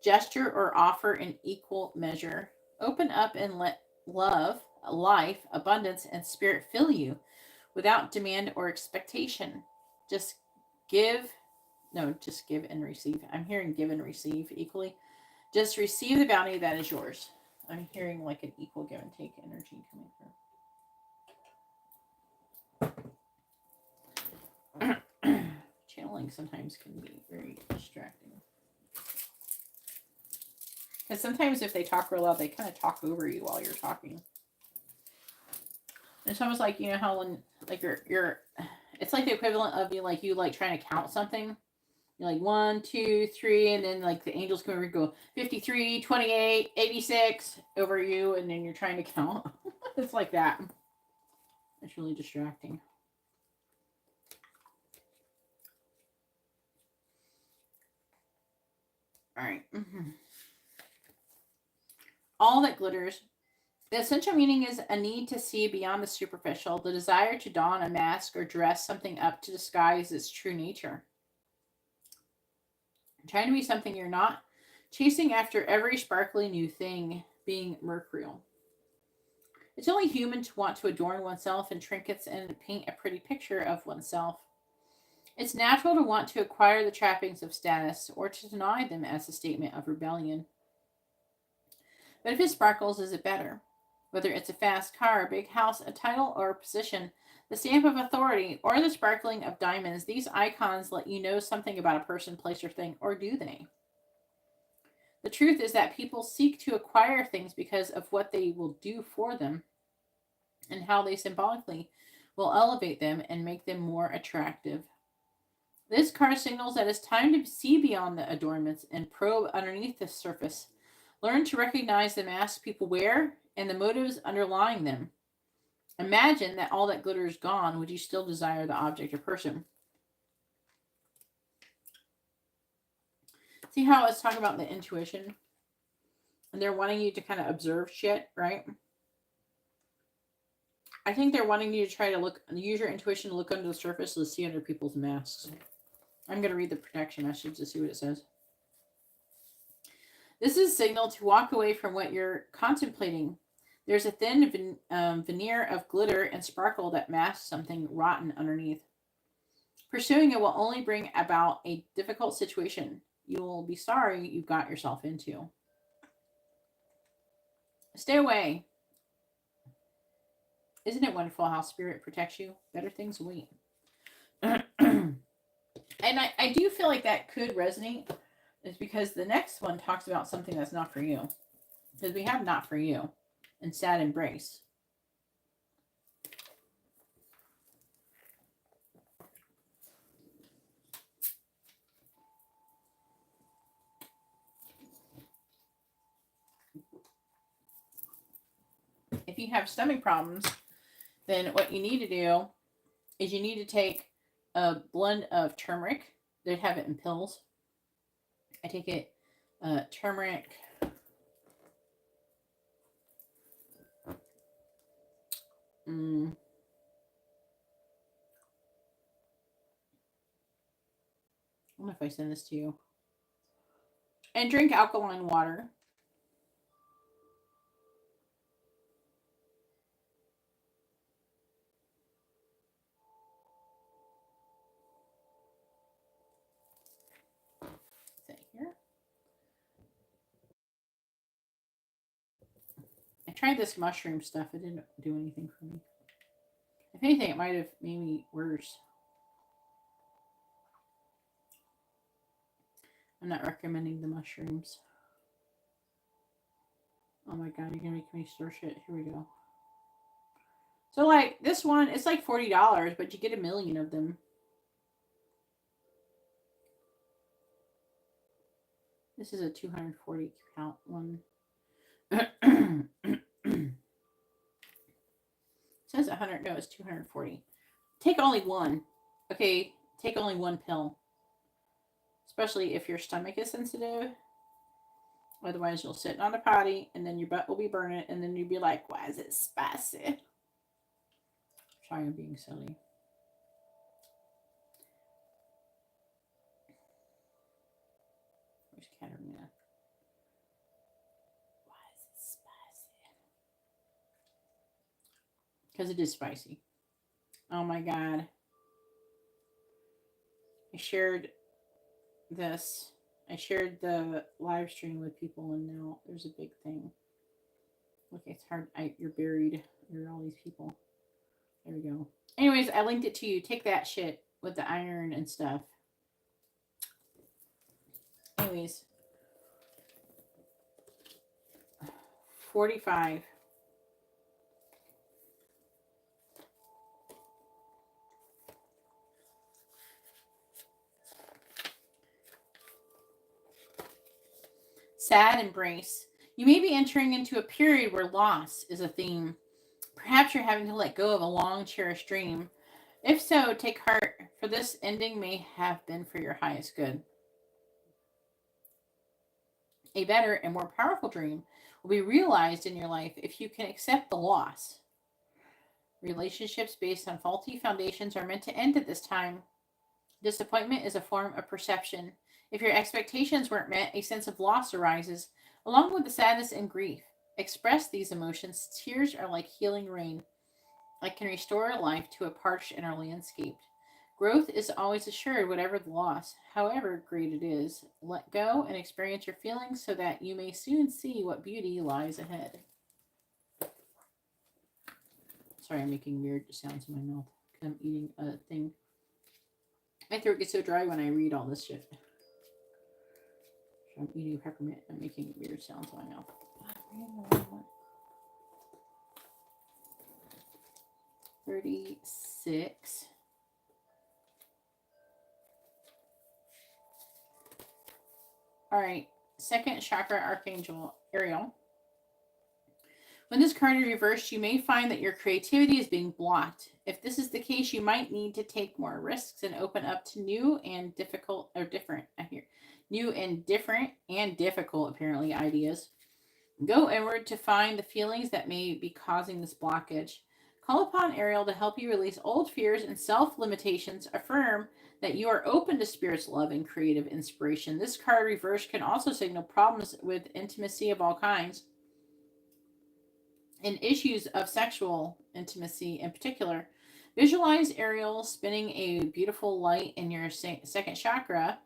Gesture or offer in equal measure. Open up and let love, life, abundance, and spirit fill you without demand or expectation. Just give. No, just give and receive. I'm hearing give and receive equally. Just receive the bounty that is yours. I'm hearing like an equal give and take energy coming through. Channeling sometimes can be very distracting. Because sometimes if they talk real loud, they kind of talk over you while you're talking. It's almost like, you know how when like you're it's like the equivalent of you like trying to count something. You're like 1, 2, 3, and then like the angels come over and go 53, 28, 86 over you, and then you're trying to count. It's like that. It's really distracting. All right. All that glitters. The essential meaning is a need to see beyond the superficial, the desire to don a mask or dress something up to disguise its true nature. Trying to be something you're not, chasing after every sparkly new thing, being mercurial. It's only human to want to adorn oneself in trinkets and paint a pretty picture of oneself. It's natural to want to acquire the trappings of status or to deny them as a statement of rebellion. But if it sparkles, is it better? Whether it's a fast car, a big house, a title, or a position, the stamp of authority, or the sparkling of diamonds, these icons let you know something about a person, place, or thing, or do they? The truth is that people seek to acquire things because of what they will do for them and how they symbolically will elevate them and make them more attractive. This card signals that it's time to see beyond the adornments and probe underneath the surface. Learn to recognize the masks people wear and the motives underlying them. Imagine that all that glitter is gone. Would you still desire the object or person? See how it's talking about the intuition? And they're wanting you to kind of observe shit, right? I think they're wanting you to try to use your intuition to look under the surface to see under people's masks. I'm going to read the protection message to see what it says. This is a signal to walk away from what you're contemplating. There's a thin veneer of glitter and sparkle that masks something rotten underneath. Pursuing it will only bring about a difficult situation. You will be sorry you got yourself into. Stay away. Isn't it wonderful how spirit protects you? Better things wait. And I do feel like that could resonate, is because the next one talks about something that's not for you. Because we have not for you and sad embrace. If you have stomach problems, then what you need to do is you need to take a blend of turmeric. They have it in pills. I take it turmeric. I don't know if I send this to you. And drink alkaline water. Here. tried this mushroom stuff. It didn't do anything for me. If anything, it might have made me worse. I'm not recommending the mushrooms. Oh my god, you're gonna make me stir shit. Here we go. So like this one, it's like $40, but you get 1,000,000 of them. This is a 240 count one. It says 100. No, it's 240. Take only one. Okay, take only one pill. Especially if your stomach is sensitive. Otherwise, you'll sit on the potty and then your butt will be burning, and then you'll be like, why is it spicy? Sorry, I'm being silly. Where's Katarina? Why is it spicy? Because it is spicy. Oh my god. I shared this. I shared the live stream with people, and now there's a big thing. Look, it's hard. You're buried. You're all these people. There we go. Anyways, I linked it to you. Take that shit with the iron and stuff. Anyways. 45. Sad embrace. You may be entering into a period where loss is a theme. Perhaps you're having to let go of a long cherished dream. If so, take heart, for this ending may have been for your highest good. A better and more powerful dream will be realized in your life if you can accept the loss. Relationships based on faulty foundations are meant to end at this time. Disappointment is a form of perception. If your expectations weren't met, a sense of loss arises, along with the sadness and grief. Express these emotions. Tears are like healing rain. It can restore life to a parched inner landscape. Growth is always assured, whatever the loss, however great it is. Let go and experience your feelings so that you may soon see what beauty lies ahead. Sorry, I'm making weird sounds in my mouth because I'm eating a thing. My throat gets so dry when I read all this shit. I'm eating peppermint. I'm making weird sounds in my mouth. 36. All right. Second chakra archangel, Ariel. When this card is reversed, you may find that your creativity is being blocked. If this is the case, you might need to take more risks and open up to new and difficult or different. I hear new and different and difficult, apparently, ideas. Go inward to find the feelings that may be causing this blockage. Call upon Ariel to help you release old fears and self-limitations. Affirm that you are open to Spirit's love and creative inspiration. This card reversed can also signal problems with intimacy of all kinds and issues of sexual intimacy in particular. Visualize Ariel spinning a beautiful light in your second chakra,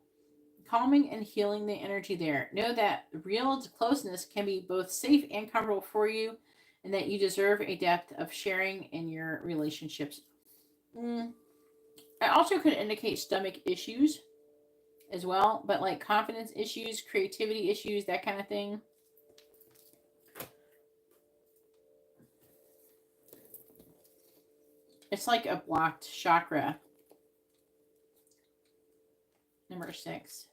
calming and healing the energy there. Know that real closeness can be both safe and comfortable for you, and that you deserve a depth of sharing in your relationships. I also could indicate stomach issues as well, but like confidence issues, creativity issues, that kind of thing. It's like a blocked chakra. Number 6.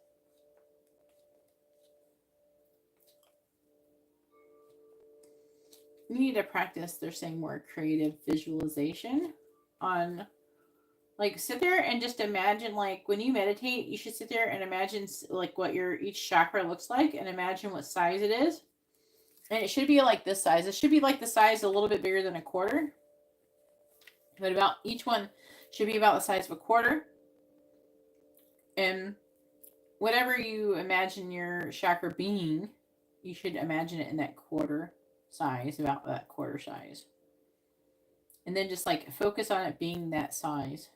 You need to practice, they're saying, more creative visualization on, like, sit there and just imagine, like, when you meditate, you should sit there and imagine, like, what your each chakra looks like, and imagine what size it is. And it should be like this size. It should be like the size a little bit bigger than a quarter. But about each one should be about the size of a quarter. And whatever you imagine your chakra being, you should imagine it in that quarter size, about that quarter size. And then just like focus on it being that size.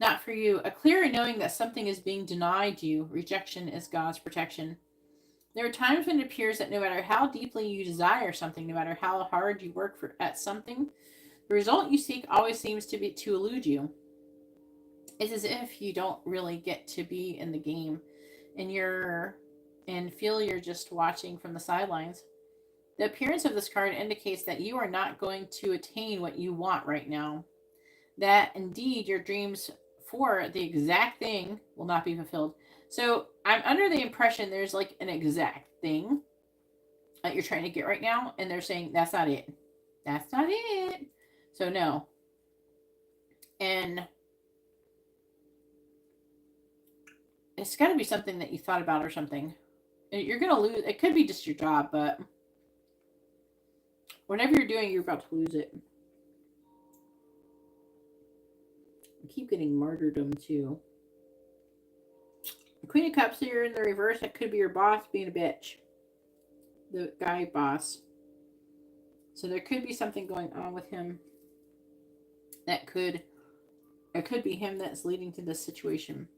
Not for you. A clear knowing that something is being denied you. Rejection is God's protection. There are times when it appears that no matter how deeply you desire something, no matter how hard you work at something, the result you seek always seems to elude you. It's as if you don't really get to be in the game, and feel you're just watching from the sidelines. The appearance of this card indicates that you are not going to attain what you want right now. That indeed your dreams for the exact thing will not be fulfilled. So I'm under the impression there's like an exact thing that you're trying to get right now, and they're saying that's not it. That's not it. So no. And it's got to be something that you thought about or something. You're going to lose. It could be just your job, but whatever you're doing, you're about to lose it. I keep getting martyrdom too. The Queen of Cups here in the reverse, that could be your boss being a bitch. The guy boss. So there could be something going on with him it could be him that's leading to this situation.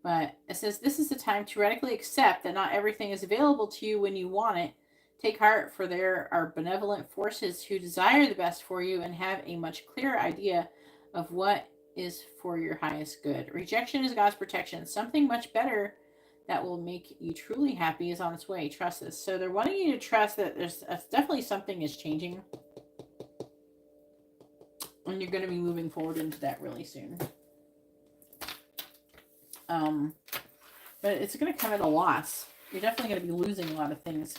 But it says this is the time to radically accept that not everything is available to you when you want it. Take heart, for there are benevolent forces who desire the best for you and have a much clearer idea of what is for your highest good. Rejection is God's protection. Something much better that will make you truly happy is on its way. Trust this. So they're wanting you to trust that there's definitely something is changing. And you're going to be moving forward into that really soon. But it's going to come at a loss. You're definitely going to be losing a lot of things.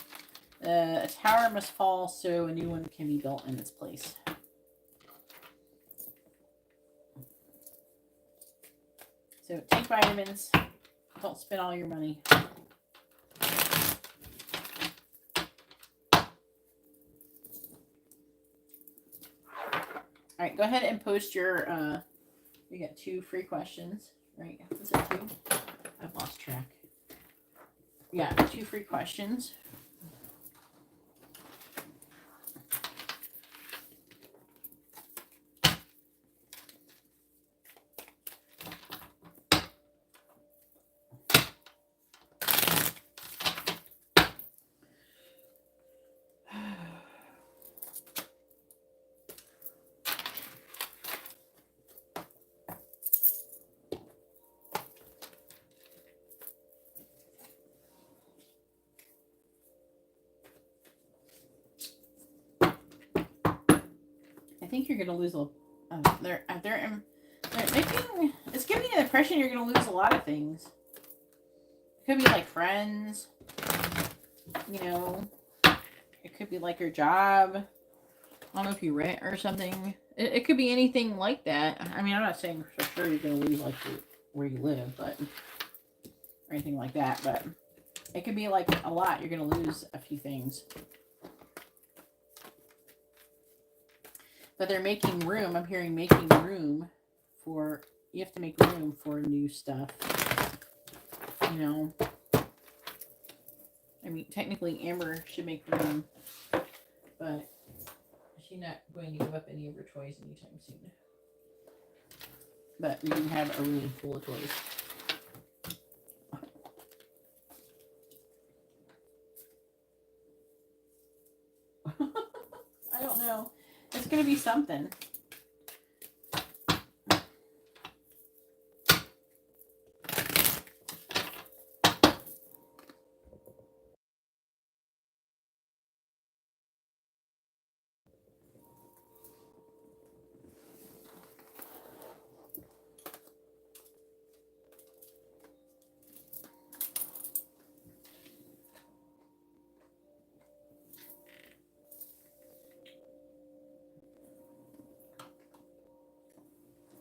A tower must fall so a new one can be built in its place. So take vitamins. Don't spend all your money. All right, go ahead and post your, we got 2 free questions, right? Is it 2? I've lost track. Yeah, 2 free questions. I think you're going to lose a. They're making. It's giving you the impression you're going to lose a lot of things. It could be like friends. You know, it could be like your job. I don't know if you rent or something. It could be anything like that. I mean, I'm not saying for sure you're going to lose like where you live, but or anything like that. But it could be like a lot. You're going to lose a few things. But they're making room. I'm hearing making room for, you have to make room for new stuff. You know. I mean, technically Amber should make room. But she's not going to give up any of her toys anytime soon. But we do have a room full of toys. I don't know. It's going to be something.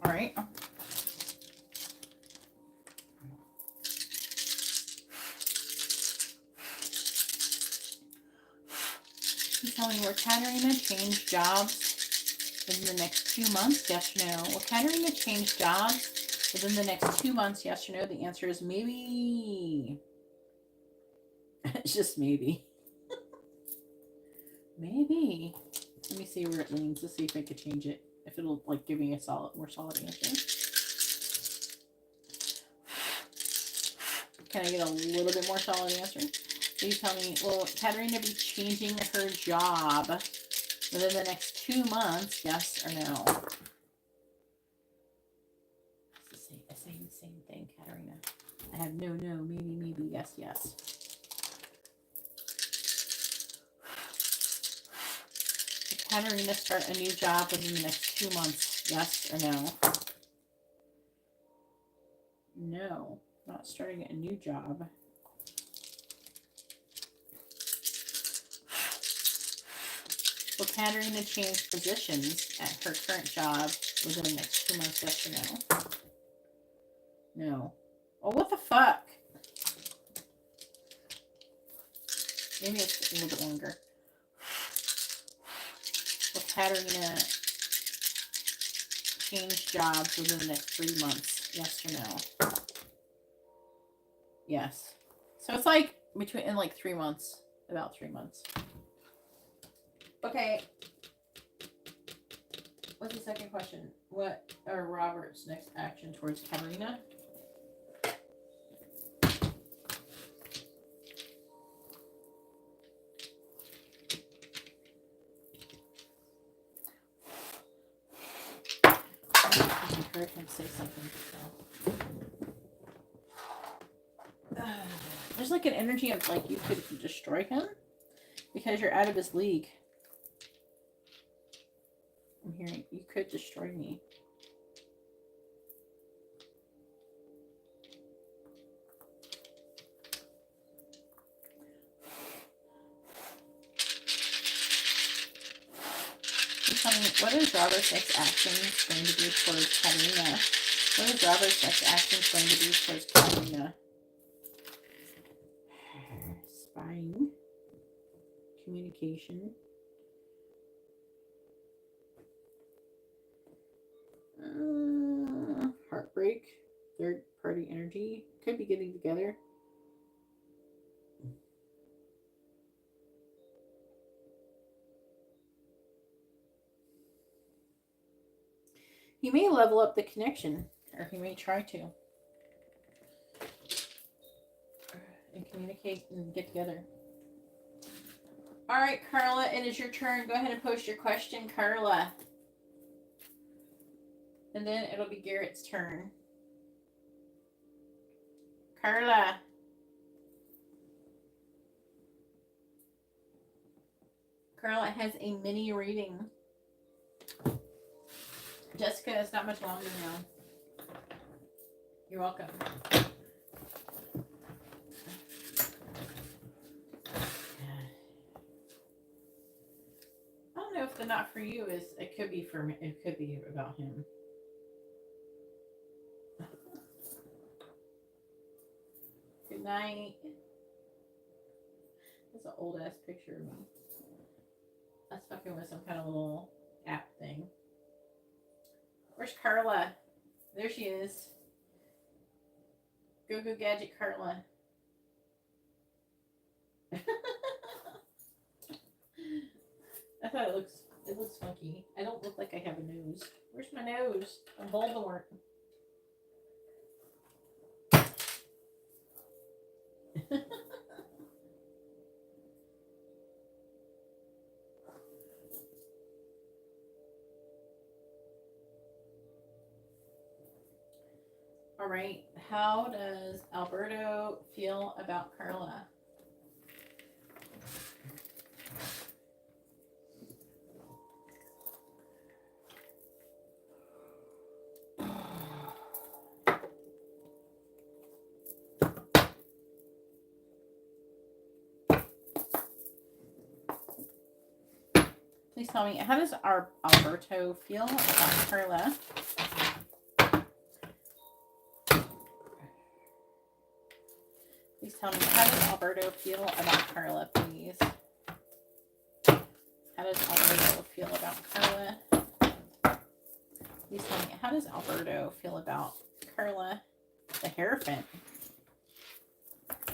All right. He's telling me, will Katarina change jobs within the next 2 months? Yes or no? Will Katarina change jobs within the next 2 months? Yes or no? The answer is maybe. It's just maybe. Maybe. Let me see where it leans. Let's see if I could change it. If it'll like give me a more solid answer. Can I get a little bit more solid answer? Please tell me, will Katerina be changing her job within the next 2 months? Yes or no? It's the same thing, Katerina. I have no, maybe, yes. Will Katerina start a new job within the next 2 months? Yes or no? No, not starting a new job. Will Katerina change positions at her current job within the next 2 months? Yes or no? No. Oh, what the fuck? Maybe it's a little bit longer. Will Katerina change jobs within the next 3 months? Yes or no? Yes. So it's like in like 3 months. About 3 months. Okay. What's the second question? What are Robert's next action towards Katerina? I heard him say something. So. There's like an energy of like you could destroy him because you're out of his league. I'm hearing you could destroy me. Tell me, what is Robert's next action going to be towards Katerina? What is Robert's next action going to be towards Katerina? Spying. Communication. Heartbreak. Third party energy. Could be getting together. He may level up the connection, or he may try to. And communicate and get together. Alright, Carla, it is your turn. Go ahead and post your question, Carla. And then it'll be Garrett's turn. Carla. Carla has a mini reading. Jessica, it's not much longer now. You're welcome. I don't know if the not for you is, it could be for me, it could be about him. Good night. That's an old ass picture of me. That's fucking with some kind of little app thing. Where's Carla? There she is. Go Gadget Carla. I thought it looks funky. I don't look like I have a nose. Where's my nose? I'm Voldemort. All right. How does Alberto feel about Carla? Please tell me, how does Alberto feel about Carla? Please tell me, how does Alberto feel about Carla, please? How does Alberto feel about Carla? Please tell me, how does Alberto feel about Carla? The Hierophant.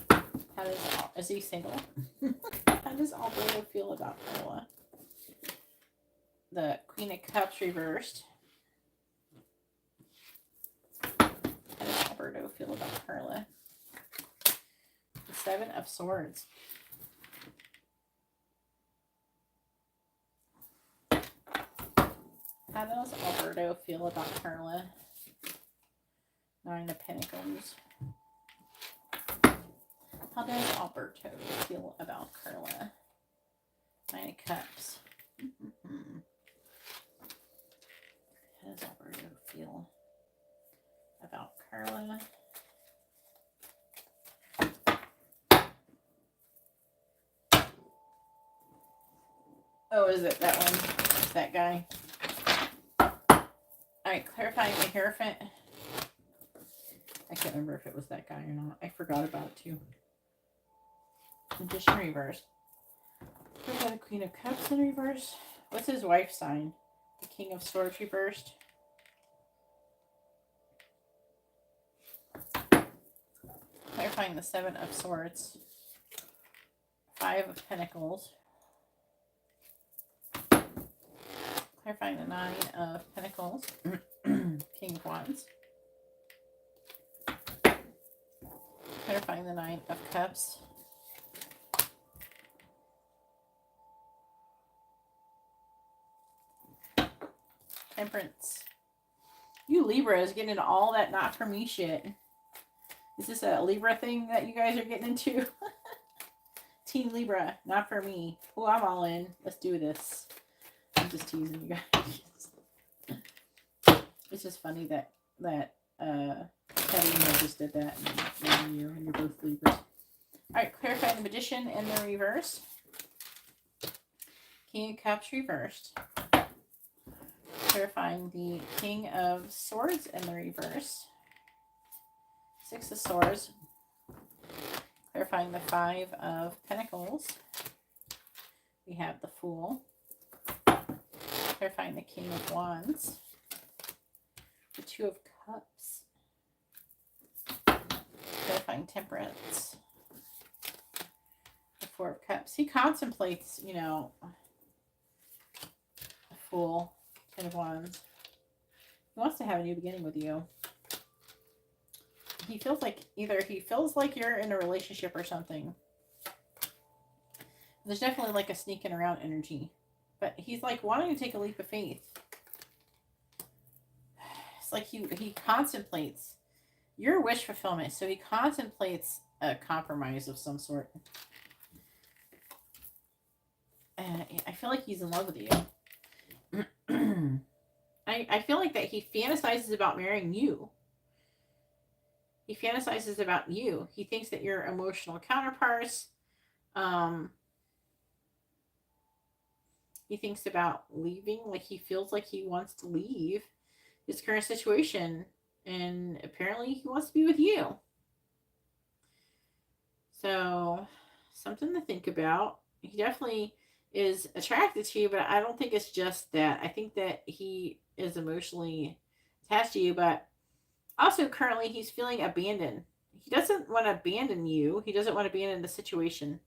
How does, is he single? How does Alberto feel about Carla? The Queen of Cups reversed. How does Alberto feel about Carla? The Seven of Swords. How does Alberto feel about Carla? 9 of Pentacles. How does Alberto feel about Carla? 9 of Cups. How does Alberto feel about Carla? Oh, is it that one? It's that guy. Alright, clarifying the Hierophant. I can't remember if it was that guy or not. I forgot about it too. Magician reversed. We've got a Queen of Cups in reverse. What's his wife's sign? The King of Swords reversed. Clarifying the 7 of Swords. 5 of Pentacles. Clarifying the 9 of Pentacles. King of Wands. Clarifying the 9 of Cups. Temperance. You Libras getting into all that not for me shit. Is this a Libra thing that you guys are getting into? Team Libra, not for me. Oh, I'm all in. Let's do this. I'm just teasing you guys. It's just funny that Teddy just did that, and you're both Libras. Alright, clarifying the Magician in the reverse. King of Cups reversed. Clarifying the King of Swords in the reverse. 6 of Swords. Clarifying the 5 of Pentacles. We have the Fool. Clarifying the King of Wands. The 2 of Cups. Clarifying Temperance. The 4 of Cups. He contemplates, you know, a Fool. 10 of Wands. He wants to have a new beginning with you. He feels like you're in a relationship or something. There's definitely like a sneaking around energy. But he's like wanting to take a leap of faith. It's like he contemplates your wish fulfillment. So he contemplates a compromise of some sort. And I feel like he's in love with you. I feel like that he fantasizes about marrying you. He fantasizes about you. He thinks that you're emotional counterparts. He thinks about leaving. Like he feels like he wants to leave his current situation. And apparently he wants to be with you. So something to think about. He definitely is attracted to you, but I don't think it's just that. I think that he is emotionally attached to you, but also currently he's feeling abandoned. He doesn't want to abandon you. He doesn't want to abandon the situation.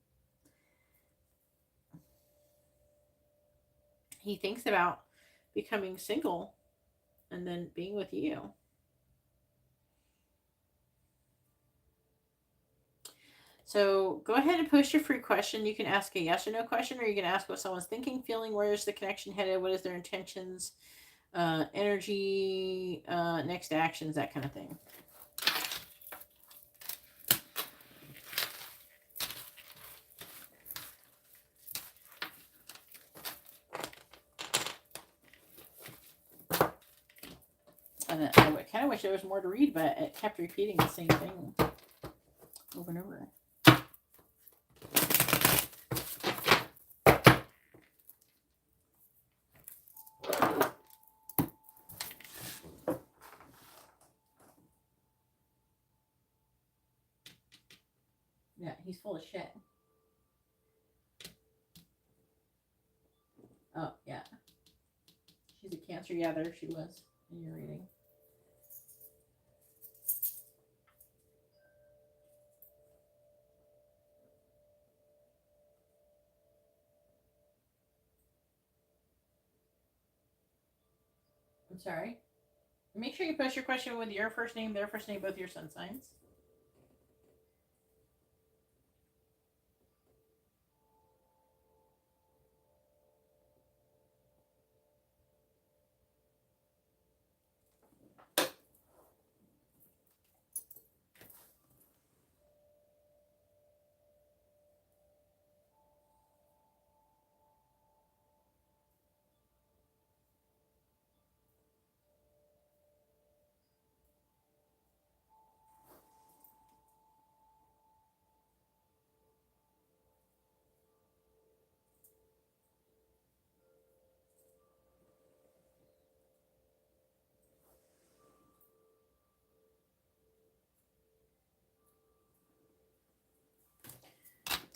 He thinks about becoming single and then being with you. So go ahead and post your free question. You can ask a yes or no question, or you can ask what someone's thinking, feeling, where is the connection headed, what is their intentions, energy, next actions, that kind of thing. And I kind of wish there was more to read, but it kept repeating the same thing over and over. Yeah, he's full of shit. Oh, yeah. She's a Cancer. Yeah, there she was in your reading. I'm sorry. Make sure you post your question with your first name, their first name, both your sun signs.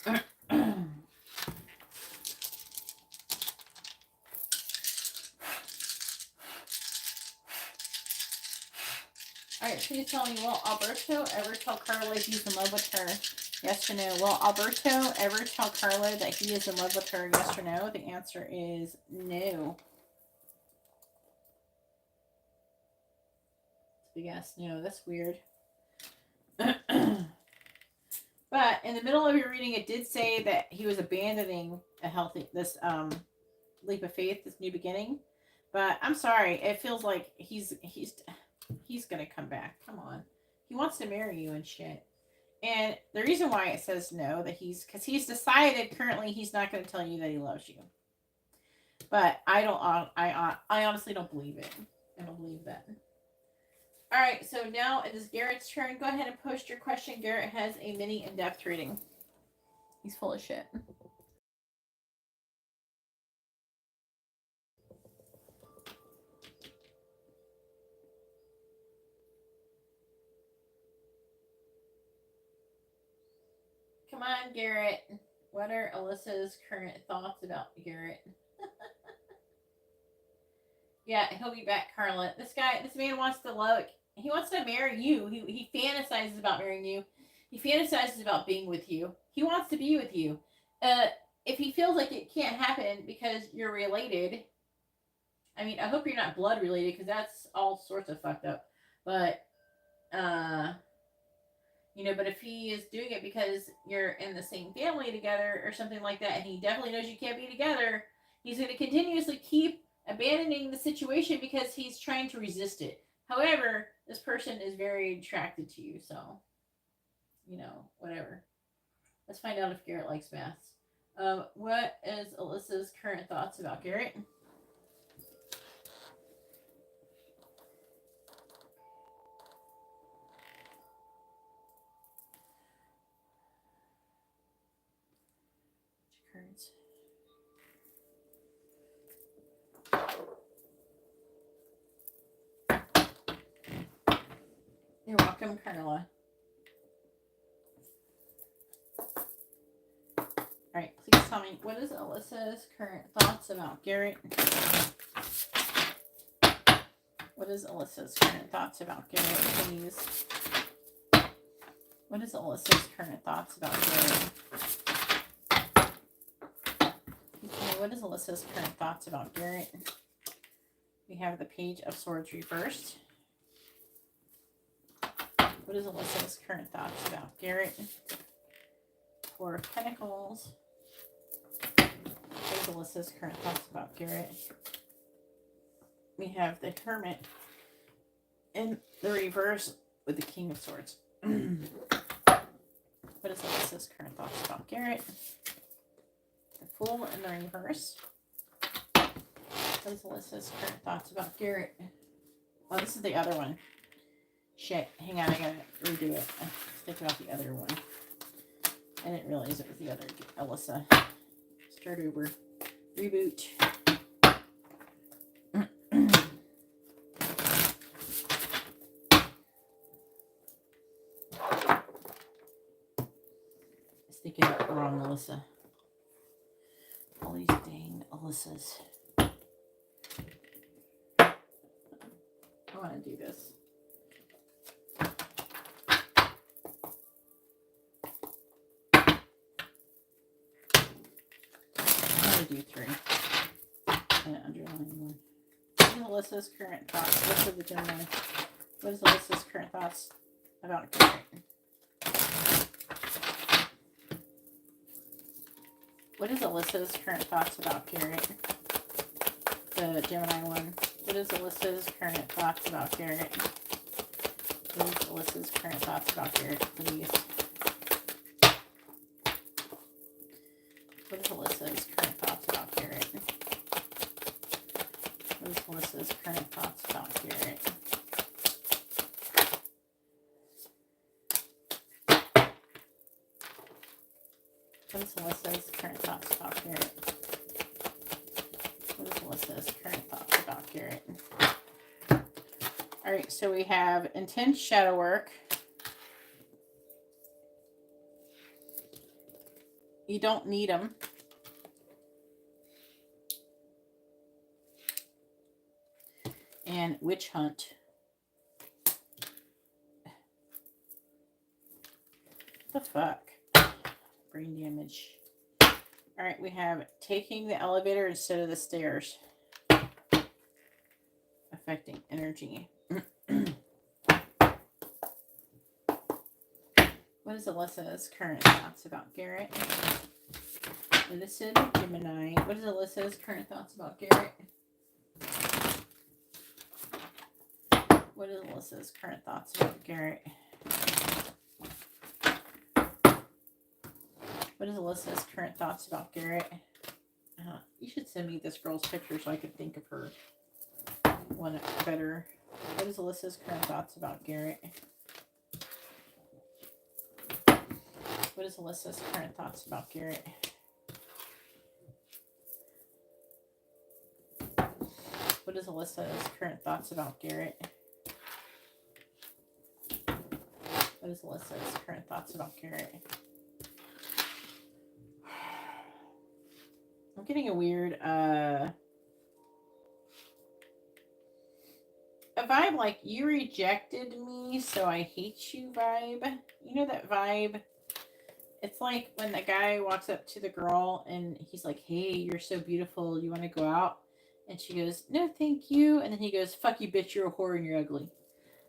Alright, please tell me, will Alberto ever tell Carla he's in love with her? Yes or no? Will Alberto ever tell Carla that he is in love with her? Yes or no? The answer is no. Big ass no. That's weird. But in the middle of your reading, it did say that he was abandoning this leap of faith, this new beginning. But I'm sorry, it feels like he's gonna come back. Come on, he wants to marry you and shit. And the reason why it says no, because he's decided currently he's not going to tell you that he loves you. But I honestly don't believe it. I don't believe that. All right, so now it is Garrett's turn. Go ahead and post your question. Garrett has a mini in-depth reading. He's full of shit. Come on, Garrett. What are Alyssa's current thoughts about Garrett? Yeah, he'll be back, Carla. This man wants to he wants to marry you. He fantasizes about marrying you. He fantasizes about being with you. He wants to be with you. If he feels like it can't happen because you're related, I mean, I hope you're not blood related because that's all sorts of fucked up. But, but if he is doing it because you're in the same family together or something like that, and he definitely knows you can't be together, he's going to continuously keep abandoning the situation because he's trying to resist it. However, this person is very attracted to you, so, whatever. Let's find out if Garrett likes maths. What is Alyssa's current thoughts about Garrett? Current. You're welcome, Carla. Alright, please tell me, what is Alyssa's current thoughts about Garrett? What is Alyssa's current thoughts about Garrett, please? What is Alyssa's current thoughts about Garrett? What is Alyssa's current thoughts about Garrett? We have the Page of Swords reversed. What is Alyssa's current thoughts about Garrett? Four of Pentacles. What is Alyssa's current thoughts about Garrett? We have the Hermit in the reverse with the King of Swords. What is Alyssa's current thoughts about Garrett? The Fool in the reverse. What is Alyssa's current thoughts about Garrett? Oh, this is the other one. Shit, hang on, I gotta redo it. I was thinking about the other one. I didn't realize it was the other Alyssa. Start over. Reboot. I was thinking about the wrong Alyssa. All these dang Alyssas. I want to do this. Do three and underline one. What is Alyssa's current thoughts? What's with the Gemini? What is Alyssa's current thoughts about Garrett? What is Alyssa's current thoughts about Garrett? The Gemini one. What is Alyssa's current thoughts about Garrett? What is Alyssa's current thoughts about Garrett, please? What is Alyssa's current thoughts about Garrett? What is Alyssa's current thoughts about Garrett? What is Alyssa's current thoughts about Garrett? What is Alyssa's current thoughts about Garrett? Alright, so we have intense shadow work. You don't need them. And witch hunt. What the fuck? Brain damage. Alright, we have taking the elevator instead of the stairs. Affecting energy. What is Alyssa's current thoughts about Garrett? Illicit Gemini. What is Alyssa's current thoughts about Garrett? What is Alyssa's current thoughts about Garrett? What is Alyssa's current thoughts about Garrett? You should send me this girl's picture so I could think of her one better. What is Alyssa's current thoughts about Garrett? What is Alyssa's current thoughts about Garrett? What is Alyssa's current thoughts about Garrett? What is Alyssa's current thoughts about Garrett? I'm getting a weird, a vibe like you rejected me, so I hate you vibe. You know that vibe? It's like when the guy walks up to the girl and he's like, hey, you're so beautiful. You want to go out? And she goes, no, thank you. And then he goes, fuck you, bitch. You're a whore and you're ugly.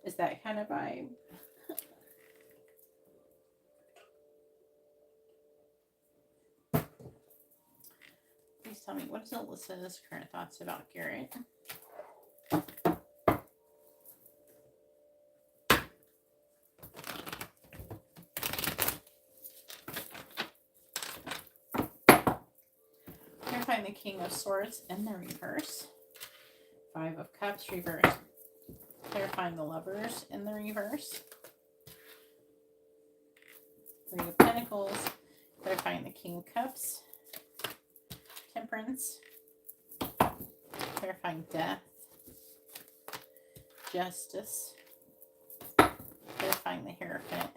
Is that kind of vibe? Please tell me, what is Alyssa's current thoughts about Garrett? Clarifying the King of Swords in the reverse. 5 of Cups reverse. Clarifying the Lovers in the reverse. 3 of Pentacles. Clarifying the King of Cups. Temperance. Clarifying Death. Justice. Clarifying the Hierophant.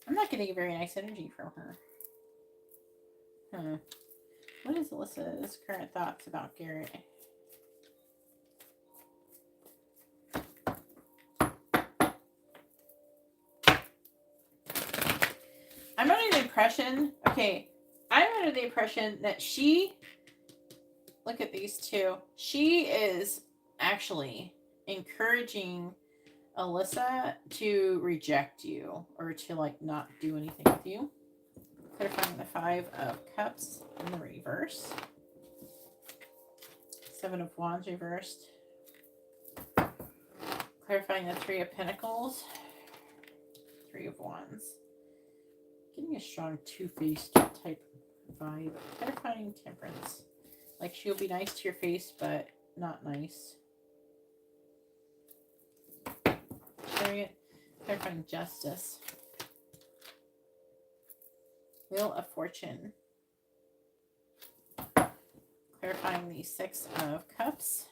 I'm not getting a very nice energy from her. What is Alyssa's current thoughts about Garrett? I'm under the impression, I'm under the impression that she, look at these two, she is actually encouraging Alyssa to reject you or to like not do anything with you. Clarifying the 5 of Cups in the reverse. 7 of Wands reversed. Clarifying the 3 of Pentacles. 3 of Wands. Getting a strong two-faced type vibe. Clarifying Temperance. Like she'll be nice to your face, but not nice. Chariot. Clarifying Justice. Wheel of Fortune. Clarifying the 6 of Cups.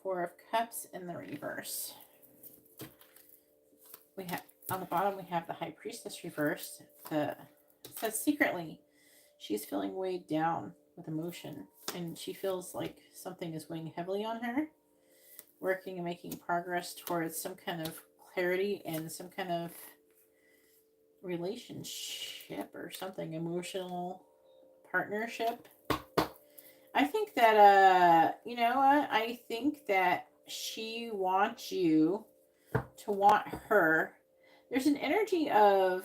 4 of Cups in the reverse. We have on the bottom we have the High Priestess reversed. It says secretly she's feeling weighed down with emotion, and she feels like something is weighing heavily on her. Working and making progress towards some kind of clarity and some kind of relationship or something, emotional partnership. I think that you know what, I think that she wants you to want her. There's an energy of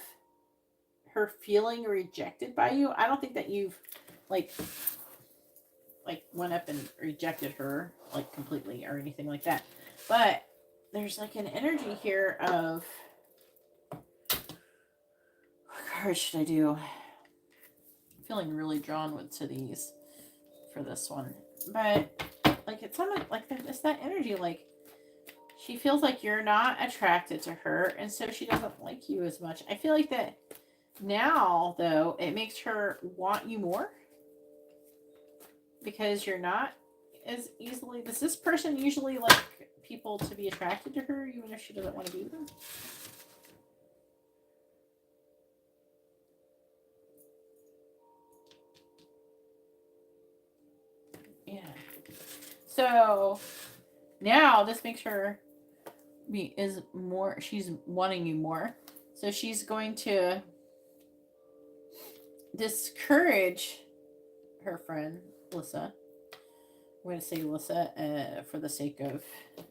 her feeling rejected by you. I don't think that you've like went up and rejected her like completely or anything like that, but there's like an energy here of, what card should I do? I'm feeling really drawn to these for this one, but like it's something like it's that energy, like she feels like you're not attracted to her, and so she doesn't like you as much. I feel like that now, though, it makes her want you more because you're not as easily. Does this person usually like people to be attracted to her, even if she doesn't want to be with them? So now this makes her she's wanting you more. So she's going to discourage her friend, Lissa. I'm going to say Lissa for the sake of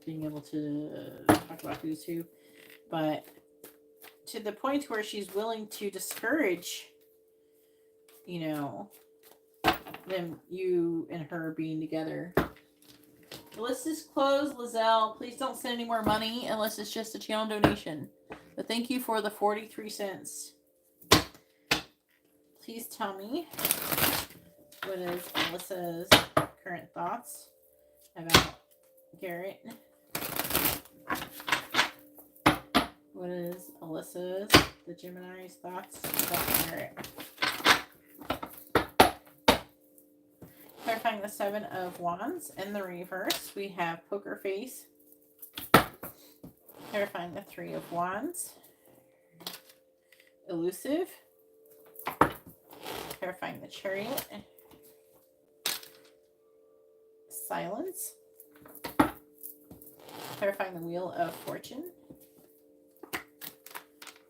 being able to talk about who's who. But to the point where she's willing to discourage, you and her being together. The list is closed, Lizelle. Please don't send any more money unless it's just a channel donation. But thank you for the 43 cents. Please tell me what is Alyssa's current thoughts about Garrett. What is Alyssa's, the Gemini's, thoughts about Garrett? Clarifying the Seven of Wands in the reverse, we have Poker Face. Clarifying the Three of Wands. Elusive. Clarifying the Chariot. Silence. Clarifying the Wheel of Fortune.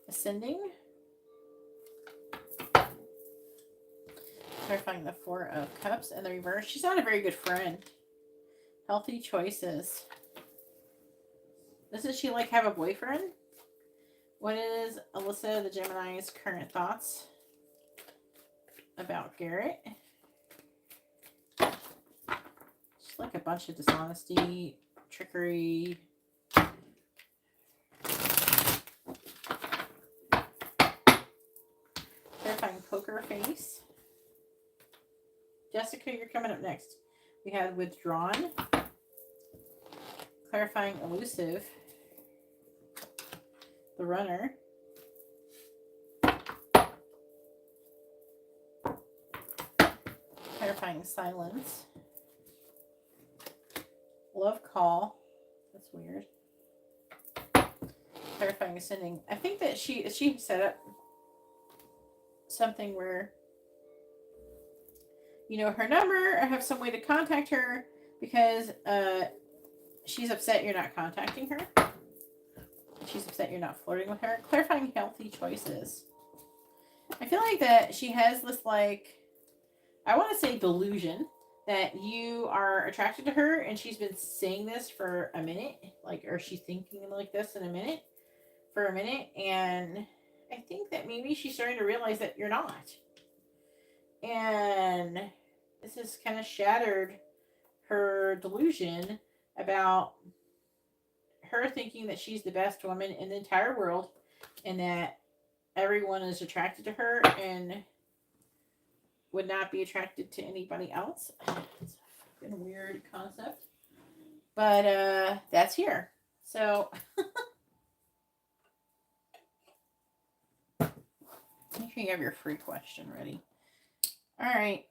Ascending. Clarifying the Four of Cups and the reverse. She's not a very good friend. Healthy choices. Doesn't she have a boyfriend? What is Alyssa, the Gemini's, current thoughts about Garrett? Just a bunch of dishonesty, trickery. Clarifying Poker Face. Jessica, you're coming up next. We had Withdrawn. Clarifying Elusive. The Runner. Clarifying Silence. Love Call. That's weird. Clarifying Ascending. I think that she set up something where her number, or have some way to contact her because she's upset you're not contacting her. She's upset you're not flirting with her. Clarifying Healthy Choices. I feel like that she has this I want to say delusion that you are attracted to her, and she's been saying this for a minute, or she's thinking this for a minute, and I think that maybe she's starting to realize that you're not. And this has kind of shattered her delusion about her thinking that she's the best woman in the entire world and that everyone is attracted to her and would not be attracted to anybody else. It's a fucking weird concept. But that's here. So make sure you have your free question ready. All right.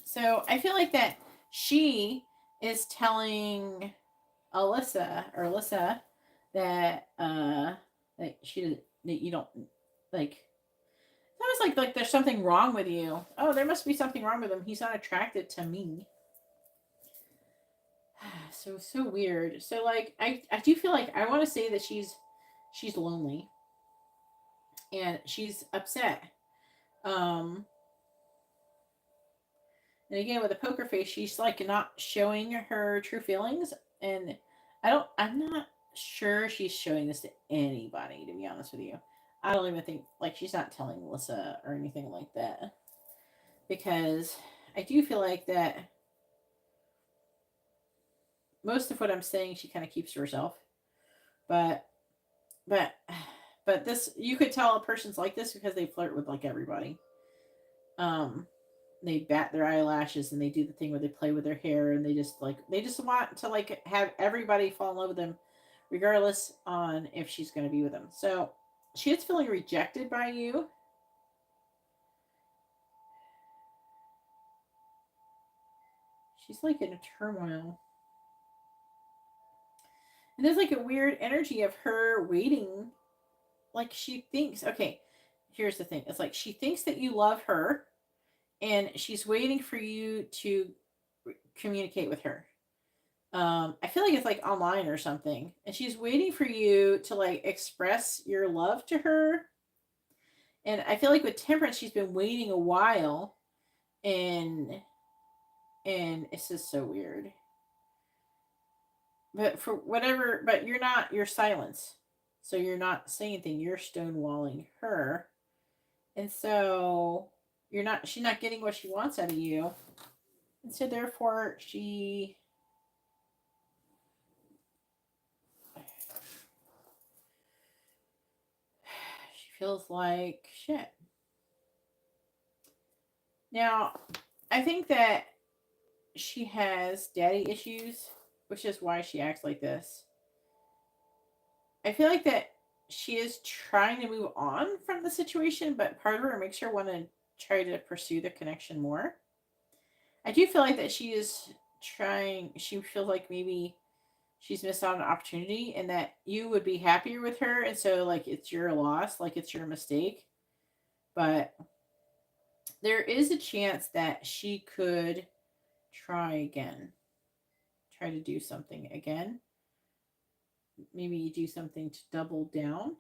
So I feel like that she is telling Alyssa that that you don't it's almost like there's something wrong with you. Oh, there must be something wrong with him. He's not attracted to me. So weird. So I do feel like I want to say that she's lonely and she's upset. And again, with a poker face, she's not showing her true feelings. And I'm not sure she's showing this to anybody, to be honest with you. I don't even think, she's not telling Melissa or anything like that. Because I do feel like that most of what I'm saying, she kind of keeps to herself. But this, you could tell a person's like this because they flirt with everybody. They bat their eyelashes and they do the thing where they play with their hair and they just want to have everybody fall in love with them regardless on if she's going to be with them. So she is feeling rejected by you. She's in a turmoil. And there's a weird energy of her waiting. She thinks, okay, here's the thing. It's she thinks that you love her. And she's waiting for you to communicate with her. I feel like it's like online or something. And she's waiting for you to like express your love to her. And I feel like with Temperance, she's been waiting a while, and it's just so weird. But for whatever, but you're silence. So you're not saying anything. You're stonewalling her. And so she's not getting what she wants out of you. And so therefore she feels like shit. Now, I think that she has daddy issues, which is why she acts like this. I feel like that she is trying to move on from the situation, but part of her makes her want to try to pursue the connection more. I do feel like that she is trying, she feels like maybe she's missed out on an opportunity and that you would be happier with her. And so, like, it's your loss, like, it's your mistake. But there is a chance that she could try again, try to do something again. Maybe do something to double down.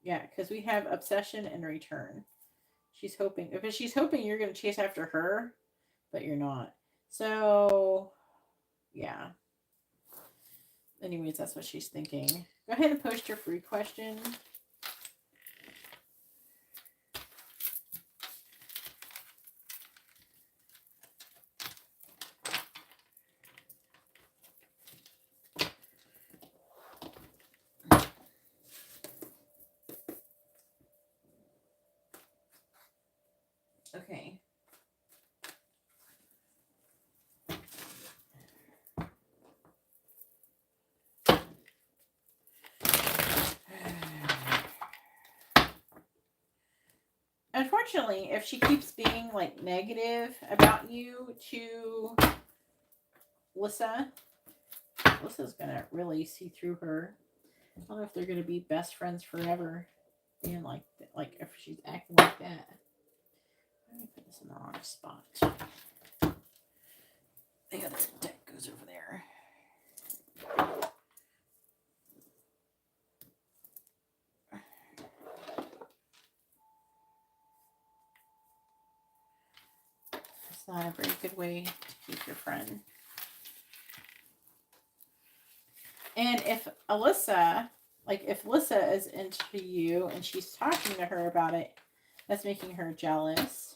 Yeah, because we have obsession and return. She's hoping, because she's hoping you're going to chase after her, but you're not. So, yeah. Anyways, that's what she's thinking. Go ahead and post your free question. Okay. Unfortunately, if she keeps being like negative about you to Lissa, Lissa's gonna really see through her. I don't know if they're gonna be best friends forever. Being like if she's acting like that. Let me put this in the wrong spot. The other deck goes over there. It's not a very good way to keep your friend. And if Alyssa, like if Lissa is into you and she's talking to her about it, that's making her jealous.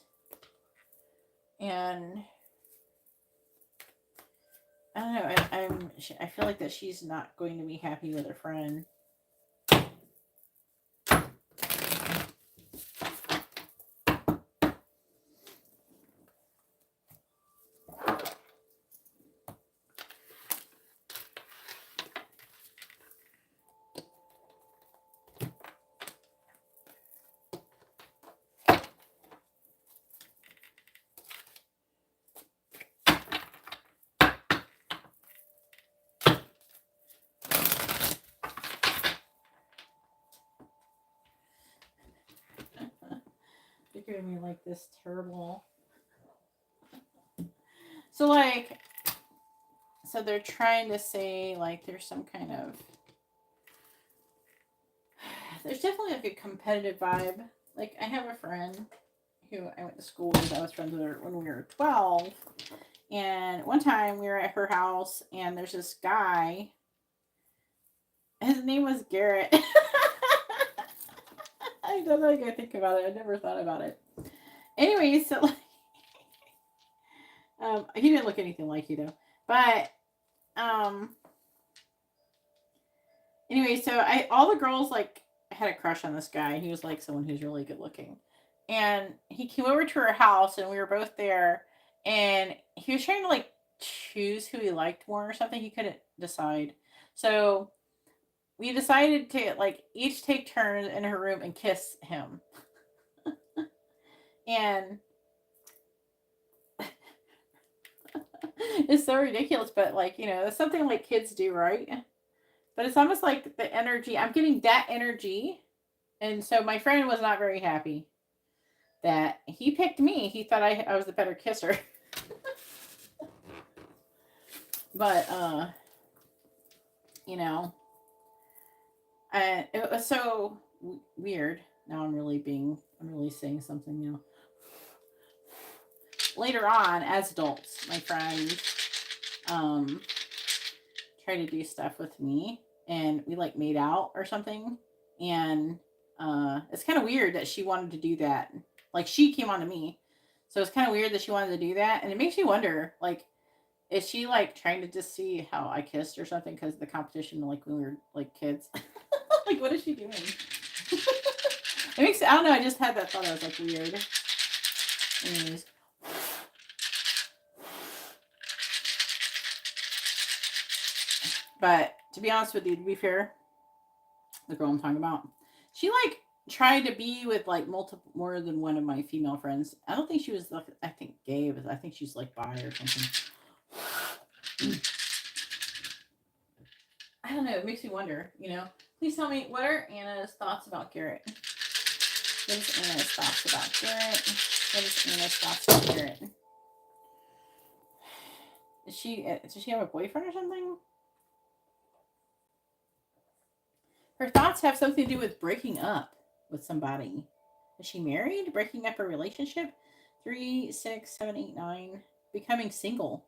And I don't know. I feel like that she's not going to be happy with her friend. You're giving me like this terrible. So they're trying to say like there's some kind of. There's definitely like a competitive vibe. Like I have a friend who I went to school with. I was friends with her when we were 12. And one time we were at her house and there's this guy. His name was Garrett. I don't know. I think about it. I never thought about it. Anyway, so like, he didn't look anything like you though. But anyway, so all the girls like had a crush on this guy. He was like someone who's really good looking, and he came over to our house, and we were both there, and he was trying to like choose who he liked more or something. He couldn't decide, so we decided to like each take turns in her room and kiss him. And it's so ridiculous, but like, it's something like kids do, right? But it's almost like the energy. I'm getting that energy. And so my friend was not very happy that he picked me. He thought I was the better kisser. But you know, and it was so weird. Now I'm really saying something now. Later on, as adults, my friends um try to do stuff with me, and we like made out or something, and it's kind of weird that she wanted to do that. Like, she came on to me, so it's kind of weird that she wanted to do that, and it makes me wonder, like, is she like trying to just see how I kissed or something because of the competition, like when we were like kids? Like, what is she doing? It makes, I don't know, I just had that thought. I was like, weird. Anyways. But to be honest with you, to be fair, the girl I'm talking about, she like tried to be with like more than one of my female friends. I don't think she was like, I think gay, but I think she's like bi or something. I don't know. It makes me wonder, you know. Please tell me, what are Anna's thoughts about Garrett? What is Anna's thoughts about Garrett? What is Anna's thoughts about Garrett? Does she have a boyfriend or something? Her thoughts have something to do with breaking up with somebody. Is she married? Breaking up a relationship? 3, 6, 7, 8, 9. Becoming single.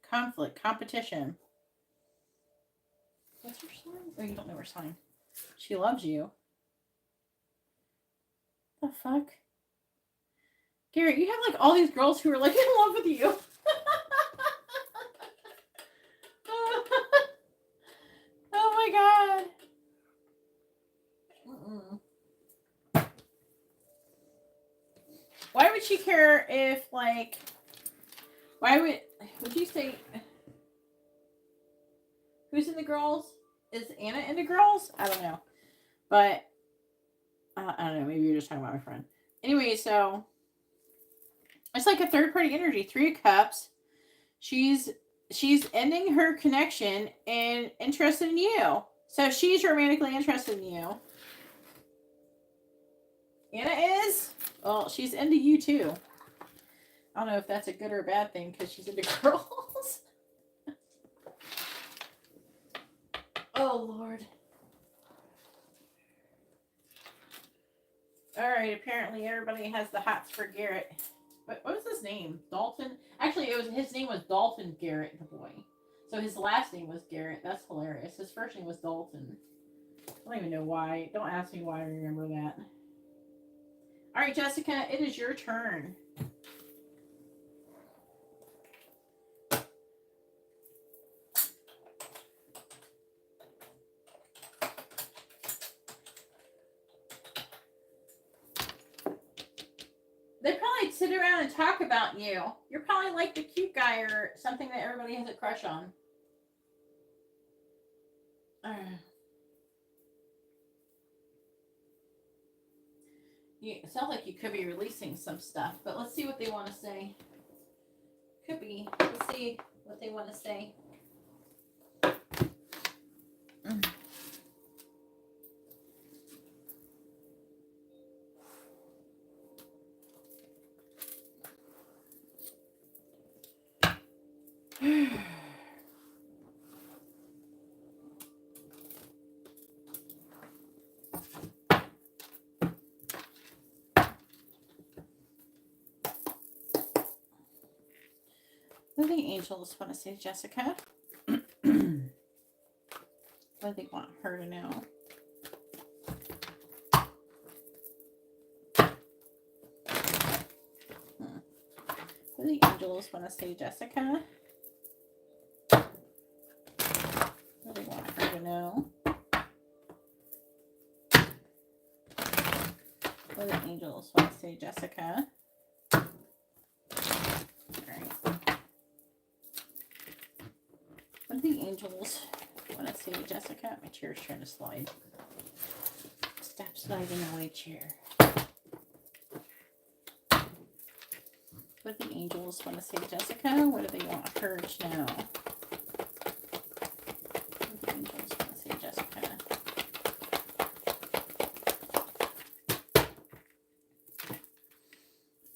Conflict. Competition. What's her sign? Oh, you don't know her sign. She loves you. The fuck? Garrett, you have like all these girls who are like in love with you. Oh my god. Mm-mm. Why would she care if, like, why would you say, who's in the girls? Is Anna into girls? I don't know. But, I don't know. Maybe you're just talking about my friend. Anyway, so, it's like a third party energy. 3 of Cups. She's ending her connection and interested in you. So she's romantically interested in you. Anna is? Well, she's into you too. I don't know if that's a good or a bad thing because she's into girls. Oh, Lord. Alright, apparently everybody has the hots for Garrett. What was his name? Dalton? Actually, his name was Dalton Garrett, the boy. So his last name was Garrett. That's hilarious. His first name was Dalton. I don't even know why. Don't ask me why I remember that. Alright, Jessica, it is your turn. They probably sit around and talk about you. You're probably like the cute guy or something that everybody has a crush on. It sounds like you could be releasing some stuff, but let's see what they want to say. Could be. Let's see what they want to say. What do the angels want to say to Jessica? What do they want her to know? What do the angels want to say to Jessica? What do they want her to know? What do the angels want to say to Jessica? What do the angels want to say to Jessica? My chair's trying to slide. Stop sliding away, chair. What do the angels want to say to Jessica? What do they want her to know? What do the angels want to say to Jessica?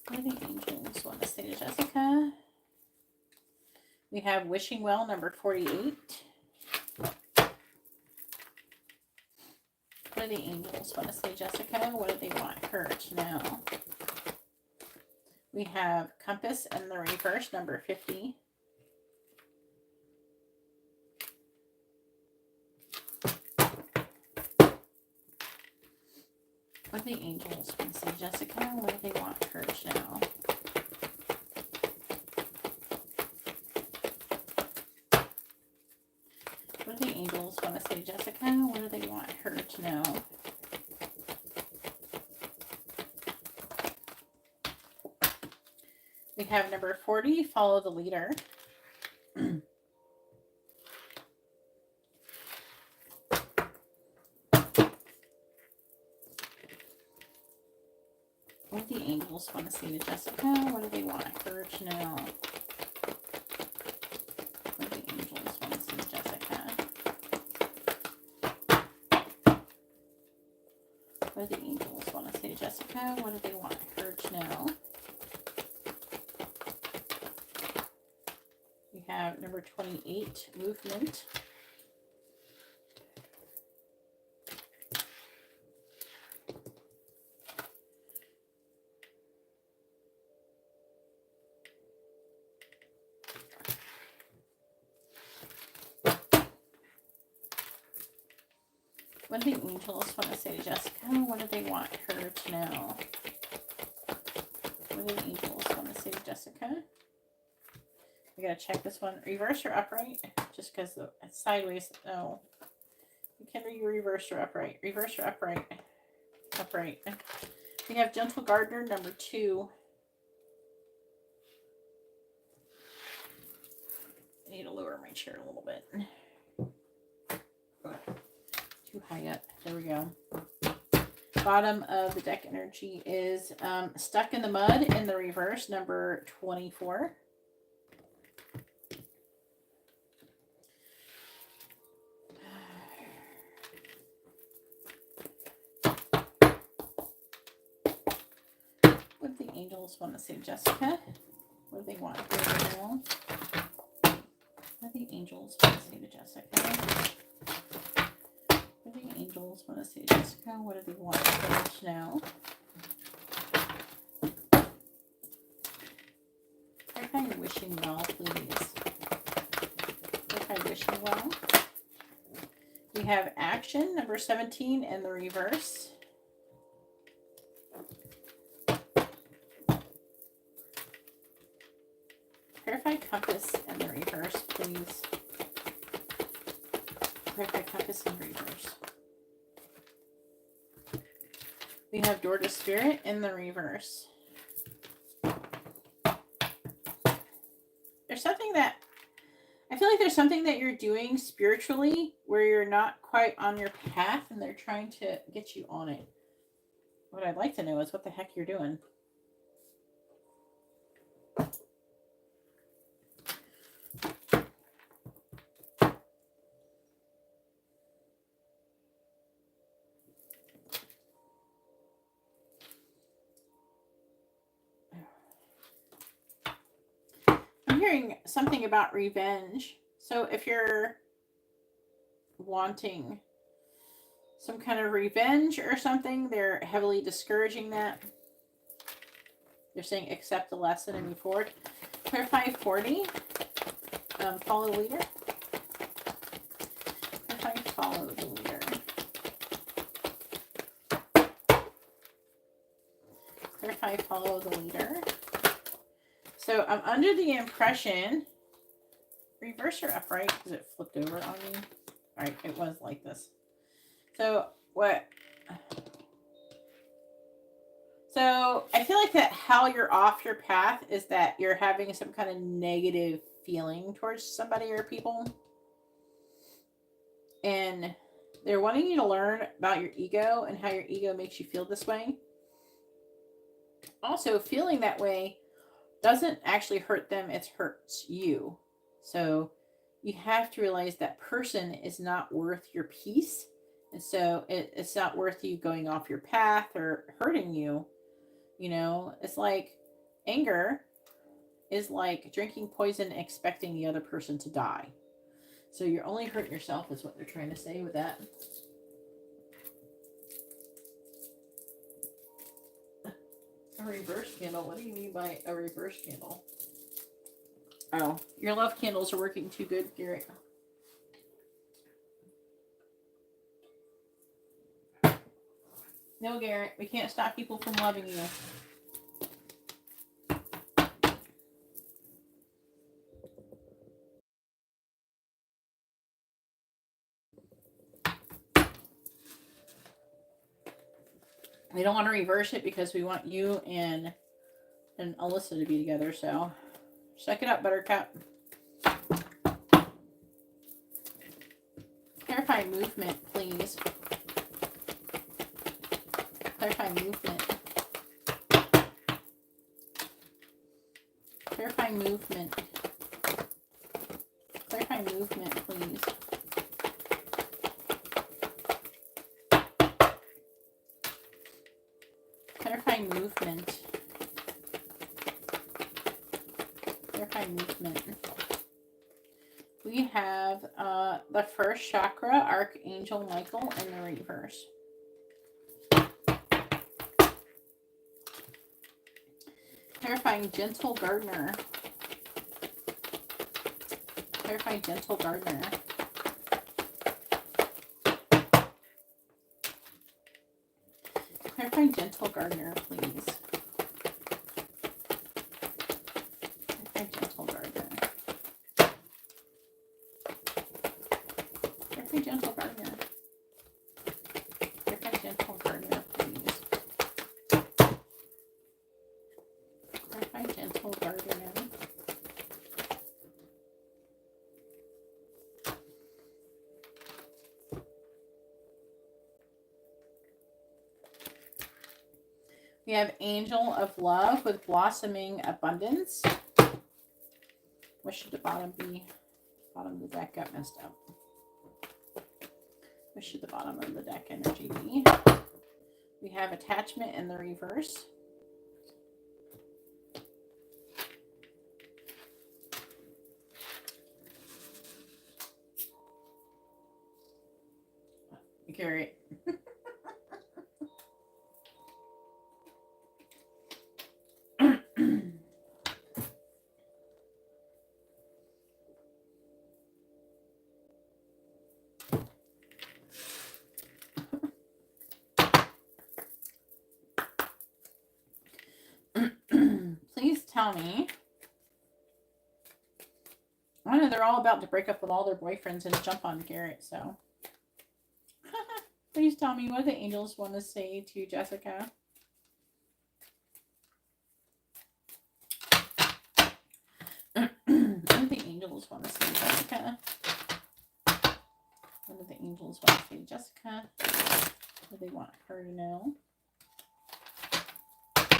What do the angels want to say to Jessica? We have Wishing Well, number 48. What do the angels want to say, Jessica? What do they want her to know? We have Compass in the reverse, number 50. What do the angels want to say, Jessica? What do they want her to know? What do the angels want to say, Jessica? What do they want her to know? We have number 40, Follow the Leader. What do the angels want to say to Jessica? What do they want her to know? What do the angels want to say to Jessica? What do the angels want to say to Jessica? What do they want her to know? We have number 28, Movement. What do the angels want to say to Jessica? What do they want her to know? What do the angels want to say to Jessica? I gotta check this one. Reverse or upright? Just because it's sideways. No. You can reverse or upright. Reverse or upright. Upright. We have Gentle Gardener, number 2. I need to lower my chair a little bit. Too high up. There we go. Bottom of the deck energy is Stuck in the Mud in the reverse, number 24. What do the angels want to say to Jessica? What do they want her to know? What do the angels want to say to Jessica? What do the angels want to say to Jessica? What do they want her to know? Clarify your wishing well, please. Clarify wishing well. We have Action, number 17, in the reverse. Clarify Compass in the reverse, please. Clarify Compass in reverse. We have Door to Spirit in the reverse. There's something that I feel like there's something that you're doing spiritually where you're not quite on your path and they're trying to get you on it. What I'd like to know is what the heck you're doing. I'm hearing something about revenge. So if you're wanting some kind of revenge or something, they're heavily discouraging that. They're saying accept the lesson and move forward. Clarify 40. Follow the leader. Clarify follow the leader. Clarify follow the leader. So I'm under the impression, reverse or upright, because it flipped over on me. All right, it was like this. So I feel like that how you're off your path is that you're having some kind of negative feeling towards somebody or people. And they're wanting you to learn about your ego and how your ego makes you feel this way. Also, feeling that way doesn't actually hurt them, it hurts you. So you have to realize that person is not worth your peace. And so it's not worth you going off your path or hurting you. You know, it's like anger is like drinking poison expecting the other person to die. So you're only hurting yourself is what they're trying to say with that. A reverse candle? What do you mean by a reverse candle? Oh, your love candles are working too good, Garrett. No, Garrett, we can't stop people from loving you. We don't want to reverse it because we want you and Alyssa to be together, so suck it up, Buttercup. Clarify movement, please. Clarify movement. Clarify movement. Clarify movement, please. Clarify movement. Clarify movement. We have the first chakra, Archangel Michael, in the reverse. Clarifying Gentle Gardener. Clarify Gentle Gardener. Clarify Gentle Gardener, please. Clarify Gentle Gardener. Clarify Gentle Gardener. Clarify Gentle Gardener, please. Clarify Gentle Gardener. We have Angel of Love with Blossoming Abundance. What should the bottom be? Bottom of the deck got messed up. What should the bottom of the deck energy be? We have Attachment in the reverse. Carry it. Please tell me. I know they're all about to break up with all their boyfriends and jump on Garrett, so. Please tell me what the angels want to say to Jessica. What do the angels want to say, Jessica? What do the angels want to say, Jessica? What do they want her to know?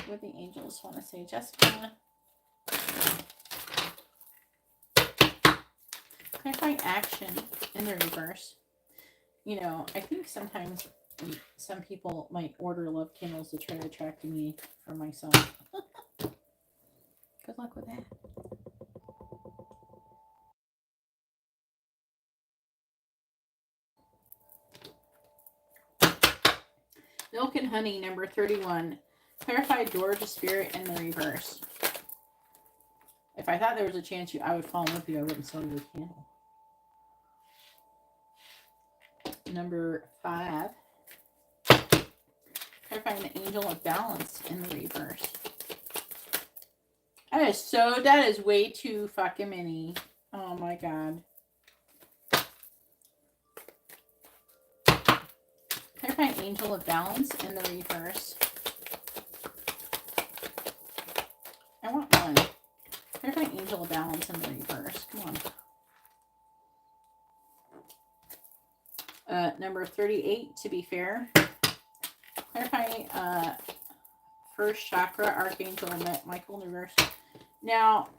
What do the angels want to say, Jessica? Clarifying action in the reverse. You know, I think sometimes some people might order love candles to try to attract me for myself. Good luck with that. Milk and Honey, number 31. Clarify door to spirit in the reverse. If I thought there was a chance I would fall in with you, I wouldn't sell you a candle. Number 5. Clarifying the Angel of Balance in the reverse. That is way too fucking many. Oh my god. Clarifying Angel of Balance in the reverse. I want one. Clarifying Angel of Balance in the reverse. Come on. Number 38, to be fair. Clarifying first chakra, Archangel Michael in the reverse. Now,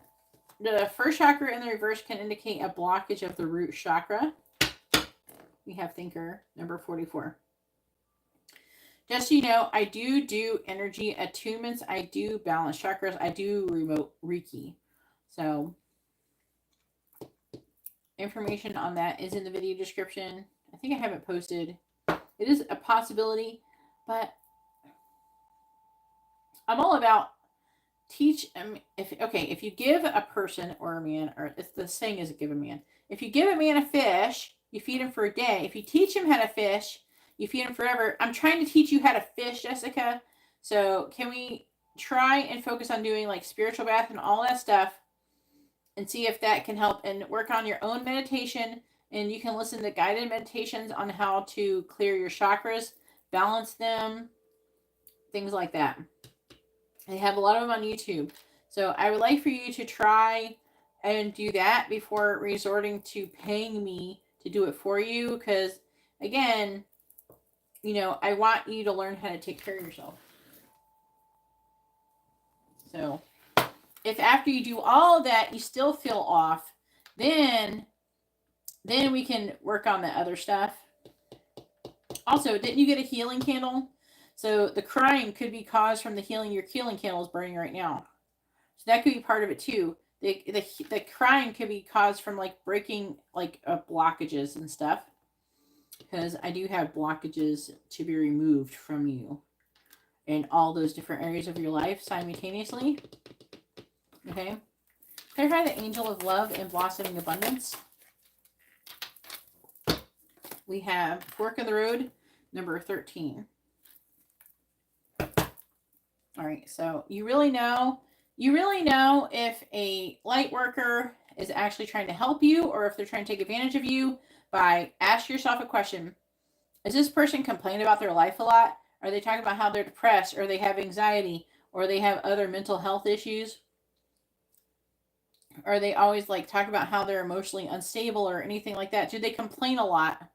the first chakra in the reverse can indicate a blockage of the root chakra. We have Thinker, number 44. Just so you know, I do energy attunements. I do balance chakras. I do remote Reiki. So information on that is in the video description. I think I have it posted. It is a possibility, but I'm all about if you give a person or a man, or it's the saying is give a man. If you give a man a fish, you feed him for a day. If you teach him how to fish, you feed him forever. I'm trying to teach you how to fish, Jessica. So can we try and focus on doing like spiritual bath and all that stuff and see if that can help, and work on your own meditation. And you can listen to guided meditations on how to clear your chakras, balance them, things like that. They have a lot of them on YouTube. So I would like for you to try and do that before resorting to paying me to do it for you. Because, again, I want you to learn how to take care of yourself. So if after you do all of that, you still feel off, then we can work on the other stuff. Also, didn't you get a healing candle? So the crying could be caused from the healing candle is burning right now. So that could be part of it too. The crying could be caused from like breaking blockages and stuff. Because I do have blockages to be removed from you in all those different areas of your life simultaneously. Okay. Clarify the angel of love and blossoming abundance. We have fork of the road, number 13. All right, so you really know if a light worker is actually trying to help you or if they're trying to take advantage of you by ask yourself a question. Is this person complaining about their life a lot? Are they talking about how they're depressed, or they have anxiety, or they have other mental health issues? Are they always like talk about how they're emotionally unstable or anything like that? Do they complain a lot?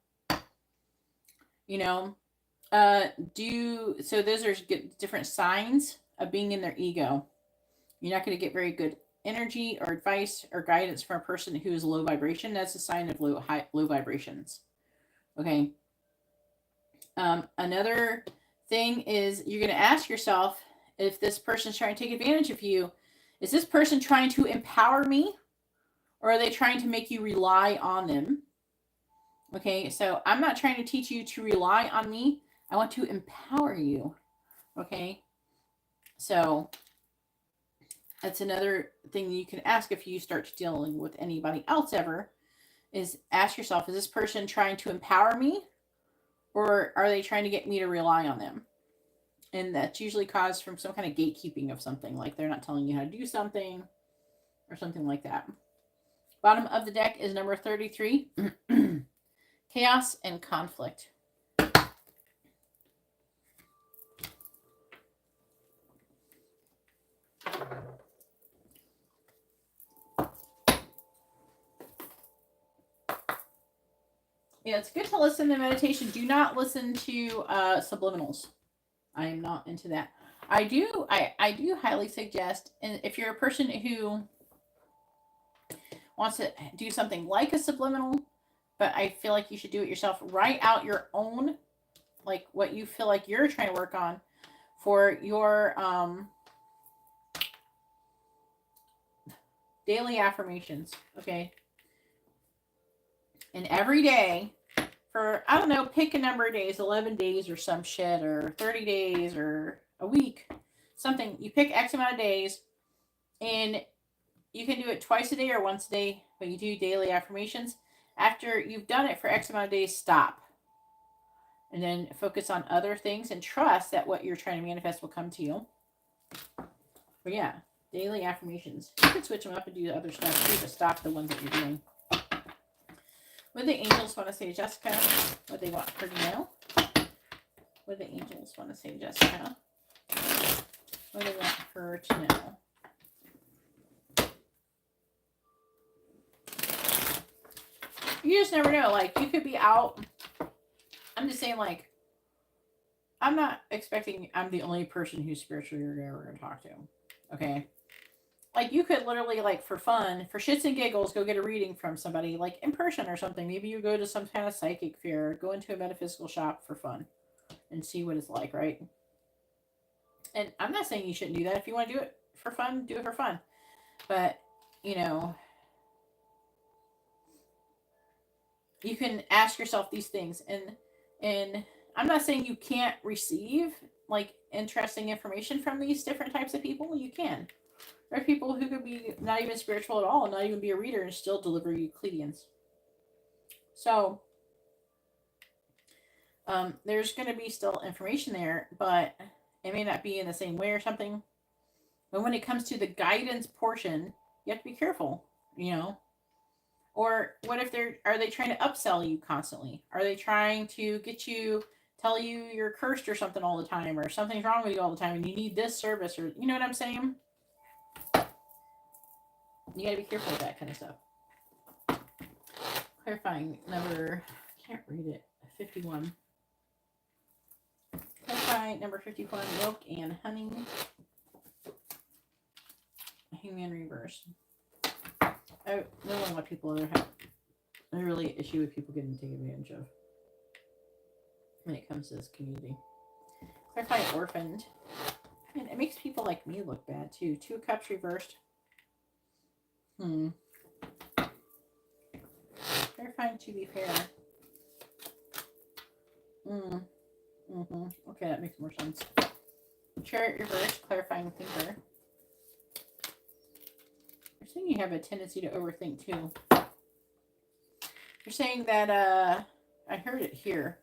So those are different signs of being in their ego. You're not going to get very good energy or advice or guidance from a person who is low vibration. That's a sign of low vibrations. Okay. Another thing is you're going to ask yourself, if this person's trying to take advantage of you, is this person trying to empower me, or are they trying to make you rely on them? Okay, so I'm not trying to teach you to rely on me. I want to empower you. Okay, so that's another thing you can ask if you start dealing with anybody else ever, is ask yourself, is this person trying to empower me, or are they trying to get me to rely on them? And that's usually caused from some kind of gatekeeping of something, like they're not telling you how to do something or something like that. Bottom of the deck is number 33. Chaos and conflict. Yeah, it's good to listen to meditation. Do not listen to subliminals. I am not into that. I do highly suggest, and if you're a person who wants to do something like a subliminal, but I feel like you should do it yourself, write out your own, like what you feel like you're trying to work on for your daily affirmations. Okay. And every day for, I don't know, pick a number of days, 11 days or some shit, or 30 days or a week, something. You pick X amount of days, and you can do it twice a day or once a day, but you do daily affirmations. After you've done it for X amount of days, stop. And then focus on other things and trust that what you're trying to manifest will come to you. But yeah, daily affirmations. You can switch them up and do other stuff too, to stop the ones that you're doing. What do the angels want to say, Jessica? What they want her to know? What do the angels want to say, Jessica? What do they want her to know? You just never know. Like, you could be out. I'm just saying, like, I'm not expecting I'm the only person who's spiritually ever going to talk to. Okay? Like, you could literally, like, for fun, for shits and giggles, go get a reading from somebody, like, in person or something. Maybe you go to some kind of psychic fair, go into a metaphysical shop for fun and see what it's like, right? And I'm not saying you shouldn't do that. If you want to do it for fun, do it for fun. But you know, you can ask yourself these things, and I'm not saying you can't receive like interesting information from these different types of people. You can. There are people who could be not even spiritual at all, not even be a reader, and still deliver Euclideans. So there's going to be still information there, but it may not be in the same way or something. But when it comes to the guidance portion, you have to be careful, you know. Or what if are they trying to upsell you constantly? Are they trying to get you, tell you you're cursed or something all the time, or something's wrong with you all the time and you need this service, or you know what I'm saying? You gotta be careful with that kind of stuff. Clarifying number, I can't read it, 51. Clarifying number 51, milk and honey. Hangman reverse. I know a lot of people have a really issue with people getting taken advantage of when it comes to this community. Clarify orphaned. And it makes people like me look bad too. 2 cups reversed. Clarifying to be fair. Okay, that makes more sense. Chariot reversed. Clarifying thinker. You're saying you have a tendency to overthink too. You're saying that I heard it here.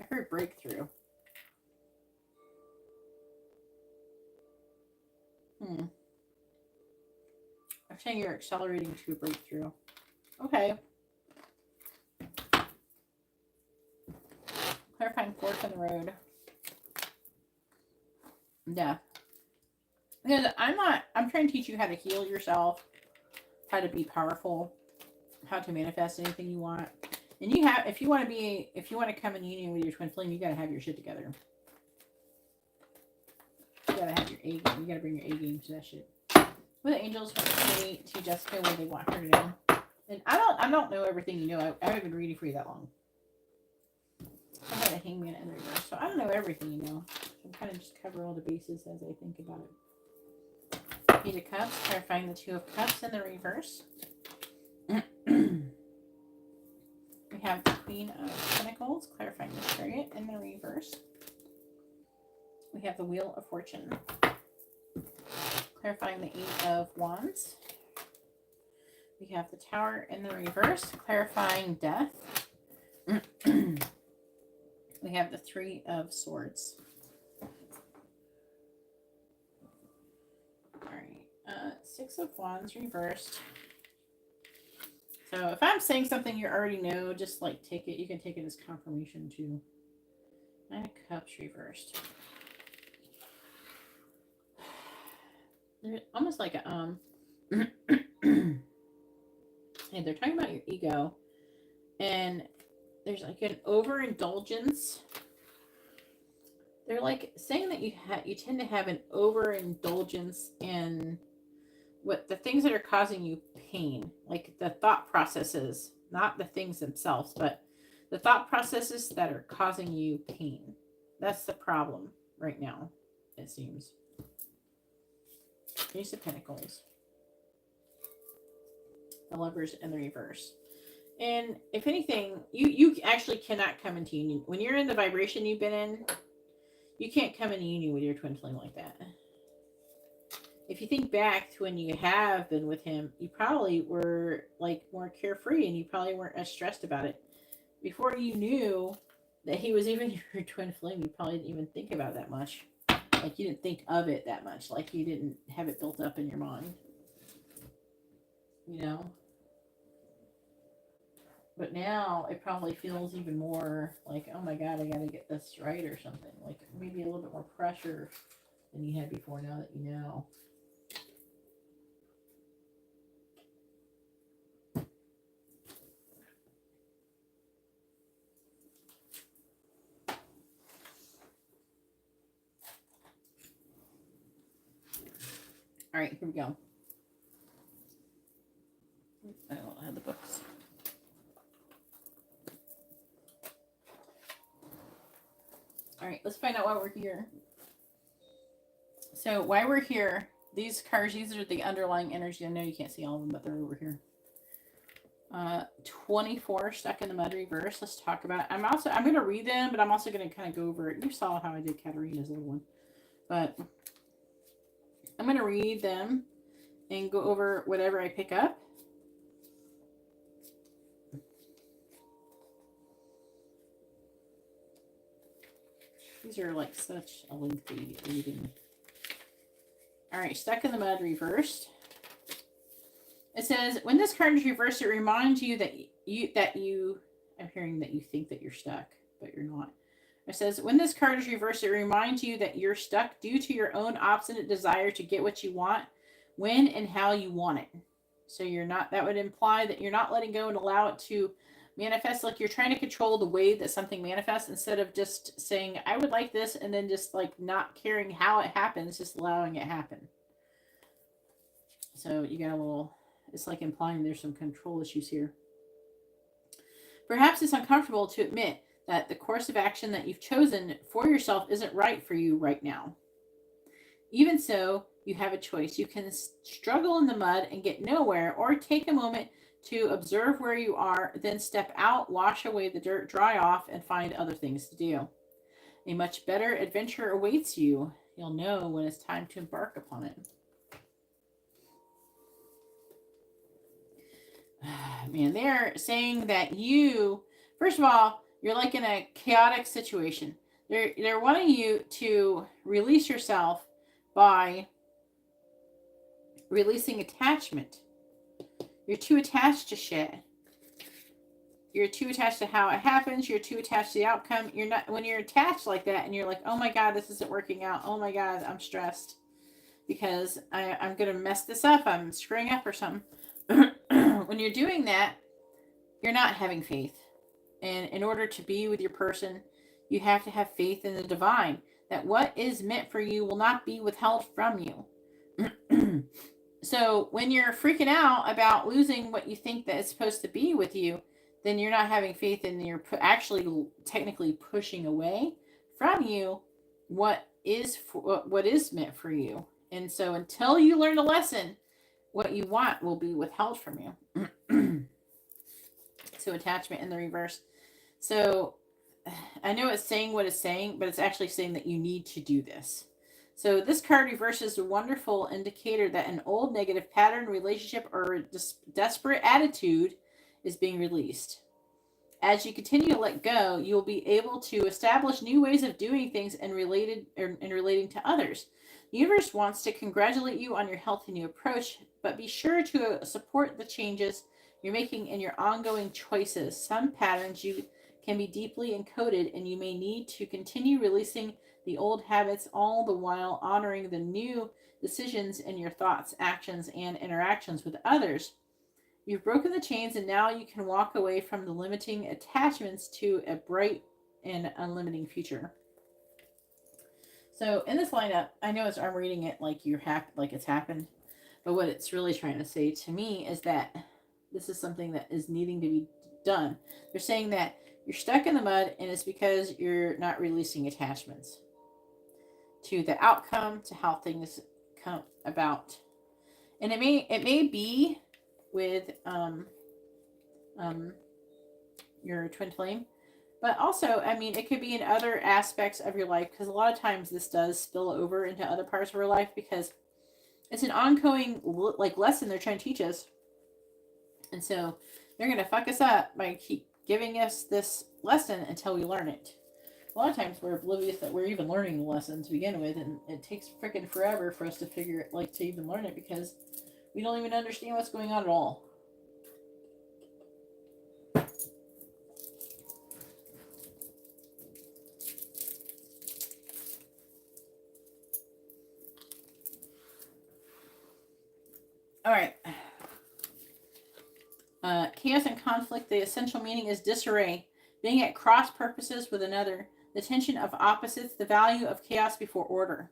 I heard breakthrough. I'm saying you're accelerating to a breakthrough. Okay. Clarifying fork in the road. Yeah. Because I'm trying to teach you how to heal yourself, how to be powerful, how to manifest anything you want. And if you want to come in union with your twin flame, you got to have your shit together. You got to have your A game. You got to bring your A game to that shit. With the angels want to say to Jessica where they want her to know. And I don't know everything you know. I haven't been reading for you that long. I had a hangman in the reverse, so I don't know everything you know. So I'm kind of just cover all the bases as I think about it. Page of Cups, clarifying the 2 of Cups in the reverse. We have the Queen of Pentacles, clarifying the Chariot in the reverse. We have the Wheel of Fortune, clarifying the 8 of Wands. We have the Tower in the reverse, clarifying death. We have the 3 of Swords. All right, 6 of Wands reversed. So if I'm saying something you already know, just like take it. You can take it as confirmation too. 9 of Cups reversed. They're almost like a and they're talking about your ego, and there's like an overindulgence. They're like saying that you tend to have an overindulgence in what the things that are causing you pain, like the thought processes, not the things themselves, but the thought processes that are causing you pain. That's the problem right now, it seems. Ace of Pentacles. The Lovers in the reverse. And if anything, you actually cannot come into union. When you're in the vibration you've been in, you can't come into union with your twin flame like that. If you think back to when you have been with him, you probably were like more carefree and you probably weren't as stressed about it. Before you knew that he was even your twin flame, you probably didn't even think about it that much. Like you didn't think of it that much. Like you didn't have it built up in your mind. You know? But now it probably feels even more like, oh my God, I got to get this right or something. Like maybe a little bit more pressure than you had before now that you know. All right, here we go. I don't have the books. All right, let's find out why we're here. So why we're here, these cards, these are the underlying energy. I know you can't see all of them, but they're over here. 24 stuck in the mud reverse. Let's talk about it. I'm going to read them, but I'm also going to kind of go over it. You saw how I did Katarina's little one, but I'm going to read them and go over whatever I pick up. These are like such a lengthy reading. All right, stuck in the mud reversed. It says, when this card is reversed, it reminds you that I'm hearing that you think that you're stuck, but you're not. It says, when this card is reversed, it reminds you that you're stuck due to your own obstinate desire to get what you want, when and how you want it. So you're not, that would imply that you're not letting go and allow it to manifest. Like you're trying to control the way that something manifests instead of just saying, I would like this, and then just like not caring how it happens, just allowing it happen. So you got a little, it's like implying there's some control issues here. Perhaps it's uncomfortable to admit that the course of action that you've chosen for yourself isn't right for you right now. Even so, you have a choice. You can struggle in the mud and get nowhere, or take a moment to observe where you are, then step out, wash away the dirt, dry off, and find other things to do. A much better adventure awaits you. You'll know when it's time to embark upon it. Man, they're saying that you, first of all, you're like in a chaotic situation. They're wanting you to release yourself by releasing attachment. You're too attached to shit. You're too attached to how it happens. You're too attached to the outcome. You're not, when you're attached like that and you're like, oh my God, this isn't working out. Oh my God, I'm stressed because I'm going to mess this up. I'm screwing up or something. When you're doing that, you're not having faith. And in order to be with your person, you have to have faith in the divine, that what is meant for you will not be withheld from you. So when you're freaking out about losing what you think that is supposed to be with you, then you're not having faith, and you're actually technically pushing away from you what is meant for you. And so until you learn the lesson, what you want will be withheld from you. So attachment in the reverse. So I know it's saying what it's saying, but it's actually saying that you need to do this. So this card reverses a wonderful indicator that an old negative pattern, relationship, or desperate attitude is being released. As you continue to let go, you'll be able to establish new ways of doing things and relating to others. The universe wants to congratulate you on your healthy new approach, but be sure to support the changes you're making in your ongoing choices. Some patterns you can be deeply encoded, and you may need to continue releasing the old habits, all the while honoring the new decisions in your thoughts, actions, and interactions with others. You've broken the chains, and now you can walk away from the limiting attachments to a bright and unlimiting future. So in this lineup, I know I'm reading it like like it's happened, but what it's really trying to say to me is that this is something that is needing to be done. They're saying that you're stuck in the mud, and it's because you're not releasing attachments to the outcome, to how things come about. And it may be with your twin flame, but also, I mean, it could be in other aspects of your life, because a lot of times this does spill over into other parts of our life, because it's an ongoing like lesson they're trying to teach us. And so they're going to fuck us up by keep giving us this lesson until we learn it. A lot of times we're oblivious that we're even learning the lesson to begin with, and it takes freaking forever for us to figure it, like to even learn it, because we don't even understand what's going on at all. All right. Chaos and conflict, the essential meaning is disarray, being at cross purposes with another, the tension of opposites, the value of chaos before order.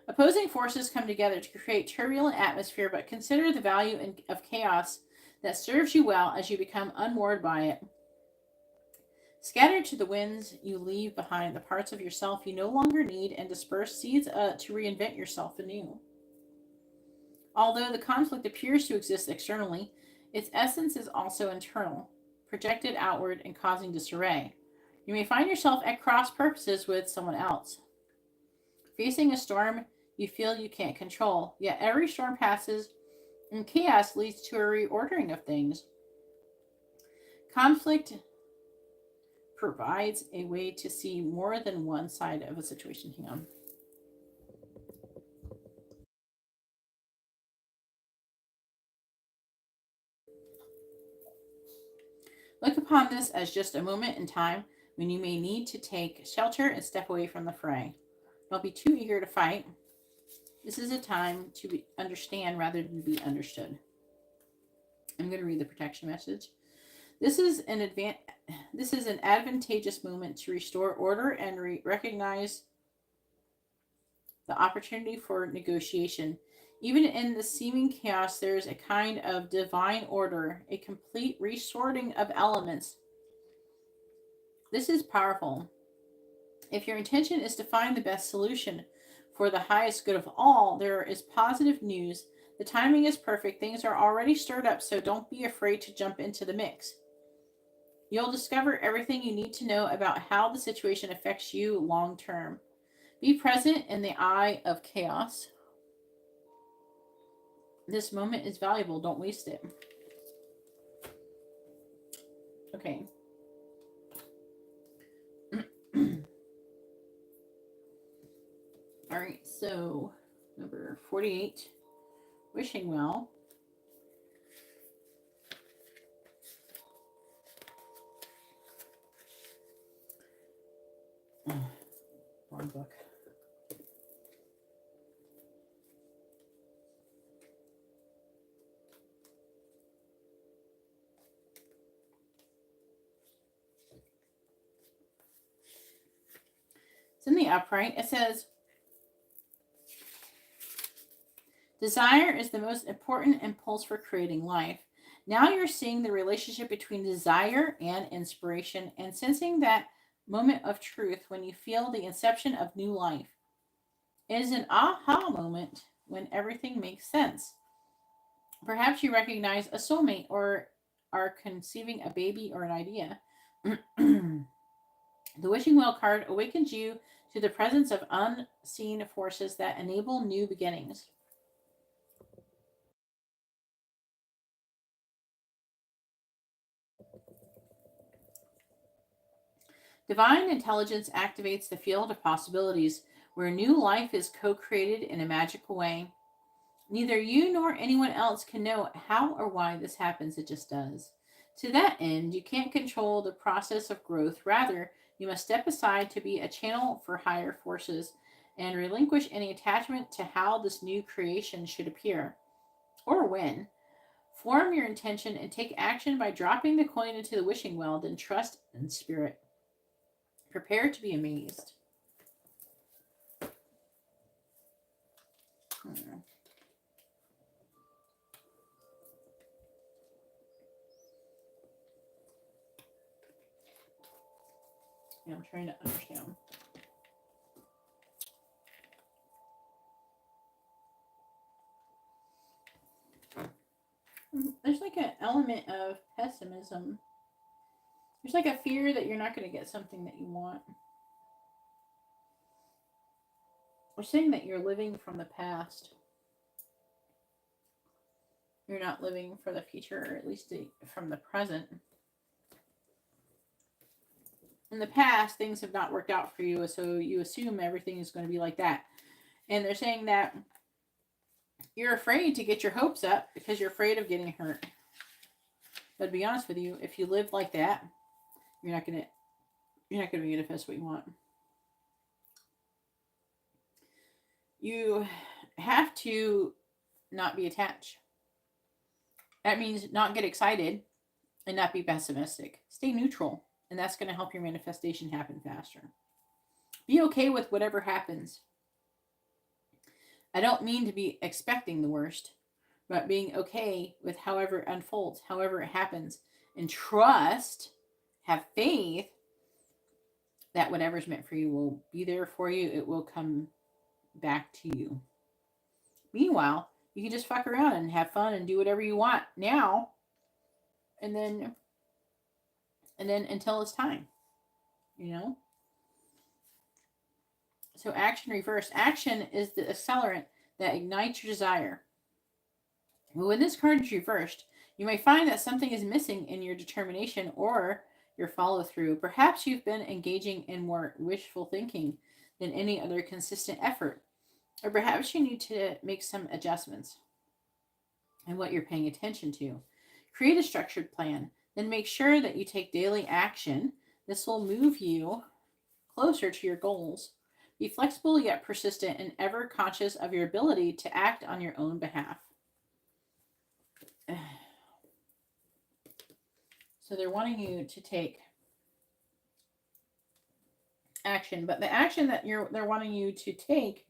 Opposing forces come together to create turbulent atmosphere, but consider the value of chaos that serves you well as you become unmoored by it. Scattered to the winds, you leave behind the parts of yourself you no longer need and disperse seeds to reinvent yourself anew. Although the conflict appears to exist externally, its essence is also internal, projected outward and causing disarray. You may find yourself at cross purposes with someone else, facing a storm you feel you can't control, yet every storm passes and chaos leads to a reordering of things. Conflict provides a way to see more than one side of a situation. Hang on. Look upon this as just a moment in time when you may need to take shelter and step away from the fray. Don't be too eager to fight. This is a time to understand rather than be understood. I'm going to read the protection message. This is an advantageous moment to restore order and recognize the opportunity for negotiation. Even in the seeming chaos, there is a kind of divine order, a complete resorting of elements. This is powerful. If your intention is to find the best solution for the highest good of all, there is positive news. The timing is perfect. Things are already stirred up, so don't be afraid to jump into the mix. You'll discover everything you need to know about how the situation affects you long term. Be present in the eye of chaos. This moment is valuable. Don't waste it. Okay. All right, so number 48, wishing well. Wrong book. It's in the upright. It says, desire is the most important impulse for creating life. Now you're seeing the relationship between desire and inspiration and sensing that moment of truth when you feel the inception of new life. It is an aha moment when everything makes sense. Perhaps you recognize a soulmate or are conceiving a baby or an idea. The wishing well card awakens you to the presence of unseen forces that enable new beginnings. Divine intelligence activates the field of possibilities where new life is co created in a magical way. Neither you nor anyone else can know how or why this happens, it just does. To that end, you can't control the process of growth. Rather, you must step aside to be a channel for higher forces and relinquish any attachment to how this new creation should appear or when. Form your intention and take action by dropping the coin into the wishing well, then trust in spirit. Prepare to be amazed. Yeah, I'm trying to understand. There's like an element of pessimism. There's like a fear that you're not going to get something that you want. We're saying that you're living from the past. You're not living for the future, or at least from the present. In the past, things have not worked out for you, so you assume everything is going to be like that. And they're saying that you're afraid to get your hopes up because you're afraid of getting hurt. But to be honest with you, if you live like that, you're not gonna manifest what you want. You have to not be attached. That means not get excited and not be pessimistic. Stay neutral, and that's going to help your manifestation happen faster. Be okay with whatever happens. I don't mean to be expecting the worst, but being okay with however it unfolds, however it happens, and trust, have faith that whatever's meant for you will be there for you. It will come back to you. Meanwhile, you can just fuck around and have fun and do whatever you want now, and then until it's time, you know. So action reversed. Action is the accelerant that ignites your desire. When this card is reversed, you may find that something is missing in your determination or your follow through. Perhaps you've been engaging in more wishful thinking than any other consistent effort, or perhaps you need to make some adjustments in what you're paying attention to. Create a structured plan, then make sure that you take daily action. This will move you closer to your goals. Be flexible yet persistent and ever conscious of your ability to act on your own behalf. So they're wanting you to take action, but the action that they're wanting you to take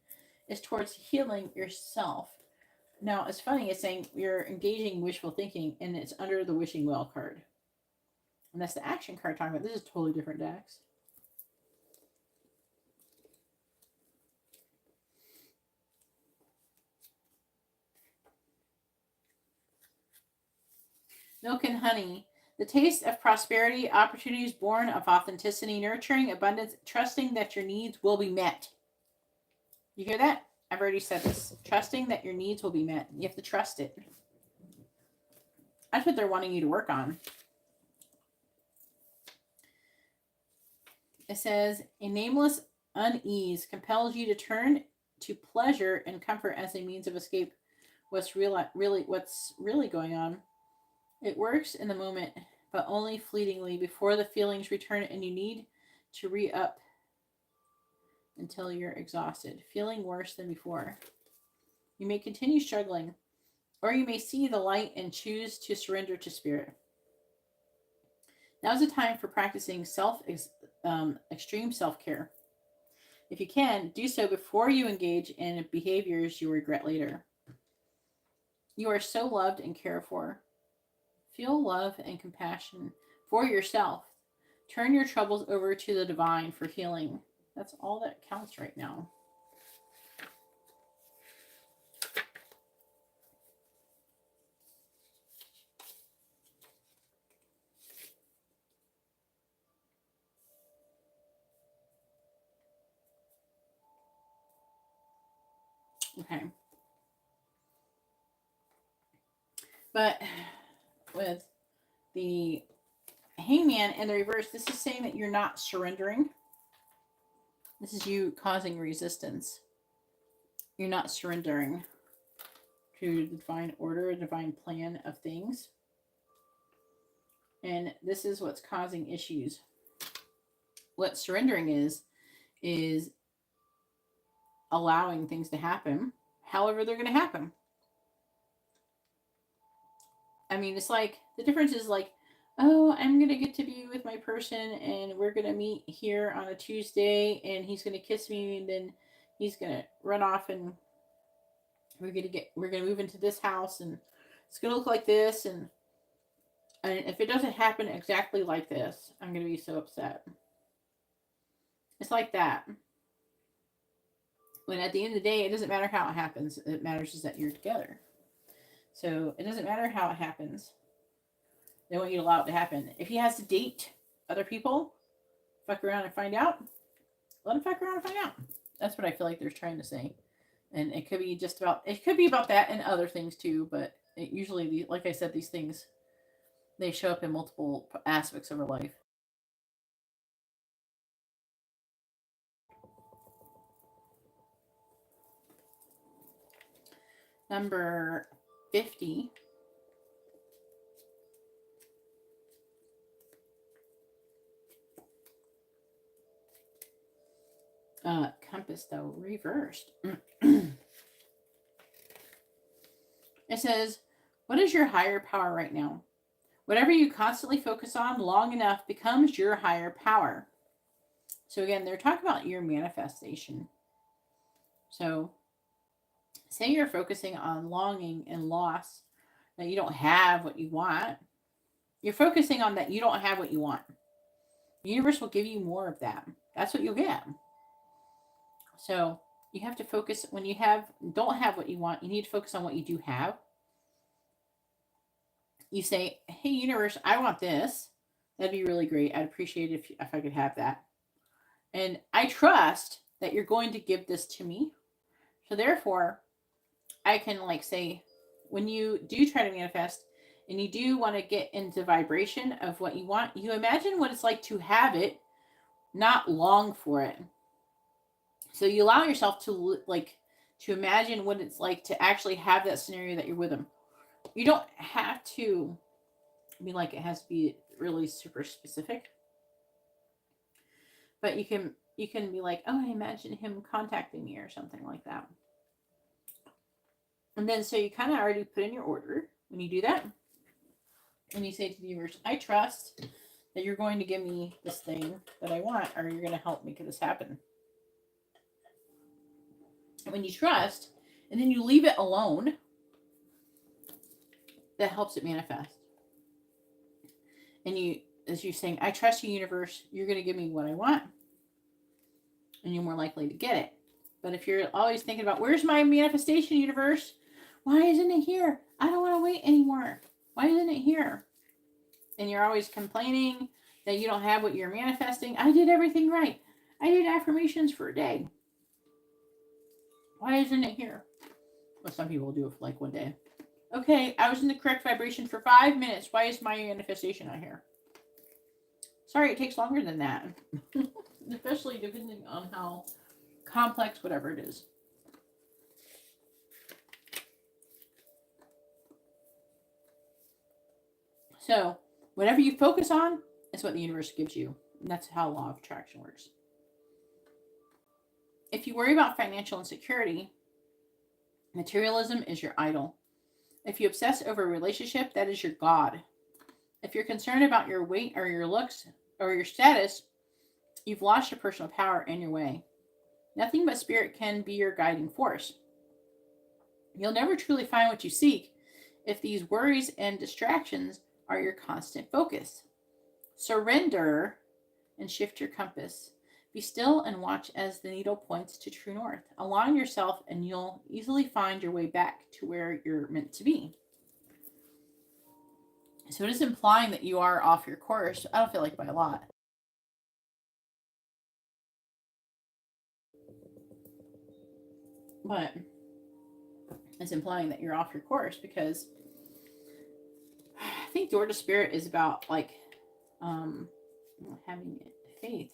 is towards healing yourself. Now, it's funny, it's saying you're engaging wishful thinking, and it's under the wishing well card. And that's the action card talking about. This is totally different decks. Milk and honey. The taste of prosperity, opportunities born of authenticity, nurturing, abundance, trusting that your needs will be met. You hear that? I've already said this. Trusting that your needs will be met. You have to trust it. That's what they're wanting you to work on. It says, a nameless unease compels you to turn to pleasure and comfort as a means of escape what's really going on. It works in the moment, but only fleetingly before the feelings return, and you need to re-up until you're exhausted, feeling worse than before. You may continue struggling, or you may see the light and choose to surrender to spirit. Now is the time for practicing extreme self-care. If you can, do so before you engage in behaviors you regret later. You are so loved and cared for. Feel love and compassion for yourself. Turn your troubles over to the divine for healing. That's all that counts right now. Okay. But with the hangman and the reverse, this is saying that you're not surrendering. This is you causing resistance. You're not surrendering to the divine order, divine plan of things. And this is what's causing issues. What surrendering is allowing things to happen however they're going to happen. I mean, it's like, the difference is like, oh, I'm going to get to be with my person and we're going to meet here on a Tuesday and he's going to kiss me and then he's going to run off and we're going to move into this house and it's going to look like this. And if it doesn't happen exactly like this, I'm going to be so upset. It's like that. When at the end of the day, it doesn't matter how it happens. It matters is that you're together. So it doesn't matter how it happens. They want you to allow it to happen. If he has to date other people, fuck around and find out, let him fuck around and find out. That's what I feel like they're trying to say. And it could be about that and other things too, but it usually, like I said, these things, they show up in multiple aspects of our life. Number 50. Compass, though, reversed. It says, what is your higher power right now? Whatever you constantly focus on long enough becomes your higher power. So again, they're talking about your manifestation. So say you're focusing on longing and loss, that you don't have what you want. You're focusing on that you don't have what you want. The universe will give you more of that. That's what you'll get. So you have to focus when you don't have what you want, you need to focus on what you do have. You say, hey universe, I want this. That'd be really great. I'd appreciate it if I could have that. And I trust that you're going to give this to me. So therefore, I can like say, when you do try to manifest and you do want to get into vibration of what you want, you imagine what it's like to have it, not long for it. So you allow yourself to imagine what it's like to actually have that scenario that you're with them. You don't have to be like it has to be really super specific, but you can be like, oh, I imagine him contacting me or something like that. And then so you kind of already put in your order when you do that. And you say to the universe, I trust that you're going to give me this thing that I want, or you're going to help make this happen. And when you trust, and then you leave it alone, that helps it manifest. And you, as you're saying, I trust you, universe, you're going to give me what I want, and you're more likely to get it. But if you're always thinking about, where's my manifestation, universe? Why isn't it here? I don't want to wait anymore. Why isn't it here? And you're always complaining that you don't have what you're manifesting. I did everything right. I did affirmations for a day. Why isn't it here? Well, some people do it for like one day. Okay, I was in the correct vibration for 5 minutes. Why is my manifestation not here? Sorry, it takes longer than that. Especially depending on how complex whatever it is. So, whatever you focus on is what the universe gives you. And that's how law of attraction works. If you worry about financial insecurity, materialism is your idol. If you obsess over a relationship, that is your god. If you're concerned about your weight or your looks or your status, you've lost your personal power and your way. Nothing but spirit can be your guiding force. You'll never truly find what you seek if these worries and distractions are your constant focus. Surrender and shift your compass. Be still and watch as the needle points to true north. Align yourself and you'll easily find your way back to where you're meant to be. So it is implying that you are off your course. I don't feel like by a lot. But it's implying that you're off your course because I think Door to Spirit is about like having faith.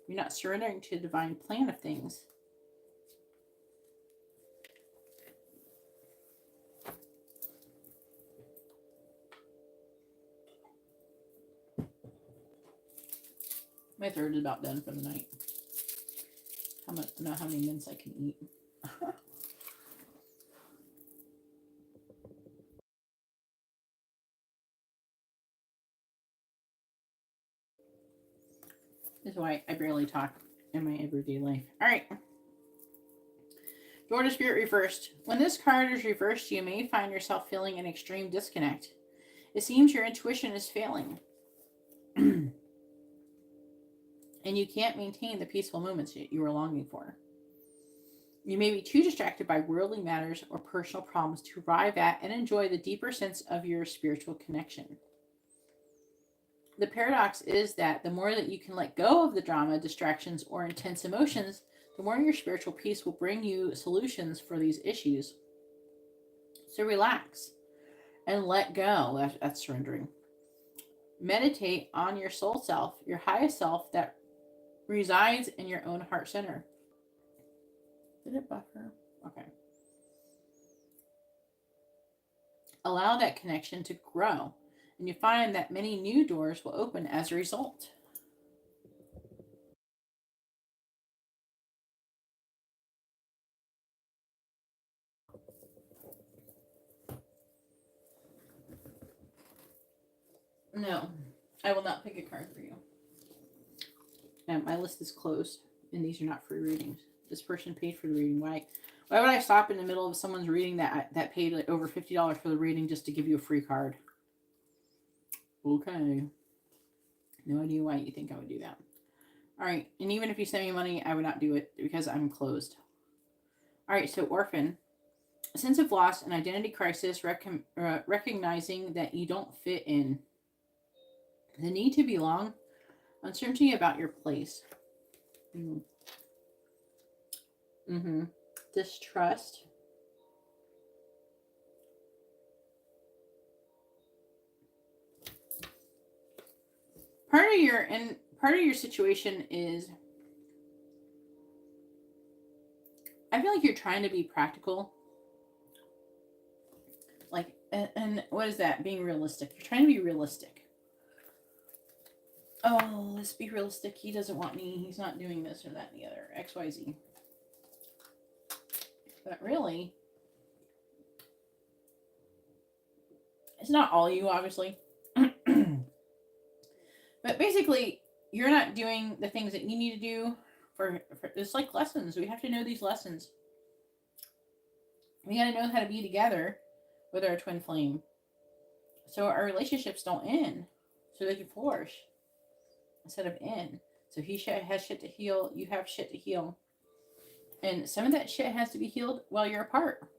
You're not surrendering to the divine plan of things. My throat is about done for the night. I don't know how many mints I can eat. This is why I barely talk in my everyday life. All right. Door to Spirit reversed. When this card is reversed, you may find yourself feeling an extreme disconnect. It seems your intuition is failing. And you can't maintain the peaceful moments you are longing for. You may be too distracted by worldly matters or personal problems to arrive at and enjoy the deeper sense of your spiritual connection. The paradox is that the more that you can let go of the drama, distractions, or intense emotions, the more your spiritual peace will bring you solutions for these issues. So relax and let go. That's surrendering. Meditate on your soul self, your highest self that resides in your own heart center. Did it buffer? Okay. Allow that connection to grow, and you find that many new doors will open as a result. No, I will not pick a card for you. My list is closed, and these are not free readings. This person paid for the reading. Why would I stop in the middle of someone's reading that paid like over $50 for the reading just to give you a free card? Okay. No idea why you think I would do that. All right. And even if you send me money, I would not do it because I'm closed. All right. So orphan. A sense of loss and identity crisis, recognizing that you don't fit in. The need to belong. Uncertainty about your place. Mm-hmm. Distrust. Part of your situation is, I feel like you're trying to be practical. Like, and what is that? Being realistic. You're trying to be realistic. Oh, let's be realistic. He doesn't want me. He's not doing this or that and the other. XYZ. But really, it's not all you, obviously. But basically, you're not doing the things that you need to do for it's like lessons. We have to know these lessons. We got to know how to be together with our twin flame, so our relationships don't end, so they can flourish instead of end. So he has shit to heal. You have shit to heal, and some of that shit has to be healed while you're apart.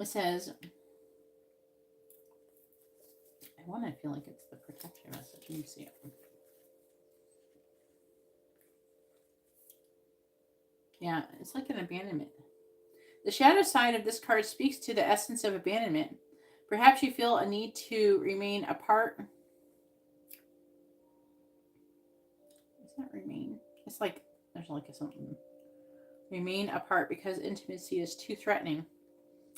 It says, I want to feel like it's the protection message. Let me see it. Yeah, it's like an abandonment. The shadow side of this card speaks to the essence of abandonment. Perhaps you feel a need to remain apart. It's not remain. It's like there's like a something. Remain apart because intimacy is too threatening.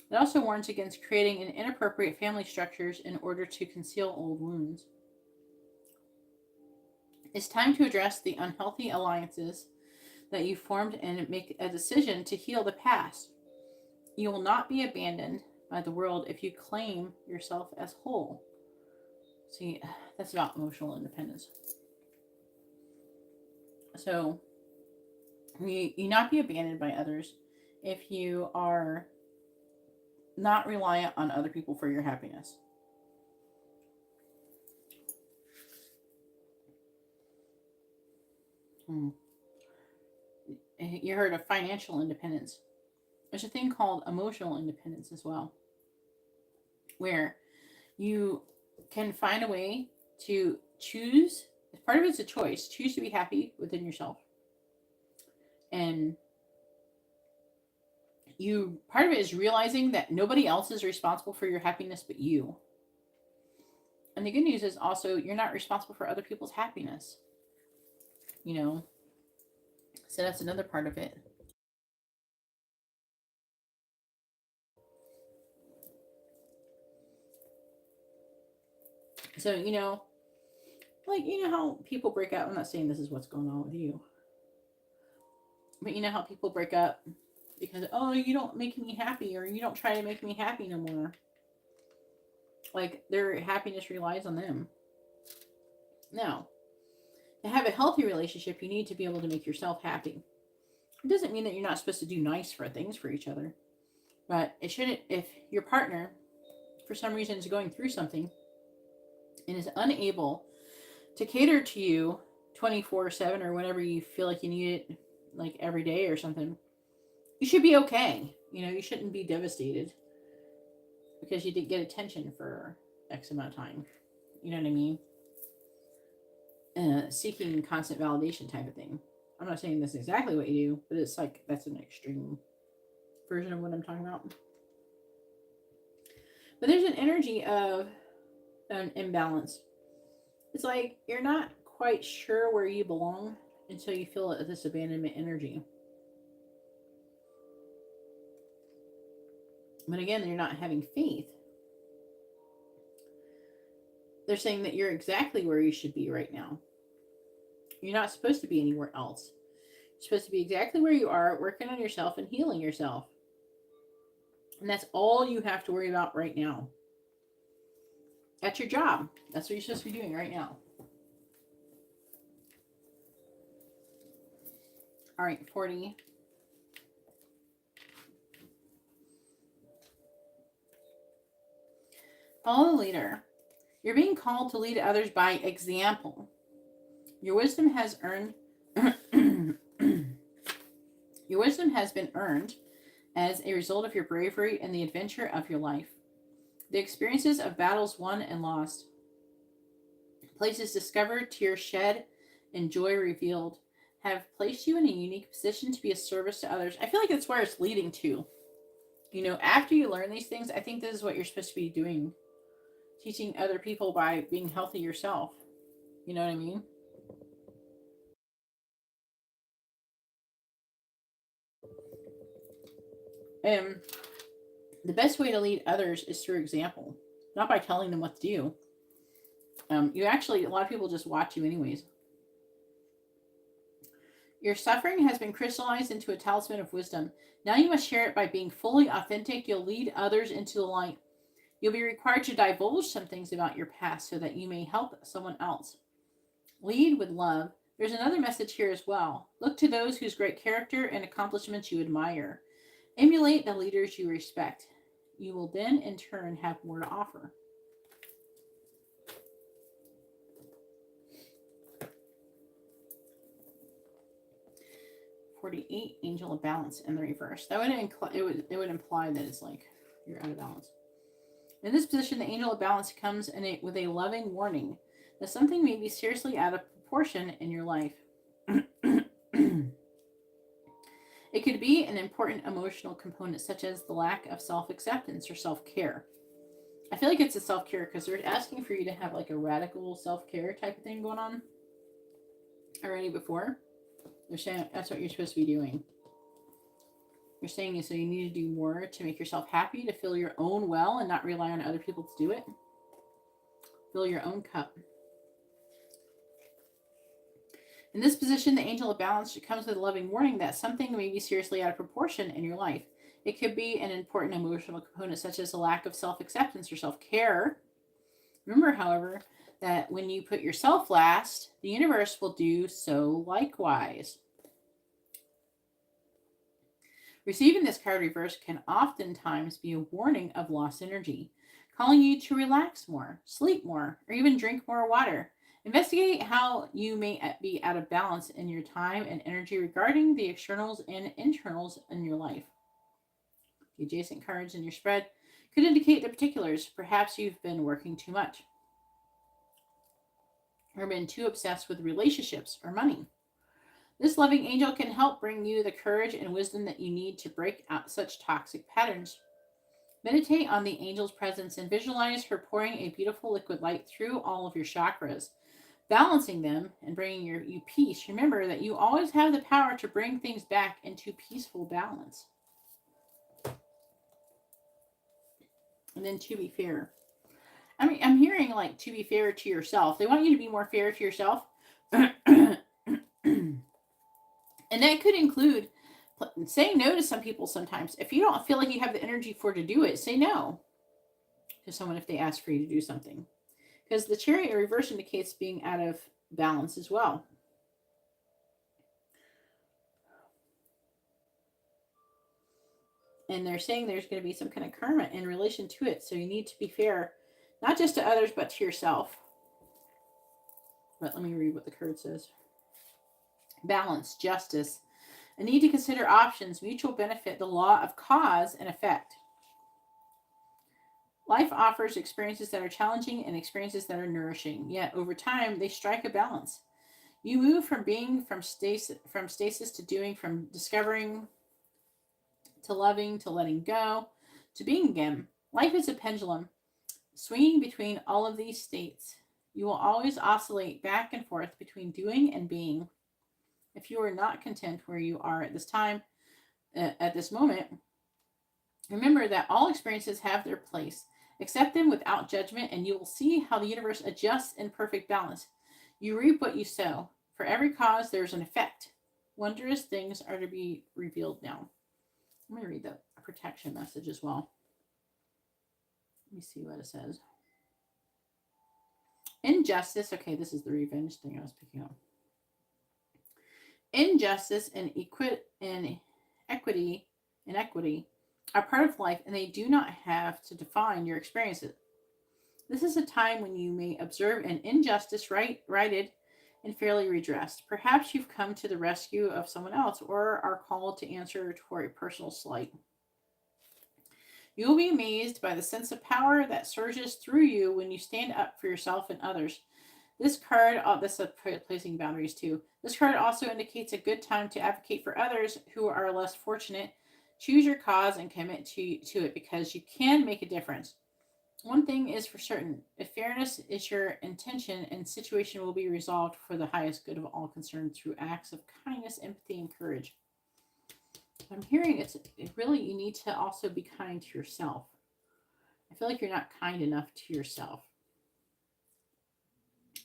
It also warns against creating an inappropriate family structures in order to conceal old wounds. It's time to address the unhealthy alliances that you formed and make a decision to heal the past. You will not be abandoned by the world if you claim yourself as whole. See, that's about emotional independence. So, you not be abandoned by others if you are not reliant on other people for your happiness. You heard of financial independence. There's a thing called emotional independence as well, where you can find a way to choose. Part of it's a choice. Choose to be happy within yourself. And part of it is realizing that nobody else is responsible for your happiness but you. And the good news is also you're not responsible for other people's happiness. So that's another part of it. So, like, how people break up. I'm not saying this is what's going on with you. But you know how people break up because, oh, you don't make me happy, or you don't try to make me happy no more. Like, their happiness relies on them. Now, to have a healthy relationship, you need to be able to make yourself happy. It doesn't mean that you're not supposed to do nice things for each other. But it shouldn't, if your partner, for some reason, is going through something and is unable to cater to you 24/7 or whenever you feel like you need it, like every day or something, you should be okay. You shouldn't be devastated because you didn't get attention for X amount of time. You know what I mean? Seeking constant validation type of thing. I'm not saying that's exactly what you do, but it's like that's an extreme version of what I'm talking about. But there's an energy of an imbalance. It's like you're not quite sure where you belong until you feel this abandonment energy. But again, you're not having faith. They're saying that you're exactly where you should be right now. You're not supposed to be anywhere else. You're supposed to be exactly where you are, working on yourself and healing yourself. And that's all you have to worry about right now. At your job. That's what you're supposed to be doing right now. All right, 40. Follow the leader. You're being called to lead others by example. Your wisdom has earned your wisdom has been earned as a result of your bravery and the adventure of your life. The experiences of battles won and lost, places discovered, tears shed, and joy revealed have placed you in a unique position to be a service to others. I feel like that's where it's leading to. You know, after you learn these things, I think this is what you're supposed to be doing. Teaching other people by being healthy yourself. You know what I mean? And the best way to lead others is through example, not by telling them what to do. You actually, a lot of people just watch you anyways. Your suffering has been crystallized into a talisman of wisdom. Now you must share it by being fully authentic. You'll lead others into the light. You'll be required to divulge some things about your past so that you may help someone else. Lead with love. There's another message here as well. Look to those whose great character and accomplishments you admire. Emulate the leaders you respect. You will then, in turn, have more to offer. $48, Angel of Balance in the reverse. That would imply that it's like you're out of balance. In this position, the Angel of Balance comes with a loving warning that something may be seriously out of proportion in your life. It could be an important emotional component, such as the lack of self-acceptance or self-care. I feel like it's a self-care because they're asking for you to have like a radical self-care type of thing going on already before. They're saying that's what you're supposed to be doing. You're saying so you need to do more to make yourself happy, to fill your own well and not rely on other people to do it. Fill your own cup. In this position, the Angel of Balance comes with a loving warning that something may be seriously out of proportion in your life. It could be an important emotional component, such as a lack of self-acceptance or self-care. Remember, however, that when you put yourself last, the universe will do so likewise. Receiving this card reverse can oftentimes be a warning of lost energy, calling you to relax more, sleep more, or even drink more water. Investigate how you may be out of balance in your time and energy regarding the externals and internals in your life. The adjacent cards in your spread could indicate the particulars. Perhaps you've been working too much or been too obsessed with relationships or money. This loving angel can help bring you the courage and wisdom that you need to break out such toxic patterns. Meditate on the angel's presence and visualize her pouring a beautiful liquid light through all of your chakras, balancing them and bringing you peace. Remember that you always have the power to bring things back into peaceful balance. And then to be fair. I mean, I'm hearing like to be fair to yourself. They want you to be more fair to yourself. And that could include saying no to some people sometimes. If you don't feel like you have the energy for to do it, say no to someone if they ask for you to do something. Because the Chariot reverse indicates being out of balance as well. And they're saying there's going to be some kind of karma in relation to it. So you need to be fair, not just to others, but to yourself. But let me read what the card says. Balance, justice, a need to consider options, mutual benefit, the law of cause and effect. Life offers experiences that are challenging and experiences that are nourishing, yet over time they strike a balance. You move from being from stasis to doing, from discovering to loving to letting go to being again. Life is a pendulum, swinging between all of these states. You will always oscillate back and forth between doing and being. If you are not content where you are at this time, at this moment, remember that all experiences have their place. Accept them without judgment, and you will see how the universe adjusts in perfect balance. You reap what you sow. For every cause, there's an effect. Wondrous things are to be revealed now. Let me read the protection message as well. Let me see what it says. Injustice. Okay, this is the revenge thing I was picking up. Injustice and inequity are part of life, and they do not have to define your experiences. This is a time when you may observe an injustice righted and fairly redressed. Perhaps you've come to the rescue of someone else or are called to answer for a personal slight. You will be amazed by the sense of power that surges through you when you stand up for yourself and others. This card, this is placing boundaries too. This card also indicates a good time to advocate for others who are less fortunate. Choose your cause and commit to it because you can make a difference. One thing is for certain: if fairness is your intention, and situation will be resolved for the highest good of all concerned through acts of kindness, empathy, and courage. I'm hearing it really you need to also be kind to yourself. I feel like you're not kind enough to yourself.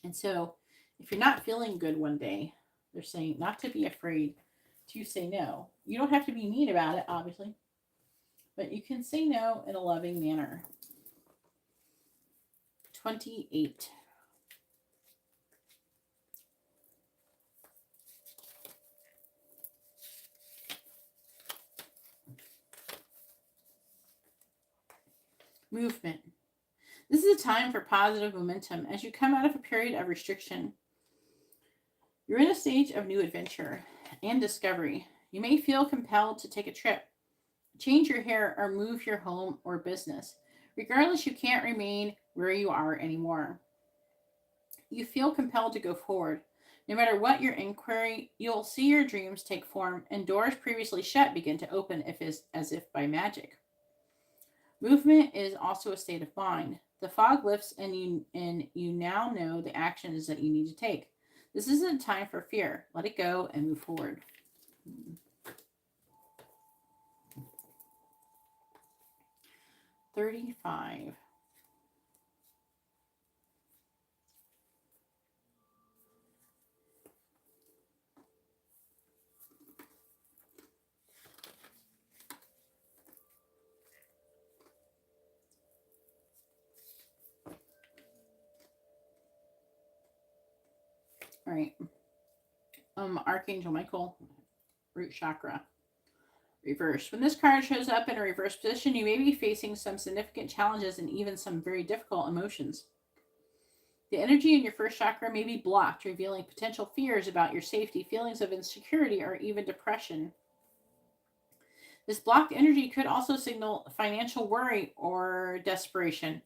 And so if you're not feeling good one day, they're saying not to be afraid to say no. You don't have to be mean about it, obviously, but you can say no in a loving manner. 28. Movement. This is a time for positive momentum as you come out of a period of restriction. You're in a stage of new adventure and discovery. You may feel compelled to take a trip, change your hair, or move your home or business. Regardless, you can't remain where you are anymore. You feel compelled to go forward. No matter what your inquiry, you'll see your dreams take form and doors previously shut begin to open as if by magic. Movement is also a state of mind. The fog lifts and you now know the actions that you need to take. This isn't time for fear. Let it go and move forward. 35. All right. Archangel Michael, root chakra. Reverse. When this card shows up in a reverse position, you may be facing some significant challenges and even some very difficult emotions. The energy in your first chakra may be blocked, revealing potential fears about your safety, feelings of insecurity, or even depression. This blocked energy could also signal financial worry or desperation.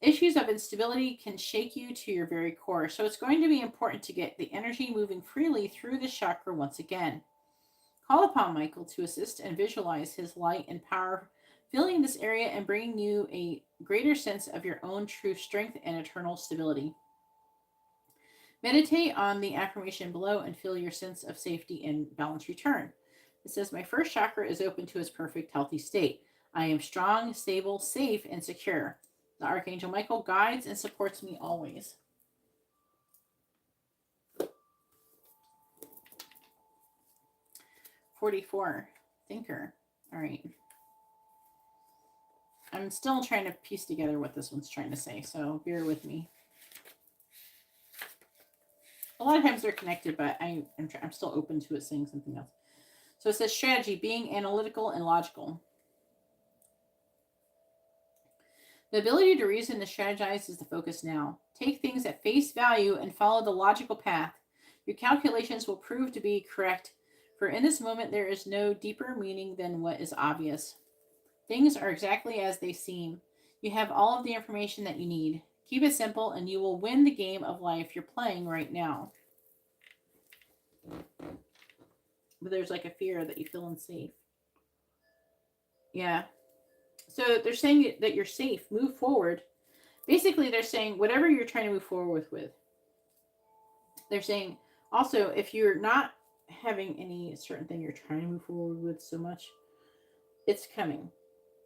Issues of instability can shake you to your very core, so it's going to be important to get the energy moving freely through this chakra once again. Call upon Michael to assist and visualize his light and power filling this area and bringing you a greater sense of your own true strength and eternal stability. Meditate on the affirmation below and feel your sense of safety and balance return. It says, my first chakra is open to its perfect, healthy state. I am strong, stable, safe, and secure. The Archangel Michael guides and supports me always. 44. Thinker. All right. I'm still trying to piece together what this one's trying to say, so bear with me. A lot of times they're connected, but I'm still open to it saying something else. So it says strategy, being analytical and logical. The ability to reason and strategize is the focus now. Take things at face value and follow the logical path. Your calculations will prove to be correct, for in this moment there is no deeper meaning than what is obvious. Things are exactly as they seem. You have all of the information that you need. Keep it simple and you will win the game of life you're playing right now. But there's like a fear that you feel unsafe. Yeah. So they're saying that you're safe. Move forward. Basically, they're saying whatever you're trying to move forward with. They're saying also if you're not having any certain thing you're trying to move forward with so much, it's coming.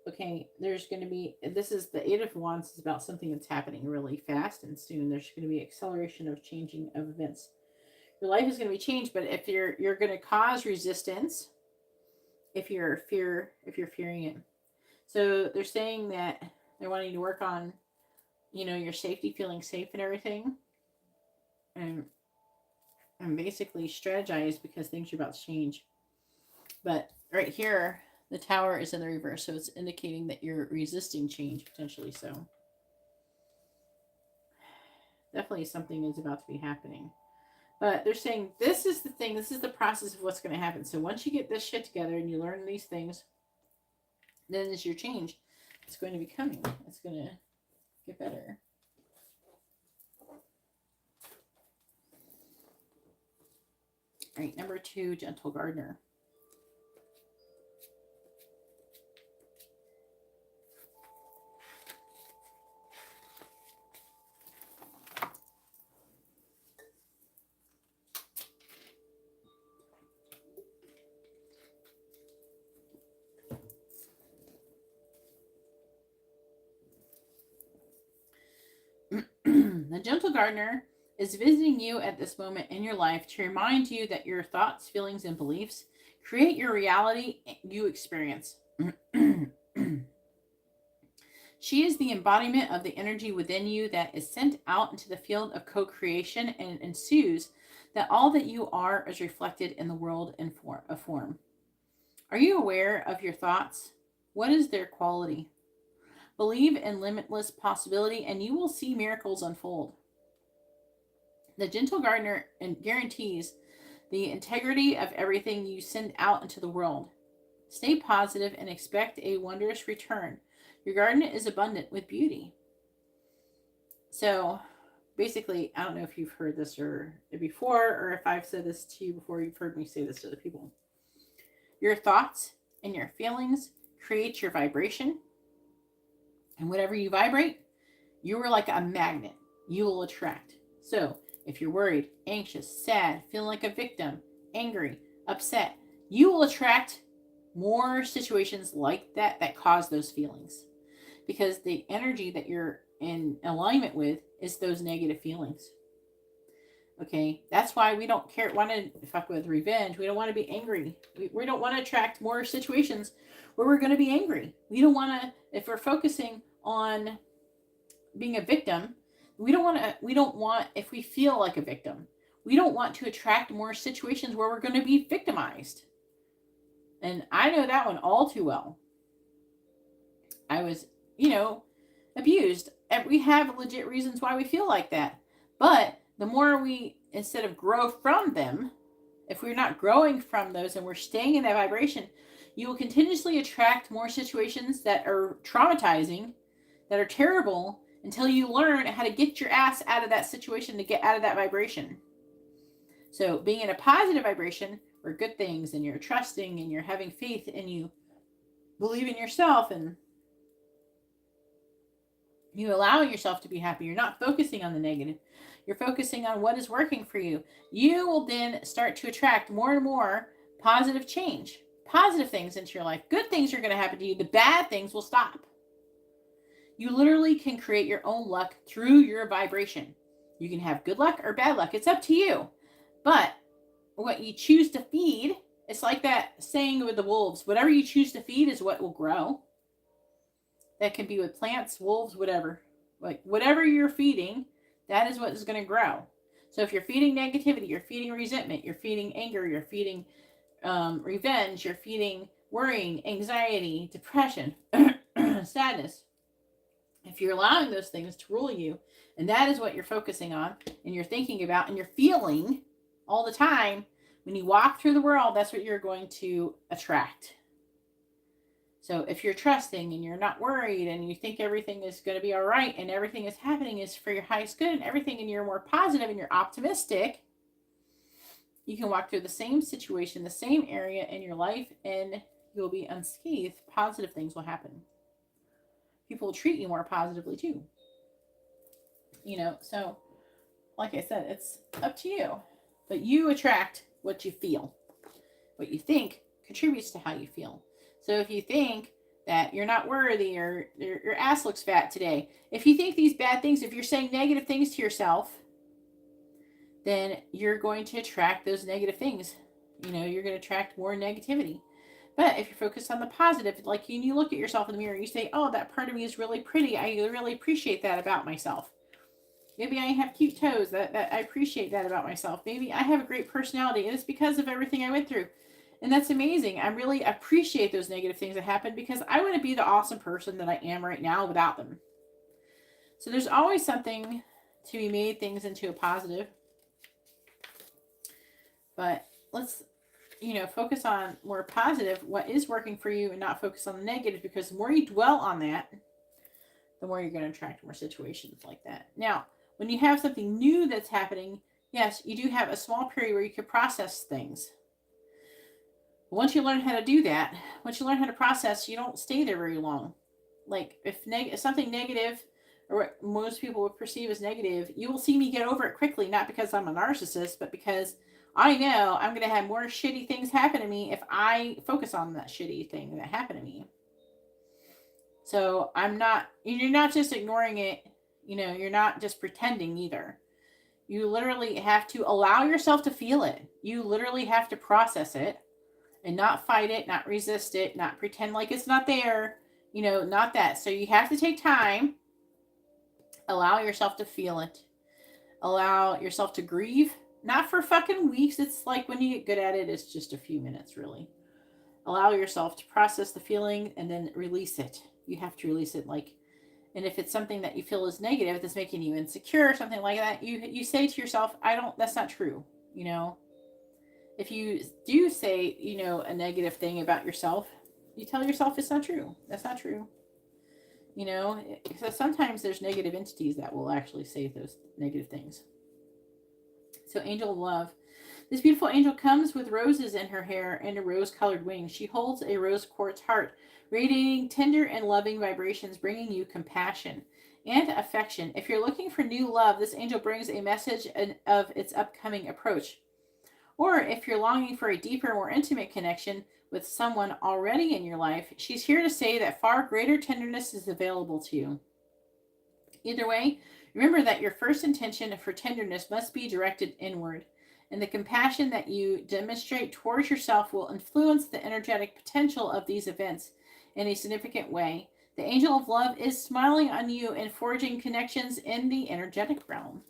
Okay, there's going to be, this is the Eight of Wands is about something that's happening really fast and soon. There's going to be acceleration of changing of events. Your life is going to be changed, but if you're going to cause resistance, if you're fearing it. So they're saying that they're wanting to work on, your safety, feeling safe and everything. And and basically strategize because things are about to change. But right here, the Tower is in the reverse, so it's indicating that you're resisting change potentially. So definitely something is about to be happening. But they're saying this is the thing, this is the process of what's going to happen. So once you get this shit together and you learn these things, then it's your change. It's going to be coming. It's going to get better. All right, number 2, Gentle Gardener. The Gentle Gardener is visiting you at this moment in your life to remind you that your thoughts, feelings, and beliefs create your reality you experience. She is the embodiment of the energy within you that is sent out into the field of co-creation, and ensues that all that you are is reflected in the world in form. Are you aware of your thoughts? What is their quality? Believe in limitless possibility and you will see miracles unfold. The Gentle Gardener guarantees the integrity of everything you send out into the world. Stay positive and expect a wondrous return. Your garden is abundant with beauty. So basically, I don't know if you've heard this or before, or if I've said this to you before, you've heard me say this to other people. Your thoughts and your feelings create your vibration. And whatever you vibrate, you are like a magnet. You will attract. So if you're worried, anxious, sad, feeling like a victim, angry, upset, you will attract more situations like that cause those feelings. Because the energy that you're in alignment with is those negative feelings. Okay, that's why we don't want to fuck with revenge. We don't want to be angry. We don't want to attract more situations where we're going to be angry. We don't want to, if we're focusing on being a victim, we don't want, if we feel like a victim, we don't want to attract more situations where we're going to be victimized. And I know that one all too well. I was, abused. And we have legit reasons why we feel like that. But the more we, instead of grow from them, if we're not growing from those and we're staying in that vibration, you will continuously attract more situations that are traumatizing, that are terrible, until you learn how to get your ass out of that situation, to get out of that vibration. So being in a positive vibration where good things, and you're trusting, and you're having faith, and you believe in yourself, and you allow yourself to be happy. You're not focusing on the negative. You're focusing on what is working for you. You will then start to attract more and more positive change, positive things into your life. Good things are going to happen to you. The bad things will stop. You literally can create your own luck through your vibration. You can have good luck or bad luck. It's up to you. But what you choose to feed, it's like that saying with the wolves. Whatever you choose to feed is what will grow. That can be with plants, wolves, whatever. Like whatever you're feeding, that is what is going to grow. So if you're feeding negativity, you're feeding resentment, you're feeding anger, you're feeding revenge, you're feeding worrying, anxiety, depression, sadness. If you're allowing those things to rule you, and that is what you're focusing on, and you're thinking about, and you're feeling all the time, when you walk through the world, that's what you're going to attract. So if you're trusting and you're not worried and you think everything is going to be all right and everything is happening is for your highest good and everything, and you're more positive and you're optimistic, you can walk through the same situation, the same area in your life, and you'll be unscathed. Positive things will happen. People will treat you more positively too. So like I said, it's up to you. But you attract what you feel. What you think contributes to how you feel. So if you think that you're not worthy, or your ass looks fat today, if you think these bad things, if you're saying negative things to yourself, then you're going to attract those negative things. You're going to attract more negativity. But if you're focused on the positive, like when you look at yourself in the mirror, you say, oh, that part of me is really pretty. I really appreciate that about myself. Maybe I have cute toes. That I appreciate that about myself. Maybe I have a great personality, and it's because of everything I went through. And that's amazing. I really appreciate those negative things that happened because I wouldn't be the awesome person that I am right now without them. So there's always something to be made things into a positive. But let's, focus on more positive, what is working for you, and not focus on the negative, because the more you dwell on that, the more you're going to attract more situations like that. Now, when you have something new that's happening, yes, you do have a small period where you can process things. Once you learn how to do that, once you learn how to process, you don't stay there very long. Like if something negative, or what most people would perceive as negative, you will see me get over it quickly, not because I'm a narcissist, but because I know I'm going to have more shitty things happen to me if I focus on that shitty thing that happened to me. So you're not just ignoring it, you're not just pretending either. You literally have to allow yourself to feel it. You literally have to process it and not fight it, not resist it, not pretend like it's not there, not that. So you have to take time, allow yourself to feel it, allow yourself to grieve, not for fucking weeks. It's like when you get good at it, it's just a few minutes, really. Allow yourself to process the feeling and then release it. You have to release it. And if it's something that you feel is negative, that's making you insecure or something like that, you say to yourself, that's not true. If you do say, a negative thing about yourself, you tell yourself it's not true. That's not true. So sometimes there's negative entities that will actually say those negative things. So angel of love. This beautiful angel comes with roses in her hair and a rose-colored wing. She holds a rose quartz heart, radiating tender and loving vibrations, bringing you compassion and affection. If you're looking for new love, this angel brings a message of its upcoming approach. Or if you're longing for a deeper, more intimate connection with someone already in your life, she's here to say that far greater tenderness is available to you. Either way, remember that your first intention for tenderness must be directed inward, and the compassion that you demonstrate towards yourself will influence the energetic potential of these events in a significant way. The angel of love is smiling on you and forging connections in the energetic realm.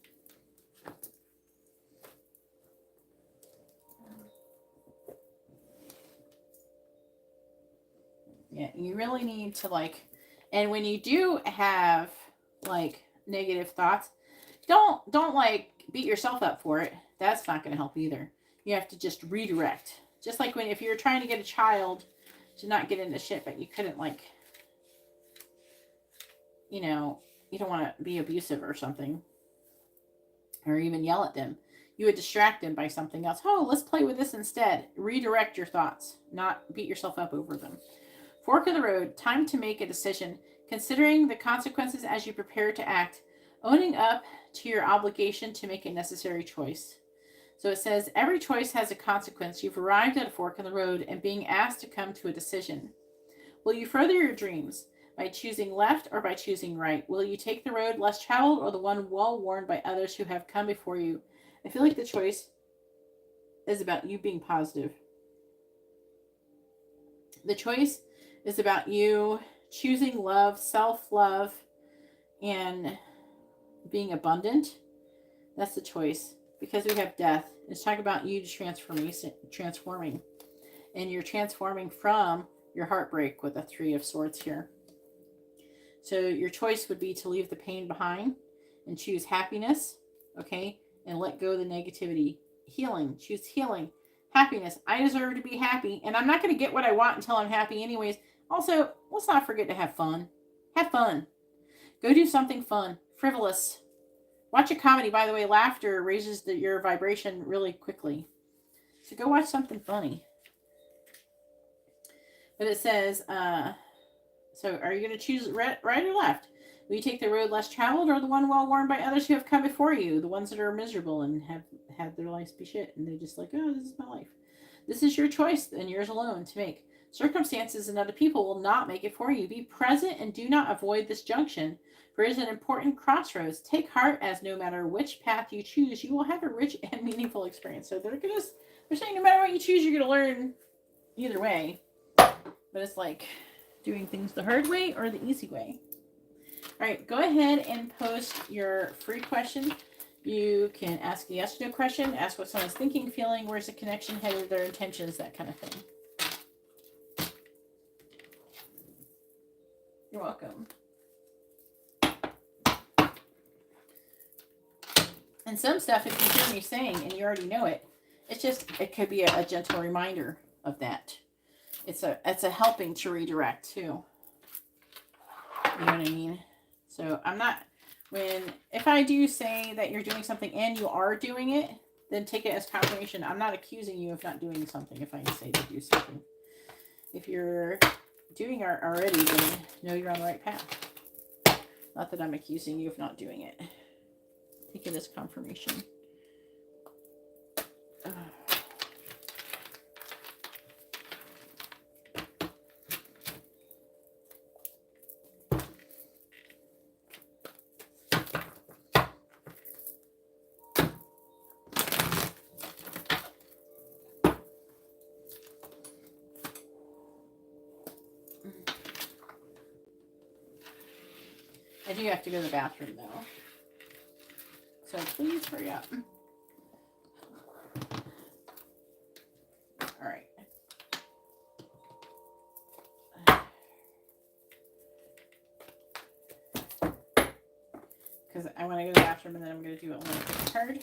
Yeah, you really need to and when you do have negative thoughts, don't beat yourself up for it. That's not going to help either. You have to just redirect. Just like if you're trying to get a child to not get into shit, but you couldn't you don't want to be abusive or something, or even yell at them. You would distract them by something else. Oh, let's play with this instead. Redirect your thoughts, not beat yourself up over them. Fork of the road, time to make a decision, considering the consequences as you prepare to act, owning up to your obligation to make a necessary choice. So it says, every choice has a consequence. You've arrived at a fork in the road and being asked to come to a decision. Will you further your dreams by choosing left or by choosing right? Will you take the road less traveled or the one well-worn by others who have come before you? I feel like the choice is about you being positive. The choice is about you choosing love, self-love, and being abundant. That's the choice. Because we have death. It's talking about you transforming. And you're transforming from your heartbreak with the Three of Swords here. So your choice would be to leave the pain behind and choose happiness, okay? And let go of the negativity. Healing. Choose healing. Happiness. I deserve to be happy, and I'm not going to get what I want until I'm happy anyways. Also, let's not forget to have fun. Have fun. Go do something fun. Frivolous. Watch a comedy. By the way, laughter raises your vibration really quickly. So go watch something funny. But it says, so are you going to choose right or left? Will you take the road less traveled or the one well-worn by others who have come before you? The ones that are miserable and have had their lives be shit. And they just oh, this is my life. This is your choice and yours alone to make. Circumstances and other people will not make it for you. Be present and do not avoid this junction. For it is an important crossroads. Take heart, as no matter which path you choose, you will have a rich and meaningful experience. So they're saying no matter what you choose, you're going to learn either way. But it's like doing things the hard way or the easy way. All right, go ahead and post your free question. You can ask a yes or no question, ask what someone's thinking, feeling, where's the connection headed, their intentions, that kind of thing. You're welcome. And some stuff, if you hear me saying and you already know it, it could be a gentle reminder of that. It's a helping to redirect too. You know what I mean? So if I do say that you're doing something and you are doing it, then take it as confirmation. I'm not accusing you of not doing something if I say to do something. If you're doing it already, then know you're on the right path. Not that I'm accusing you of not doing it. Take it as confirmation. I do have to go to the bathroom though. So please hurry up. All right. Because I want to go to the bathroom and then I'm going to do it on my card.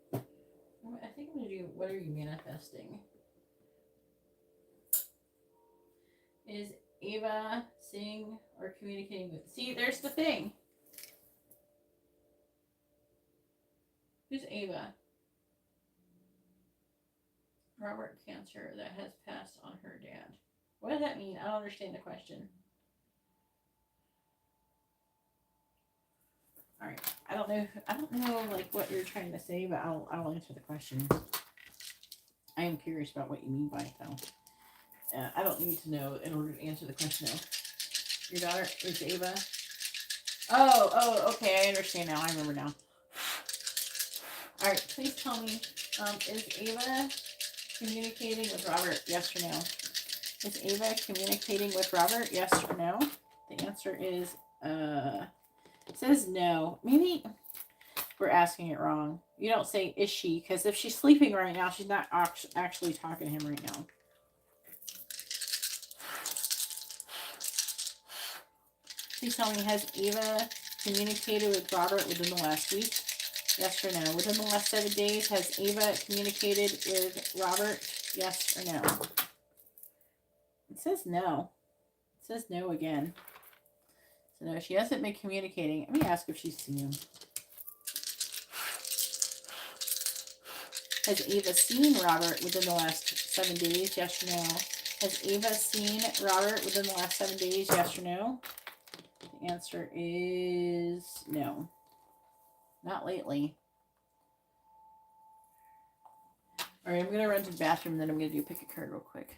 I think I'm going to do, what are you manifesting? Is Ava seeing or communicating with? See, there's the thing. Who's Ava? Robert cancer that has passed on her dad. What does that mean? I don't understand the question. All right. I don't know like what you're trying to say, but I'll answer the question. I am curious about what you mean by it though. I don't need to know in order to answer the question though. Your daughter is Ava. Oh, okay. I understand now. I remember now. All right. Please tell me, is Ava communicating with Robert? Yes or no? Is Ava communicating with Robert? Yes or no? The answer is, it says no. Maybe we're asking it wrong. You don't say, is she? Because if she's sleeping right now, she's not actually talking to him right now. Please tell me, has Ava communicated with Robert within the last week? Yes or no? Within the last 7 days, has Ava communicated with Robert? Yes or no? It says no. It says no again. So no, she hasn't been communicating. Let me ask if she's seen him. Has Ava seen Robert within the last 7 days? Yes or no? Has Ava seen Robert within the last 7 days? Yes or no? The answer is no. Not lately. All right, I'm going to run to the bathroom, and then I'm going to do pick a card real quick.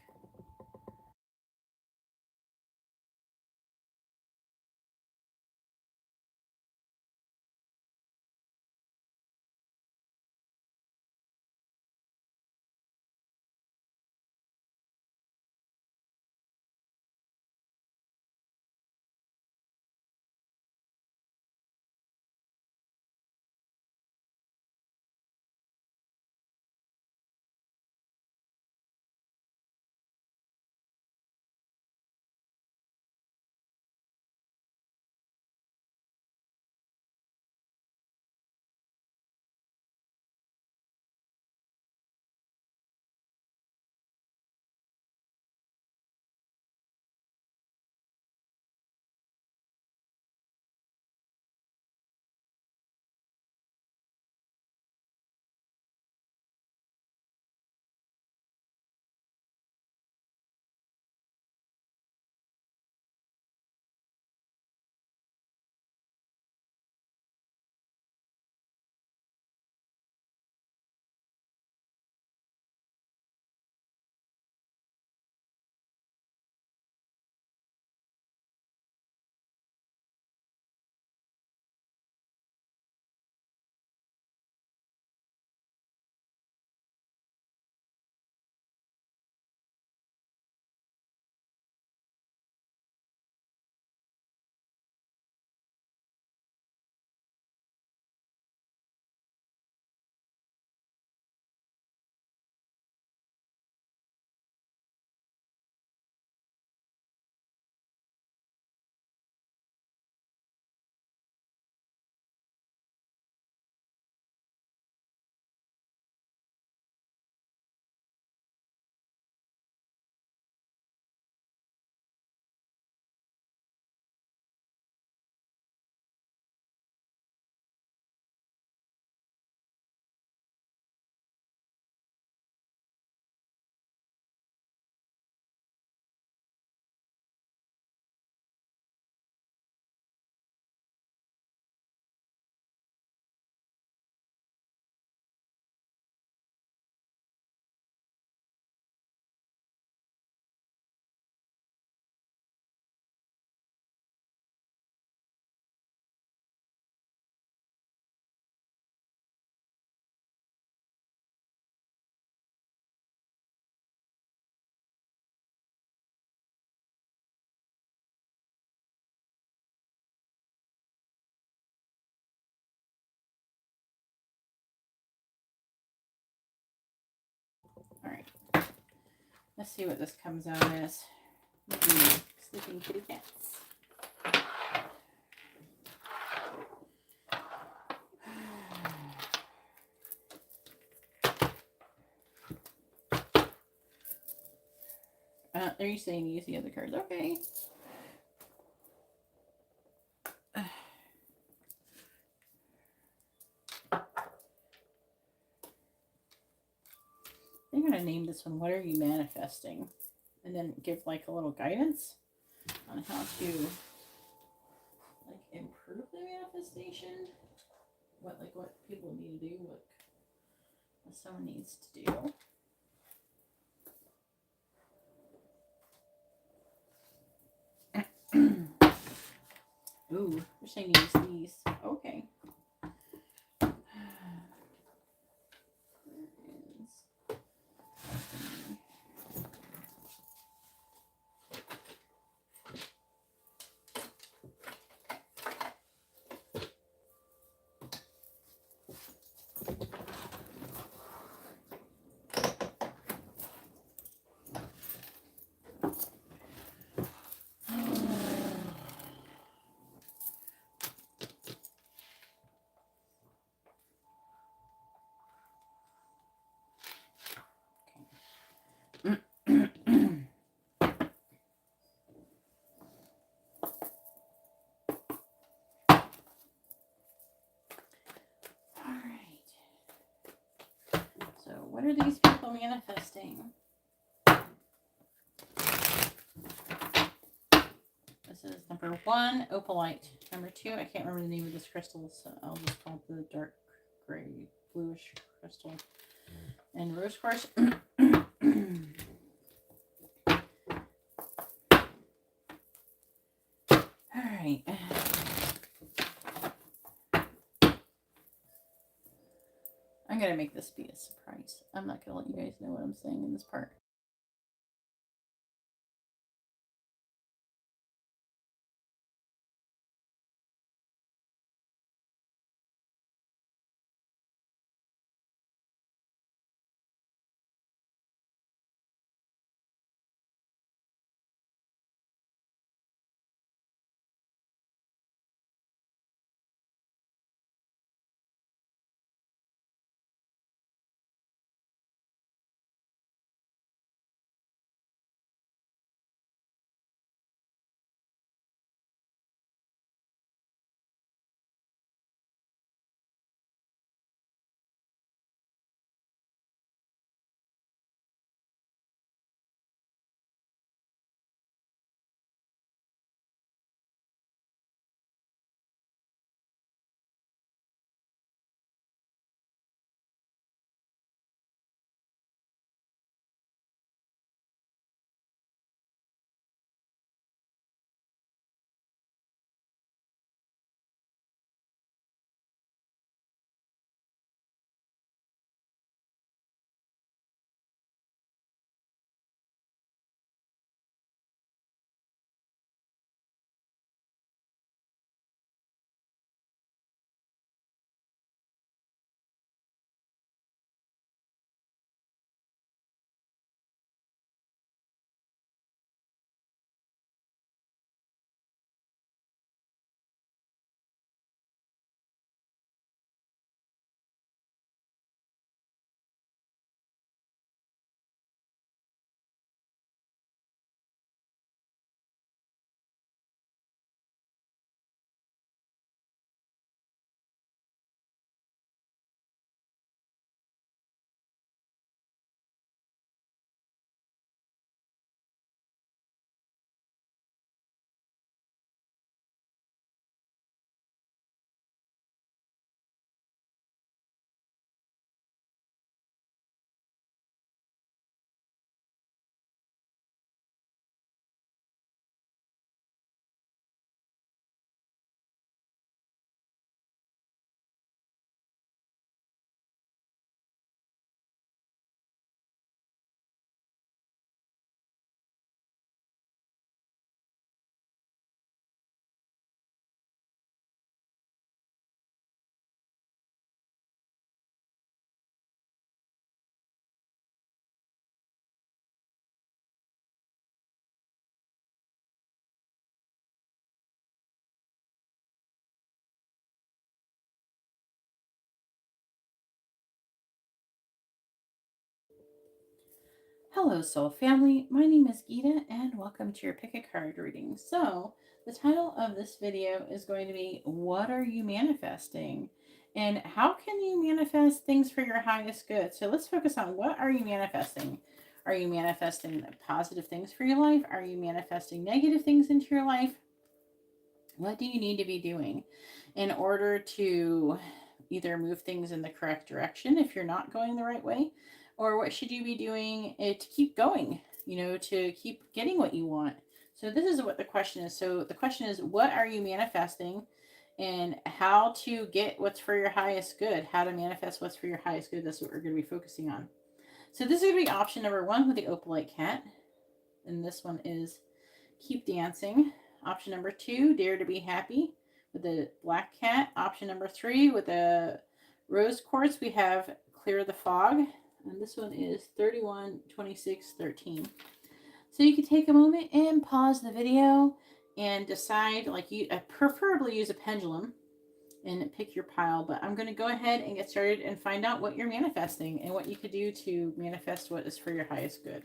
Alright. Let's see what this comes out as. Maybe sleeping kitty cats. Are you saying use the other cards? Okay. I'm going to name this one, What Are You Manifesting? And then give like a little guidance on how to like improve the manifestation. What people need to do, what someone needs to do. Ooh, you're saying to use these. Okay. So, what are these people manifesting? This is number 1, opalite. Number 2, I can't remember the name of this crystal, so I'll just call it the dark gray, bluish crystal. And rose quartz. Alright. I'm going to make this be a surprise. I'm not going to let you guys know what I'm saying in this part. Hello, soul family. My name is Geeta, and welcome to your pick a card reading. So, the title of this video is going to be What Are You Manifesting? And how can you manifest things for your highest good? So, let's focus on what are you manifesting? Are you manifesting positive things for your life? Are you manifesting negative things into your life? What do you need to be doing in order to either move things in the correct direction if you're not going the right way? Or what should you be doing to keep going, to keep getting what you want? So this is what the question is. So the question is, what are you manifesting and how to get what's for your highest good? How to manifest what's for your highest good. That's what we're going to be focusing on. So this is going to be option number 1 with the opalite cat. And this one is keep dancing. Option number 2, dare to be happy with the black cat. Option number 3 with the rose quartz, we have clear the fog. And this one is 31, 26, 13. So you can take a moment and pause the video and decide, preferably use a pendulum and pick your pile. But I'm going to go ahead and get started and find out what you're manifesting and what you could do to manifest what is for your highest good.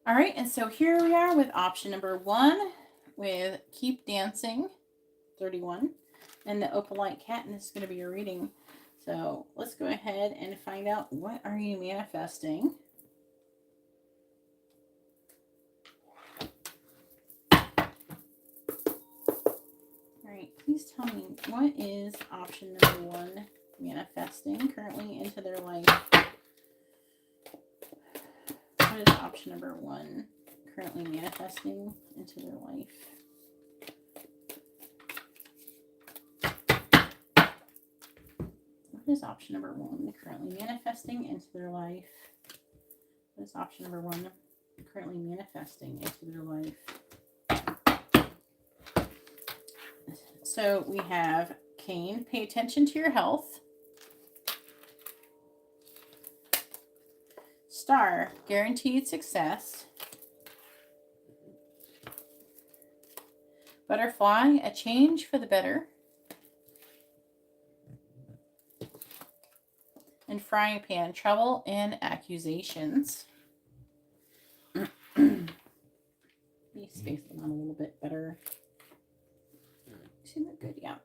All right, and so here we are with option number 1 with Keep Dancing, 31, and the opalite cat, and this is going to be your reading. So let's go ahead and find out, what are you manifesting? All right, please tell me, what is option number 1 manifesting currently into their life? What is option number 1 currently manifesting into their life? What is option number 1 currently manifesting into their life? What is option number 1 currently manifesting into their life? So we have Cain, pay attention to your health. Star, guaranteed success. Butterfly, a change for the better. And frying pan, trouble and accusations. Let me space them out a little bit better. Seem good, yeah.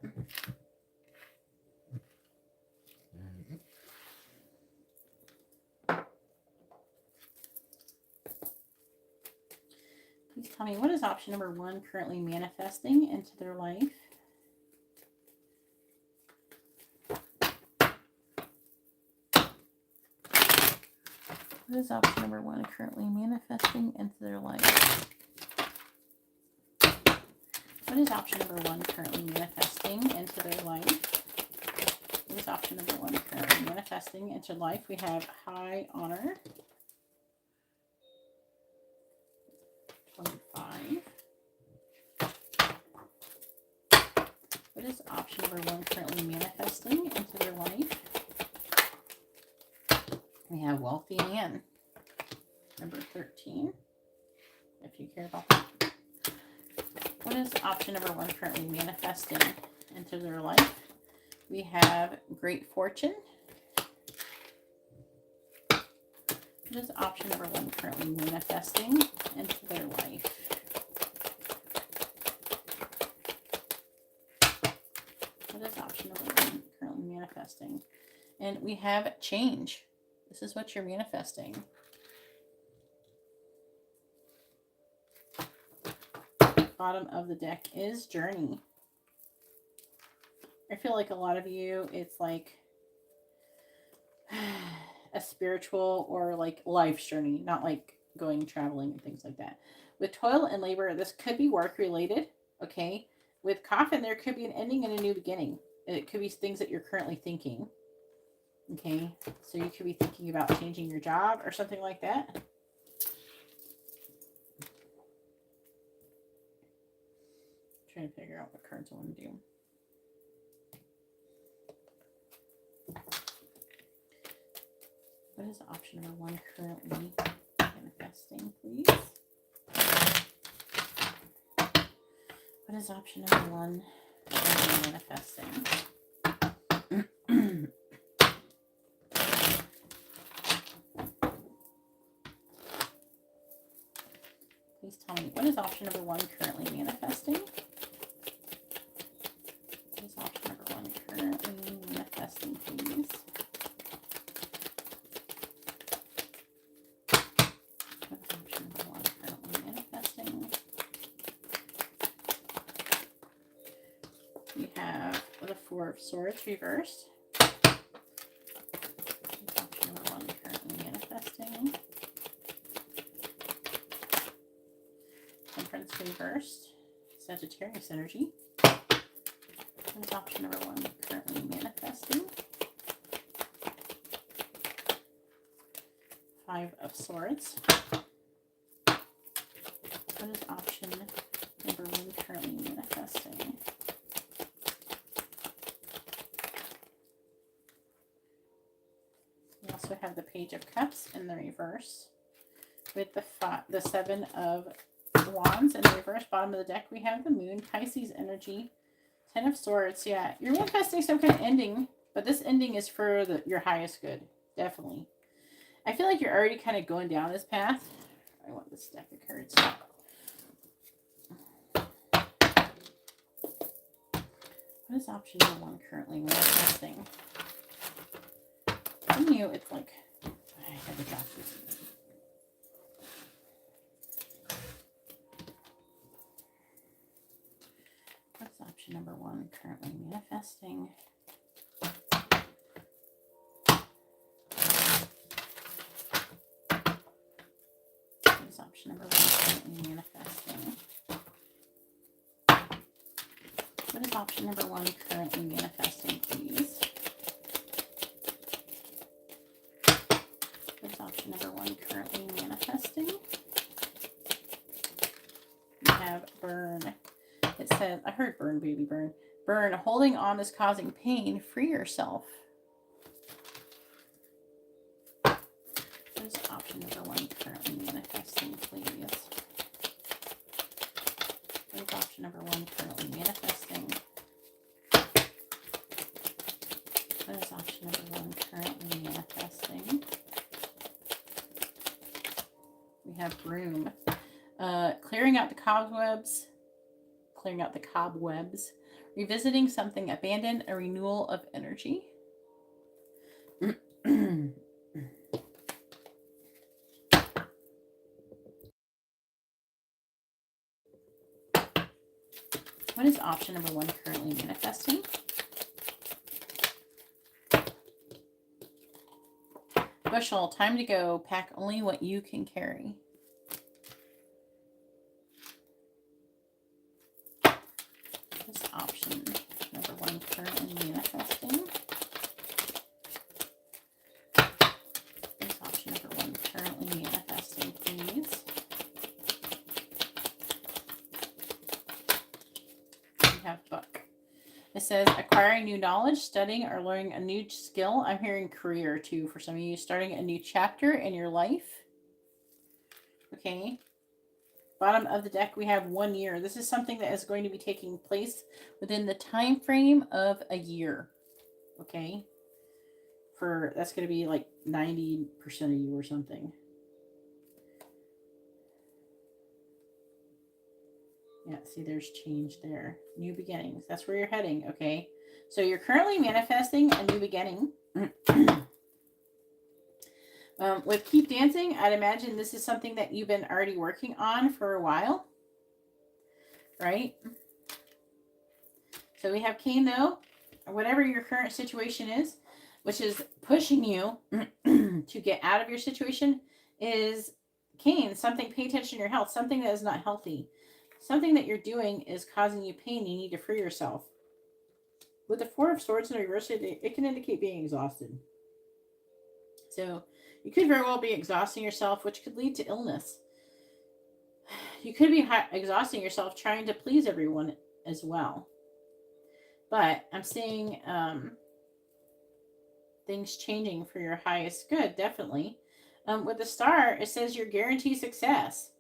Please tell me, what is option number 1 currently manifesting into their life? What is option number 1 currently manifesting into their life? What is option number 1 currently manifesting into their life? What is option number 1 currently manifesting into life? We have high honor. 25. What is option number 1 currently manifesting into their life? We have wealthy man. Number 13. If you care about that. What is option number 1 currently manifesting into their life? We have great fortune. What is option number 1 currently manifesting into their life? What is option number 1 currently manifesting? And we have change. This is what you're manifesting. Bottom of the deck is journey. I feel like a lot of you, it's like a spiritual or like life's journey, not like going traveling and things like that. With toil and labor, this could be work related, okay? With coffin, there could be an ending and a new beginning. It could be things that you're currently thinking, okay? So you could be thinking about changing your job or something like that. Trying to figure out what cards I want to do. What is option number 1 currently manifesting, please? What is option number 1 currently manifesting? Please tell me, what is option number 1 currently manifesting? What is option number 1 currently manifesting, please? What is option number 1 currently manifesting? We have the 4 of Swords reversed. What is option number 1 currently manifesting? Temperance reversed. Sagittarius energy. What is option number 1 currently manifesting? 5 of Swords. What is option number 1 currently manifesting? We also have the Page of Cups in the reverse with the 7 of Wands in the reverse. Bottom of the deck we have the Moon, Pisces energy, 10 of Swords. Yeah, you're manifesting some kind of ending, but this ending is for your highest good. Definitely. I feel like you're already kind of going down this path. I want this deck of cards. What is option number 1 currently manifesting? For you, it's like, I had to drop this. What's option number 1 currently manifesting? What is option number 1 currently manifesting? What is option number 1 currently manifesting, please? What is option number 1 currently manifesting? We have burn. It says, I heard burn, baby, burn. Burn, holding on is causing pain. Free yourself. What is option number 1 currently manifesting, please? What is option number 1 currently manifesting? What is option number 1 currently manifesting? We have broom. Clearing out the cobwebs. Clearing out the cobwebs. Revisiting something abandoned. A renewal of energy. What is option number 1 currently manifesting? Bushel, time to go. Pack only what you can carry. What is option number 1 currently manifesting? What is option number 1 currently manifesting, please? We have book. It says acquiring new knowledge, studying or learning a new skill. I'm hearing career too for some of you. Starting a new chapter in your life. Okay. Bottom of the deck, we have 1 year. This is something that is going to be taking place within the time frame of a year. Okay. That's going to be like 90% of you or something. Yeah, see, there's change there. New beginnings. That's where you're heading, okay? So you're currently manifesting a new beginning. With Keep Dancing, I'd imagine this is something that you've been already working on for a while. Right? So we have Cain, though. Whatever your current situation is, which is pushing you to get out of your situation, is Cain. Something, pay attention to your health. Something that is not healthy. Something that you're doing is causing you pain. You need to free yourself. With the 4 of Swords in reverse, it can indicate being exhausted. So you could very well be exhausting yourself, which could lead to illness. You could be exhausting yourself trying to please everyone as well. But I'm seeing things changing for your highest good, definitely. With the star, it says you're guaranteed success.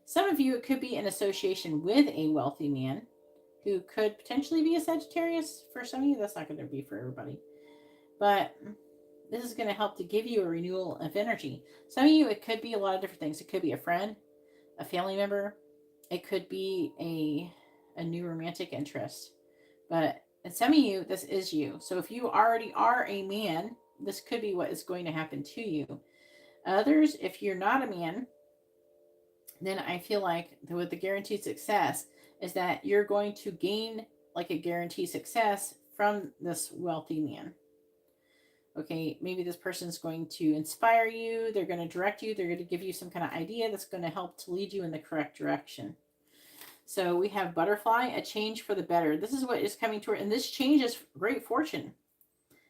Some of you, it could be in association with a wealthy man who could potentially be a Sagittarius. For some of you, that's not going to be for everybody. But this is going to help to give you a renewal of energy. Some of you, it could be a lot of different things. It could be a friend, a family member. It could be a new romantic interest. But in some of you, this is you. So if you already are a man, this could be what is going to happen to you. Others, if you're not a man, then I feel like with the guaranteed success is that you're going to gain like a guaranteed success from this wealthy man. Okay, maybe this person's going to inspire you, they're going to direct you, they're going to give you some kind of idea that's going to help to lead you in the correct direction. So we have butterfly, a change for the better. This is what is coming toward, and this change is great fortune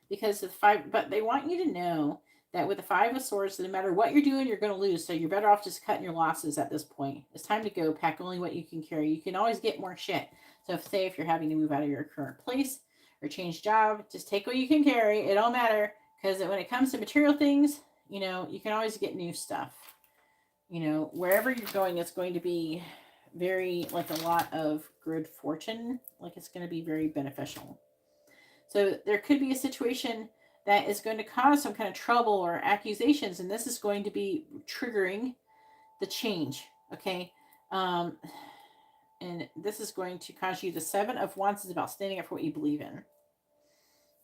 because the five, but they want you to know that with the Five of Swords, no matter what you're doing, you're going to lose. So you're better off just cutting your losses at this point. It's time to go. Pack only what you can carry. You can always get more shit. So if you're having to move out of your current place or change job, just take what you can carry. It don't matter because when it comes to material things, you can always get new stuff. Wherever you're going, it's going to be very, like a lot of good fortune. Like it's going to be very beneficial. So there could be a situation that is going to cause some kind of trouble or accusations, and this is going to be triggering the change. Okay. And this is going to cause you, the Seven of Wands is about standing up for what you believe in.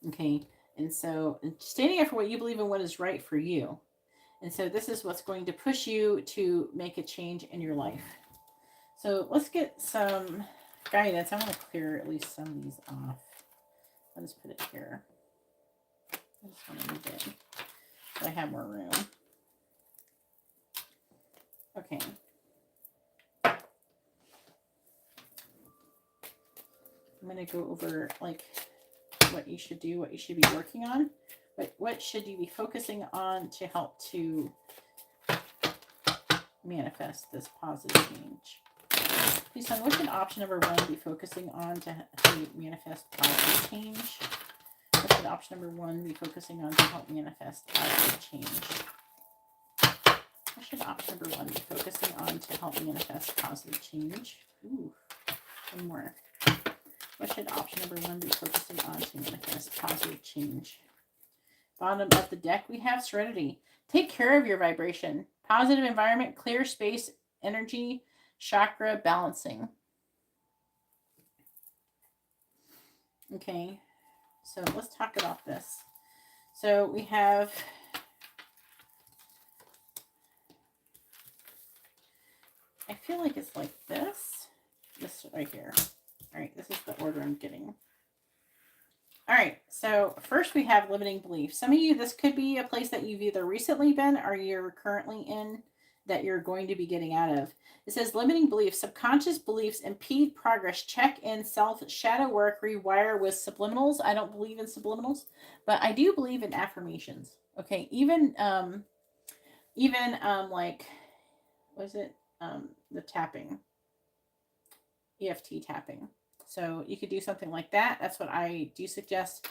Okay. And so standing up for what you believe in, what is right for you. And so this is what's going to push you to make a change in your life. So let's get some guidance. I want to clear at least some of these off. I'll just put it here. I just want to move it so I have more room. Okay. I'm going to go over like what you should do, what you should be working on, but what should you be focusing on to help to manifest this positive change. Please tell me, what should option number 1 be focusing on to manifest positive change? What should option number 1 be focusing on to help manifest positive change? What should option number 1 be focusing on to help manifest positive change? Ooh, one more. What should option number 1 be focusing on to manifest positive change? Bottom of the deck, we have Serenity. Take care of your vibration. Positive environment, clear space, energy, chakra balancing. Okay, so let's talk about this. So we have I feel like it's like this right here. All right, this is the order I'm getting. All right, so first we have limiting beliefs. Some of you, this could be a place that you've either recently been or you're currently in that you're going to be getting out of. It says limiting beliefs, subconscious beliefs impede progress. Check in self, shadow work, rewire with subliminals. I don't believe in subliminals, but I do believe in affirmations. Okay, even like, was it the tapping, EFT tapping. So you could do something like that. That's what I do suggest.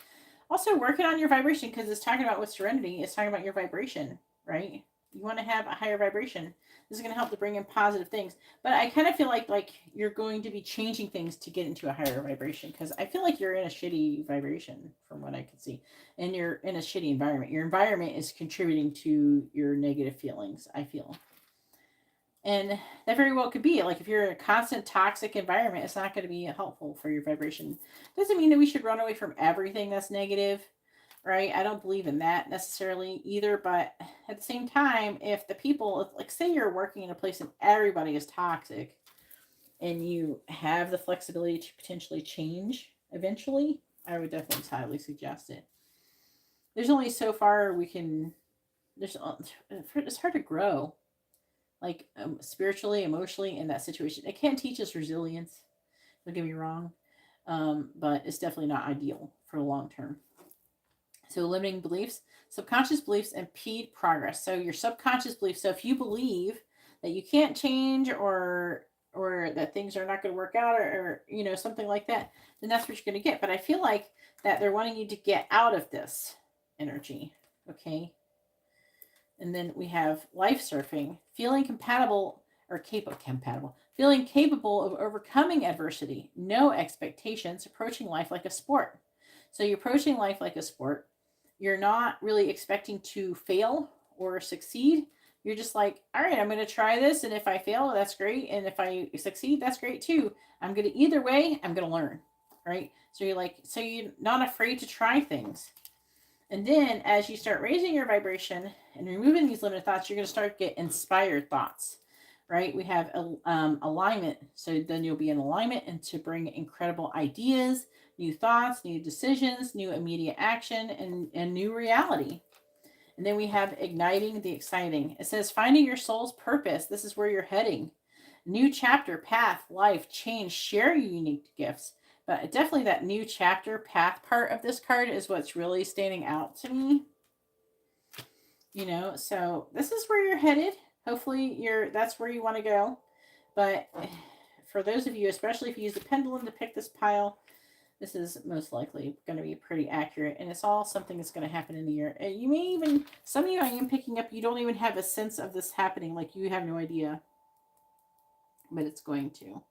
Also working on your vibration, because it's talking about with Serenity, it's talking about your vibration, right? You want to have a higher vibration. This is going to help to bring in positive things. But I kind of feel like you're going to be changing things to get into a higher vibration, because I feel like you're in a shitty vibration from what I can see. And you're in a shitty environment. Your environment is contributing to your negative feelings, I feel. And that very well could be. Like if you're in a constant toxic environment, it's not going to be helpful for your vibration. Doesn't mean that we should run away from everything that's negative, right? I don't believe in that necessarily either. But at the same time, if the people, like say you're working in a place and everybody is toxic and you have the flexibility to potentially change eventually, I would definitely highly suggest it. There's only so far we can, it's hard to grow. Like spiritually, emotionally in that situation. It can teach us resilience. Don't get me wrong. But it's definitely not ideal for the long term. So limiting beliefs, subconscious beliefs impede progress. So your subconscious beliefs. So if you believe that you can't change or that things are not going to work out or something like that, then that's what you're going to get. But I feel like that they're wanting you to get out of this. energy. Okay. And then we have life surfing, feeling compatible or compatible, feeling capable of overcoming adversity, no expectations, approaching life like a sport. So you're approaching life like a sport. You're not really expecting to fail or succeed. You're just like, all right, I'm going to try this. And if I fail, that's great. And if I succeed, that's great too. I'm going to, either way, I'm going to learn. Right. So you're not afraid to try things. And then as you start raising your vibration and removing these limited thoughts, you're going to start to get inspired thoughts, right? We have alignment. So then you'll be in alignment and to bring incredible ideas, new thoughts, new decisions, new immediate action, and new reality. And then we have igniting the exciting. It says finding your soul's purpose. This is where you're heading. New chapter, path, life, change, share your unique gifts. But definitely that new chapter path part of this card is what's really standing out to me. So this is where you're headed. Hopefully that's where you want to go. But for those of you, especially if you use the pendulum to pick this pile, this is most likely going to be pretty accurate. And it's all something that's going to happen in the year. You may even, some of you I am picking up, you don't even have a sense of this happening. Like you have no idea. But it's going to.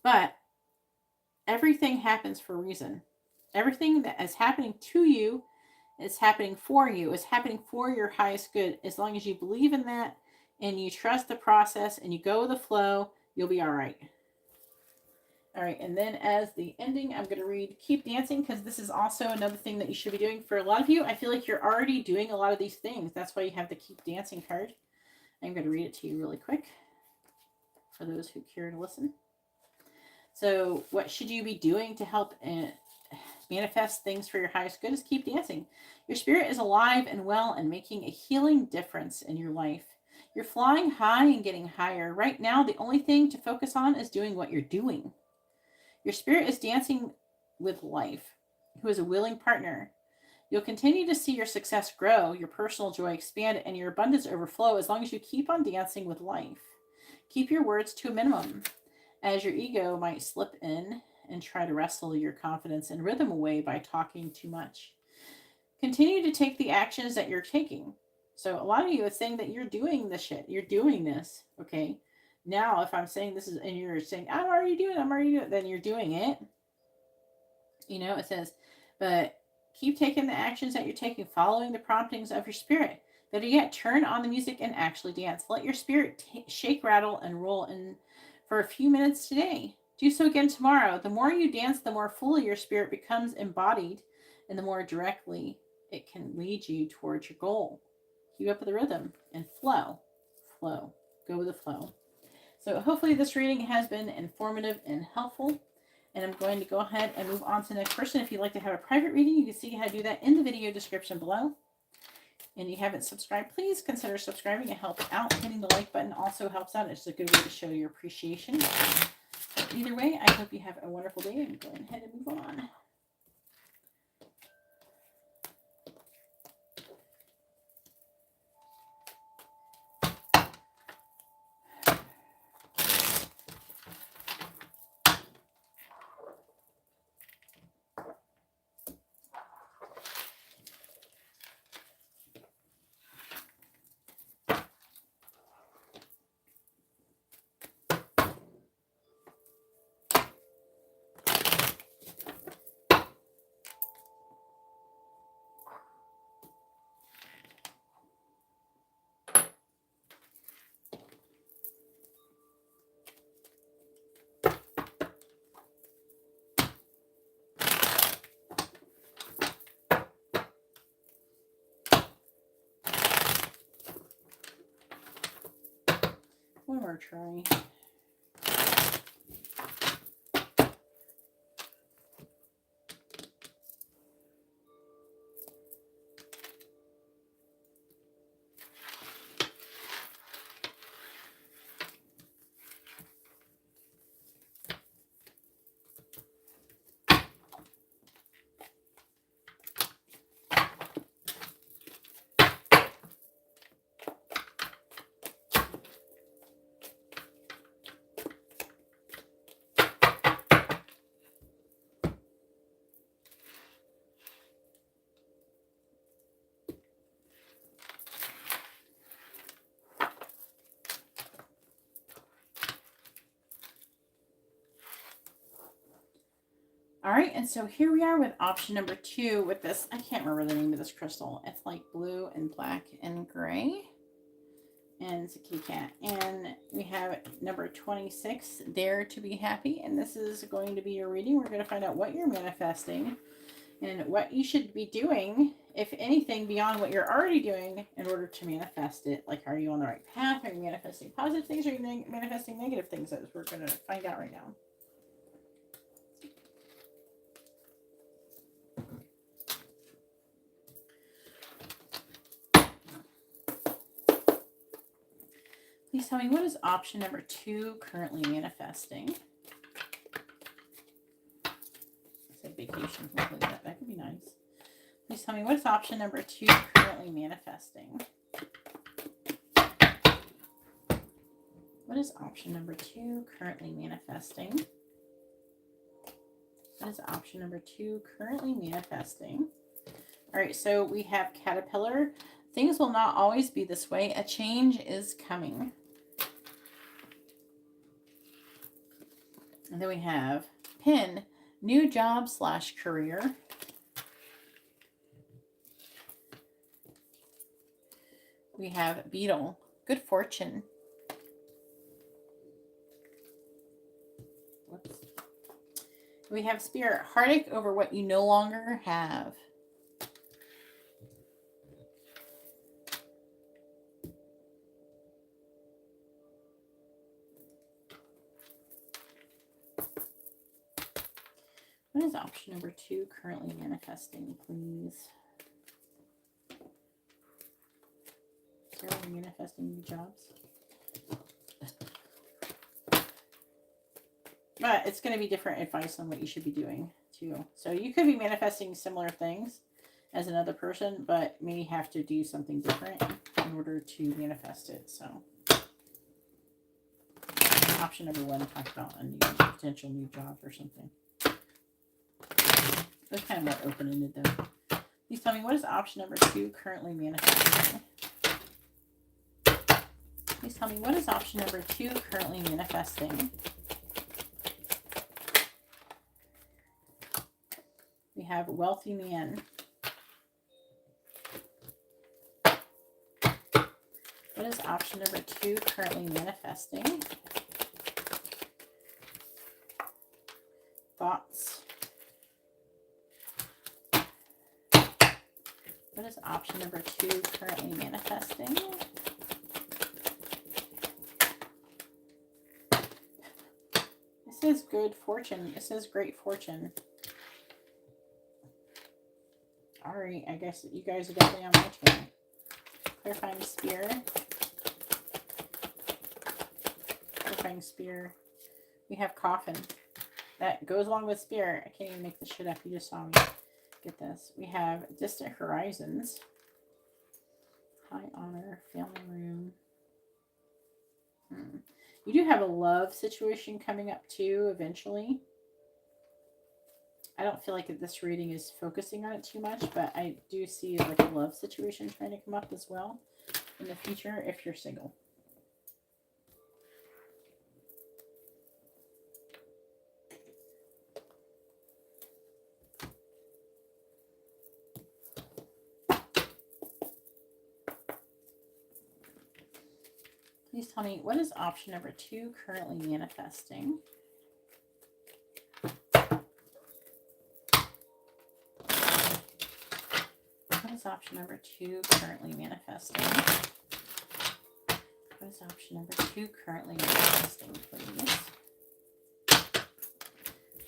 But everything happens for a reason. Everything that is happening to you is happening for you. It's happening for your highest good. As long as you believe in that and you trust the process and you go with the flow, you'll be all right. All right, and then as the ending, I'm going to read Keep Dancing, because this is also another thing that you should be doing. For a lot of you, I feel like you're already doing a lot of these things. That's why you have the Keep Dancing card. I'm going to read it to you really quick for those who care to listen. So what should you be doing to help manifest things for your highest good is keep dancing. Your spirit is alive and well and making a healing difference in your life. You're flying high and getting higher. Right now, the only thing to focus on is doing what you're doing. Your spirit is dancing with life, who is a willing partner. You'll continue to see your success grow, your personal joy expand, and your abundance overflow as long as you keep on dancing with life. Keep your words to a minimum, as your ego might slip in and try to wrestle your confidence and rhythm away by talking too much. Continue to take the actions that you're taking. So a lot of you are saying that you're doing this shit. You're doing this, okay? Now, if I'm saying this is, and you're saying, I'm already doing it, then you're doing it. It says, but keep taking the actions that you're taking, following the promptings of your spirit. Better yet, turn on the music and actually dance. Let your spirit shake, rattle, and roll in for a few minutes today. Do so again tomorrow. The more you dance, the more fully your spirit becomes embodied, and the more directly it can lead you towards your goal. Keep up with the rhythm and flow. Flow. Go with the flow. So hopefully this reading has been informative and helpful. And I'm going to go ahead and move on to the next person. If you'd like to have a private reading, you can see how to do that in the video description below. And you haven't subscribed, please consider subscribing. It helps out. Hitting the like button also helps out. It's a good way to show your appreciation. But either way, I hope you have a wonderful day. I'm going ahead and move on. One more try. All right, and so here we are with option number 2 with this. I can't remember the name of this crystal. It's like blue and black and gray. And it's a kitty cat. And we have number 26, Dare to be Happy. And this is going to be your reading. We're going to find out what you're manifesting and what you should be doing, if anything, beyond what you're already doing in order to manifest it. Like, are you on the right path? Are you manifesting positive things? Or are you manifesting negative things? As we're going to find out right now. Please tell me, what is option number 2 currently manifesting? I said vacation. Hopefully that could be nice. Please tell me, what is option number 2 currently manifesting? What is option number 2 currently manifesting? What is option number 2 currently manifesting? All right, so we have Caterpillar. Things will not always be this way. A change is coming. And then we have Pin, new job / career. We have Beetle, good fortune. Whoops. We have Spirit, heartache over what you no longer have. What is option number 2 currently manifesting, please? Sarah, are you manifesting new jobs? But it's going to be different advice on what you should be doing, too. So you could be manifesting similar things as another person, but may have to do something different in order to manifest it. So option number 1 talks about a new potential new job or something. That's kind of more open-ended, though. Please tell me, what is option number 2 currently manifesting? Please tell me, what is option number 2 currently manifesting? We have wealthy man. What is option number 2 currently manifesting? Thoughts. What is option number 2 currently manifesting? It says good fortune. It says great fortune. Alright, I guess you guys are definitely on my team. Clarifying spear. Clarifying spear. We have coffin. That goes along with spear. I can't even make this shit up. You just saw me. Get this. We have distant horizons. High honor. Family room. You do have a love situation coming up too eventually. I don't feel like this reading is focusing on it too much, but I do see like a love situation trying to come up as well in the future if you're single. Please tell me, what is option number 2 currently manifesting? What is option number 2 currently manifesting? What is option number 2 currently manifesting, please?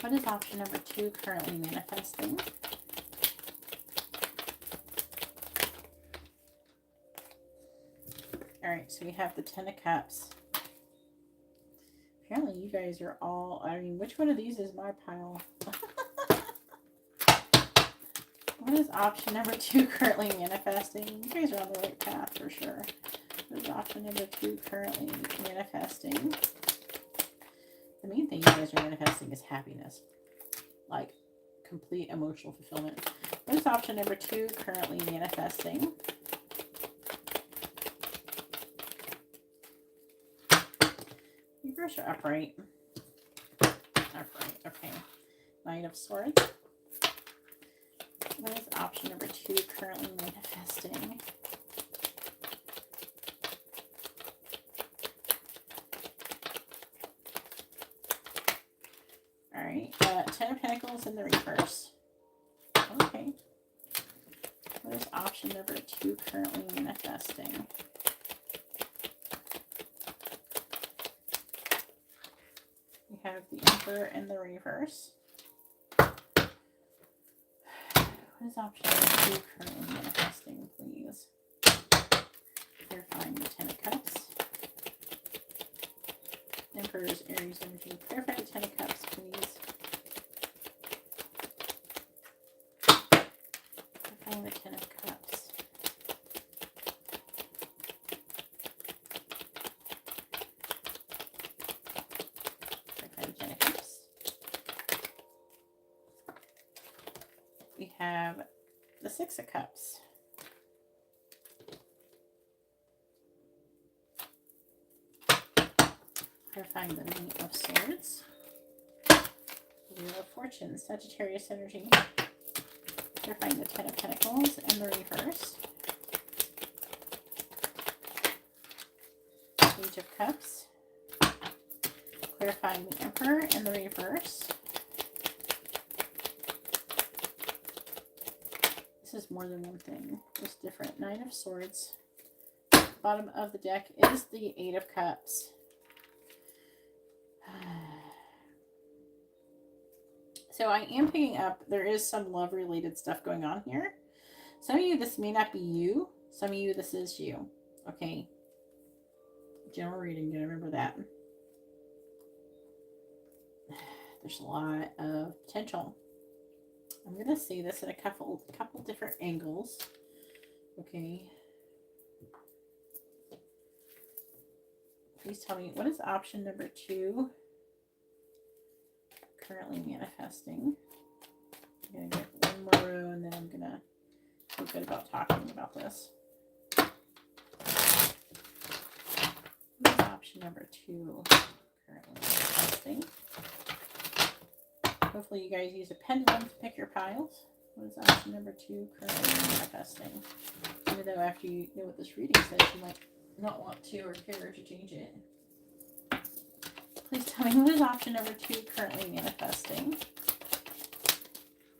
What is option number 2 currently manifesting? Alright, so we have the 10 of Cups. Apparently you guys are all, I mean, which one of these is my pile? What is option number 2 currently manifesting? You guys are on the right path for sure. What is option number 2 currently manifesting? The main thing you guys are manifesting is happiness. Like complete emotional fulfillment. What is option number 2 currently manifesting? You guys are upright. Upright, okay. Knight of Swords. What is option number 2 currently manifesting? All right, 10 of Pentacles in the reverse. Okay. What is option number 2 currently manifesting? We have the Emperor in the reverse. What is option number 2 currently manifesting, please? Clarifying the 10 of Cups. Emperor's Aries energy. Clarify the 10 of Cups, please. Clarifying the 10 of Cups. Clarifying the 10 of Cups. We have the 6 of Cups. Clarifying the Knight of Swords. The Wheel of Fortune, Sagittarius energy. Clarifying the 10 of Pentacles in the reverse. Page of Cups. Clarifying the Emperor in the reverse. This is more than one thing. It's different. Nine of Swords. Bottom of the deck is the 8 of Cups. So I am picking up, there is some love related stuff going on here. Some of you, this may not be you. Some of you, this is you. Okay. General reading, you gotta remember that. There's a lot of potential. I'm gonna say this in a couple different angles. Okay. Please tell me, what is option number 2 currently manifesting? I'm gonna get one more row and then I'm gonna feel good about talking about this. What is option number 2 currently manifesting? Hopefully you guys use a pendulum to pick your piles. What is option number 2 currently manifesting? Even though after you know what this reading says, you might not want to or care to change it. Please tell me, what is option number 2 currently manifesting?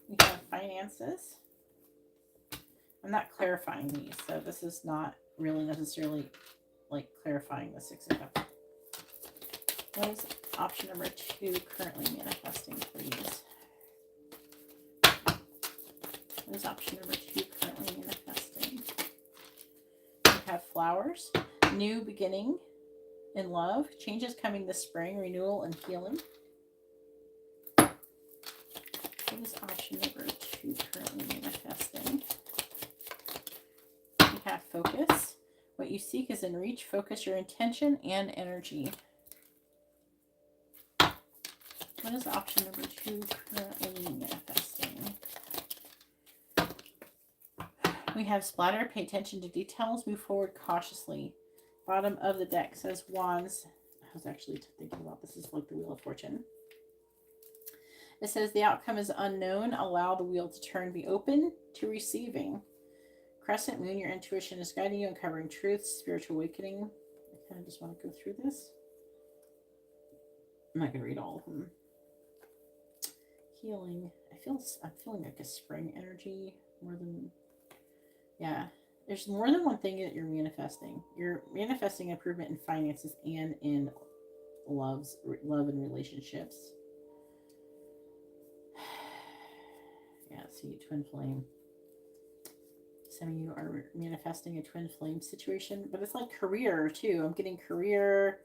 We have finances. I'm not clarifying these, so this is not really necessarily like clarifying the 6 of Cups. What is option number 2 currently manifesting, please? What is option number 2 currently manifesting? We have flowers, new beginning in love, changes coming this spring, renewal and healing. What is option number 2 currently manifesting? We have focus. What you seek is in reach. Focus your intention and energy. What is option number 2 currently manifesting? We have splatter. Pay attention to details. Move forward cautiously. Bottom of the deck says Wands. I was actually thinking about this is like the Wheel of Fortune. It says the outcome is unknown. Allow the wheel to turn. Be open to receiving. Crescent Moon, your intuition is guiding you, uncovering truths, spiritual awakening. I kind of just want to go through this. I'm not going to read all of them. Healing. I'm feeling like a spring energy more than, yeah. There's more than one thing that you're manifesting. You're manifesting improvement in finances and in love and relationships. Yeah, see, twin flame. Some of you are manifesting a twin flame situation, but it's like career too. I'm getting career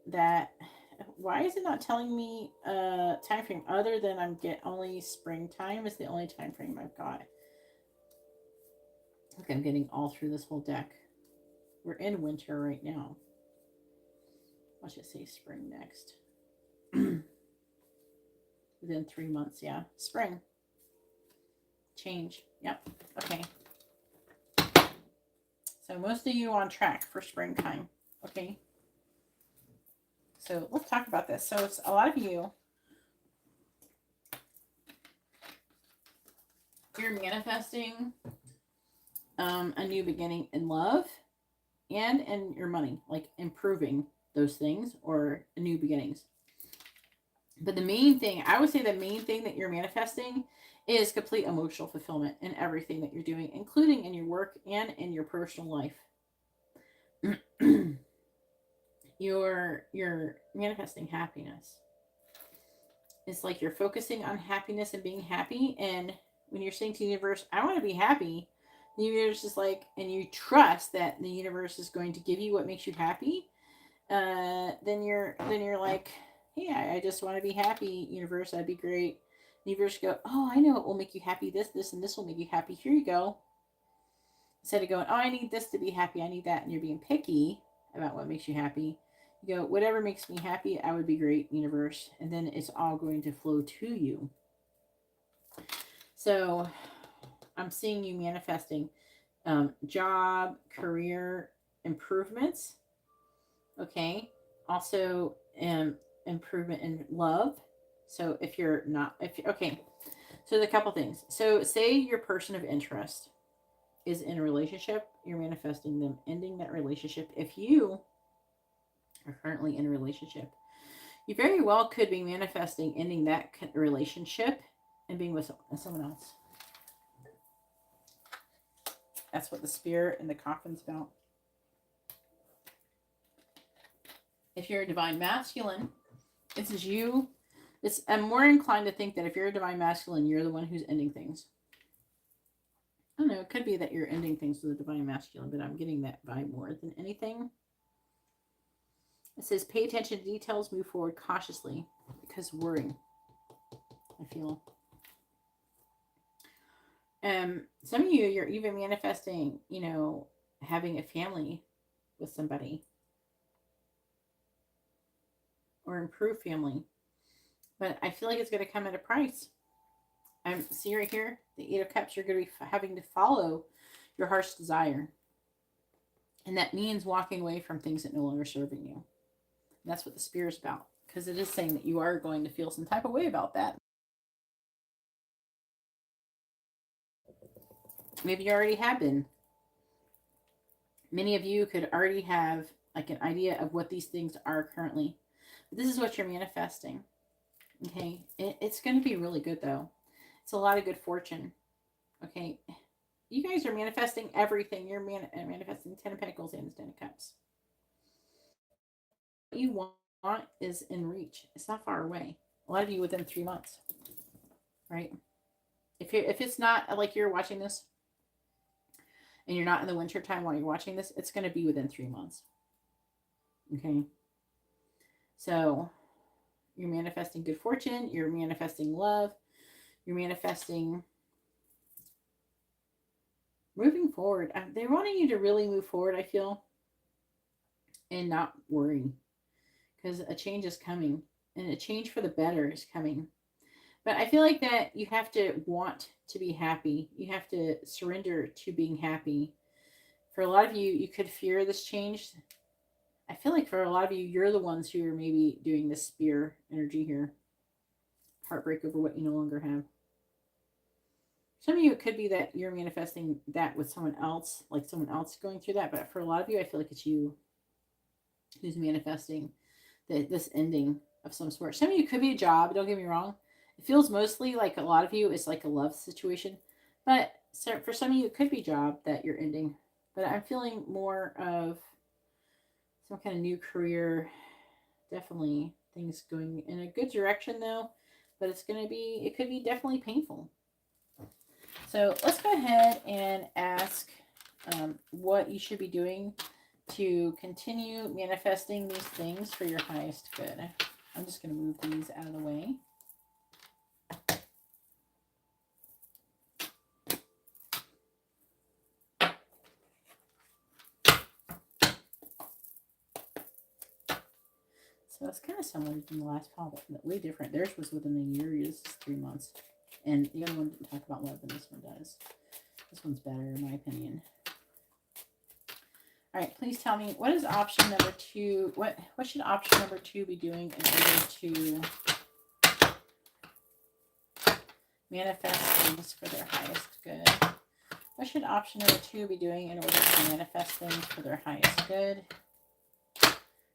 that, why is it not telling me a time frame other than only springtime is the only time frame I've got. Okay, I'm getting all through this whole deck. We're in winter right now. Let's just say spring next. Within 3 months, yeah. Spring. Change. Yep. Okay. So most of you on track for springtime. Okay. So let's talk about this. So it's a lot of you You're manifesting a new beginning in love and in your money, like improving those things or new beginnings. But the main thing, I would say the main thing that you're manifesting is complete emotional fulfillment in everything that you're doing, including in your work and in your personal life. you're manifesting happiness. It's like you're focusing on happiness and being happy. And when you're saying to the universe, I want to be happy, the universe is like, and you trust that the universe is going to give you what makes you happy. Then you're like, hey, I just want to be happy, universe. That'd be great. The universe go, oh, I know it will make you happy. This, and this will make you happy. Here you go. Instead of going, oh, I need this to be happy. I need that. And you're being picky about what makes you happy. You go, whatever makes me happy, I would be great, universe. And then it's all going to flow to you. So I'm seeing you manifesting job, career improvements. Okay. Also, improvement in love. So if you're not, okay. So the couple things. So say your person of interest is in a relationship, you're manifesting them ending that relationship. If you are currently in a relationship, you very well could be manifesting ending that relationship and being with someone else. That's what the spirit and the coffin's about. If you're a divine masculine, this is you. I'm more inclined to think that if you're a divine masculine, you're the one who's ending things. I don't know. It could be that you're ending things with a divine masculine, but I'm getting that vibe more than anything. It says, pay attention to details, move forward cautiously, because worry, I feel. Some of you, you're even manifesting, having a family with somebody or improve family. But I feel like it's going to come at a price. I'm see right here, the Eight of Cups, you're going to be having to follow your heart's desire. And that means walking away from things that no longer serving you. And that's what the Spirit's about. Because it is saying that you are going to feel some type of way about that. Maybe you already have been. Many of you could already have like an idea of what these things are currently. But this is what you're manifesting. Okay. It's going to be really good though. It's a lot of good fortune. Okay. You guys are manifesting everything. You're manifesting 10 of Pentacles and 10 of Cups. What you want is in reach. It's not far away. A lot of you within 3 months. Right? If it's not like you're watching this and you're not in the winter time while you're watching this, it's going to be within 3 months. Okay. So you're manifesting good fortune. You're manifesting love. You're manifesting moving forward. They're wanting you to really move forward, I feel, and not worry, because a change is coming and a change for the better is coming. But I feel like that you have to want to be happy. You have to surrender to being happy. For a lot of you, you could fear this change. I feel like for a lot of you, you're the ones who are maybe doing this spear energy here. Heartbreak over what you no longer have. Some of you, it could be that you're manifesting that with someone else, like someone else going through that. But for a lot of you, I feel like it's you who's manifesting this ending of some sort. Some of you could be a job. Don't get me wrong. It feels mostly like a lot of you is like a love situation. But for some of you, it could be a job that you're ending. But I'm feeling more of some kind of new career. Definitely things going in a good direction though. But it could be definitely painful. So let's go ahead and ask what you should be doing to continue manifesting these things for your highest good. I'm just going to move these out of the way. So it's kind of similar to the last pile, but way different. Theirs was within a year. Yours is 3 months. And the other one didn't talk about love, and this one does. This one's better, in my opinion. All right, please tell me, what is option number 2? What should option number 2 be doing in order to manifest things for their highest good? What should option number 2 be doing in order to manifest things for their highest good?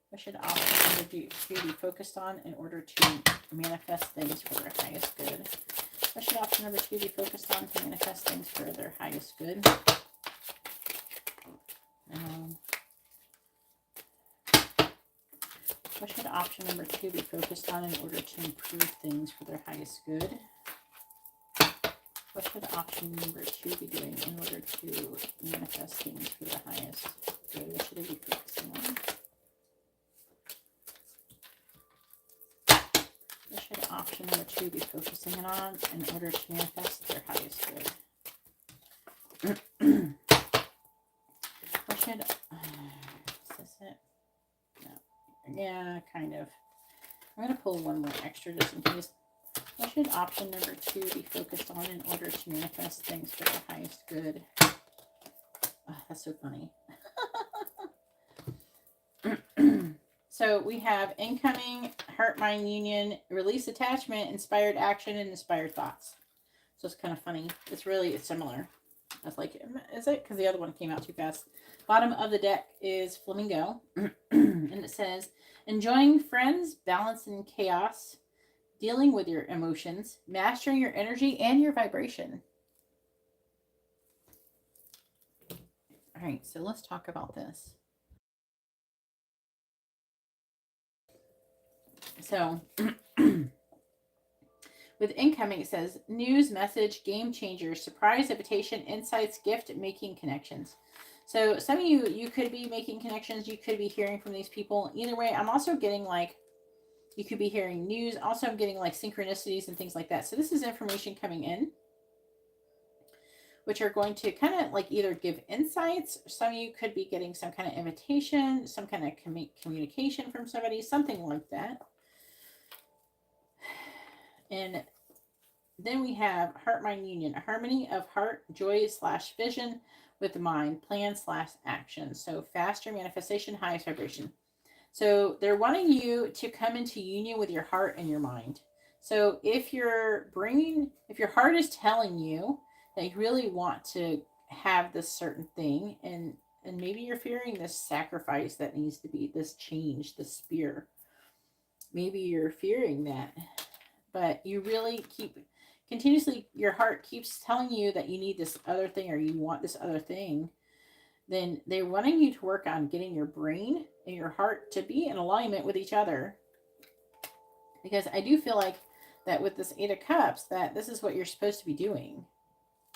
What should option number 2 be focused on in order to manifest things for their highest good? What should option number 2 be focused on to manifest things for their highest good? What should option number 2 be focused on in order to improve things for their highest good? What should option number 2 be doing in order to manifest things for their highest good? What should they be focusing on? What should option number 2 be focusing on in order to manifest their highest good? What should... is this it? No. Yeah, kind of. I'm going to pull one more extra just in case. What should option number 2 be focused on in order to manifest things for their highest good? Oh, that's so funny. So we have incoming, heart, mind, union, release attachment, inspired action, and inspired thoughts. So it's kind of funny. It's similar. I was like, is it? Because the other one came out too fast. Bottom of the deck is flamingo. And it says, enjoying friends, balance in chaos, dealing with your emotions, mastering your energy and your vibration. All right, so let's talk about this. So with incoming, it says news, message, game changer, surprise, invitation, insights, gift, making connections. So some of you could be making connections. You could be hearing from these people. Either way, I'm also getting like, you could be hearing news. Also, I'm getting like synchronicities and things like that. So this is information coming in, which are going to kind of like either give insights. Some of you could be getting some kind of invitation, some kind of communication from somebody, something like that. And then we have heart mind union, a harmony of heart, joy / vision with the mind, plan / action. So faster manifestation, highest vibration. So they're wanting you to come into union with your heart and your mind. So if your heart is telling you that you really want to have this certain thing, and maybe you're fearing this sacrifice that needs to be, this change, this spear. Maybe you're fearing that, but you really continuously, your heart keeps telling you that you need this other thing or you want this other thing. Then they're wanting you to work on getting your brain and your heart to be in alignment with each other. Because I do feel like that with this 8 of Cups, that this is what you're supposed to be doing.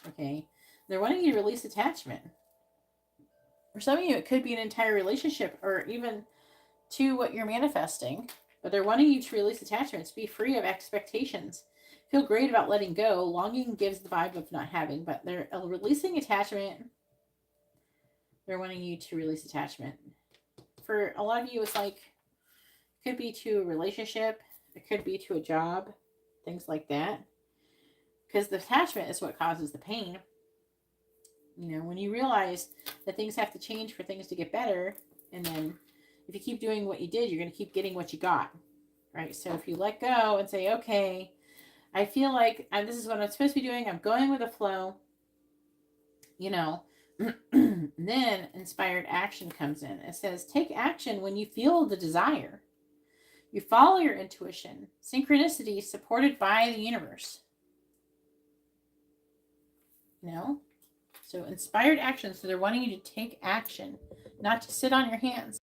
Okay? They're wanting you to release attachment. For some of you, it could be an entire relationship or even to what you're manifesting. But they're wanting you to release attachments, be free of expectations. Feel great about letting go. Longing gives the vibe of not having, but they're releasing attachment. They're wanting you to release attachment. For a lot of you, it's like, it could be to a relationship. It could be to a job. Things like that. Because the attachment is what causes the pain. You know, when you realize that things have to change for things to get better. And then if you keep doing what you did, you're going to keep getting what you got. Right? So if you let go and say, okay, I feel like this is what I'm supposed to be doing. I'm going with the flow. You know, then inspired action comes in. It says, take action when you feel the desire. You follow your intuition. Synchronicity supported by the universe. You know? So inspired action. So they're wanting you to take action, not to sit on your hands.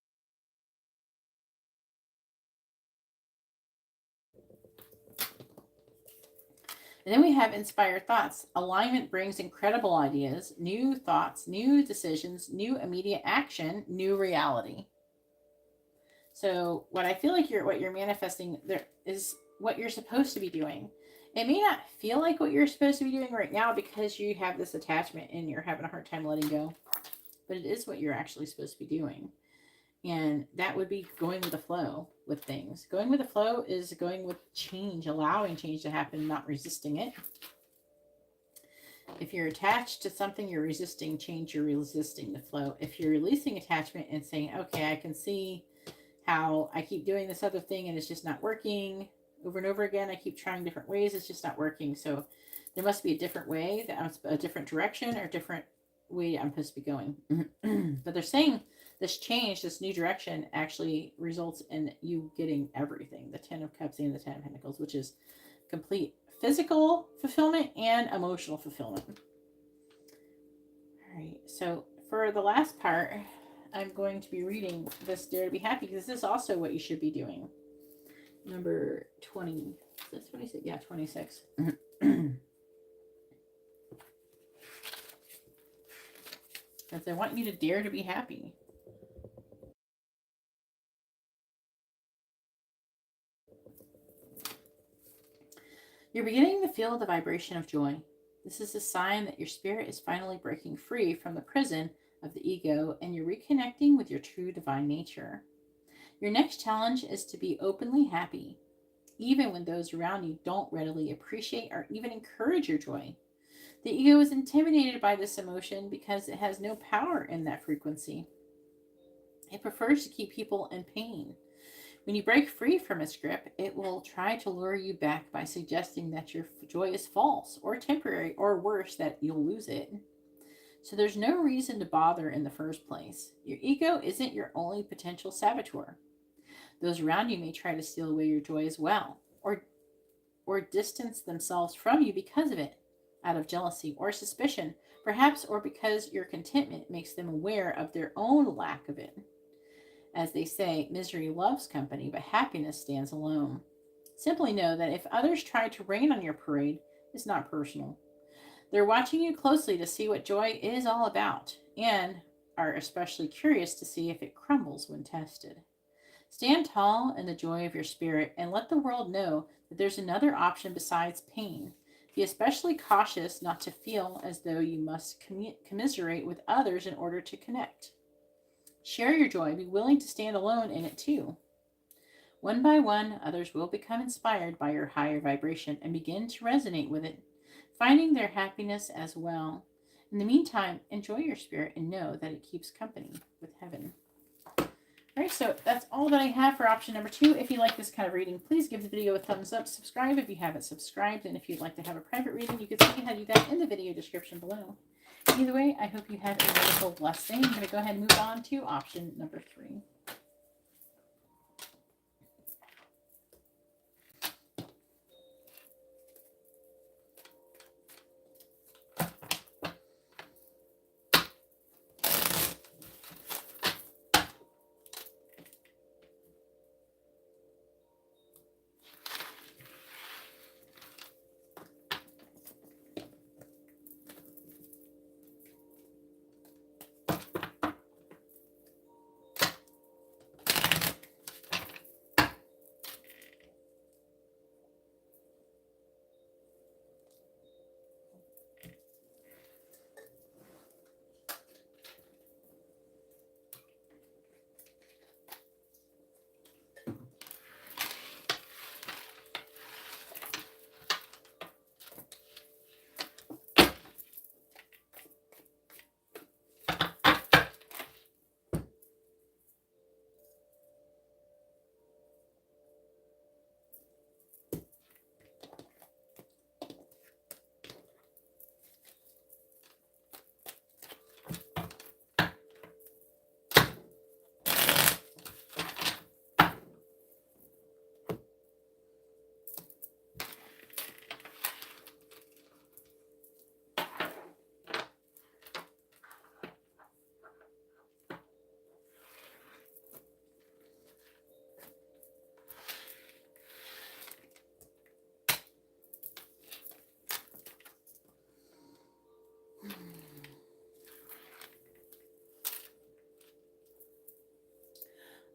And then we have inspired thoughts. Alignment brings incredible ideas, new thoughts, new decisions, new immediate action, new reality. So what I feel like what you're manifesting there is what you're supposed to be doing. It may not feel like what you're supposed to be doing right now because you have this attachment and you're having a hard time letting go. But it is what you're actually supposed to be doing. And that would be going with the flow with things. Going with the flow is going with change, allowing change to happen, not resisting it. If you're attached to something, you're resisting change, you're resisting the flow. If you're releasing attachment and saying, okay, I can see how I keep doing this other thing and it's just not working over and over again. I keep trying different ways. It's just not working. So There must be a different way, a different direction, or a different way I'm supposed to be going. But they're saying this change, this new direction, actually results in you getting everything, the Ten of Cups and the Ten of Pentacles, which is complete physical fulfillment and emotional fulfillment. All right, so for the last part, I'm going to be reading this Dare to Be Happy, because this is also what you should be doing. Number 20. Is this 26? Yeah, 26. Because I want you to dare to be happy. You're beginning to feel the vibration of joy. This is a sign that your spirit is finally breaking free from the prison of the ego, and you're reconnecting with your true divine nature. Your next challenge is to be openly happy, even when those around you don't readily appreciate or even encourage your joy. The ego is intimidated by this emotion because it has no power in that frequency. It prefers to keep people in pain. When you break free from its grip, it will try to lure you back by suggesting that your joy is false or temporary, or worse, that you'll lose it. So there's no reason to bother in the first place. Your ego isn't your only potential saboteur. Those around you may try to steal away your joy as well, or distance themselves from you because of it, out of jealousy or suspicion, perhaps, or because your contentment makes them aware of their own lack of it. As they say, misery loves company, but happiness stands alone. Simply know that if others try to rain on your parade, it's not personal. They're watching you closely to see what joy is all about, and are especially curious to see if it crumbles when tested. Stand tall in the joy of your spirit and let the world know that there's another option besides pain. Be especially cautious not to feel as though you must commiserate with others in order to connect. Share your joy. Be willing to stand alone in it too. One by one, others will become inspired by your higher vibration and begin to resonate with it, finding their happiness as well. In the meantime, enjoy your spirit and know that it keeps company with heaven. All right, so that's all that I have for option number 2. If you like this kind of reading, please give the video a thumbs up. Subscribe if you haven't subscribed. And if you'd like to have a private reading, you can see how to do that in the video description below. Either way, I hope you have a wonderful, blessed day. I'm going to go ahead and move on to option number 3.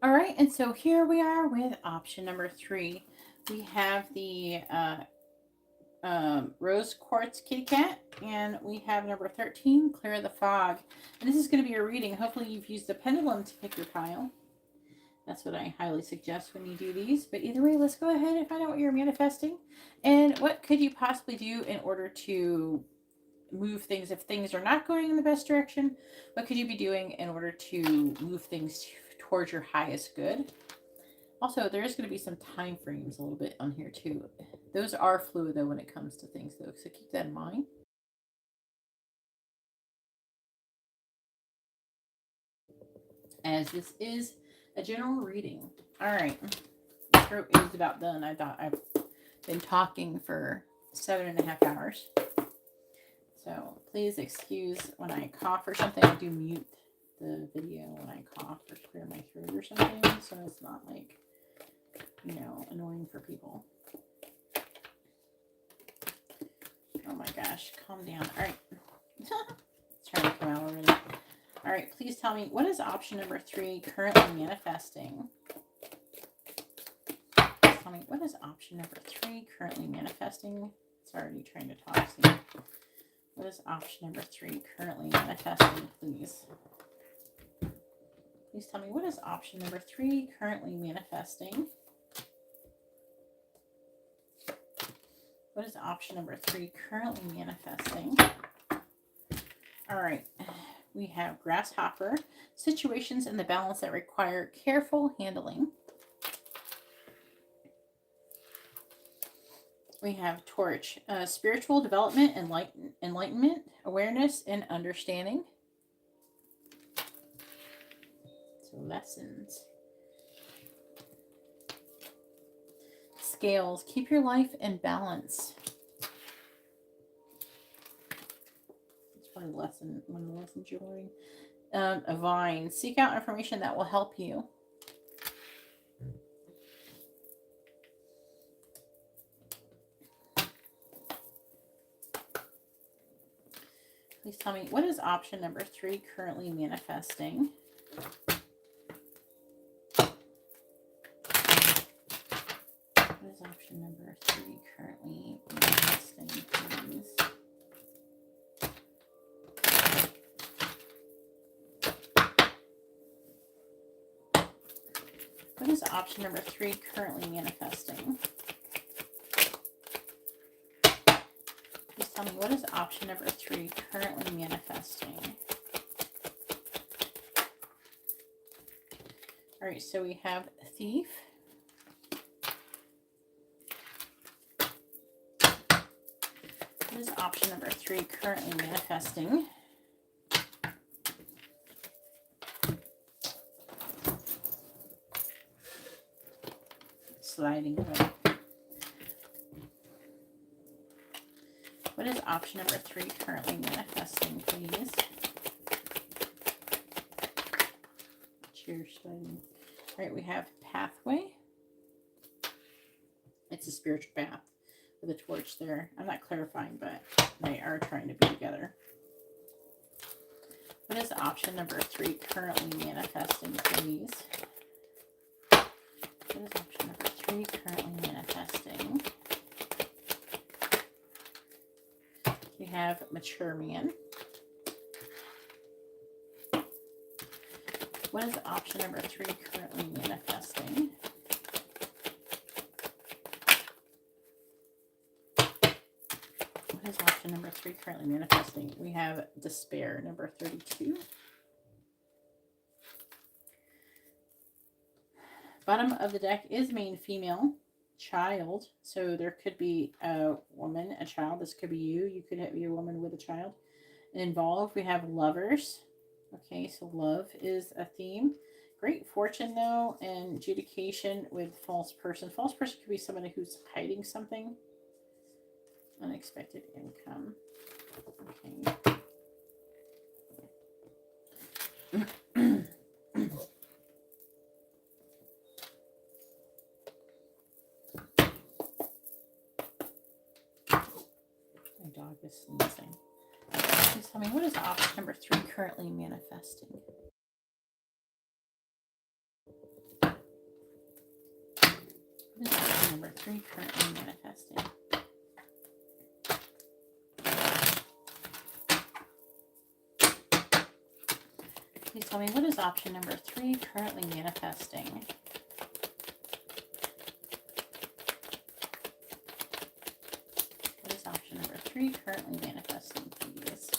All right, and so here we are with option number 3. We have the Rose Quartz Kitty Cat, and we have number 13, Clear the Fog. And this is going to be a reading. Hopefully you've used the pendulum to pick your pile. That's what I highly suggest when you do these. But either way, let's go ahead and find out what you're manifesting. And what could you possibly do in order to move things if things are not going in the best direction? What could you be doing in order to move things towards your highest good? Also, there is going to be some time frames a little bit on here too. Those are fluid, though, when it comes to things, though, so keep that in mind. As this is a general reading. All right. The throat is about done. I thought I've been talking for 7.5 hours. So please excuse when I cough or something. I do mute the video when I cough or clear my throat or something. So it's not like, you know, annoying for people. Oh my gosh. Calm down. All right. It's trying to come out already. All right. Please tell me, what is option number 3 currently manifesting? Tell me, what is option number 3 currently manifesting? It's already trying to talk. See? What is option number 3 currently manifesting, please? Please tell me, what is option number 3 currently manifesting? What is option number 3 currently manifesting? All right. We have grasshopper, situations in the balance that require careful handling. We have torch, spiritual development, enlightenment, awareness, and understanding. So lessons. Scales, keep your life in balance. It's probably one of the lessons you're learning. A vine, seek out information that will help you. Please tell me, what is option number 3 currently manifesting? What is option number 3 currently manifesting, please? What is option number 3 currently manifesting? Please tell me, what is option number 3 currently manifesting? All right, so we have thief. What is option number 3 currently manifesting? Sliding away. What is option number 3 currently manifesting, please? Cheers, sliding. All right, we have pathway. It's a spiritual path with a torch there. I'm not clarifying, but they are trying to be together. What is option number 3 currently manifesting, please? What is option number 3 currently manifesting? We have mature man. What is option number 3 currently manifesting? What is option number 3 currently manifesting? We have despair, number 32. Bottom of the deck is main female, child. So there could be a woman, a child. This could be you. You could be a woman with a child. Involved, we have lovers. Okay, so love is a theme. Great fortune, though, and adjudication with false person. False person could be somebody who's hiding something. Unexpected income. Okay. My dog is sneezing. Please tell me, what is option number 3 currently manifesting? What is option number 3 currently manifesting? Please tell me, what is option number 3 currently manifesting? What is option number 3 currently manifesting, please?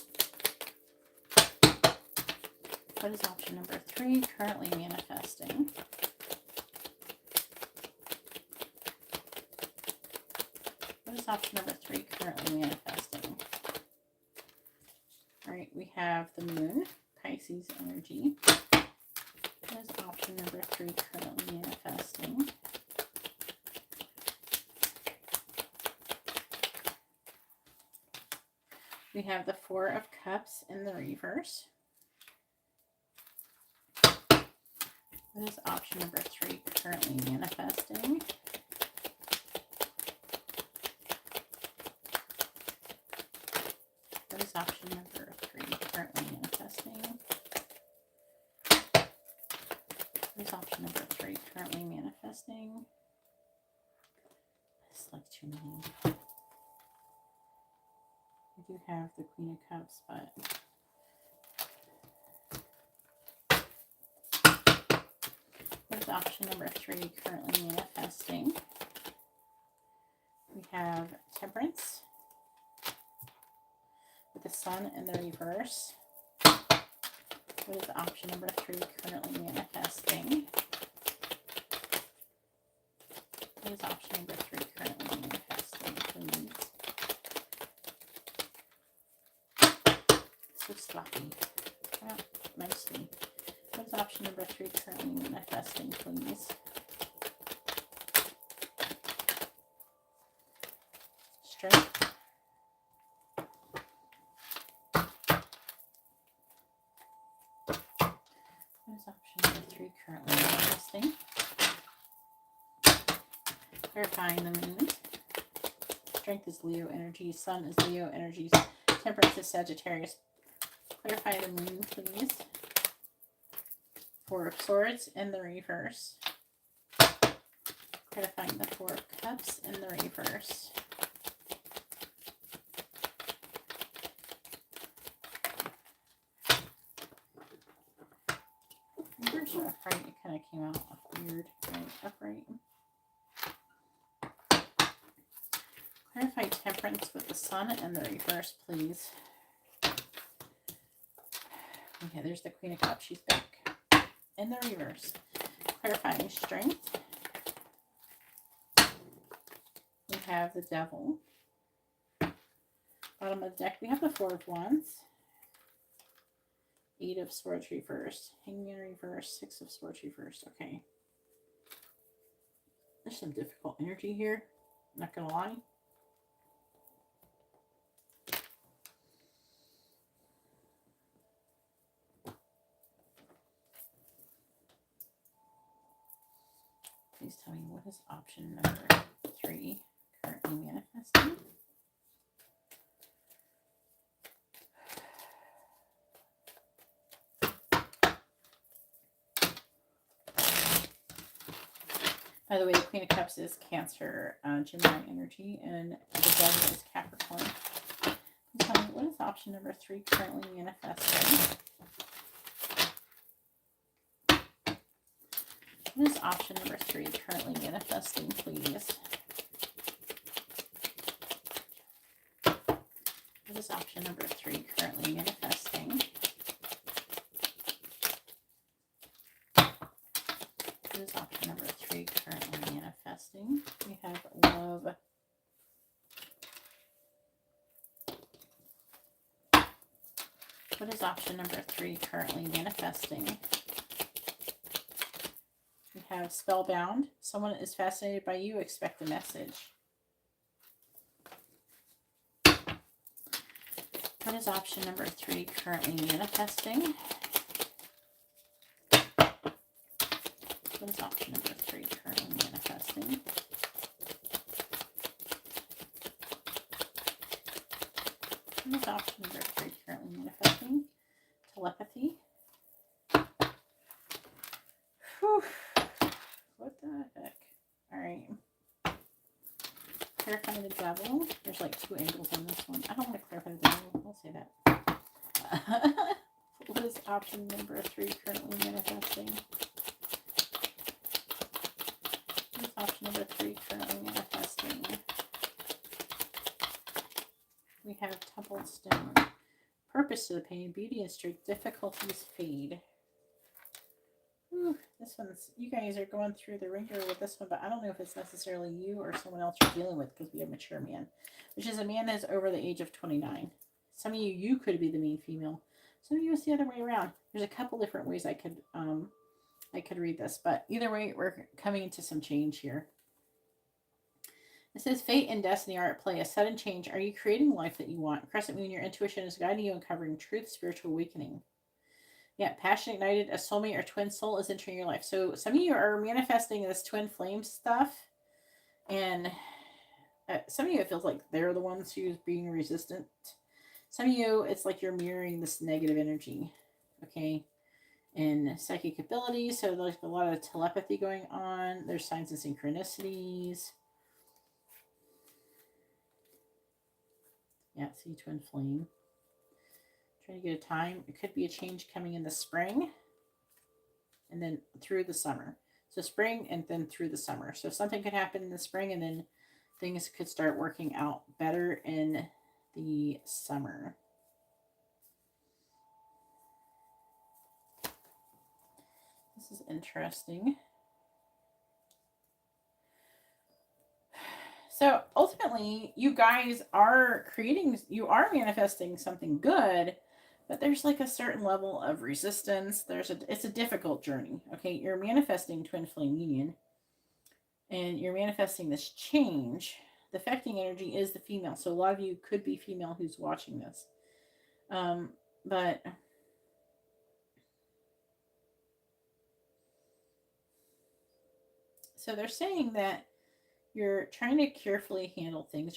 What is option number 3 currently manifesting? option number 3 currently manifesting? All right, we have the moon, Pisces energy. What is option number 3 currently manifesting? We have the 4 of Cups in the reverse. What is option number 3 currently manifesting? What is option number 3 currently manifesting? What is option number 3 currently manifesting? It's like too many. I do have the Queen of Cups, but what is option number 3 currently manifesting? We have Temperance with the Sun in the reverse. What is option number 3 currently manifesting? What is option number 3 currently manifesting, please? So sloppy. Come out nicely. What is option number 3 currently manifesting, please? Strength. What is option number 3 currently manifesting? Clarifying the moon. Strength is Leo energy. Sun is Leo energy. Temperance is Sagittarius. Clarify the moon, please. 4 of Swords in the reverse. Clarifying the 4 of Cups in the reverse. Reverse or upright? It kind of came out weird. Right, upright. Clarify Temperance with the Sun in the reverse, please. Okay, there's the Queen of Cups. She's back in the reverse. Clarifying Strength. We have the Devil. Bottom of the deck, we have the 4 of Wands. 8 of Swords reversed. Hangman reversed. 6 of Swords reversed. Okay. There's some difficult energy here. Not gonna lie. Please tell me, what is option number 3 currently manifesting? By the way, the Queen of Cups is Cancer, Gemini energy, and the Devil is Capricorn. Please tell me, what is option number 3 currently manifesting? What is option number 3 currently manifesting, please? What is option number 3 currently manifesting? What is option number 3 currently manifesting? We have Love. What is option number 3 currently manifesting? We have Spellbound. Someone is fascinated by you. Expect a message. What is option number 3 currently manifesting? What is option number 3 currently manifesting? What is option number 3 currently manifesting? Telepathy. Whew. What the heck? Alright. Clarify the Devil. There's like 2 angles on this one. I don't want to clarify the Devil. I'll say that. What is option number 3 currently manifesting? What is option number 3 currently manifesting? We have Temple Stone. Purpose to the pain, beauty and strength, difficulties fade. Ooh, this one's, you guys are going through the ringer with this one, but I don't know if it's necessarily you or someone else you're dealing with, because we have mature man, which is a man that's over the age of 29. Some of you could be the mean female. Some of you it's the other way around. There's a couple different ways I could read this, but either way, we're coming into some change here. It says fate and destiny are at play. A sudden change. Are you creating the life that you want? Crescent moon, your intuition is guiding you, uncovering truth, spiritual awakening. Yeah, passion ignited, a soulmate or twin soul is entering your life. So some of you are manifesting this twin flame stuff, and some of you it feels like they're the ones who's being resistant. Some of you, it's like you're mirroring this negative energy, okay? And psychic abilities, so there's a lot of telepathy going on. There's signs of synchronicities. Yeah, see, twin flame. Trying to get a time. It could be a change coming in the spring and then through the summer. So spring and then through the summer. So something could happen in the spring and then things could start working out better in the summer. This is interesting. So ultimately, you guys are manifesting something good, but there's like a certain level of resistance. It's a difficult journey. Okay, you're manifesting twin flame union, and you're manifesting this change. The affecting energy is the female, so a lot of you could be female who's watching this. But so they're saying that you're trying to carefully handle things.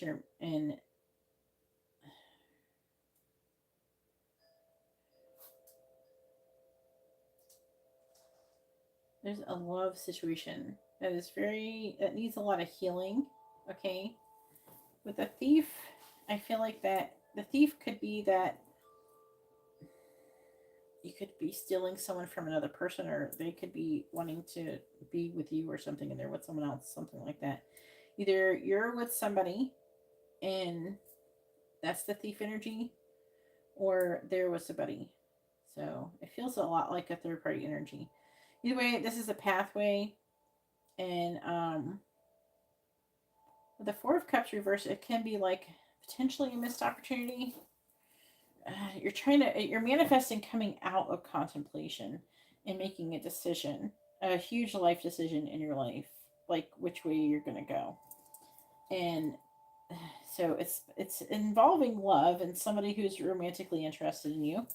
There's a love situation that needs a lot of healing. Okay. With the thief, I feel like that the thief could be that you could be stealing someone from another person, or they could be wanting to be with you or something and they're with someone else, something like that. Either you're with somebody and that's the thief energy, or they're with somebody. So it feels a lot like a third party energy. Either way, this is a pathway, and with the Four of Cups reversed, it can be like potentially a missed opportunity. You're manifesting coming out of contemplation and making a decision, a huge life decision in your life, like which way you're going to go. And so it's involving love and somebody who's romantically interested in you,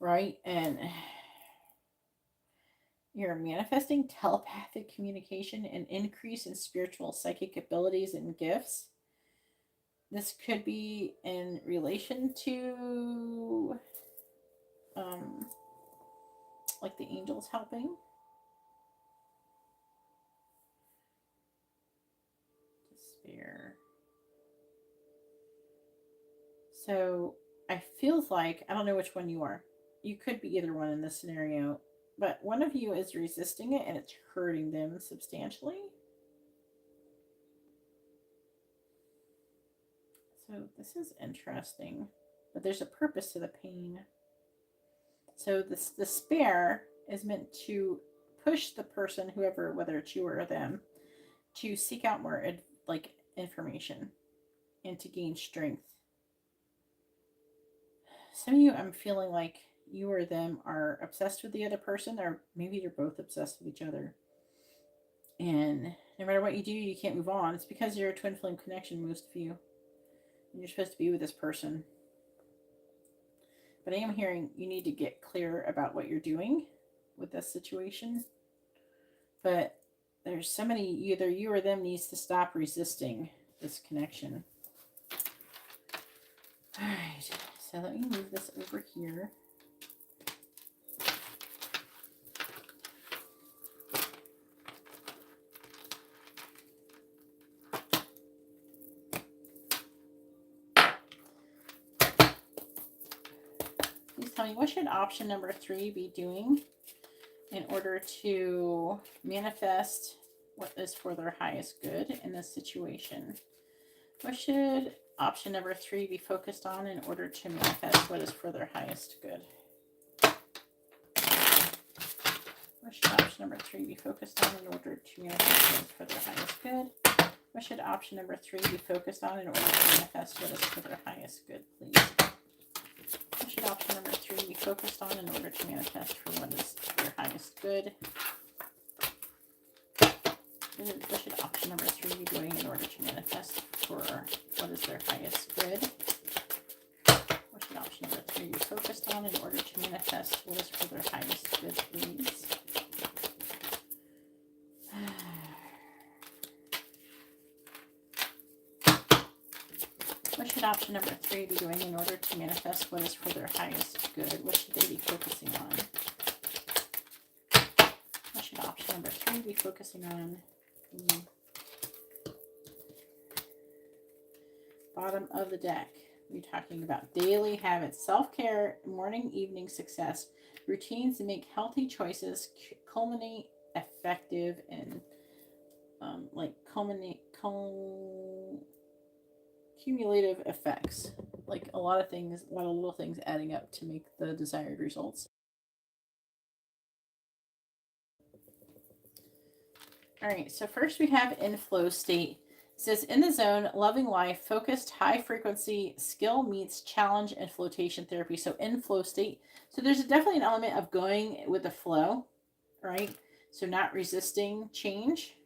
right? And you're manifesting telepathic communication and increase in spiritual psychic abilities and gifts. This could be in relation to like the angels helping. Despair. So I feels like, I don't know which one you are. You could be either one in this scenario, but one of you is resisting it and it's hurting them substantially. So this is interesting, but there's a purpose to the pain. So this despair is meant to push the person, whoever, whether it's you or them, to seek out more like information and to gain strength. Some of you, I'm feeling like you or them are obsessed with the other person, or maybe you're both obsessed with each other. And no matter what you do, you can't move on. It's because you're a twin flame connection, most of you. And you're supposed to be with this person. But I am hearing you need to get clear about what you're doing with this situation. But there's somebody, either you or them, needs to stop resisting this connection. All right. So let me move this over here. Please tell me, what should option number 3 be doing in order to manifest what is for their highest good in this situation? What should option number 3 be focused on in order to manifest what is for their highest good? What should option number 3 be focused on in order to manifest what is for their highest good? What should option number 3 be focused on in order to manifest what is for their highest good, please? What should option number 3 be focused on in order to manifest for what is for their highest good? What should option number 3 be doing in order to manifest for what is their highest good? What should option number 3 be focused on in order to manifest what is for their highest good, please? What should option number 3 be doing in order to manifest what is for their highest good? What should they be focusing on? What should option number 3 be focusing on? Bottom of the deck. We're talking about daily habits, self-care, morning, evening success, routines that make healthy choices, culminate effective, and cumulative effects. Like a lot of things, a lot of little things adding up to make the desired results. All right, so first we have in flow state. It says in the zone, loving life, focused, high frequency, skill meets challenge and flotation therapy. So in flow state. So there's definitely an element of going with the flow, right? So not resisting change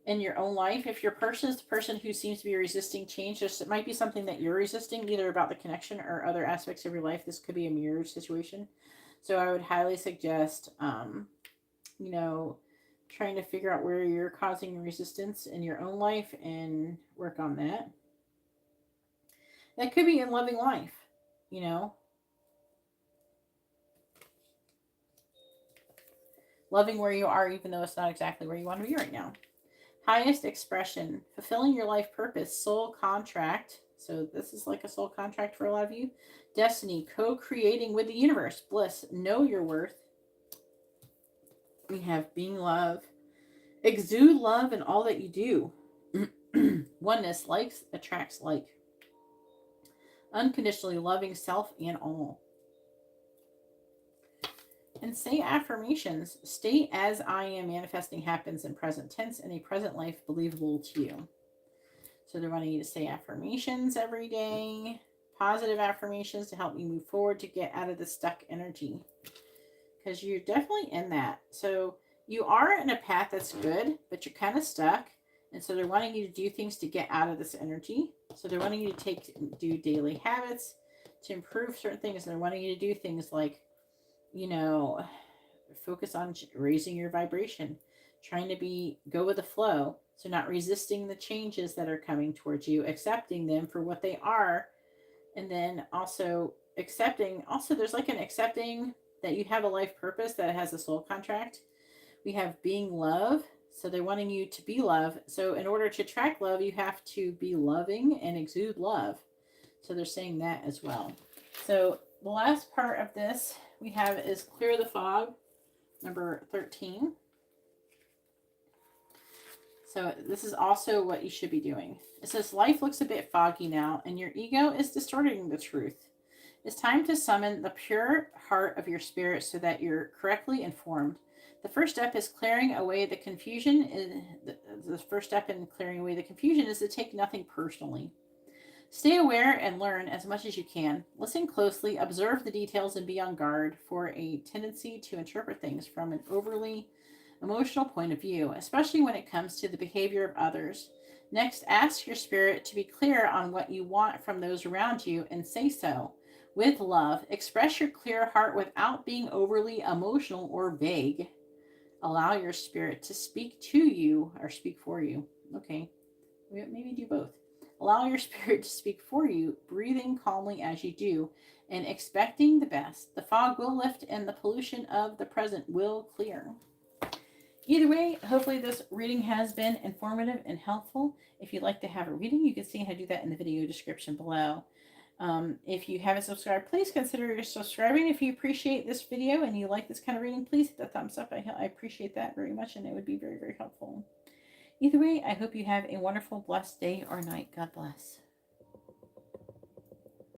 in your own life. If your person is the person who seems to be resisting change, it might be something that you're resisting, either about the connection or other aspects of your life. This could be a mirror situation. So I would highly suggest, trying to figure out where you're causing resistance in your own life and work on that. That could be in loving life, loving where you are, even though it's not exactly where you want to be right now. Highest expression, fulfilling your life purpose, soul contract. So this is like a soul contract for a lot of you. Destiny, co-creating with the universe, bliss, know your worth. We have being love, exude love in all that you do. Oneness, likes attracts like. Unconditionally loving self and all. And say affirmations. State as I am manifesting happens in present tense in a present life believable to you. So they're wanting you to say affirmations every day. Positive affirmations to help you move forward, to get out of the stuck energy. Because you're definitely in that. So you are in a path that's good, but you're kind of stuck. And so they're wanting you to do things to get out of this energy. So they're wanting you to do daily habits to improve certain things. And they're wanting you to do things like, focus on raising your vibration, trying to go with the flow. So not resisting the changes that are coming towards you, accepting them for what they are. And then also accepting, there's like an accepting that you have a life purpose that has a soul contract. We have being love. So they're wanting you to be love. So in order to attract love, you have to be loving and exude love. So they're saying that as well. So the last part of this we have is clear the fog, number 13. So this is also what you should be doing. It says life looks a bit foggy now and your ego is distorting the truth. It's time to summon the pure heart of your spirit so that you're correctly informed. The first step is clearing away the confusion. The first step in clearing away the confusion is to take nothing personally. Stay aware and learn as much as you can. Listen closely, observe the details, and be on guard for a tendency to interpret things from an overly emotional point of view, especially when it comes to the behavior of others. Next, ask your spirit to be clear on what you want from those around you and say so. With love, express your clear heart without being overly emotional or vague. Allow your spirit to speak to you or speak for you. Okay, maybe do both. Allow your spirit to speak for you, breathing calmly as you do, and expecting the best. The fog will lift and the pollution of the present will clear. Either way, hopefully this reading has been informative and helpful. If you'd like to have a reading, you can see how to do that in the video description below. If you haven't subscribed, please consider subscribing. If you appreciate this video and you like this kind of reading, please hit the thumbs up. I appreciate that very much, and it would be very, very helpful. Either way, I hope you have a wonderful, blessed day or night. God bless.